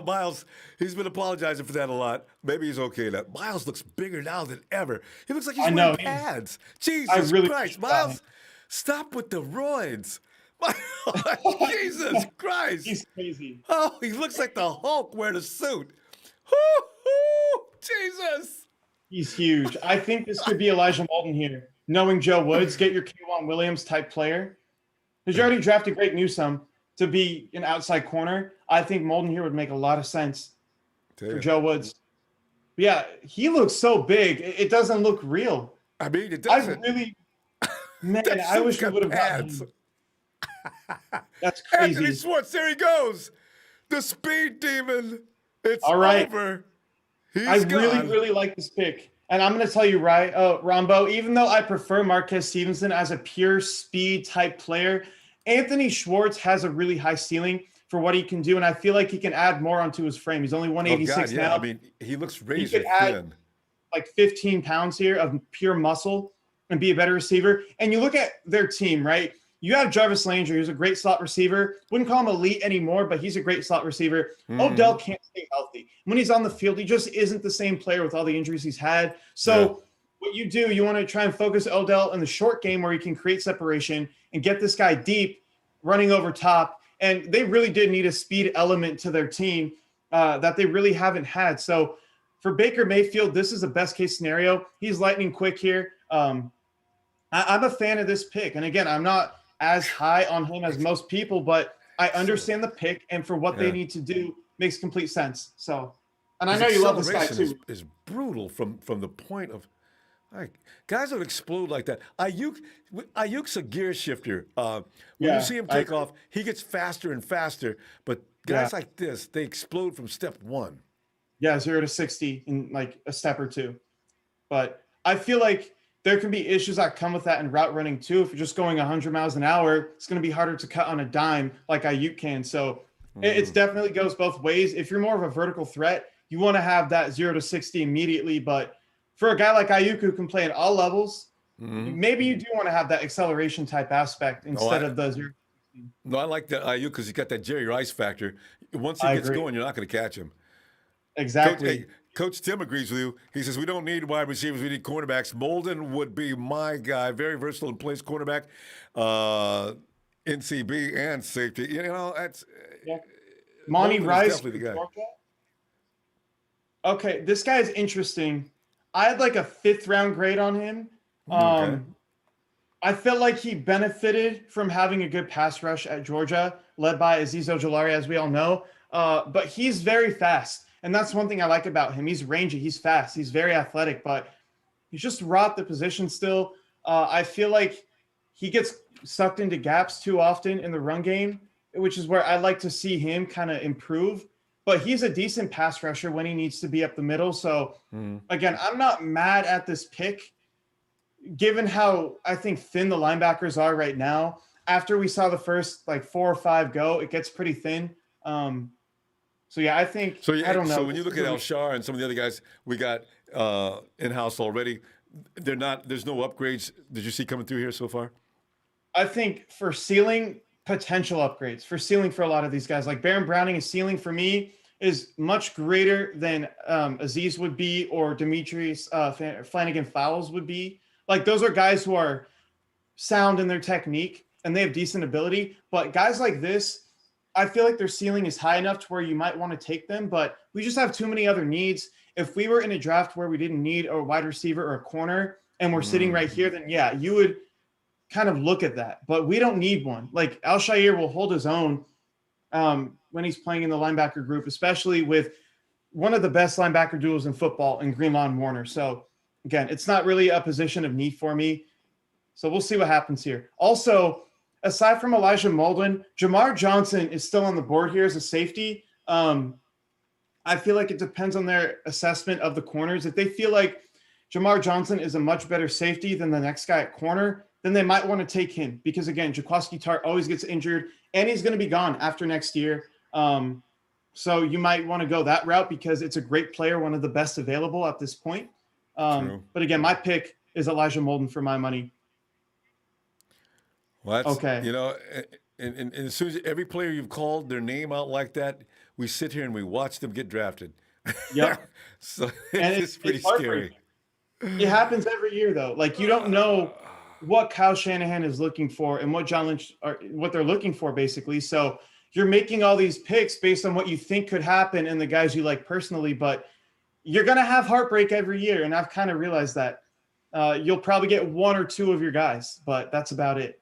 Myles, he's been apologizing for that a lot. Maybe he's okay now. Myles looks bigger now than ever. He looks like he's wearing pads. Jesus Christ. Myles, stop with the roids. Jesus Christ. He's crazy. Oh, he looks like the Hulk wearing a suit. Jesus. He's huge. I think this could be Elijah Molden here. Knowing Joe Woods, get your K'Wan Williams type player. Because you already drafted Greg Newsome to be an outside corner. I think Molden here would make a lot of sense for Joe Woods. But yeah, he looks so big. It doesn't look real. I mean, it doesn't. I wish we would have gotten him. That's crazy. Anthony Schwartz, there he goes. The speed demon. It's all right. over. I really like this pick. And I'm going to tell you, right, Ronbo, even though I prefer Marquez Stevenson as a pure speed type player, Anthony Schwartz has a really high ceiling for what he can do, and I feel like he can add more onto his frame. He's only 186 now. I mean, he looks razor thin. like 15 pounds here of pure muscle and be a better receiver. And you look at their team, right? You have Jarvis Landry, who's a great slot receiver. Wouldn't call him elite anymore, but he's a great slot receiver. Odell can't stay healthy. When he's on the field, he just isn't the same player with all the injuries he's had. So what you do, you want to try and focus Odell in the short game where he can create separation and get this guy deep, running over top. And they really did need a speed element to their team that they really haven't had. So for Baker Mayfield, this is the best case scenario. He's lightning quick here. I'm a fan of this pick. And again, I'm not as high on him as most people, but I understand the pick, and for what they need to do makes complete sense. So, and I know you love this guy too. Is brutal from the point of guys that explode like that. Ayuk's a gear shifter. When you see him take off, he gets faster and faster. But guys like this, they explode from step one. Yeah, 0 to 60 in like a step or two. But I feel like there can be issues that come with that in route running too. If you're just going 100 miles an hour, it's going to be harder to cut on a dime like Ayuk can. So it definitely goes both ways. If you're more of a vertical threat, you want to have that 0 to 60 immediately. But for a guy like Ayuk who can play at all levels, maybe you do want to have that acceleration type aspect instead of the 0 to 60. No, I like that Ayuk because he's got that Jerry Rice factor. Once he gets going, you're not going to catch him. Exactly. Coach Tim agrees with you. He says, we don't need wide receivers. We need cornerbacks. Molden would be my guy. Very versatile and plays cornerback, NCB, and safety. You know, that's Monty Rice. Definitely the guy. Okay, this guy is interesting. I had like a 5th round grade on him. I felt like he benefited from having a good pass rush at Georgia, led by Azeez Ojulari, as we all know. But he's very fast. And that's one thing I like about him. He's rangy. He's fast. He's very athletic, but he's just raw at the position still. I feel like he gets sucked into gaps too often in the run game, which is where I like to see him kind of improve. But he's a decent pass rusher when he needs to be up the middle. So, again, I'm not mad at this pick, given how I think thin the linebackers are right now. After we saw the first like 4 or 5 go, it gets pretty thin. So yeah, I think I don't know. So when you look at Alshar and some of the other guys we got in-house already, there's no upgrades. Did you see coming through here so far? I think for ceiling, potential upgrades. For ceiling for a lot of these guys, like Baron Browning, his ceiling for me is much greater than Azeez would be or Demetrius Flanagan Fowles would be. Like those are guys who are sound in their technique and they have decent ability. But guys like this, I feel like their ceiling is high enough to where you might want to take them, but we just have too many other needs. If we were in a draft where we didn't need a wide receiver or a corner and we're sitting right here, then yeah, you would kind of look at that. But we don't need one. Like Alshire will hold his own when he's playing in the linebacker group, especially with one of the best linebacker duels in football in Greenlaw and Warner. So again, it's not really a position of need for me. So we'll see what happens here. Also, aside from Elijah Molden, Jamar Johnson is still on the board here as a safety. I feel like it depends on their assessment of the corners. If they feel like Jamar Johnson is a much better safety than the next guy at corner, then they might want to take him because, again, Jaquiski Tartt always gets injured, and he's going to be gone after next year. So you might want to go that route because it's a great player, one of the best available at this point. But, again, my pick is Elijah Molden for my money. Well, that's, okay. You know, and as soon as every player you've called their name out like that, we sit here and we watch them get drafted. Yep. So it's pretty scary. It happens every year, though. Like, you don't know what Kyle Shanahan is looking for and what John Lynch are, what they're looking for, basically. So you're making all these picks based on what you think could happen and the guys you like personally, but you're going to have heartbreak every year. And I've kind of realized that you'll probably get 1 or 2 of your guys, but that's about it.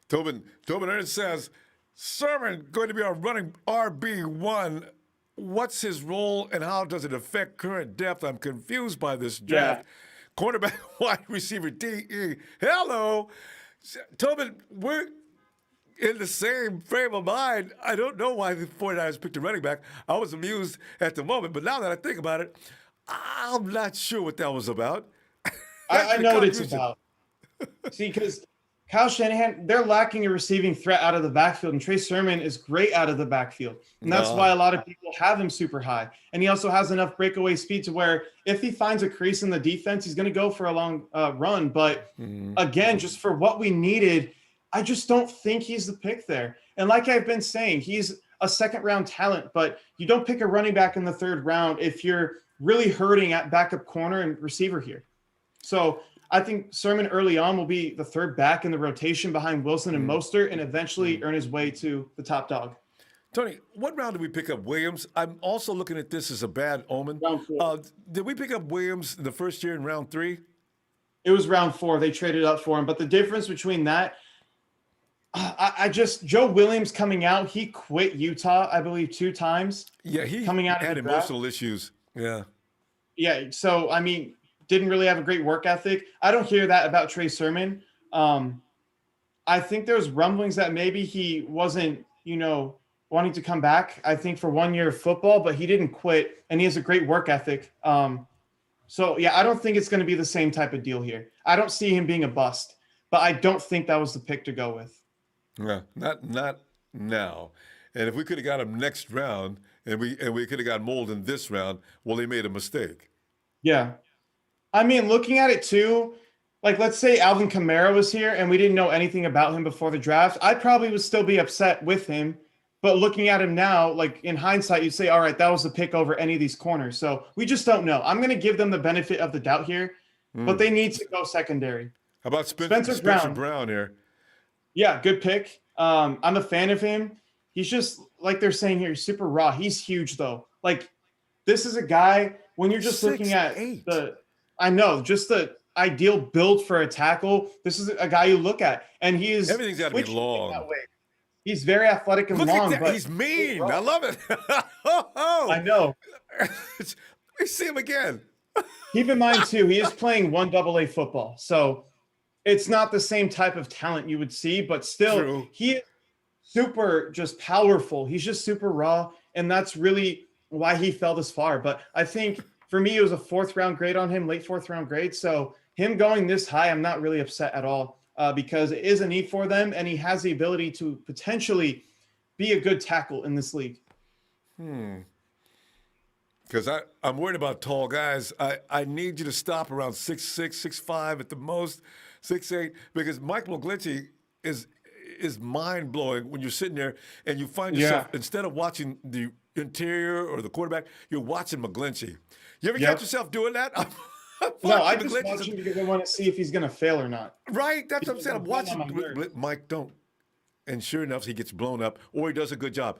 Tobin Ernst says, Sherman going to be our running RB1. What's his role and how does it affect current depth? I'm confused by this draft. Yeah. Cornerback, wide receiver, DE. Hello. Tobin, we're in the same frame of mind. I don't know why the 49ers picked a running back. I was amused at the moment, but now that I think about it, I'm not sure what that was about. I know what it's about. See, because Kyle Shanahan, they're lacking a receiving threat out of the backfield, and Trey Sermon is great out of the backfield. And that's why a lot of people have him super high. And he also has enough breakaway speed to where if he finds a crease in the defense, he's going to go for a long run. But again, just for what we needed, I just don't think he's the pick there. And like I've been saying, he's a second-round talent, but you don't pick a running back in the third round if you're really hurting at backup corner and receiver here. So I think Sermon early on will be the third back in the rotation behind Wilson and Mostert and eventually earn his way to the top dog. Tony, what round did we pick up Williams? I'm also looking at this as a bad omen. Round 4. Did we pick up Williams the first year in round 3? It was round 4. They traded up for him. But the difference between that, Joe Williams coming out, he quit Utah, I believe, 2 times. Yeah, he coming out had emotional issues. Yeah. Yeah, so, I mean, didn't really have a great work ethic. I don't hear that about Trey Sermon. I think there's rumblings that maybe he wasn't, wanting to come back, I think, for 1 year of football, but he didn't quit, and he has a great work ethic. So, yeah, I don't think it's going to be the same type of deal here. I don't see him being a bust, but I don't think that was the pick to go with. Yeah, not now. And if we could have got him next round and we could have got Mold in this round, well, they made a mistake. Yeah. I mean, looking at it too, like let's say Alvin Kamara was here and we didn't know anything about him before the draft, I probably would still be upset with him. But looking at him now, like in hindsight, you'd say, all right, that was the pick over any of these corners. So we just don't know. I'm going to give them the benefit of the doubt here, but they need to go secondary. How about Spencer Brown here? Yeah, good pick. I'm a fan of him. He's just, like they're saying here, super raw. He's huge, though. Like, this is a guy, when you're just looking at just the ideal build for a tackle, this is a guy you look at. And he is everything's got to be long. That way. He's very athletic and look long. At that. But he's mean. I love it. I know. We see him again. Keep in mind, too, he is playing 1AA football. So it's not the same type of talent you would see, but still, he is super just powerful. He's just super raw, and that's really why he fell this far. But I think for me, it was a 4th-round grade on him, late 4th-round grade. So him going this high, I'm not really upset at all because it is a need for them, and he has the ability to potentially be a good tackle in this league. Because I'm worried about tall guys. I need you to stop around 6'6", 6'5", at the most, 6'8", because Mike McGlinchey is mind-blowing when you're sitting there and you find yourself, instead of watching the interior or the quarterback, you're watching McGlinchey. You ever catch yourself doing that? No, I just watch him because I want to see if he's going to fail or not. Right, that's what I'm saying. I'm watching Mike, don't. And sure enough, he gets blown up, or he does a good job.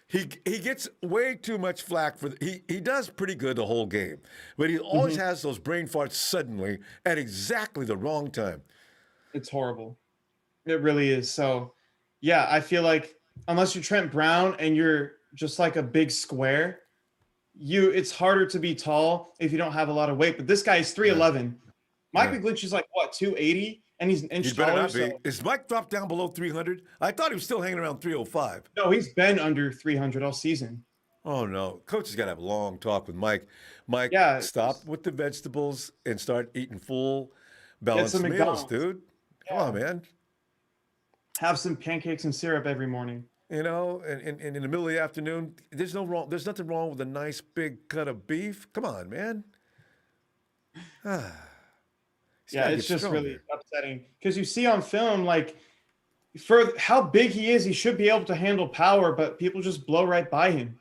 He gets way too much flack for he does pretty good the whole game, but he always has those brain farts suddenly at exactly the wrong time. It's horrible. It really is. So, yeah, I feel like unless you're Trent Brown and you're just like a big square, it's harder to be tall if you don't have a lot of weight. But this guy is 3'11". Mike McGlinchey is like what, 280, and he's an inch taller. Is Mike dropped down below 300? I thought he was still hanging around 305. No, he's been under 300 all season. Oh no, coach has got to have a long talk with Mike. Mike, stop with the vegetables and start eating full balanced meals, dude. Come on, man. Have some pancakes and syrup every morning. And in the middle of the afternoon, there's nothing wrong with a nice big cut of beef. Come on, man. It's just really upsetting because you see on film, like, for how big he is, he should be able to handle power, but people just blow right by him.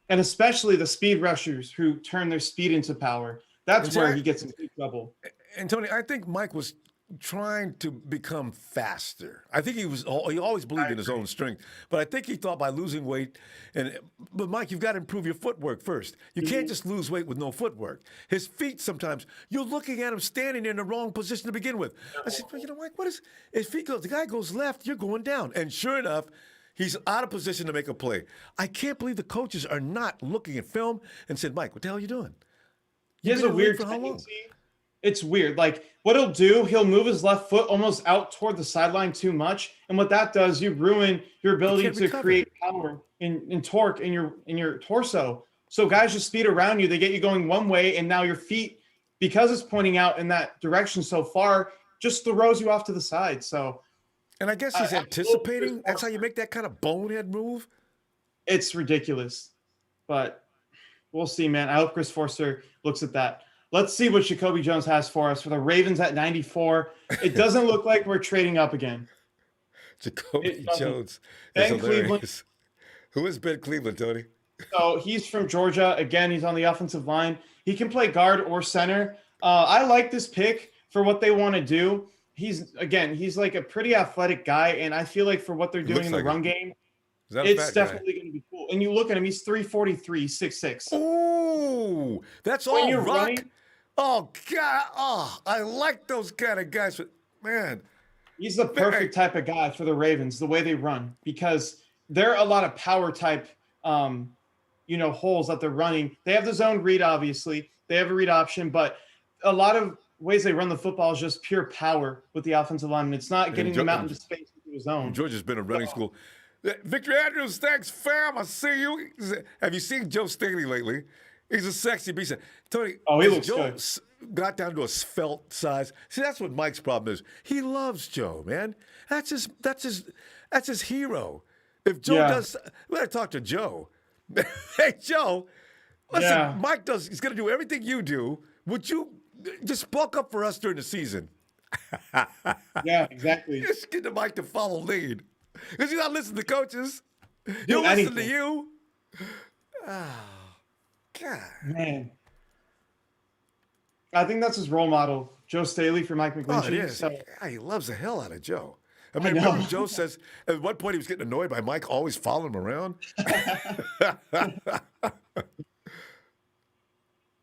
And especially the speed rushers who turn their speed into power. That's where he gets in big trouble. And Tony, I think Mike was trying to become faster. I think he always believed in his own strength, but I think he thought by losing weight, but Mike, you've got to improve your footwork first. You can't just lose weight with no footwork. His feet, sometimes you're looking at him standing in the wrong position to begin with. I said, well, Mike, what is his feet goes? The guy goes left, you're going down, and sure enough, he's out of position to make a play. I can't believe the coaches are not looking at film and said, Mike, what the hell are you doing? He has a weird tendency. It's weird. Like, what he'll do, he'll move his left foot almost out toward the sideline too much. And what that does, you ruin your ability to create power in torque in your torso. So guys just speed around you. They get you going one way, and now your feet, because it's pointing out in that direction so far, just throws you off to the side. So And I guess I, he's I'm a little Chris anticipating. That's how you Foster. make that kind of bonehead move. It's ridiculous, but we'll see, man. I hope Chris Forster looks at that. Let's see what Jacoby Jones has for us for the Ravens at 94. It doesn't look like we're trading up again. It Jacoby doesn't. Jones is Ben Cleveland. hilarious. Who is Ben Cleveland, Tony? So he's from Georgia. Again, he's on the offensive line. He can play guard or center. I like this pick for what they want to do. He's like a pretty athletic guy, and I feel like for what they're doing Looks in the like run it. game, Is that a it's fat guy? definitely going to be cool. And you look at him; he's 343, 6'6". Ooh, that's When all you're rock. running, Oh God! Oh, I like those kind of guys. But man, he's the perfect type of guy for the Ravens, the way they run, because there are a lot of power type, holes that they're running. They have the zone read, obviously. They have a read option, but a lot of ways they run the football is just pure power with the offensive lineman. It's not getting them out into space into a zone. Georgia's been a running school. Victor Andrews, thanks, fam. I see you. Have you seen Joe Staley lately? He's a sexy beast. Tony, He looks Joe good. got down to a svelte size. See, that's what Mike's problem is. He loves Joe, man. That's his hero. If Joe does, we gotta talk to Joe. Hey, Joe, listen, Mike he's gonna do everything you do. Would you just bulk up for us during the season? Yeah, exactly. Just get the Mike to follow lead. Because he's not listening to coaches. Do He'll listen to anything. you. Oh, God. Man. I think that's his role model, Joe Staley for Mike McGlinchey. Oh, it is. So, Yeah, he loves the hell out of Joe. I know. remember Joe says at one point he was getting annoyed by Mike always following him around.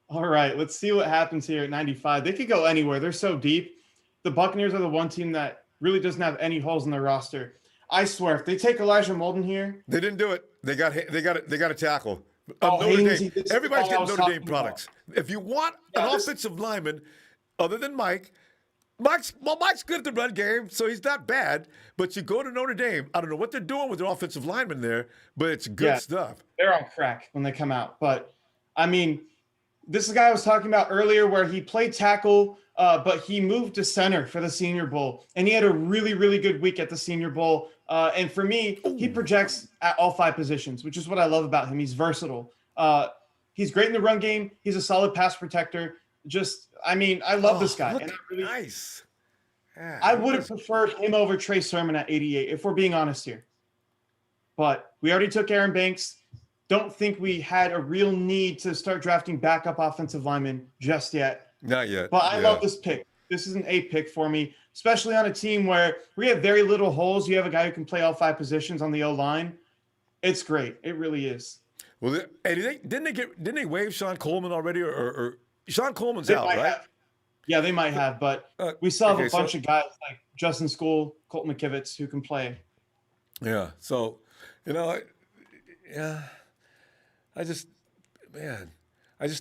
all right, let's see what happens here at 95. They could go anywhere. They're so deep. The Buccaneers are the one team that really doesn't have any holes in their roster. I swear, if they take Elijah Molden here, They didn't do it. They got a tackle. Oh, Notre Haynes, Dame. this is Everybody's the guy I getting was Notre Dame talking products. If you want Yeah, an this- offensive lineman other than Mike's good at the run game, so he's not bad. But you go to Notre Dame. I don't know what they're doing with their offensive lineman there, but it's good stuff. they're on crack when they come out. But, I mean, this is the guy I was talking about earlier where he played tackle, but he moved to center for the Senior Bowl. And he had a really, really good week at the Senior Bowl. And for me, he projects at all five positions, which is what I love about him. He's versatile. He's great in the run game. He's a solid pass protector. I love this guy. Look, And nice. Yeah, I would have preferred him over Trey Sermon at 88, if we're being honest here. But we already took Aaron Banks. Don't think we had a real need to start drafting backup offensive linemen just yet. Not yet. But I love this pick. This is an A pick for me, especially on a team where we have very little holes. You have a guy who can play all five positions on the O-line. It's great. It really is. Well, didn't they waive Sean Coleman already, or Sean Coleman's out, right? They might have, but we still have a bunch so- of guys like Justin School, Colton McKivitz who can play. Yeah. So, I just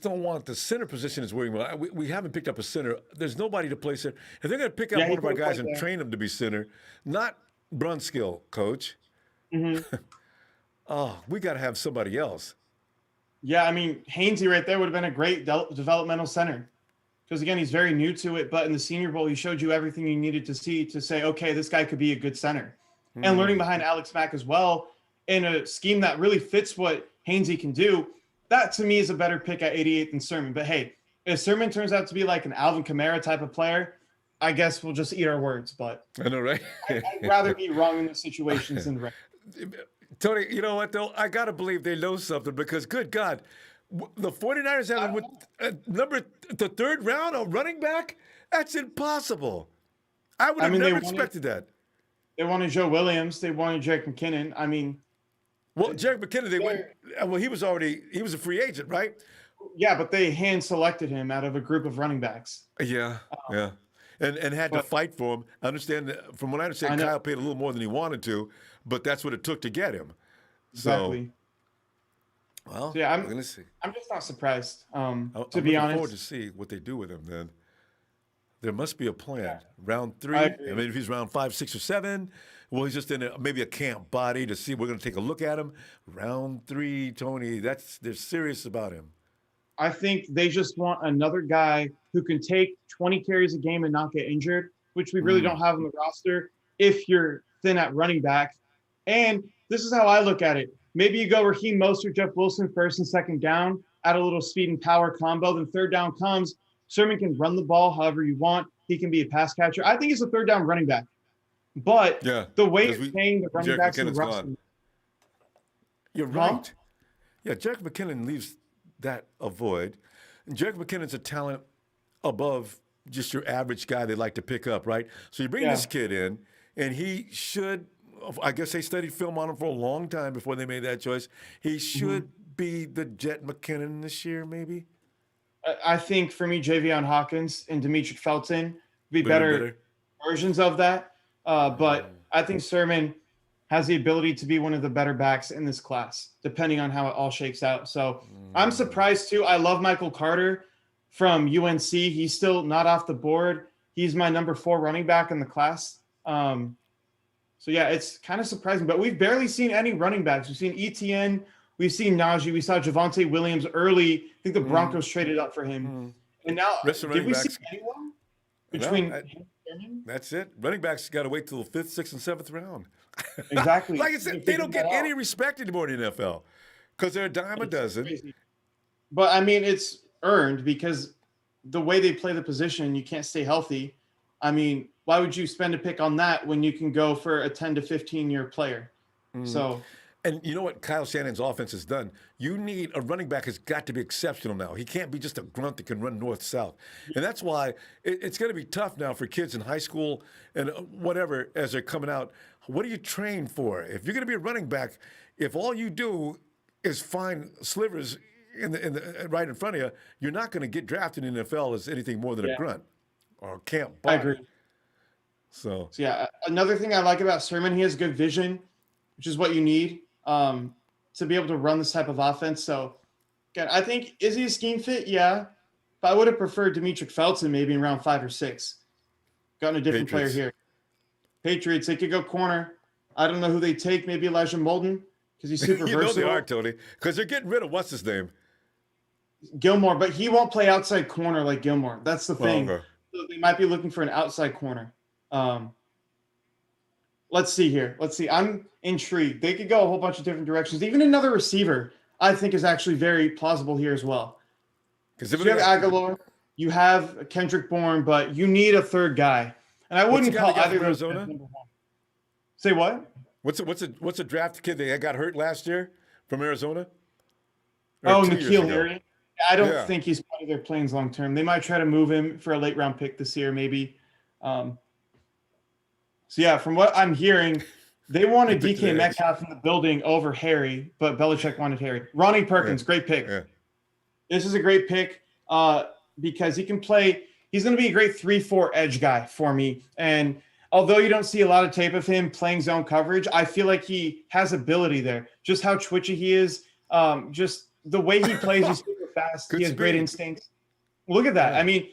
don't want the center position is worrying me. We haven't picked up a center. There's nobody to play center. If they're going to pick up one of our guys and train him to be center, not Brunskill, coach. Mm-hmm. We got to have somebody else. Yeah, I mean, Hainsey right there would have been a great developmental center. Because, again, he's very new to it. But in the Senior Bowl, he showed you everything you needed to see to say, okay, this guy could be a good center. And learning behind Alex Mack as well in a scheme that really fits what Hainsey can do, that to me is a better pick at 88 than Sermon. But, hey, if Sermon turns out to be like an Alvin Kamara type of player, I guess we'll just eat our words. But I know, right? I'd rather be wrong in those situations than right. Tony, you know what, though? I got to believe they know something because, good God, the 49ers have the third round, a running back? That's impossible. I would have never expected that. They wanted Joe Williams. They wanted Jake McKinnon. I mean. Well, Jake McKinnon, he was a free agent, right? Yeah, but they hand selected him out of a group of running backs. Yeah, yeah. And had to fight for him. From what I understand, Kyle paid a little more than he wanted to, but that's what it took to get him. Exactly. Well, yeah, we're gonna see. I'm just not surprised. To be I'm honest, looking forward to see what they do with him. Then there must be a plan. Yeah. Round 3. I mean, if he's round 5, 6, or 7, well, he's just in maybe a camp body to see. We're going to take a look at him. Round 3, Tony. They're serious about him. I think they just want another guy who can take 20 carries a game and not get injured, which we really don't have on the roster. if you're thin at running back. And this is how I look at it. Maybe you go Raheem Mostert, Jeff Wilson, first and second down, add a little speed and power combo. Then third down comes. Sherman can run the ball however you want. He can be a pass catcher. I think he's a third down running back. But the way it's paying the running backs in the roster. You're right. Yeah, Jerick McKinnon leaves that a void. And Jerick McKinnon's a talent above just your average guy they like to pick up, right? So you bring this kid in, and he should, I guess they studied film on him for a long time before they made that choice. He should be the Jet McKinnon this year, maybe? I think for me, Javion Hawkins and Demetric Felton be better versions of that. But I think Sherman has the ability to be one of the better backs in this class, depending on how it all shakes out. So I'm surprised, too. I love Michael Carter from UNC. He's still not off the board. He's my number 4 running back in the class. So, yeah, it's kind of surprising. But we've barely seen any running backs. We've seen ETN. We've seen Najee. We saw Javonte Williams early. I think the Broncos traded up for him. And now, did we see anyone between That's it. Running backs got to wait till the 5th, 6th, and 7th round. Exactly. Like I said, they don't get any respect anymore in the NFL because they're a dime a dozen. Crazy. But, I mean, it's earned because the way they play the position, you can't stay healthy. I mean, why would you spend a pick on that when you can go for a 10 to 15-year player? So, and you know what Kyle Shanahan's offense has done? You need a running back has got to be exceptional now. He can't be just a grunt that can run north-south. And that's why it's going to be tough now for kids in high school and whatever as they're coming out. What do you train for? If you're going to be a running back, if all you do is find slivers in the right in front of you, you're not going to get drafted in the NFL as anything more than a grunt or camp. I agree. So, yeah, another thing I like about Sherman, he has good vision, which is what you need to be able to run this type of offense. So, again, I think, is he a scheme fit? Yeah. But I would have preferred Demetric Felton maybe in round 5 or 6. Gotten a different player here. Patriots, they could go corner. I don't know who they take. Maybe Elijah Molden because he's super versatile. You know they are, Tony, because they're getting rid of what's his name? Gilmore, but he won't play outside corner like Gilmore. That's the thing. Okay. So they might be looking for an outside corner. Let's see here. Let's see. I'm intrigued. They could go a whole bunch of different directions. Even another receiver, I think, is actually very plausible here as well. Because you have Aguilar, you have Kendrick Bourne, but you need a third guy. And I wouldn't call either of those number 1. Say what? What's a draft kid that got hurt last year from Arizona? N'Keal Harry. I don't think he's part of their plans long term. They might try to move him for a late round pick this year, maybe. So yeah, from what I'm hearing, they wanted DK Metcalf in the building over Harry, but Belichick wanted Harry. Ronnie Perkins, great pick. Yeah. This is a great pick because he can play. He's going to be a great 3-4 edge guy for me. And although you don't see a lot of tape of him playing zone coverage, I feel like he has ability there. Just how twitchy he is, just the way he plays, he's super fast. He has great instincts. Look at that. I mean,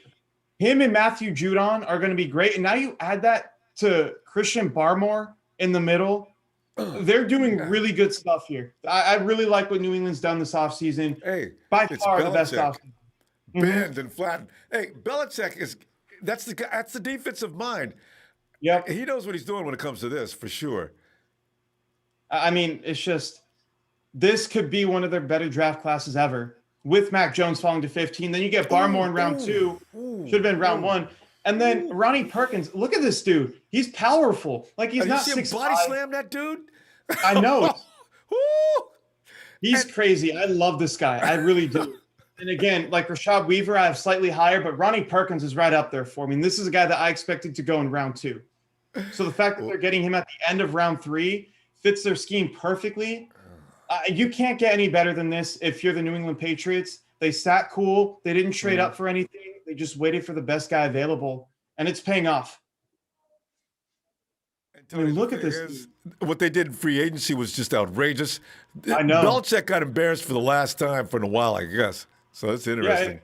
him and Matthew Judon are going to be great. And now you add that to Christian Barmore in the middle. They're doing really good stuff here. I really like what New England's done this offseason. Hey, by far the best offseason. Bend and flatten. Hey, Belichick that's the defensive mind. Yeah, he knows what he's doing when it comes to this for sure. I mean, it's just this could be one of their better draft classes ever. With Mac Jones falling to 15, then you get Barmore in round 2. Should have been round 1. And then Ronnie Perkins, look at this dude. He's powerful. Like he's not 6'5". You see him body slam that dude? I know. He's crazy. I love this guy. I really do. And again, like Rashad Weaver, I have slightly higher, but Ronnie Perkins is right up there for me. And this is a guy that I expected to go in round 2. So the fact that they're getting him at the end of round 3 fits their scheme perfectly. You can't get any better than this if you're the New England Patriots. They sat cool. They didn't trade up for anything. They just waited for the best guy available, and it's paying off. I mean, look at this. What they did in free agency was just outrageous. I know. Belichick got embarrassed for the last time for a while, I guess. So that's interesting. Yeah,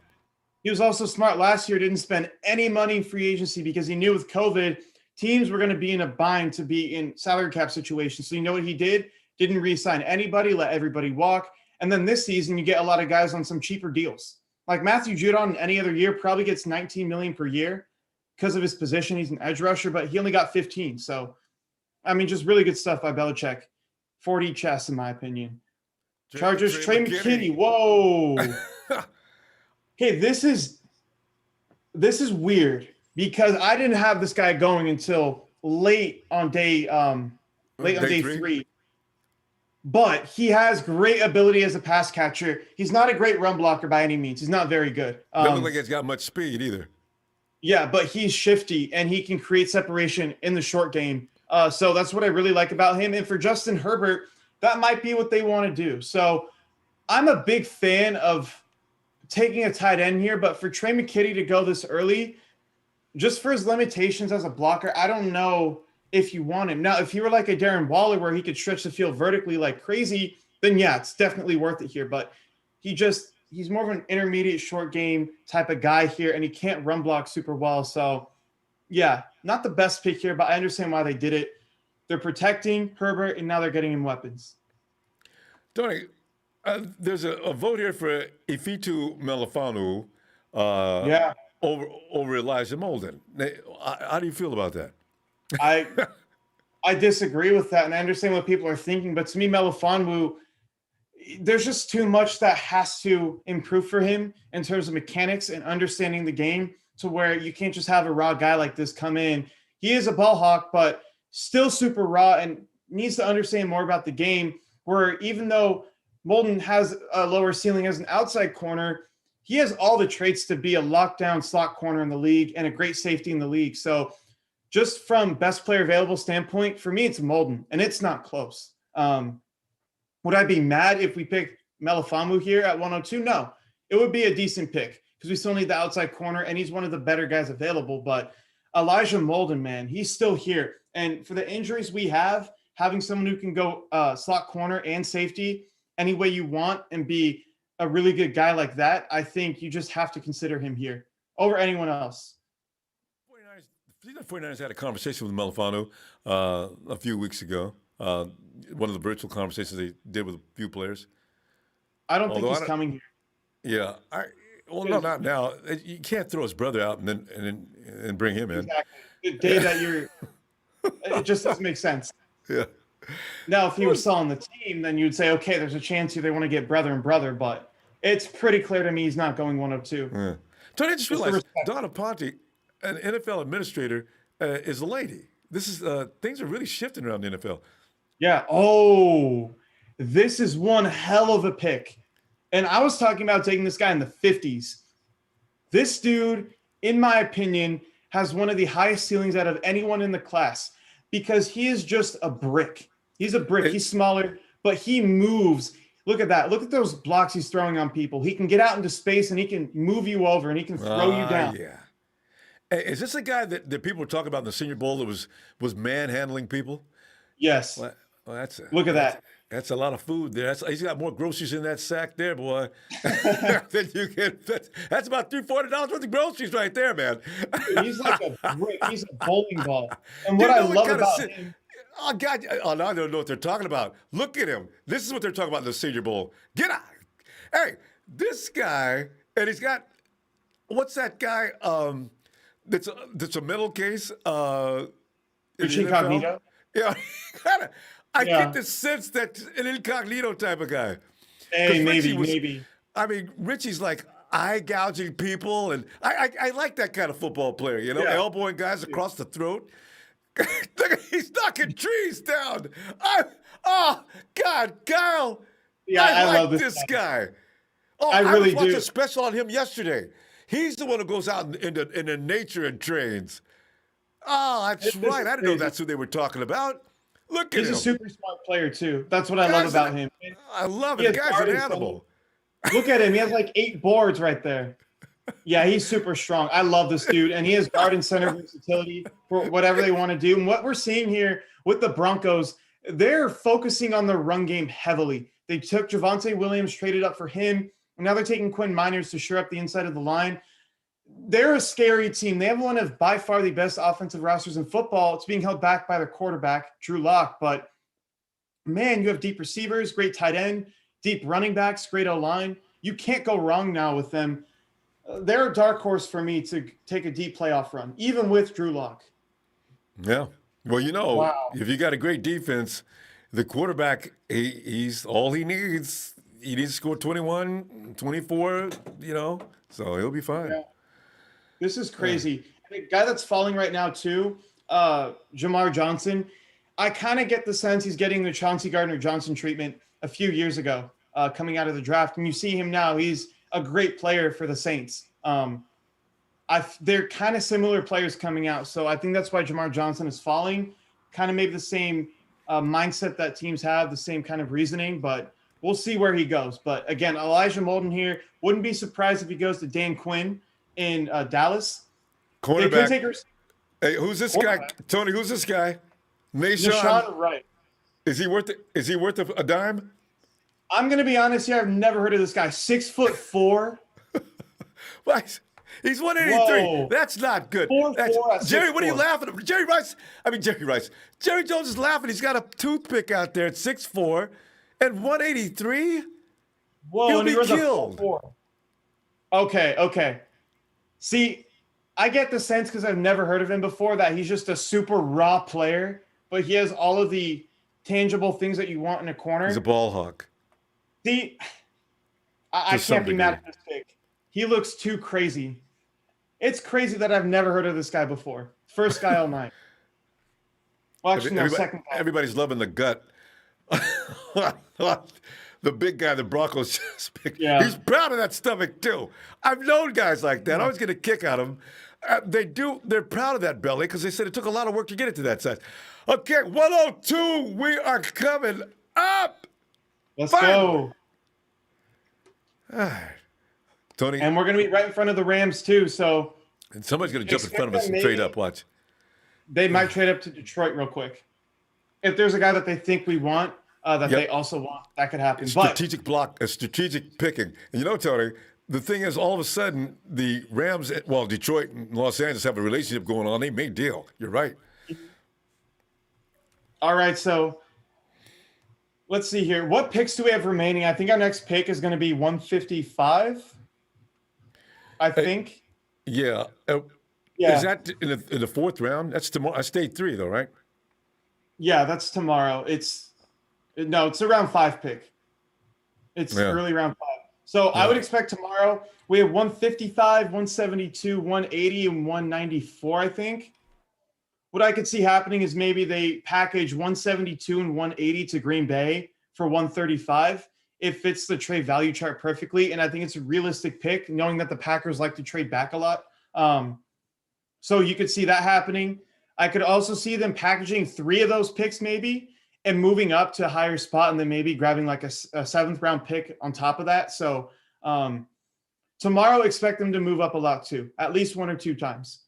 he was also smart last year, didn't spend any money in free agency because he knew with COVID, teams were going to be in a bind to be in salary cap situations. So you know what he did? Didn't re-sign anybody, let everybody walk. And then this season, you get a lot of guys on some cheaper deals. Like Matthew Judon any other year probably gets $19 million per year because of his position. He's an edge rusher, but he only got 15. So I mean, just really good stuff by Belichick. 40 chess, in my opinion. Chargers, Trey McKitty. Whoa. Okay, this is weird because I didn't have this guy going until late on day three. But he has great ability as a pass catcher. He's not a great run blocker by any means. He's not very good. Doesn't look like he's got much speed either. Yeah, but he's shifty and he can create separation in the short game. So that's what I really like about him. And for Justin Herbert, that might be what they want to do. So I'm a big fan of taking a tight end here, but for Trey McKitty to go this early, just for his limitations as a blocker, I don't know if you want him. Now, if he were like a Darren Waller where he could stretch the field vertically like crazy, then yeah, it's definitely worth it here. But he's more of an intermediate short game type of guy here, and he can't run block super well. So yeah, not the best pick here, but I understand why they did it. They're protecting Herbert, and now they're getting him weapons. Tony, there's a vote here for Ifitu Melifanu over Elijah Molden. How do you feel about that? I disagree with that, and I understand what people are thinking. But to me, Melifonwu, there's just too much that has to improve for him in terms of mechanics and understanding the game to where you can't just have a raw guy like this come in. He is a ball hawk, but still super raw and needs to understand more about the game, where even though Molden has a lower ceiling as an outside corner, he has all the traits to be a lockdown slot corner in the league and a great safety in the league. So just from best player available standpoint, for me, it's Molden, and it's not close. Would I be mad if we picked Melifonwu here at 102? No, it would be a decent pick because we still need the outside corner, and he's one of the better guys available. But Elijah Molden, man, he's still here. And for the injuries we have, having someone who can go slot corner and safety any way you want and be a really good guy like that, I think you just have to consider him here over anyone else. The 49ers had a conversation with Melifanu a few weeks ago. One of the virtual conversations they did with a few players. I don't think he's coming here. Yeah. No, not now. You can't throw his brother out and bring him in. Exactly. The day that you're – it just doesn't make sense. Yeah. Now, if he was selling the team, then you'd say, okay, there's a chance here they want to get brother and brother, but it's pretty clear to me he's not going 102. Yeah. Tony, I just realized Donna Ponte, an NFL administrator, is a lady. This is things are really shifting around the NFL. Yeah. Oh, this is one hell of a pick. And I was talking about taking this guy in the 50s. This dude, in my opinion, has one of the highest ceilings out of anyone in the class because he is just a brick. He's a brick. He's smaller, but he moves. Look at that. Look at those blocks he's throwing on people. He can get out into space, and he can move you over, and he can throw you down. Yeah. Is this a guy that people were talking about in the Senior Bowl that was manhandling people? Yes. Well, look at that. That's a lot of food there. He's got more groceries in that sack there, boy. than you can. That's about $300-$400 worth of groceries right there, man. He's like a brick. He's a bowling ball. And what I love about him. Oh, God. Oh, now I don't know what they're talking about. Look at him. This is what they're talking about in the Senior Bowl. Get out. Hey, this guy, and he's got, what's that guy that's a mental case? Incognito? Yeah. I get the sense that an incognito type of guy. Hey, maybe. I mean, Richie's like eye gouging people, and I like that kind of football player, elbowing guys across the throat. He's knocking trees down. God, Kyle. Yeah, I like love this guy. Oh, I really was watching do. a special on him yesterday. He's the one who goes out into nature and trains. Oh, that's right. I didn't know that's who they were talking about. Look at him. He's a super smart player, too. That's what I love about him. I love it. The guy's an animal. Look at him. He has like 8 boards right there. Yeah, he's super strong. I love this dude. And he has guard and center versatility for whatever they want to do. And what we're seeing here with the Broncos, they're focusing on the run game heavily. They took Javonte Williams, traded up for him. And now they're taking Quinn Miners to shore up the inside of the line. They're a scary team. They have one of by far the best offensive rosters in football. It's being held back by their quarterback, Drew Lock. But, man, you have deep receivers, great tight end, deep running backs, great O-line. You can't go wrong now with them. They're a dark horse for me to take a deep playoff run, even with Drew Lock. Yeah. Well, Wow. if you got a great defense, the quarterback, he's all he needs. He needs to score 21, 24, so he'll be fine. Yeah. This is Yeah. crazy. The guy that's falling right now too, Jamar Johnson. I kind of get the sense he's getting the Chauncey Gardner-Johnson treatment a few years ago, coming out of the draft. And you see him now; he's a great player for the Saints. They're kind of similar players coming out, so I think that's why Jamar Johnson is falling. Kind of maybe the same mindset that teams have, the same kind of reasoning, but we'll see where he goes. But again, Elijah Molden here. Wouldn't be surprised if he goes to Dan Quinn in Dallas. They could Cornerback. take Hey, who's this guy? Tony, who's this guy? Nashawn. Deshaun Wright. Is he worth it? Is he worth a dime? I'm gonna be honest here. I've never heard of this guy. 6'4". What? He's 183. Whoa. That's not good. 4'4" at Jerry, what are you 6'4". laughing at? Jerry Rice. Jerry Jones is laughing. He's got a toothpick out there at 6'4" and 183. Whoa, He'll and he be was a killed. 4'4". Okay. See, I get the sense because I've never heard of him before that he's just a super raw player, but he has all of the tangible things that you want in a corner. He's a ball hawk. See, I some can't be mad degree. at this pick. He looks too crazy. It's crazy that I've never heard of this guy before. First guy all night. Well, actually, no, second guy. Everybody's loving the gut. The big guy the Broncos just picked. Yeah. He's proud of that stomach, too. I've known guys like that. I always get a kick out of them. They're proud of that belly because they said it took a lot of work to get it to that size. Okay, 102. We are coming up. Let's Finally. go. Tony, And we're going to be right in front of the Rams, too. So and somebody's going to jump in front of us and trade up. Watch. they might trade up to Detroit real quick. If there's a guy that they think we want, they also want, that could happen. Strategic picking. And Tony, the thing is, all of a sudden, the Rams, Detroit and Los Angeles have a relationship going on. They may deal. You're right. All right, so let's see here. What picks do we have remaining? I think our next pick is going to be 155. I think. Yeah. Yeah. Is that in the fourth round? That's tomorrow. I stayed 3, though, right? Yeah, that's tomorrow. It's around 5 pick. It's early round 5. So I would expect tomorrow we have 155, 172, 180, and 194, I think. What I could see happening is maybe they package 172 and 180 to Green Bay for 135. It fits the trade value chart perfectly, and I think it's a realistic pick, knowing that the Packers like to trade back a lot. So you could see that happening. I could also see them packaging 3 of those picks maybe and moving up to a higher spot and then maybe grabbing like a 7th round pick on top of that. So tomorrow, expect them to move up a lot too, at least 1 or 2 times,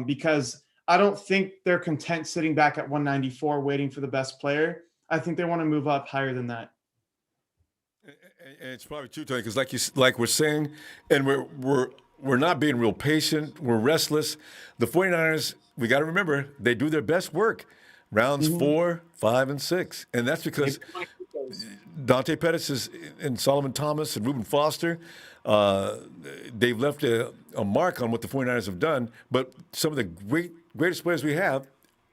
because I don't think they're content sitting back at 194 waiting for the best player. I think they want to move up higher than that. And it's probably true, Tony, because like we're saying, and we're not being real patient. We're restless. The 49ers, we got to remember, they do their best work. Rounds 4, 5, and 6. And that's because Dante Pettis and Solomon Thomas and Reuben Foster, they've left a mark on what the 49ers have done. But some of the greatest players we have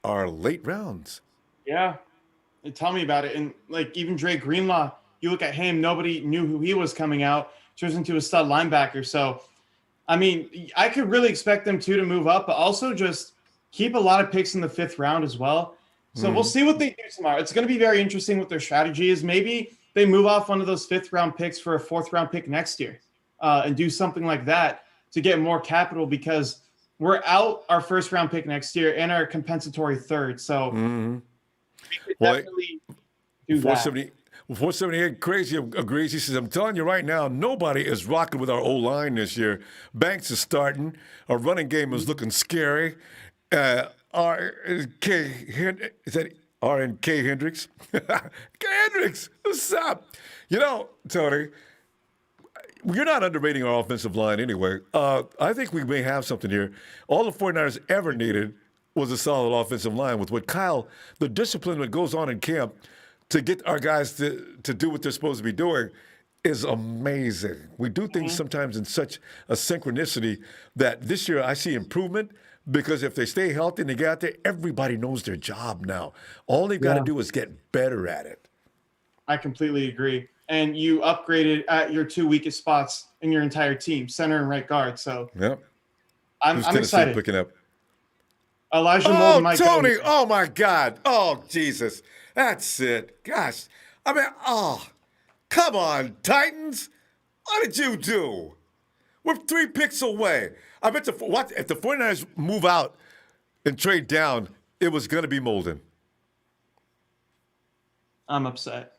are late rounds. Yeah. Tell me about it. And like even Dre Greenlaw, you look at him, nobody knew who he was coming out, turns into a stud linebacker. So, I mean, I could really expect them to move up, but also just keep a lot of picks in the 5th round as well. So we'll see what they do tomorrow. It's going to be very interesting what their strategy is. Maybe they move off one of those 5th round picks for a 4th round pick next year and do something like that to get more capital, because we're out our 1st round pick next year and our compensatory 3rd. So we could definitely do that. 478 crazy agrees. He says, I'm telling you right now, nobody is rocking with our O-line this year. Banks is starting. Our running game is looking scary. RNK Hendricks? K. Hendricks, what's up? Tony, you're not underrating our offensive line anyway. I think we may have something here. All the 49ers ever needed was a solid offensive line with what the discipline that goes on in camp to get our guys to do what they're supposed to be doing is amazing. We do things sometimes in such a synchronicity that this year I see improvement, because if they stay healthy and they get out there, everybody knows their job now. All they've got to Yeah. do is get better at it. I completely agree. And you upgraded at your two weakest spots in your entire team, center and right guard. So Yep. I'm Who's Tennessee excited. picking up? Elijah Molden Oh, might Tony! go. Oh my God! Oh Jesus! That's it. Gosh, I mean, come on, Titans! What did you do? We're 3 picks away. I bet if the 49ers move out and trade down, it was going to be Molden. I'm upset.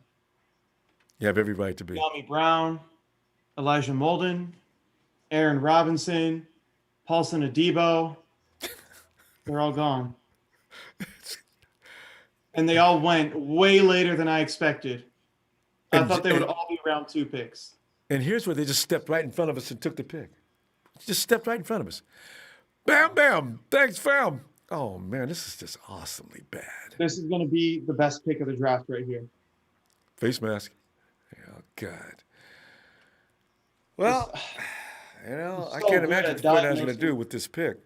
You have every right to be. Yami Brown, Elijah Molden, Aaron Robinson, Paulson Adebo. They're all gone. And they all went way later than I expected. I thought they would all be round 2 picks. And here's where they just stepped right in front of us and took the pick. Just stepped right in front of us. Bam, bam. Thanks, fam. Oh, man, this is just awesomely bad. This is going to be the best pick of the draft right here. Face mask. Oh, God. Well, I so can't good imagine at what the 49ers are going to diagnosing. do with this pick.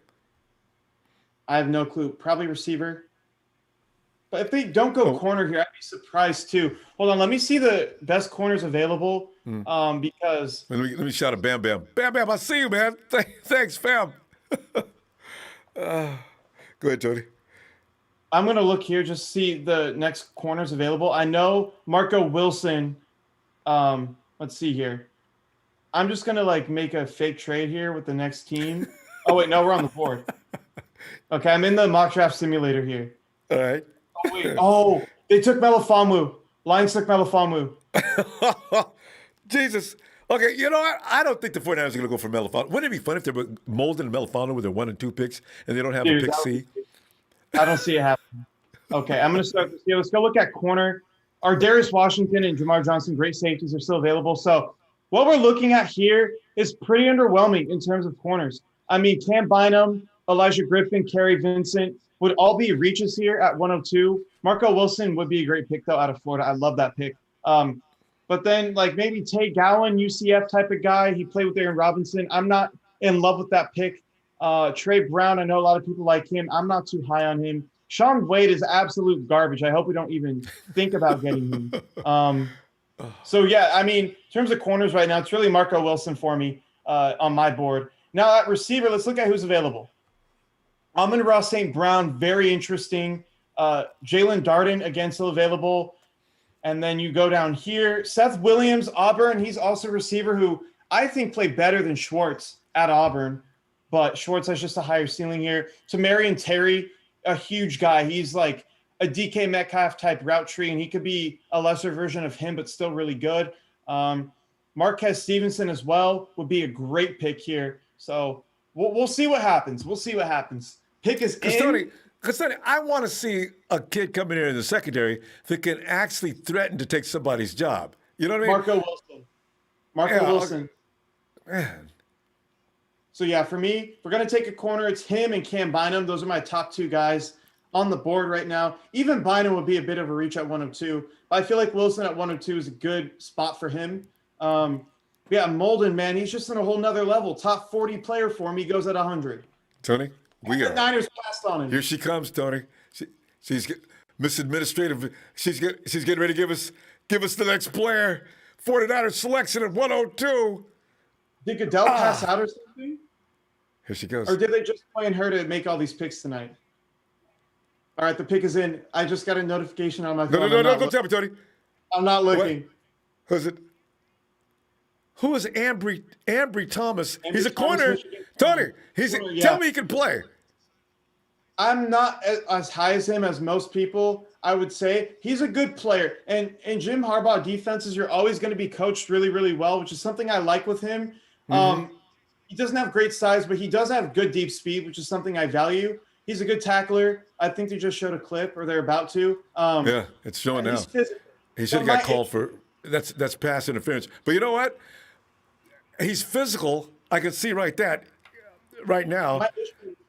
I have no clue. Probably receiver. But if they don't go corner here, I'd be surprised too. Hold on, let me see the best corners available. Because Let me shout at Bam Bam. Bam Bam, I see you, man. Thanks, fam. Go ahead, Tony. I'm gonna look here, just see the next corners available. I know Marco Wilson. Let's see here. I'm just gonna make a fake trade here with the next team. Oh wait, no, we're on the board. Okay, I'm in the mock draft simulator here. All right. Oh, wait. Oh, they took Melifonwu. Lions took Melifonwu. Jesus. Okay, you know what? I don't think the 49ers are going to go for Melifonwu. Wouldn't it be fun if they were Molden and Melifonwu with their 1 and 2 picks and they don't have a pick C? I don't see it happening. Okay, I'm going to start this here. Let's go look at corner. Our Darius Washington and Jamar Johnson, great safeties, are still available. So what we're looking at here is pretty underwhelming in terms of corners. I mean, Cam Bynum, Elijah Griffin, Kerry Vincent would all be reaches here at 102. Marco Wilson would be a great pick, though, out of Florida. I love that pick. But then, maybe Tay Gowan, UCF type of guy. He played with Aaron Robinson. I'm not in love with that pick. Trey Brown, I know a lot of people like him. I'm not too high on him. Sean Wade is absolute garbage. I hope we don't even think about getting him. So, yeah, I mean, in terms of corners right now, it's really Marco Wilson for me on my board. Now, at receiver, let's look at who's available. Amon-Ra St. Brown, very interesting. Jalen Darden, again, still available. And then you go down here. Seth Williams, Auburn. He's also a receiver who I think played better than Schwartz at Auburn. But Schwartz has just a higher ceiling here. Tamarian Terry, a huge guy. He's like a DK Metcalf type route tree, and he could be a lesser version of him, but still really good. Marquez Stevenson as well would be a great pick here. So we'll see what happens. We'll see what happens. Pick is in. Because I want to see a kid come in here in the secondary that can actually threaten to take somebody's job. You know what I mean? Marco Wilson. Man. So, yeah, for me, if we're going to take a corner, it's him and Cam Bynum. Those are my top 2 guys on the board right now. Even Bynum would be a bit of a reach at 102. But I feel like Wilson at 102 is a good spot for him. Yeah, Molden, man, he's just on a whole nother level. Top 40 player for me, goes at 100. Tony? The Niners passed on him. Here she comes, Tony. She's Miss Administrative. She's getting ready to give us the next player. 49ers selection at 102. Did Goodell pass out or something? Here she goes. Or did they just plan her to make all these picks tonight? All right, the pick is in. I just got a notification on my phone. No, don't tell me, Tony. I'm not looking. What? Who's it? Who is Ambry Thomas? Ambry He's a Thomas, corner. Michigan. Tony, Yeah. Tell me he can play. I'm not as high as him as most people, I would say. He's a good player. And in Jim Harbaugh defenses, you're always going to be coached really, really well, which is something I like with him. He doesn't have great size, but he does have good deep speed, which is something I value. He's a good tackler. I think they just showed a clip, or they're about to. Yeah, it's showing now. He should have got called for that's pass interference. But you know what? He's physical. I can see right now.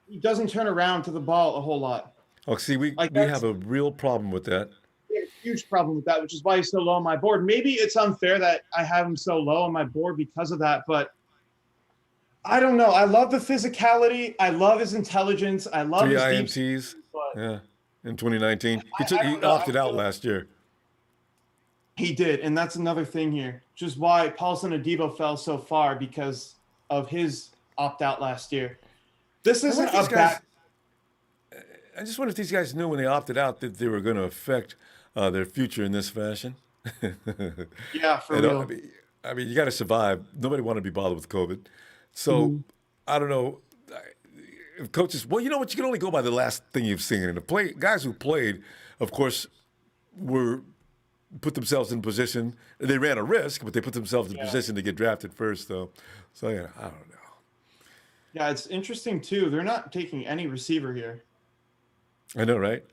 He doesn't turn around to the ball a whole lot. Oh, see, we have a real problem with that. We have a huge problem with that, which is why he's so low on my board. Maybe it's unfair that I have him so low on my board because of that, but I don't know. I love the physicality. I love his intelligence. I love Three his deep, INTs. but Yeah. In 2019, I he don't know. I opted out feel last year. he did, and that's another thing here. Just why Paulson Adebo fell so far because of his opt out last year. This I wonder isn't if a these guys. bad. I just wonder if these guys knew when they opted out that they were going to affect their future in this fashion. Yeah, for And, real. I mean, you got to survive. Nobody wanted to be bothered with COVID. So Mhm. I don't know. If coaches, well, you know what? You can only go by the last thing you've seen. And the guys who played, of course, were put themselves in position. They ran a risk, but they put themselves in Yeah. position to get drafted first, though. So yeah, I don't know. Yeah, it's interesting too. They're not taking any receiver here. I know, right?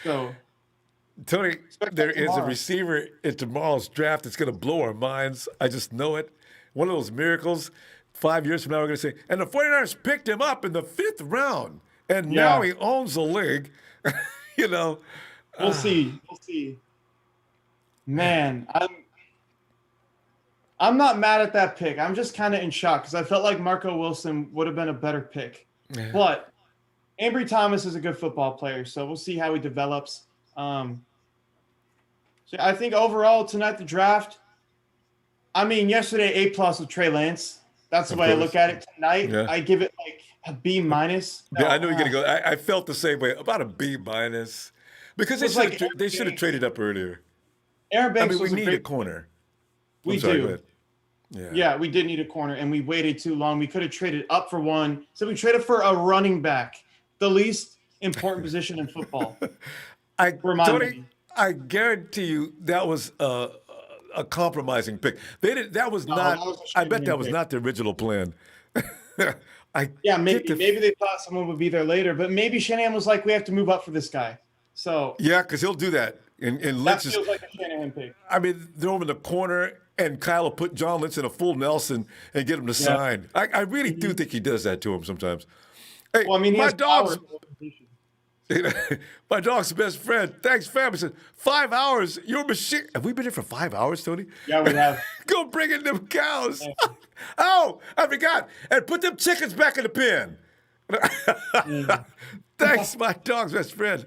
So Tony, expect there that is a tomorrow. receiver in tomorrow's draft that's going to blow our minds. I just know it. One of those miracles. 5 years from now, we're going to say, and the 49ers picked him up in the 5th round, and now Yeah, he owns the league. you know, we'll see. We'll see. Man, I'm not mad at that pick. I'm just kind of in shock because I felt like Marco Wilson would have been a better pick. But Ambry Thomas is a good football player, so we'll see how he develops. So I think overall tonight the draft. I mean, yesterday A+ with Trey Lance. That's the of way I course. look at it. Tonight Yeah. I give it like a B minus. Yeah, No, I know you're going to go. I felt the same way, about a B minus, because it was like they should have traded up earlier. Aaron I Banks mean, we was a need a great. corner. We I'm sorry, go do. ahead. Yeah. Yeah, we did need a corner, and we waited too long. We could have traded up for one. So we traded for a running back, the least important position in football, for my Tony, money. I guarantee you that was a compromising pick. They did. That was No, that not. was a I bet Shanahan that was pick. not the original plan. I Yeah, get maybe the. maybe they thought someone would be there later, but maybe Shanahan was like, we have to move up for this guy. So Yeah, because he'll do that. And that Lynch is. feels like a Shanahan pick. I mean, throw him in the corner, and Kyle will put John Lynch in a full Nelson and get him to Yeah. sign. I really do think he does that to him sometimes. Hey, Well, I mean, he my has power dog's in the organization. my dog's best friend. Thanks, fam. He said, 5 hours. You're a machine. Have we been here for 5 hours, Tony? Yeah, we have. Go bring in them cows. Oh, I forgot. And put them chickens back in the pen. Mm. Thanks, my dog's best friend.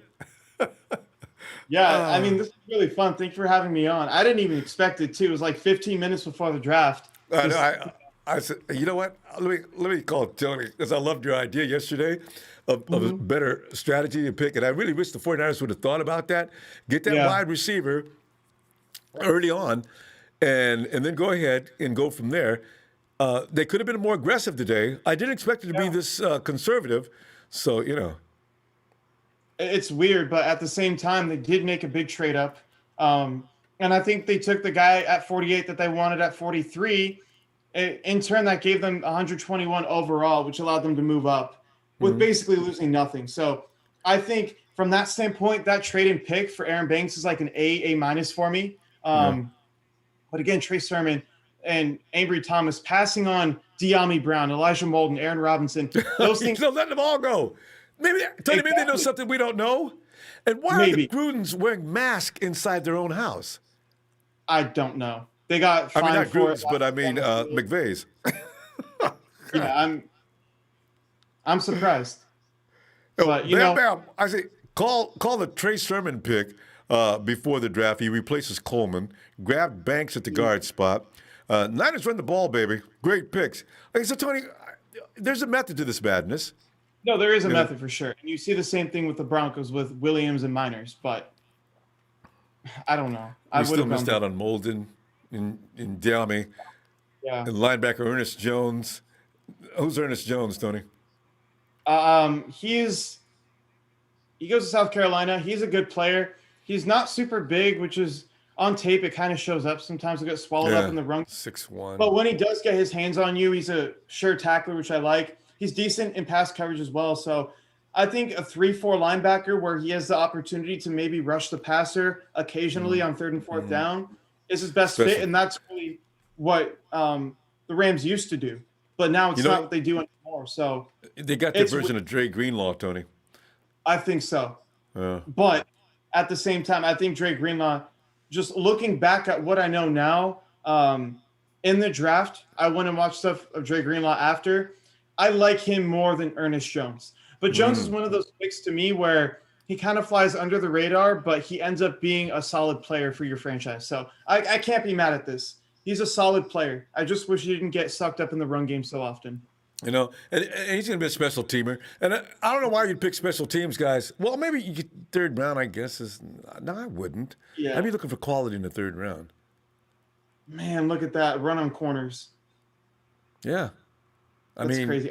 Yeah, I mean, this is really fun. Thank you for having me on. I didn't even expect it, too. It was like 15 minutes before the draft. I know. Just- I said, you know what? Let me call Tony because I loved your idea yesterday of a better strategy to pick, and I really wish the 49ers would have thought about that. Get that Yeah. wide receiver early on, and then go ahead and go from there. They could have been more aggressive today. I didn't expect it to be Yeah. this conservative. So It's weird, but at the same time, they did make a big trade up. And I think they took the guy at 48 that they wanted at 43. In turn, that gave them 121 overall, which allowed them to move up with basically losing nothing. So I think from that standpoint, that trade and pick for Aaron Banks is like an A minus for me. But again, Trey Sermon and Ambry Thomas passing on De'Ami Brown, Elijah Molden, Aaron Robinson, those things. so let them all go. Maybe Tony, maybe they know Exactly. something we don't know. And why are Maybe. the Grudens wearing masks inside their own house? I don't know. They got I mean, fined not for it. Gruden's, but I mean McVeigh's. Yeah, I'm surprised. Oh, But, you bam, know- bam. I say, call the Trey Sermon pick before the draft. He replaces Coleman, grabbed Banks at the guard spot. Niners run the ball, baby. Great picks. Okay, so Tony, there's a method to this madness. No, there is a You know- method for sure. And you see the same thing with the Broncos with Williams and Miners, but I don't know. I We would still have missed gone. out on Molden in De'Ami Yeah. and linebacker Ernest Jones. Who's Ernest Jones, Tony? He goes to South Carolina. He's a good player. He's not super big, which is on tape. It kind of shows up. Sometimes he'll get swallowed up in the run. 6'1". But when he does get his hands on you, he's a sure tackler, which I like. He's decent in pass coverage as well. So I think a 3-4 linebacker where he has the opportunity to maybe rush the passer occasionally on 3rd and 4th down is his best fit. Especially- And that's really what the Rams used to do. But now it's You know- not what they do anymore. So They got their It's- version of Dre Greenlaw, Tony. I think so. Yeah. But at the same time, I think Dre Greenlaw, just looking back at what I know now, in the draft, I went and watched stuff of Dre Greenlaw after. I like him more than Ernest Jones. But Jones is one of those picks to me where he kind of flies under the radar, but he ends up being a solid player for your franchise. So I can't be mad at this. He's a solid player. I just wish he didn't get sucked up in the run game so often. You know, and he's going to be a special teamer. And I don't know why you'd pick special teams guys. Well, maybe you get third round, I guess. No, I wouldn't. Yeah. I'd be looking for quality in the third round. Man, look at that run on corners. Yeah. That's crazy.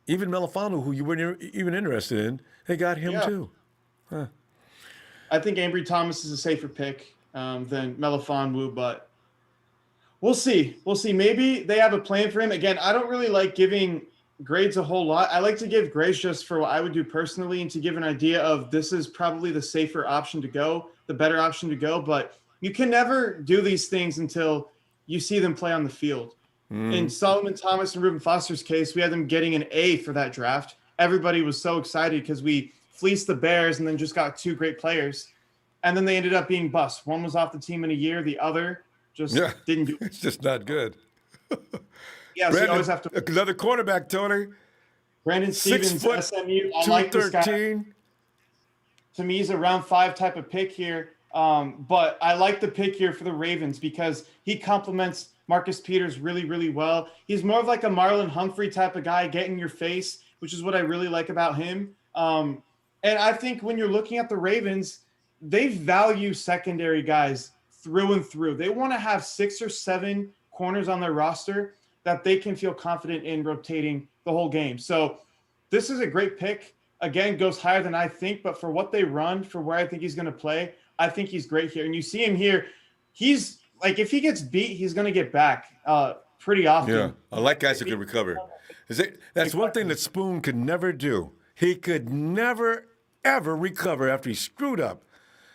Even Melifano, who you weren't even interested in, they got him too. Huh. I think Ambry Thomas is a safer pick than Melifonwu, but we'll see. We'll see. Maybe they have a plan for him. Again, I don't really like giving grades a whole lot. I like to give grades just for what I would do personally and to give an idea of this is probably the safer option to go, the better option to go. But you can never do these things until you see them play on the field. In Solomon Thomas and Reuben Foster's case, we had them getting an A for that draft. Everybody was so excited because we fleeced the Bears and then just got two great players. And then they ended up being busts. One was off the team in a year. The other just didn't do it. It's just not good. Yeah, so you always have to. Another cornerback, Tony. Brandon Stevens, 6 foot, SMU. I like this guy. 213. To me, he's a round 5 type of pick here. But I like the pick here for the Ravens because he complements Marcus Peters really, really well. He's more of like a Marlon Humphrey type of guy, get in your face, which is what I really like about him. And I think when you're looking at the Ravens, they value secondary guys through and through. They want to have 6 or 7 corners on their roster that they can feel confident in rotating the whole game. So this is a great pick. Again, goes higher than I think, but for what they run, for where I think he's going to play, I think he's great here. And you see him here. He's like, if he gets beat, he's going to get back pretty often. Yeah, I like guys who can recover. That's one thing that Spoon could never do. He could never, ever recover after he screwed up.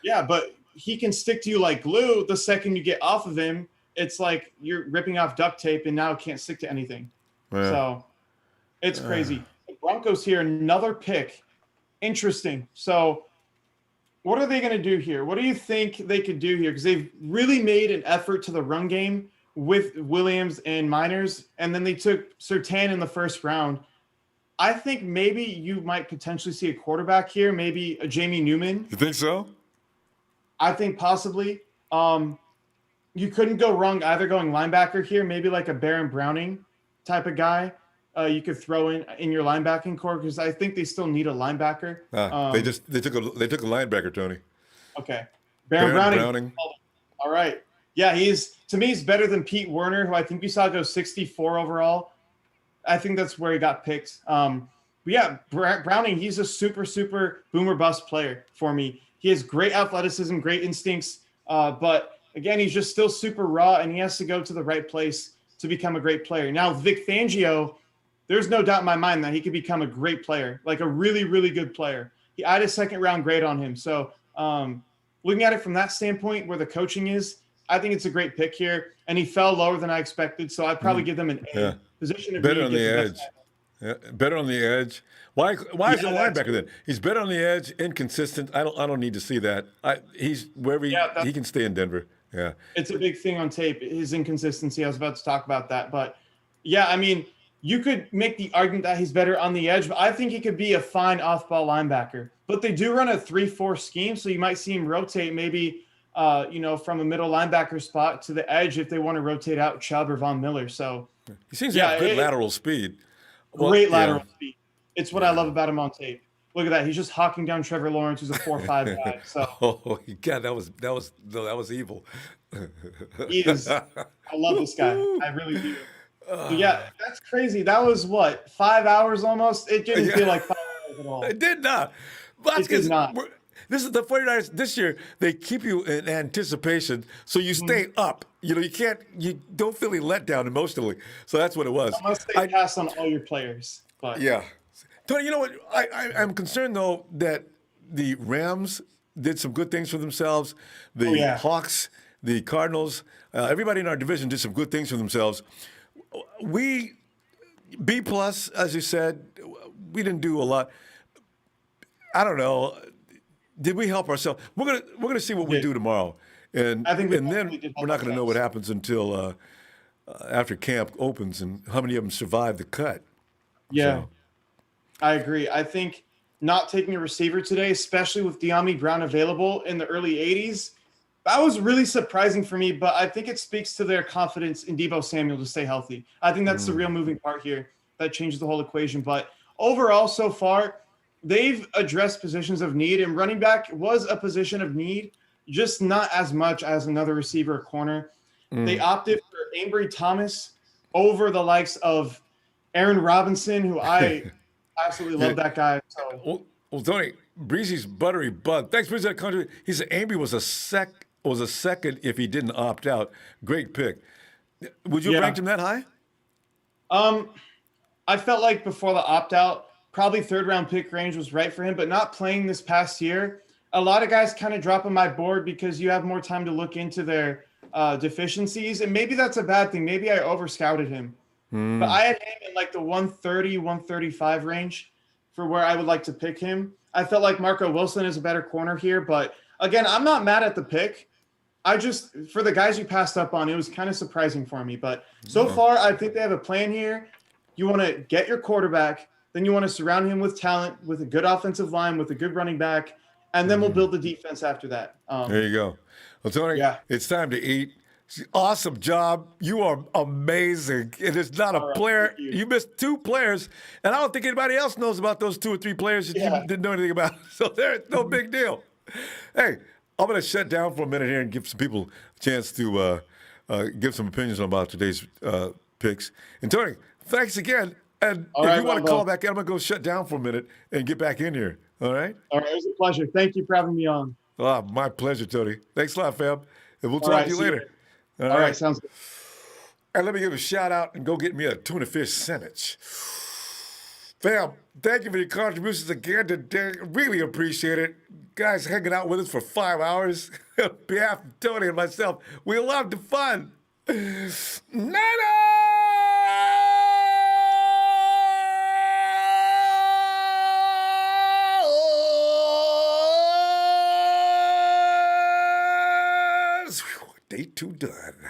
Yeah, but he can stick to you like glue. The second you get off of him, it's like you're ripping off duct tape and now it can't stick to anything. Yeah. So it's crazy. The Broncos here, another pick. Interesting. So what are they going to do here? What do you think they could do here? Because they've really made an effort to the run game with Williams and Miners, and then they took Surtain in the first round. I think maybe you might potentially see a quarterback here, maybe a Jamie Newman. You think so? I think possibly. You couldn't go wrong either going linebacker here, maybe like a Baron Browning type of guy. You could throw in your linebacking core because I think they still need a linebacker. They took a linebacker, Tony. Okay, Baron Browning. All right, yeah, to me he's better than Pete Werner, who I think we saw go 64 overall. I think that's where he got picked. But yeah, Browning, he's a super boomer bust player for me. He has great athleticism, great instincts, but again, he's just still super raw, and he has to go to the right place to become a great player. Now, Vic Fangio. There's no doubt in my mind that he could become a great player, like a really, really good player. I had a second-round grade on him. So looking at it from that standpoint where the coaching is, I think it's a great pick here. And he fell lower than I expected, so I'd probably give them an A. Yeah. Position better on the edge. Yeah, better on the edge. Why is he a linebacker then? He's better on the edge, inconsistent. I don't need to see that. He's wherever he can stay in Denver. Yeah. It's a big thing on tape, his inconsistency. I was about to talk about that. But, yeah, I mean – you could make the argument that he's better on the edge, but I think he could be a fine off-ball linebacker. But they do run a 3-4 scheme, so you might see him rotate maybe, from a middle linebacker spot to the edge if they want to rotate out Chubb or Von Miller. So he seems to have good lateral speed. Great lateral speed. It's what I love about him on tape. Look at that. He's just hawking down Trevor Lawrence, who's a 4.5 guy. So oh God, that was evil. He is. I love this guy. I really do. Yeah, that's crazy. That was what, 5 hours almost? It didn't feel like 5 hours at all. It did not. It did not. This is the 49ers this year. They keep you in anticipation, so you stay up. You don't feel any letdown emotionally. So that's what it was. Unless they pass on all your players. But. Yeah. Tony, you know what? I'm concerned, though, that the Rams did some good things for themselves. The Hawks, the Cardinals, everybody in our division did some good things for themselves. We, B+, as you said, we didn't do a lot. I don't know. Did we help ourselves? We're gonna see what we do tomorrow, and then we're not gonna know what happens until after camp opens and how many of them survive the cut. Yeah, So, I agree. I think not taking a receiver today, especially with De'Ami Brown available in the early 80s, that was really surprising for me. But I think it speaks to their confidence in Deebo Samuel to stay healthy. I think that's the real moving part here that changes the whole equation. But overall, so far, they've addressed positions of need, and running back was a position of need, just not as much as another receiver or corner. They opted for Ambry Thomas over the likes of Aaron Robinson, who I absolutely yeah. love that guy. So Well, Tony, Breezy's buttery bug. Thanks for that country. He said Amy was a second if he didn't opt out. Great pick. Would you have yeah, ranked him that high? um, I felt like before the opt out, probably third round pick range was right for him, but not playing this past year. A lot of guys kind of drop on my board because you have more time to look into their deficiencies, and maybe that's a bad thing. Maybe I over scouted him. But I had him in like the 130, 135 range for where I would like to pick him. I felt like Marco Wilson is a better corner here. But again, I'm not mad at the pick. I just, for the guys you passed up on, it was kind of surprising for me. But so far, I think they have a plan here. You want to get your quarterback, then you want to surround him with talent, with a good offensive line, with a good running back, and then we'll build the defense after that. There you go. Well, Tony, Yeah. it's time to eat. Awesome job. You are amazing. It is not a All right, player. thank you. You missed two players, and I don't think anybody else knows about those two or three players that Yeah. you didn't know anything about. So there's no big deal. Hey, I'm going to shut down for a minute here and give some people a chance to give some opinions about today's picks. And Tony, thanks again. And All if right, you want to Ronbo. call back in, I'm going to go shut down for a minute and get back in here. All right? All right. It was a pleasure. Thank you for having me on. My pleasure, Tony. Thanks a lot, fam. And we'll All talk right, to you see you later. later. All right. Sounds good. And let me give a shout out and go get me a tuna fish sandwich. Fam, thank you for your contributions again today. Really appreciate it. Guys hanging out with us for 5 hours. On behalf of Tony and myself, we love the fun. Niners! Day two done.